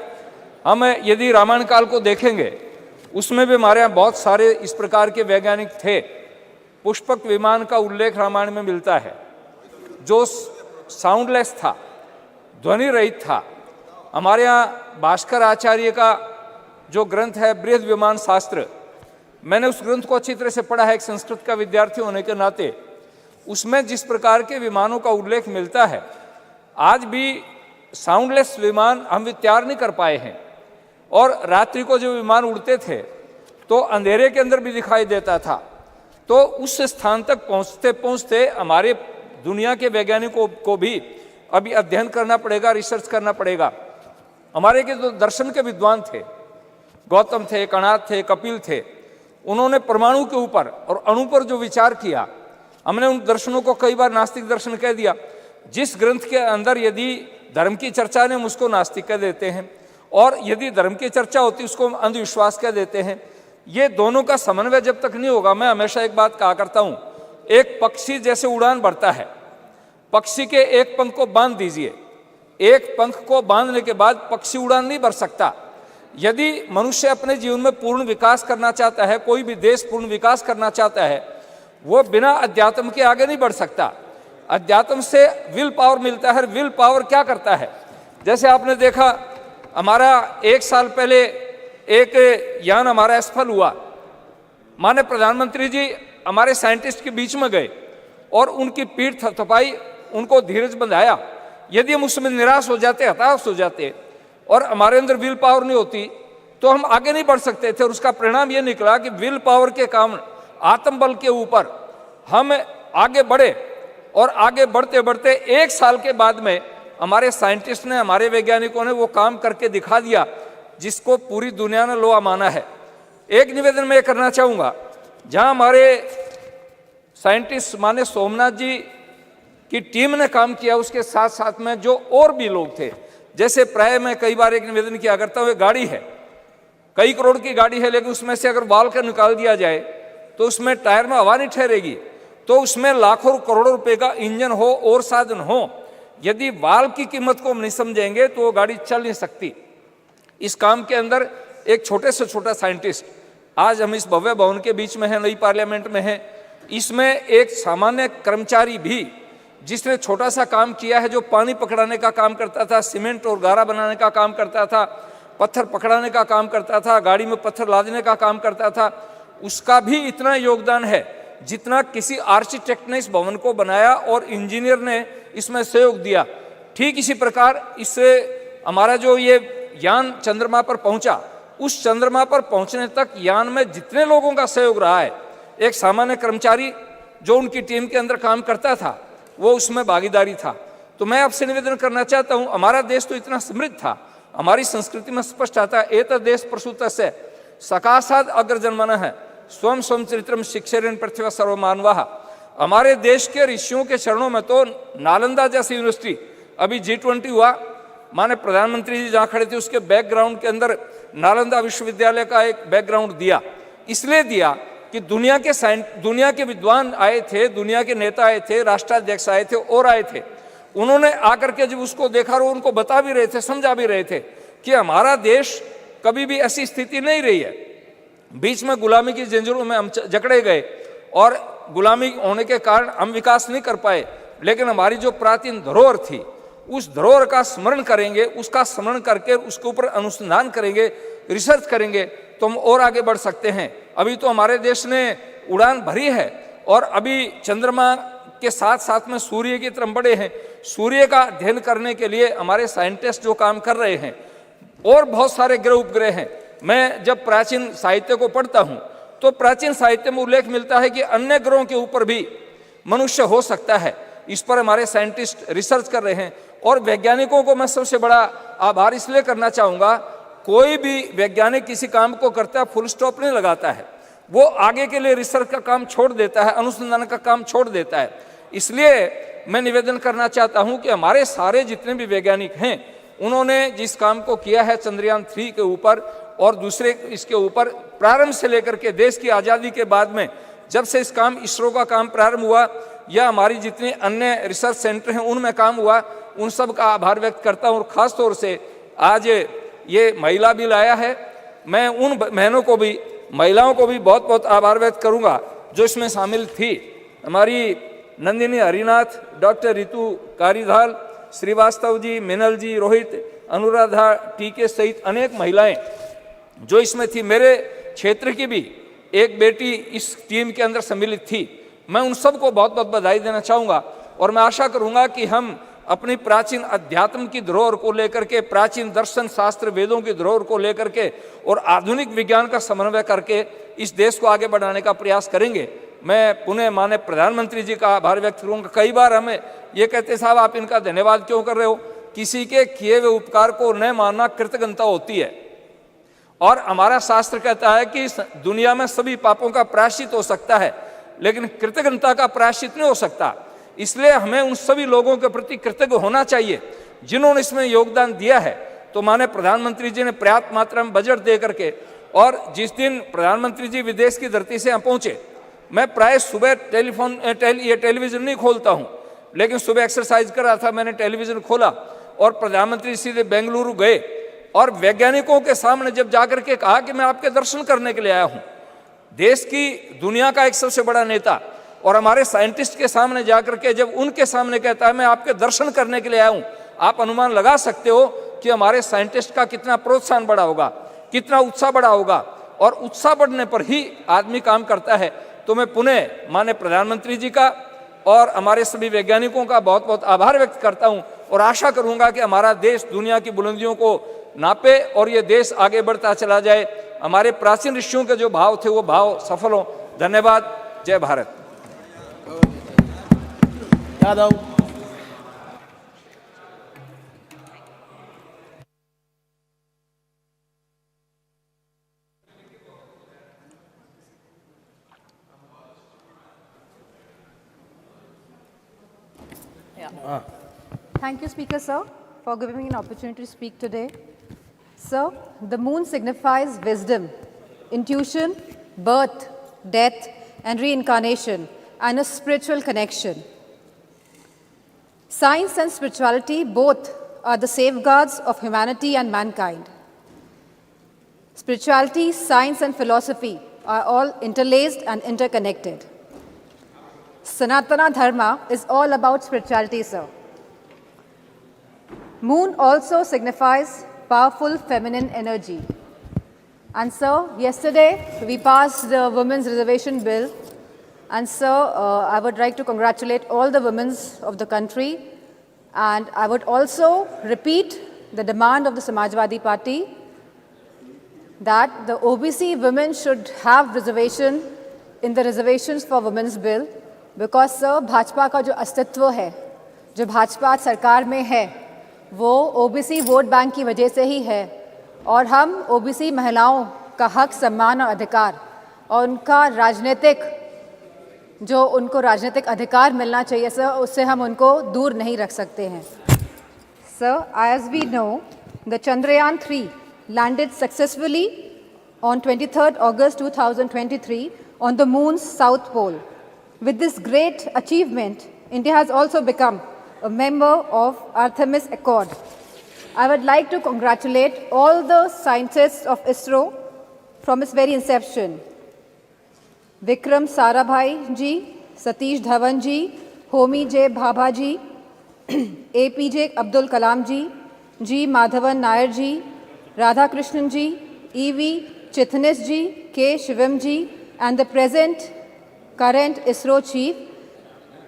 हम यदि रामायण काल को देखेंगे, उसमें भी हमारे यहाँ बहुत सारे इस प्रकार के वैज्ञानिक थे। पुष्पक विमान का उल्लेख रामायण में मिलता है, जो साउंडलेस था, ध्वनि रहित था। हमारे यहाँ भास्कर आचार्य का जो ग्रंथ है बृहद विमान शास्त्र, मैंने उस ग्रंथ को अच्छी तरह से पढ़ा है एक संस्कृत का विद्यार्थी होने के नाते। उसमें जिस प्रकार के विमानों का उल्लेख मिलता है, आज भी साउंडलेस विमान हम तैयार नहीं कर पाए हैं। और रात्रि को जो विमान उड़ते थे तो अंधेरे के अंदर भी दिखाई देता था। तो उस स्थान तक पहुंचते पहुंचते हमारे दुनिया के वैज्ञानिकों को भी अभी अध्ययन करना पड़ेगा, रिसर्च करना पड़ेगा। हमारे के जो दर्शन के विद्वान थे, गौतम थे, कणाद थे, कपिल थे, उन्होंने परमाणु के ऊपर और अणु पर जो विचार किया, हमने उन दर्शनों को कई बार नास्तिक दर्शन कह दिया। जिस ग्रंथ के अंदर यदि धर्म की चर्चा ने हम उसको नास्तिक कह देते हैं, और यदि धर्म की चर्चा होती उसको हम अंधविश्वास कह देते हैं। ये दोनों का समन्वय जब तक नहीं होगा, मैं हमेशा एक बात कहा करता हूं, एक पक्षी जैसे उड़ान भरता है, पक्षी के एक पंख को बांध दीजिए, एक पंख को बांधने के बाद पक्षी उड़ान नहीं भर सकता। यदि मनुष्य अपने जीवन में पूर्ण विकास करना चाहता है, कोई भी देश पूर्ण विकास करना चाहता है, वो बिना अध्यात्म के आगे नहीं बढ़ सकता। अध्यात्म से विल पावर मिलता है। विल पावर क्या करता है? जैसे आपने देखा, हमारा 1 साल पहले एक यान हमारा असफल हुआ, माननीय प्रधानमंत्री जी हमारे साइंटिस्ट के बीच में गए और उनकी पीठ थपथपाई, उनको धीरज बंधाया। यदि हम उसमें निराश हो जाते, हताश हो जाते और हमारे अंदर विल पावर नहीं होती तो हम आगे नहीं बढ़ सकते थे। और उसका परिणाम ये निकला कि विल पावर के कारण, आत्मबल के ऊपर हम आगे बढ़े, और आगे बढ़ते बढ़ते 1 साल के बाद में हमारे साइंटिस्ट ने, हमारे वैज्ञानिकों ने वो काम करके दिखा दिया जिसको पूरी दुनिया ने लोहा माना है। एक निवेदन मैं करना चाहूँगा, जहाँ हमारे साइंटिस्ट माने सोमनाथ जी की टीम ने काम किया, उसके साथ साथ में जो और भी लोग थे, जैसे प्राय मैं कई बार एक निवेदन किया करता हूँ, गाड़ी है, कई करोड़ की गाड़ी है, लेकिन उसमें से अगर वाल्व का निकाल दिया जाए तो उसमें टायर में हवा नहीं ठहरेगी। तो उसमें लाखों करोड़ों रुपए का इंजन हो और साधन हो, यदि वाल्व की कीमत को हम नहीं समझेंगे तो वो गाड़ी चल नहीं सकती। इस काम के अंदर एक छोटे से छोटा साइंटिस्ट, आज हम इस भव्य भवन के बीच में हैं, नई पार्लियामेंट में हैं, इसमें एक सामान्य कर्मचारी भी जिसने छोटा सा काम किया है, जो पानी पकड़ाने का काम करता था, सीमेंट और गारा बनाने का काम करता था, पत्थर पकड़ाने का काम करता था, गाड़ी में पत्थर लादने का काम करता था, उसका भी इतना योगदान है जितना किसी आर्किटेक्ट ने इस भवन को बनाया और इंजीनियर ने इसमें सहयोग दिया। ठीक इसी प्रकार इससे हमारा जो ये यान चंद्रमा पर पहुंचा, उस चंद्रमा पर पहुंचने तक यान में जितने लोगों का सहयोग रहा है, एक सामान्य कर्मचारी जो उनकी टीम के अंदर काम करता था, वो उसमें भागीदारी था। तो मैं आपसे निवेदन करना चाहता हूं, हमारा देश तो इतना समृद्ध था, हमारी संस्कृति में स्पष्ट आता है, एत देश प्रसूतस्य सकाशाद अग्रजन्मनः है स्वयं स्वयं चरित्रम शिक्षेरन पृथ्वी सर्वमानवाः। हमारे देश के ऋषियों के चरणों में तो नालंदा जैसी यूनिवर्सिटी, अभी G20 हुआ, माने प्रधानमंत्री जी जहाँ खड़े थे उसके बैकग्राउंड के अंदर नालंदा विश्वविद्यालय का एक बैकग्राउंड दिया। इसलिए दिया कि दुनिया के विद्वान आए थे, दुनिया के नेता आए थे, राष्ट्राध्यक्ष आए थे और आए थे। उन्होंने आकर के जब उसको देखा और उनको बता भी रहे थे, समझा भी रहे थे कि हमारा देश कभी भी ऐसी स्थिति नहीं रही है। बीच में गुलामी की जंजीरों में हम जकड़े गए और गुलामी होने के कारण हम विकास नहीं कर पाए, लेकिन हमारी जो प्राचीन धरोहर थी, उस धरोहर का स्मरण करेंगे, उसका स्मरण करके उसके ऊपर अनुसंधान करेंगे, रिसर्च करेंगे तो हम और आगे बढ़ सकते हैं। अभी तो हमारे देश ने उड़ान भरी है और अभी चंद्रमा के साथ साथ में सूर्य की तरफ बढ़े हैं। सूर्य का अध्ययन करने के लिए हमारे साइंटिस्ट जो काम कर रहे हैं, और बहुत सारे ग्रह उपग्रह हैं। मैं जब प्राचीन साहित्य को पढ़ता हूं तो प्राचीन साहित्य में उल्लेख मिलता है कि अन्य ग्रहों के ऊपर भी मनुष्य हो सकता है। इस पर हमारे साइंटिस्ट रिसर्च कर रहे हैं और वैज्ञानिकों को मैं सबसे बड़ा आभार इसलिए करना चाहूँगा, कोई भी वैज्ञानिक किसी काम को करता है फुल स्टॉप नहीं लगाता है, वो आगे के लिए रिसर्च का काम छोड़ देता है, अनुसंधान का काम छोड़ देता है। इसलिए मैं निवेदन करना चाहता हूं कि हमारे सारे जितने भी वैज्ञानिक हैं, उन्होंने जिस काम को किया है चंद्रयान 3 के ऊपर और दूसरे इसके ऊपर, प्रारंभ से लेकर के देश की आज़ादी के बाद में जब से इस काम इसरो का काम प्रारंभ हुआ या हमारी जितने अन्य रिसर्च सेंटर हैं उनमें काम हुआ, उन सब का आभार व्यक्त करता हूँ। और ख़ास तौर से आज ये महिला बिल आया है, मैं उन बहनों को भी, महिलाओं को भी बहुत बहुत आभार व्यक्त करूँगा जो इसमें शामिल थी। हमारी नंदिनी हरिनाथ, डॉक्टर रितु कारीधाल, श्रीवास्तव जी, मिनल जी, रोहित, अनुराधा टीके सहित अनेक महिलाएं जो इसमें थी। मेरे क्षेत्र की भी एक बेटी इस टीम के अंदर सम्मिलित थी। मैं उन सबको बहुत बहुत बधाई देना चाहूँगा और मैं आशा करूँगा कि हम अपनी प्राचीन अध्यात्म की धरोहर को लेकर के, प्राचीन दर्शन शास्त्र वेदों की धरोहर को लेकर के और आधुनिक विज्ञान का समन्वय करके इस देश को आगे बढ़ाने का प्रयास करेंगे। मैं पुनः माननीय प्रधानमंत्री जी का आभार व्यक्त करूँगा। कई बार हमें ये कहते साहब आप इनका धन्यवाद क्यों कर रहे हो? किसी के किए हुए उपकार को न मानना कृतज्ञता होती है और हमारा शास्त्र कहता है कि दुनिया में सभी पापों का प्रायश्चित हो सकता है लेकिन कृतज्ञता का प्रायश्चित नहीं हो सकता। इसलिए हमें उन सभी लोगों के प्रति कृतज्ञ होना चाहिए जिन्होंने इसमें योगदान दिया है। तो माननीय प्रधानमंत्री जी ने पर्याप्त मात्रा में बजट दे करके, और जिस दिन प्रधानमंत्री जी विदेश की धरती से यहाँ पहुँचे, मैं प्राय सुबह टेलीविज़न नहीं खोलता हूँ, लेकिन सुबह एक्सरसाइज कर रहा था, मैंने टेलीविज़न खोला और प्रधानमंत्री सीधे बेंगलुरु गए और वैज्ञानिकों के सामने जब जाकर के कहा कि मैं आपके दर्शन करने के लिए आया हूँ, देश की दुनिया का एक सबसे बड़ा नेता और हमारे साइंटिस्ट के सामने जाकर के जब उनके सामने कहता है मैं आपके दर्शन करने के लिए आया हूँ, आप अनुमान लगा सकते हो कि हमारे साइंटिस्ट का कितना प्रोत्साहन बढ़ा होगा, कितना उत्साह बढ़ा होगा। और उत्साह बढ़ने पर ही आदमी काम करता है। तो मैं पुनः माननीय प्रधानमंत्री जी का और हमारे सभी वैज्ञानिकों का बहुत बहुत आभार व्यक्त करता हूँ और आशा करूँगा कि हमारा देश दुनिया की बुलंदियों को नापे और ये देश आगे बढ़ता चला जाए। हमारे प्राचीन ऋषियों के जो भाव थे वो भाव सफल हों। धन्यवाद। जय Bharat. Yadav. Thank you, Speaker, sir, for giving me an opportunity to speak today. Sir, the moon signifies wisdom, intuition, birth, death, and reincarnation, and a spiritual connection. Science and spirituality both are the safeguards of humanity and mankind. Spirituality, science, and philosophy are all interlaced and interconnected. Sanatana Dharma is all about spirituality, sir. Moon also signifies powerful feminine energy. And sir, yesterday we passed the Women's Reservation Bill. And sir, I would like to congratulate all the women of the country. And I would also repeat the demand of the Samajwadi Party that the OBC women should have reservation in the reservations for Women's Bill. Because sir, Bhajpa का जो अस्तित्व है, जो भाजपा सरकार में है, वो OBC vote bank की वजह से ही है और हम ओबीसी महिलाओं का हक, सम्मान और अधिकार और उनका उनको राजनीतिक अधिकार मिलना चाहिए सर, उससे हम उनको दूर नहीं रख सकते हैं। Sir, as we know, the Chandrayaan-3 landed successfully on 23rd August 2023 on the moon's south pole. With this great achievement, India has also become a member of Artemis Accord. I would like to congratulate all the scientists of ISRO from its very inception. Vikram Sarabhai ji, Satish Dhawan ji, Homi J. Bhabha ji, APJ Abdul Kalam ji, G. Madhavan Nair ji, Radha Krishnan ji, E.V. Chitnis ji, K. Shivam ji, and the current ISRO chief,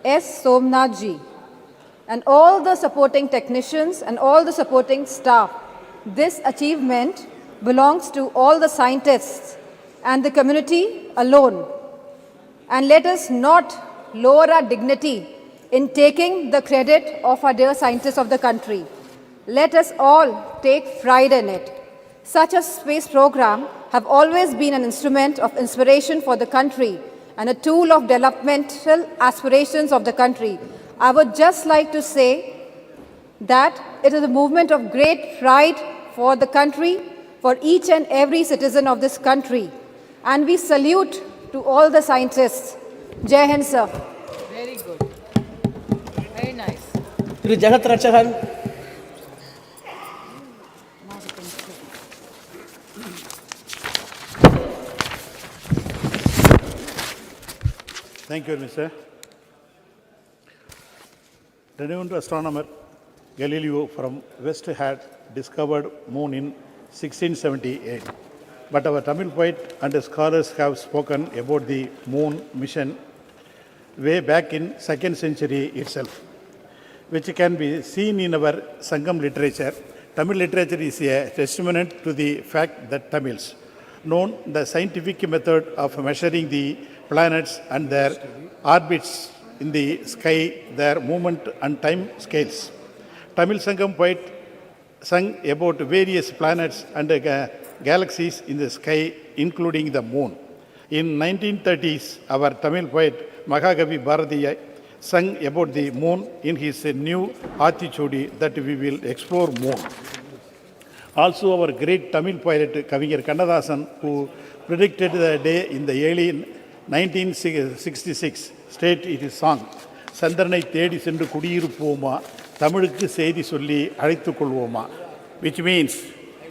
S. Somnath ji, and all the supporting technicians and all the supporting staff. This achievement belongs to all the scientists and the community alone. And let us not lower our dignity in taking the credit of our dear scientists of the country. Let us all take pride in it. Such a space program have always been an instrument of inspiration for the country and a tool of developmental aspirations of the country. I would just like to say that it is a movement of great pride for the country, for each and every citizen of this country. And we salute to all the scientists. Jai Hind, sir. Very good. Very nice. Shri Jagat Rakshan. Thank you, Mr. Renowned astronomer Galileo from West had discovered moon in 1678. But our Tamil poet and scholars have spoken about the moon mission way back in 2nd century itself, which can be seen in our Sangam literature. Tamil literature is a testament to the fact that Tamils known the scientific method of measuring the planets and their orbits in the sky, their movement and time scales. Tamil Sangam poet sung about various planets and galaxies in the sky, including the moon. In 1930s, our Tamil poet Mahakavi Bharatiya sung about the moon in his new Aathichudi that we will explore more. Also, our great Tamil poet Kavingir Kannadasan, who predicted the day in the early 1966, stated in his song, Sandranai Thedi Sendu Kudiyirupoma, Tamilukku Seidi Solli Alaithu Kolvoma, which means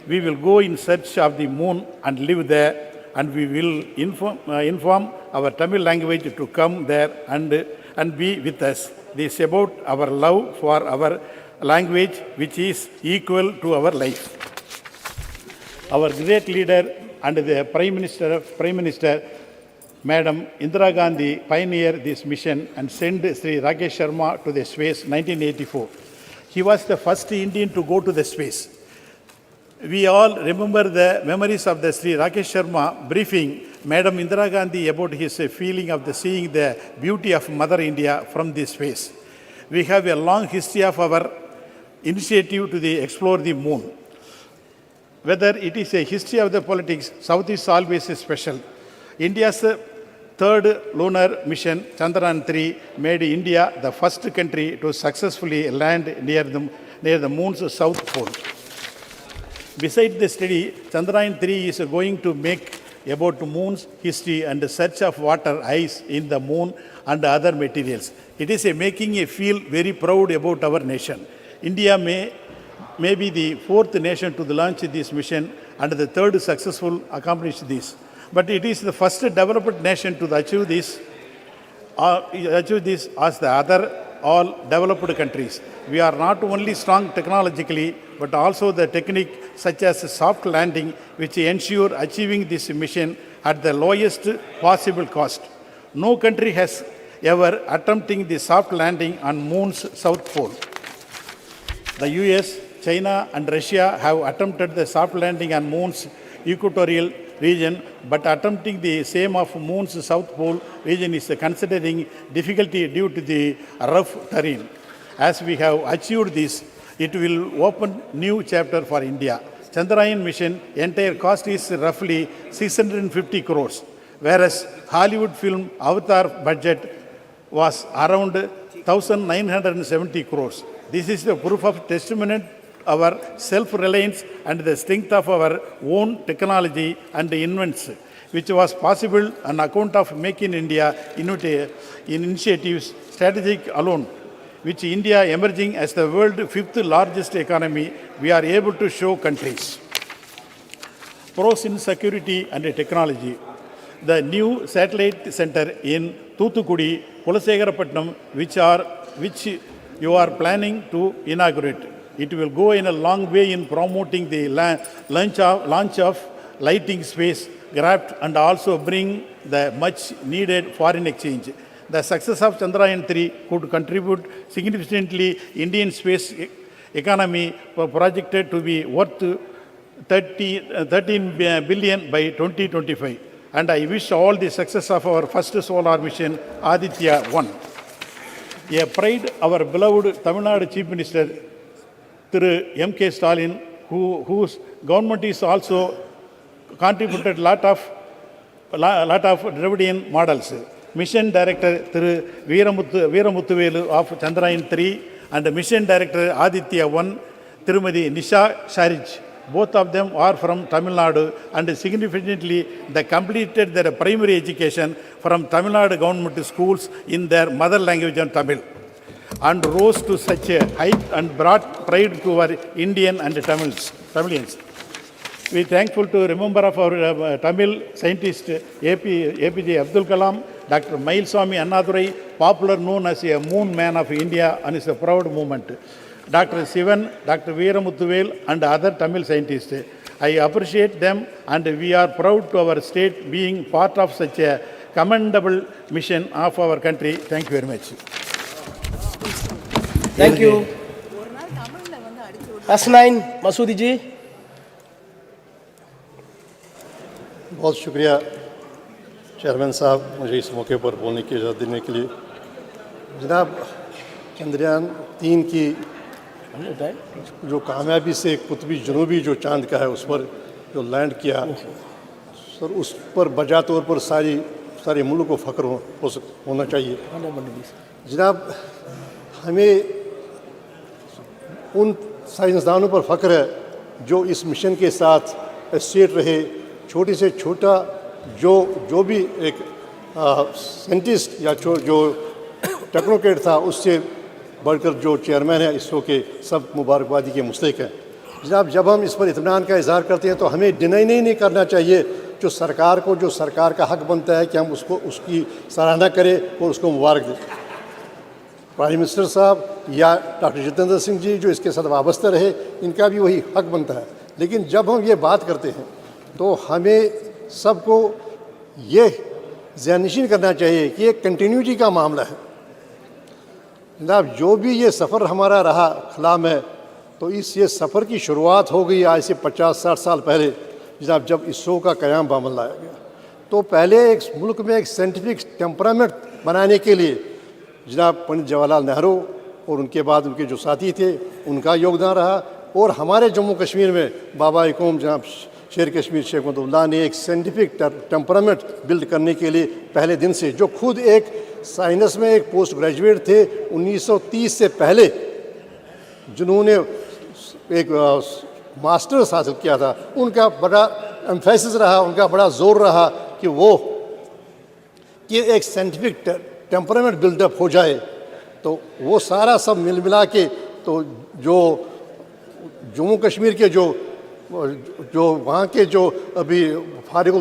we will go in search of the moon and live there, and we will inform our Tamil language to come there and be with us. This is about our love for our language, which is equal to our life. Our great leader and the Prime Minister, Madam Indira Gandhi, pioneered this mission and sent Sri Rakesh Sharma to the space in 1984. He was the first Indian to go to the space. We all remember the memories of the Sri Rakesh Sharma briefing Madam Indira Gandhi about his feeling of seeing the beauty of Mother India from this space. We have a long history of our initiative to explore the moon. Whether it is a history of the politics, South is always special. India's third lunar mission, Chandrayaan-3, made India the first country to successfully land near the moon's south pole. Besides the study, Chandrayaan-3 is going to make about moon's history and the search of water, ice in the moon and other materials. It is making me feel very proud about our nation. India may be the fourth nation to launch this mission and the third successful accomplish this. But it is the first developed nation to achieve this as the other all developed countries. We are not only strong technologically, but also the technique such as soft landing, which ensure achieving this mission at the lowest possible cost. No country has ever attempted the soft landing on moon's south pole. The US, China and Russia have attempted the soft landing on moon's equatorial region, but attempting the same of moon's south pole region is considering difficulty due to the rough terrain. As we have achieved this, it will open new chapter for India. Chandrayaan mission entire cost is roughly 650 crores, whereas Hollywood film Avatar budget was around 1,970 crores. This is the proof of testament our self-reliance and the strength of our own technology and invents, which was possible on account of Make in India initiatives strategic alone, which India emerging as the world's fifth largest economy, we are able to show countries. Pros in security and technology. The new satellite center in Thoothukudi, Kulasegarapatnam, which you are planning to inaugurate. It will go in a long way in promoting the launch of lighting space craft and also bring the much needed foreign exchange. The success of Chandrayaan-3 could contribute significantly Indian space economy projected to be worth 13 billion by 2025. And I wish all the success of our first solar mission, Aditya-1. A pride, our beloved Tamil Nadu Chief Minister, Thiru M.K. Stalin, whose government is also contributed lot of Dravidian models. Mission Director Thiru Veeramuthuvelu of Chandrayaan-3 and Mission Director Aditya-1, Tirumadi Nisha Sharij. Both of them are from Tamil Nadu and significantly they completed their primary education from Tamil Nadu government schools in their mother language and Tamil, and rose to such a height and brought pride to our Indian and Tamilians. We are thankful to remember of our Tamil scientist APJ Abdul Kalam, Dr. Mailswamy Annadurai, popular known as a moon man of India, and is a proud movement. Dr. Sivan, Dr. Veeramuthuvel and other Tamil scientists. I appreciate them and we are proud to our state being part of such a commendable mission of our country. Thank you very much. Thank you. S9 Masoodi जी। बहुत शुक्रिया chairman साहब, मुझे इस मौके पर बोलने की इजाज़त देने के लिए। जनाब, चंद्रयान 3 की जो कामयाबी से कुतबी जनूबी जो चांद का है उस पर जो लैंड किया सर, उस पर बजा तौर पर सारे मुल्क को फ़ख्र होना चाहिए। जनाब, हमें उन साइंसदानों पर फ़ख्र है जो इस मिशन के साथ एसोसिएट रहे, छोटे से छोटा जो भी एक साइंटिस्ट या जो टेक्नोक्रेट था उससे बढ़कर जो चेयरमैन है इसरो के, सब मुबारकबादी के मुस्तहिक हैं। जनाब, जब हम इस पर इत्मीनान का इजहार करते हैं तो हमें डिनाई नहीं करना चाहिए जो सरकार का हक बनता है कि हम उसकी सराहना करें और उसको मुबारक दें। प्राइम मिनिस्टर साहब या डॉक्टर जितेंद्र सिंह जी जो इसके साथ वाबस्ता रहे, इनका भी वही हक बनता है। लेकिन जब हम ये बात करते हैं तो हमें सबको ये ज़हननशीन करना चाहिए कि एक कंटिन्यूटी का मामला है। जनाब, जो भी ये सफ़र हमारा रहा खला में, तो ये सफ़र की शुरुआत हो गई आज से 50-60 साल पहले। जनाब, जब इसरो का क़याम बामल लाया गया तो पहले एक मुल्क में एक साइंटिफिक टेम्परामेंट बनाने के लिए जनाब पंडित जवाहरलाल नेहरू और उनके बाद उनके जो साथी थे उनका योगदान रहा, और हमारे जम्मू कश्मीर में बाबा कौम जनाब शेर कश्मीर शेख महमूदुल्लाह ने एक साइंटिफिक टेम्परामेंट बिल्ड करने के लिए पहले दिन से, जो खुद एक साइंस में एक पोस्ट ग्रेजुएट थे 1930 से पहले, जिन्होंने एक मास्टर्स हासिल किया था, उनका बड़ा एम्फेसिस रहा, उनका बड़ा जोर रहा कि एक साइंटिफिक टेम्परामेंट बिल्डअप हो जाए। तो वो सारा सब मिला के तो जो जम्मू कश्मीर के जो वहाँ के जो अभी फारिग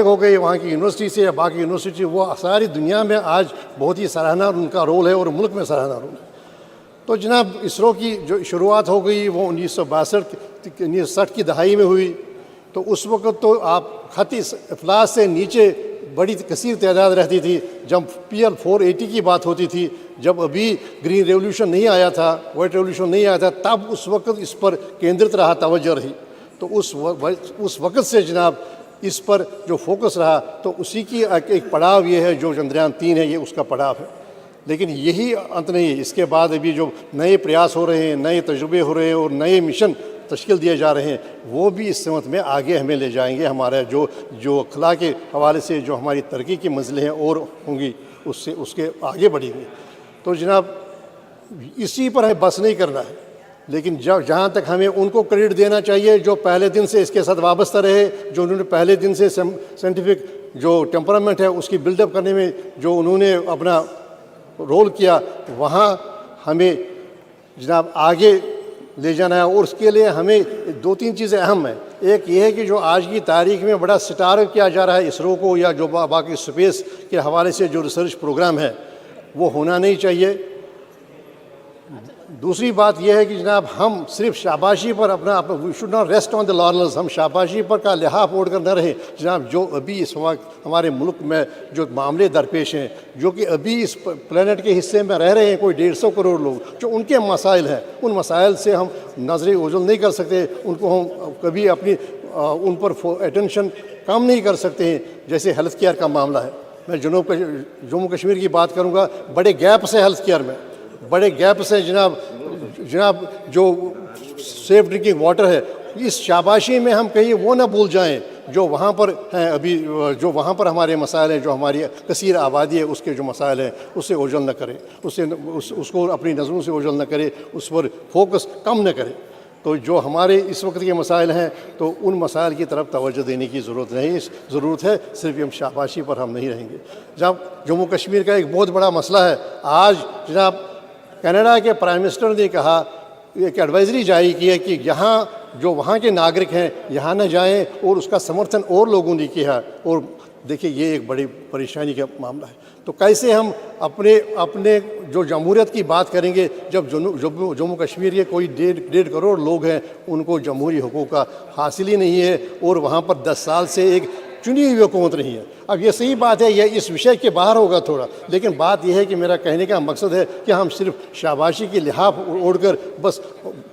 हो गई वहाँ की यूनिवर्सिटी से या बाकी यूनिवर्सिटी, वो सारी दुनिया में आज बहुत ही सराहना उनका रोल है और मुल्क में सराहना रोल है। तो जनाब, इसरो की जो शुरुआत हो गई वो 1962-1960 की दहाई में हुई। तो उस वक़्त तो आप खती अफलास से नीचे बड़ी कसीर तादाद रहती थी। जब PL 480 की बात होती थी, जब अभी ग्रीन रेवोल्यूशन नहीं आया था, वाइट रेवोल्यूशन नहीं आया था, तब उस वक़्त इस पर केंद्रित रहा, तवज्जो रही। तो उस वक़्त से जनाब इस पर जो फोकस रहा, तो उसी की एक पड़ाव ये है जो चंद्रयान 3 है, ये उसका पड़ाव है। लेकिन यही अंत नहीं है, इसके बाद अभी जो नए प्रयास हो रहे हैं, नए तजुर्बे हो रहे हैं और नए मिशन तश्कील दिए जा रहे हैं, वो भी इस समत में आगे हमें ले जाएंगे। हमारा जो अखला के हवाले से जो हमारी तरक्की की मंजिलें हैं और होंगी, उसके आगे बढ़ेंगी। तो जनाब, इसी पर हमें बस नहीं करना है, लेकिन जहाँ तक हमें उनको क्रेडिट देना चाहिए जो पहले दिन से इसके साथ वाबस्ता रहे, जो उन्होंने पहले दिन से साइंटिफिक जो टेम्परामेंट है उसकी बिल्डअप करने में जो उन्होंने अपना रोल किया, वहाँ हमें जनाब आगे ले जाना है। और उसके लिए हमें 2-3 चीज़ें अहम हैं। एक ये है कि जो आज की तारीख में बड़ा स्टार किया जा रहा है इसरो को, या जो बाकी स्पेस के हवाले से जो रिसर्च प्रोग्राम है, वो होना नहीं चाहिए। दूसरी बात यह है कि जनाब, हम सिर्फ शाबाशी पर अपना we should not rest on the laurels, हम शाबाशी पर का लिहाफ ओढ़ कर न रहे। जनाब, जो अभी इस वक्त हमारे मुल्क में जो मामले दरपेश हैं, जो कि अभी इस प्लेनेट के हिस्से में रह रहे हैं कोई 150 करोड़ लोग, जो उनके मसाइल हैं, उन मसाइल से हम नजरें ओझल नहीं कर सकते, उनको हम कभी अपनी उन पर अटेंशन कम नहीं कर सकते हैं। जैसे हेल्थ केयर का मामला है, मैं जम्मू कश्मीर की बात करूँगा, बड़े गैप से हेल्थ केयर में बड़े गैप से जनाब जो सेफ ड्रिंकिंग वाटर है, इस शाबाशी में हम कहीं वो ना भूल जाएं जो वहाँ पर हैं अभी, जो वहाँ पर हमारे मसाइल हैं, जो हमारी कसीर आबादी है उसके जो मसाइल हैं, उससे ओझल न करें, उसको अपनी नज़रों से ओझल न करें, उस पर फोकस कम न करें। तो जो हमारे इस वक्त के मसाइल हैं, तो उन मसाइल की तरफ तवज्जो देने की ज़रूरत नहीं, ज़रूरत है सिर्फ हम शाबाशी पर हम नहीं रहेंगे। जब जम्मू कश्मीर का एक बहुत बड़ा मसला है, आज जनाब कनाडा के प्राइम मिनिस्टर ने कहा, एक एडवाइजरी जारी की है कि यहाँ जो वहाँ के नागरिक हैं यहाँ न जाएं, और उसका समर्थन और लोगों ने किया। और देखिए, ये एक बड़ी परेशानी का मामला है। तो कैसे हम अपने जो जमहूरियत की बात करेंगे, जब जम्मू कश्मीर के कोई 1.5 करोड़ लोग हैं, उनको जमहूरी हुकूक का हासिल ही नहीं है, और वहाँ पर 10 साल से एक चुनी हुई हुकूमत नहीं है। अब ये सही बात है, यह इस विषय के बाहर होगा थोड़ा, लेकिन बात यह है कि मेरा कहने का मकसद है कि हम सिर्फ शाबाशी की लिहाफ ओढ़कर बस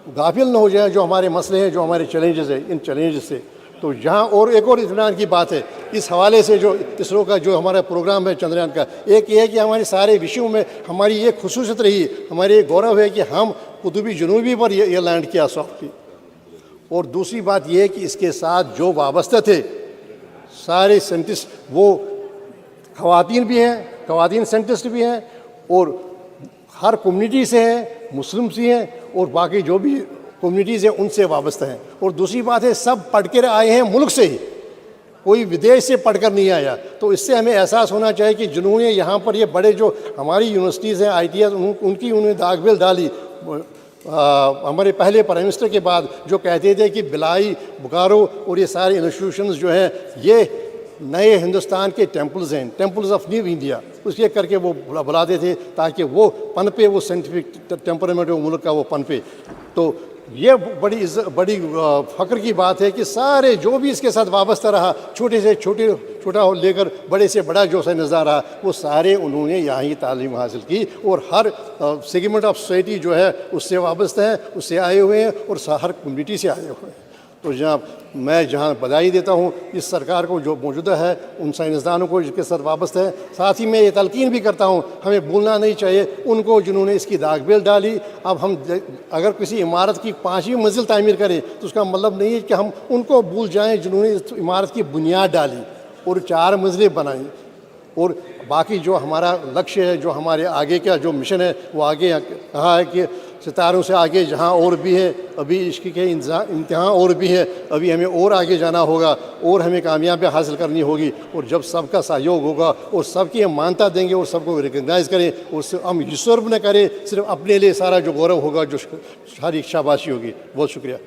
गाफिल न हो जाए जो हमारे मसले हैं, जो हमारे चैलेंजेस हैं, इन चैलेंजेस से। तो यहाँ और एक और इत्मीनान की बात है इस हवाले से, जो इसरो का जो हमारा प्रोग्राम है चंद्रयान का, एक ये है कि हमारे सारे विषयों में हमारी ये खुसूसियत रही, हमारे ये गौरव है कि हम कुतुबी जनूबी पर ये लैंड किया सॉफ्ट की। और दूसरी बात यह है कि इसके साथ जो वाबस्ते थे सारे साइंटिस्ट, वो ख़वातीन भी हैं, ख़वातीन साइंटिस्ट भी हैं, और हर कम्युनिटी से हैं, मुस्लिम से हैं, और बाकी जो भी कम्युनिटीज़ हैं उनसे वाबस्ता हैं। और दूसरी बात है सब पढ़ कर आए हैं मुल्क से ही, कोई विदेश से पढ़कर नहीं आया। तो इससे हमें एहसास होना चाहिए कि जिन्होंने यहाँ पर ये बड़े जो हमारी यूनिवर्सिटीज़ हैं, ITS, उनकी उन्होंने दागबिल डाली। हमारे पहले प्राइम मिनिस्टर के बाद जो कहते थे कि बिलाई, बोकारो और ये सारे इंस्टीट्यूशंस जो हैं ये नए हिंदुस्तान के टेम्पल्स हैं, टेम्पल्स ऑफ न्यू इंडिया, उसके करके वो बुलाते थे ताकि वो पनपे, वो साइंटिफिक टेम्परामेंट वो मुल्क का वो पनपे। तो ये बड़ी फ़ख्र की बात है कि सारे जो भी इसके साथ वाबस्ता रहा, छोटे से छोटा लेकर बड़े से बड़ा जो साइंसदान रहा, वो सारे उन्होंने यहाँ ही तालीम हासिल की, और हर सेगमेंट ऑफ सोसाइटी जो है उससे वाबस्ता है, उससे आए हुए हैं, और हर कम्युनिटी से आए हुए हैं। तो मैं जहाँ बधाई देता हूँ इस सरकार को जो मौजूदा है, उन साइंसदानों को जिसके साथ वाबस्ता है। साथ ही मैं ये तलकीन भी करता हूँ, हमें भूलना नहीं चाहिए उनको जिन्होंने इसकी दागबिल डाली। अब हम अगर किसी इमारत की 5वीं मंजिल तामीर करें तो उसका मतलब नहीं है कि हम उनको भूल जाएं जिन्होंने इस इमारत की बुनियाद डाली और 4 मंजिलें बनाई। और बाकी जो हमारा लक्ष्य है, जो हमारे आगे का जो मिशन है, वो आगे कहा है कि सितारों से आगे जहाँ और भी है, अभी इश्क के इम्तिहान और भी है, अभी हमें और आगे जाना होगा, और हमें कामयाबी हासिल करनी होगी। और जब सबका सहयोग होगा और सबकी हम मानता देंगे और सबको रिकग्नाइज़ करें, और हम यूसर्व न करें, सिर्फ अपने लिए सारा जो गौरव होगा, जो सारी शाबाशी होगी। बहुत शुक्रिया।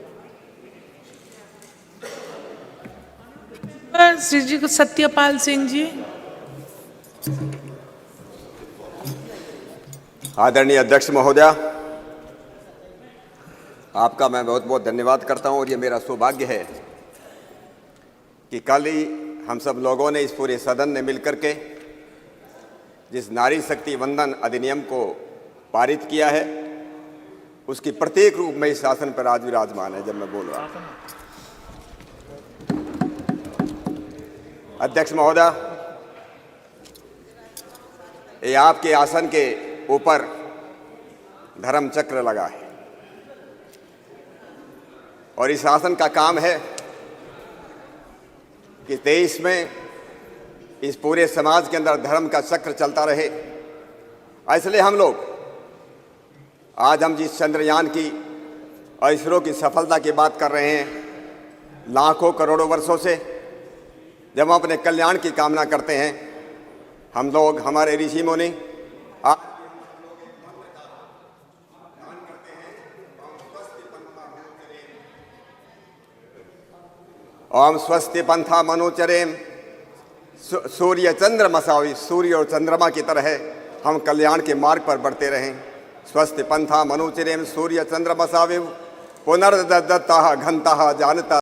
श्री जी सत्यपाल सिंह जी। आदरणीय अध्यक्ष महोदया, आपका मैं बहुत बहुत धन्यवाद करता हूं। और ये मेरा सौभाग्य है कि कल ही हम सब लोगों ने, इस पूरे सदन ने मिलकर के जिस नारी शक्ति वंदन अधिनियम को पारित किया है, उसकी प्रत्येक रूप में इस शासन पर आज विराजमान है। जब मैं बोल रहा हूं, अध्यक्ष महोदया, ये आपके आसन के ऊपर धर्म चक्र लगा है, और इस शासन का काम है कि देश में, इस पूरे समाज के अंदर धर्म का चक्र चलता रहे। इसलिए हम लोग आज जिस चंद्रयान की और इसरो की सफलता की बात कर रहे हैं, लाखों करोड़ों वर्षों से जब हम अपने कल्याण की कामना करते हैं, हम लोग, हमारे ऋषि मुनि ओम स्वस्ति पंथा मनोचरेम, सूर्य चंद्रमसावि, सूर्य और चंद्रमा की तरह हम कल्याण के मार्ग पर बढ़ते रहें। स्वस्ति पंथा मनोचरेम सूर्य चंद्रमसावि, पुनर्दत्ता घंता जानता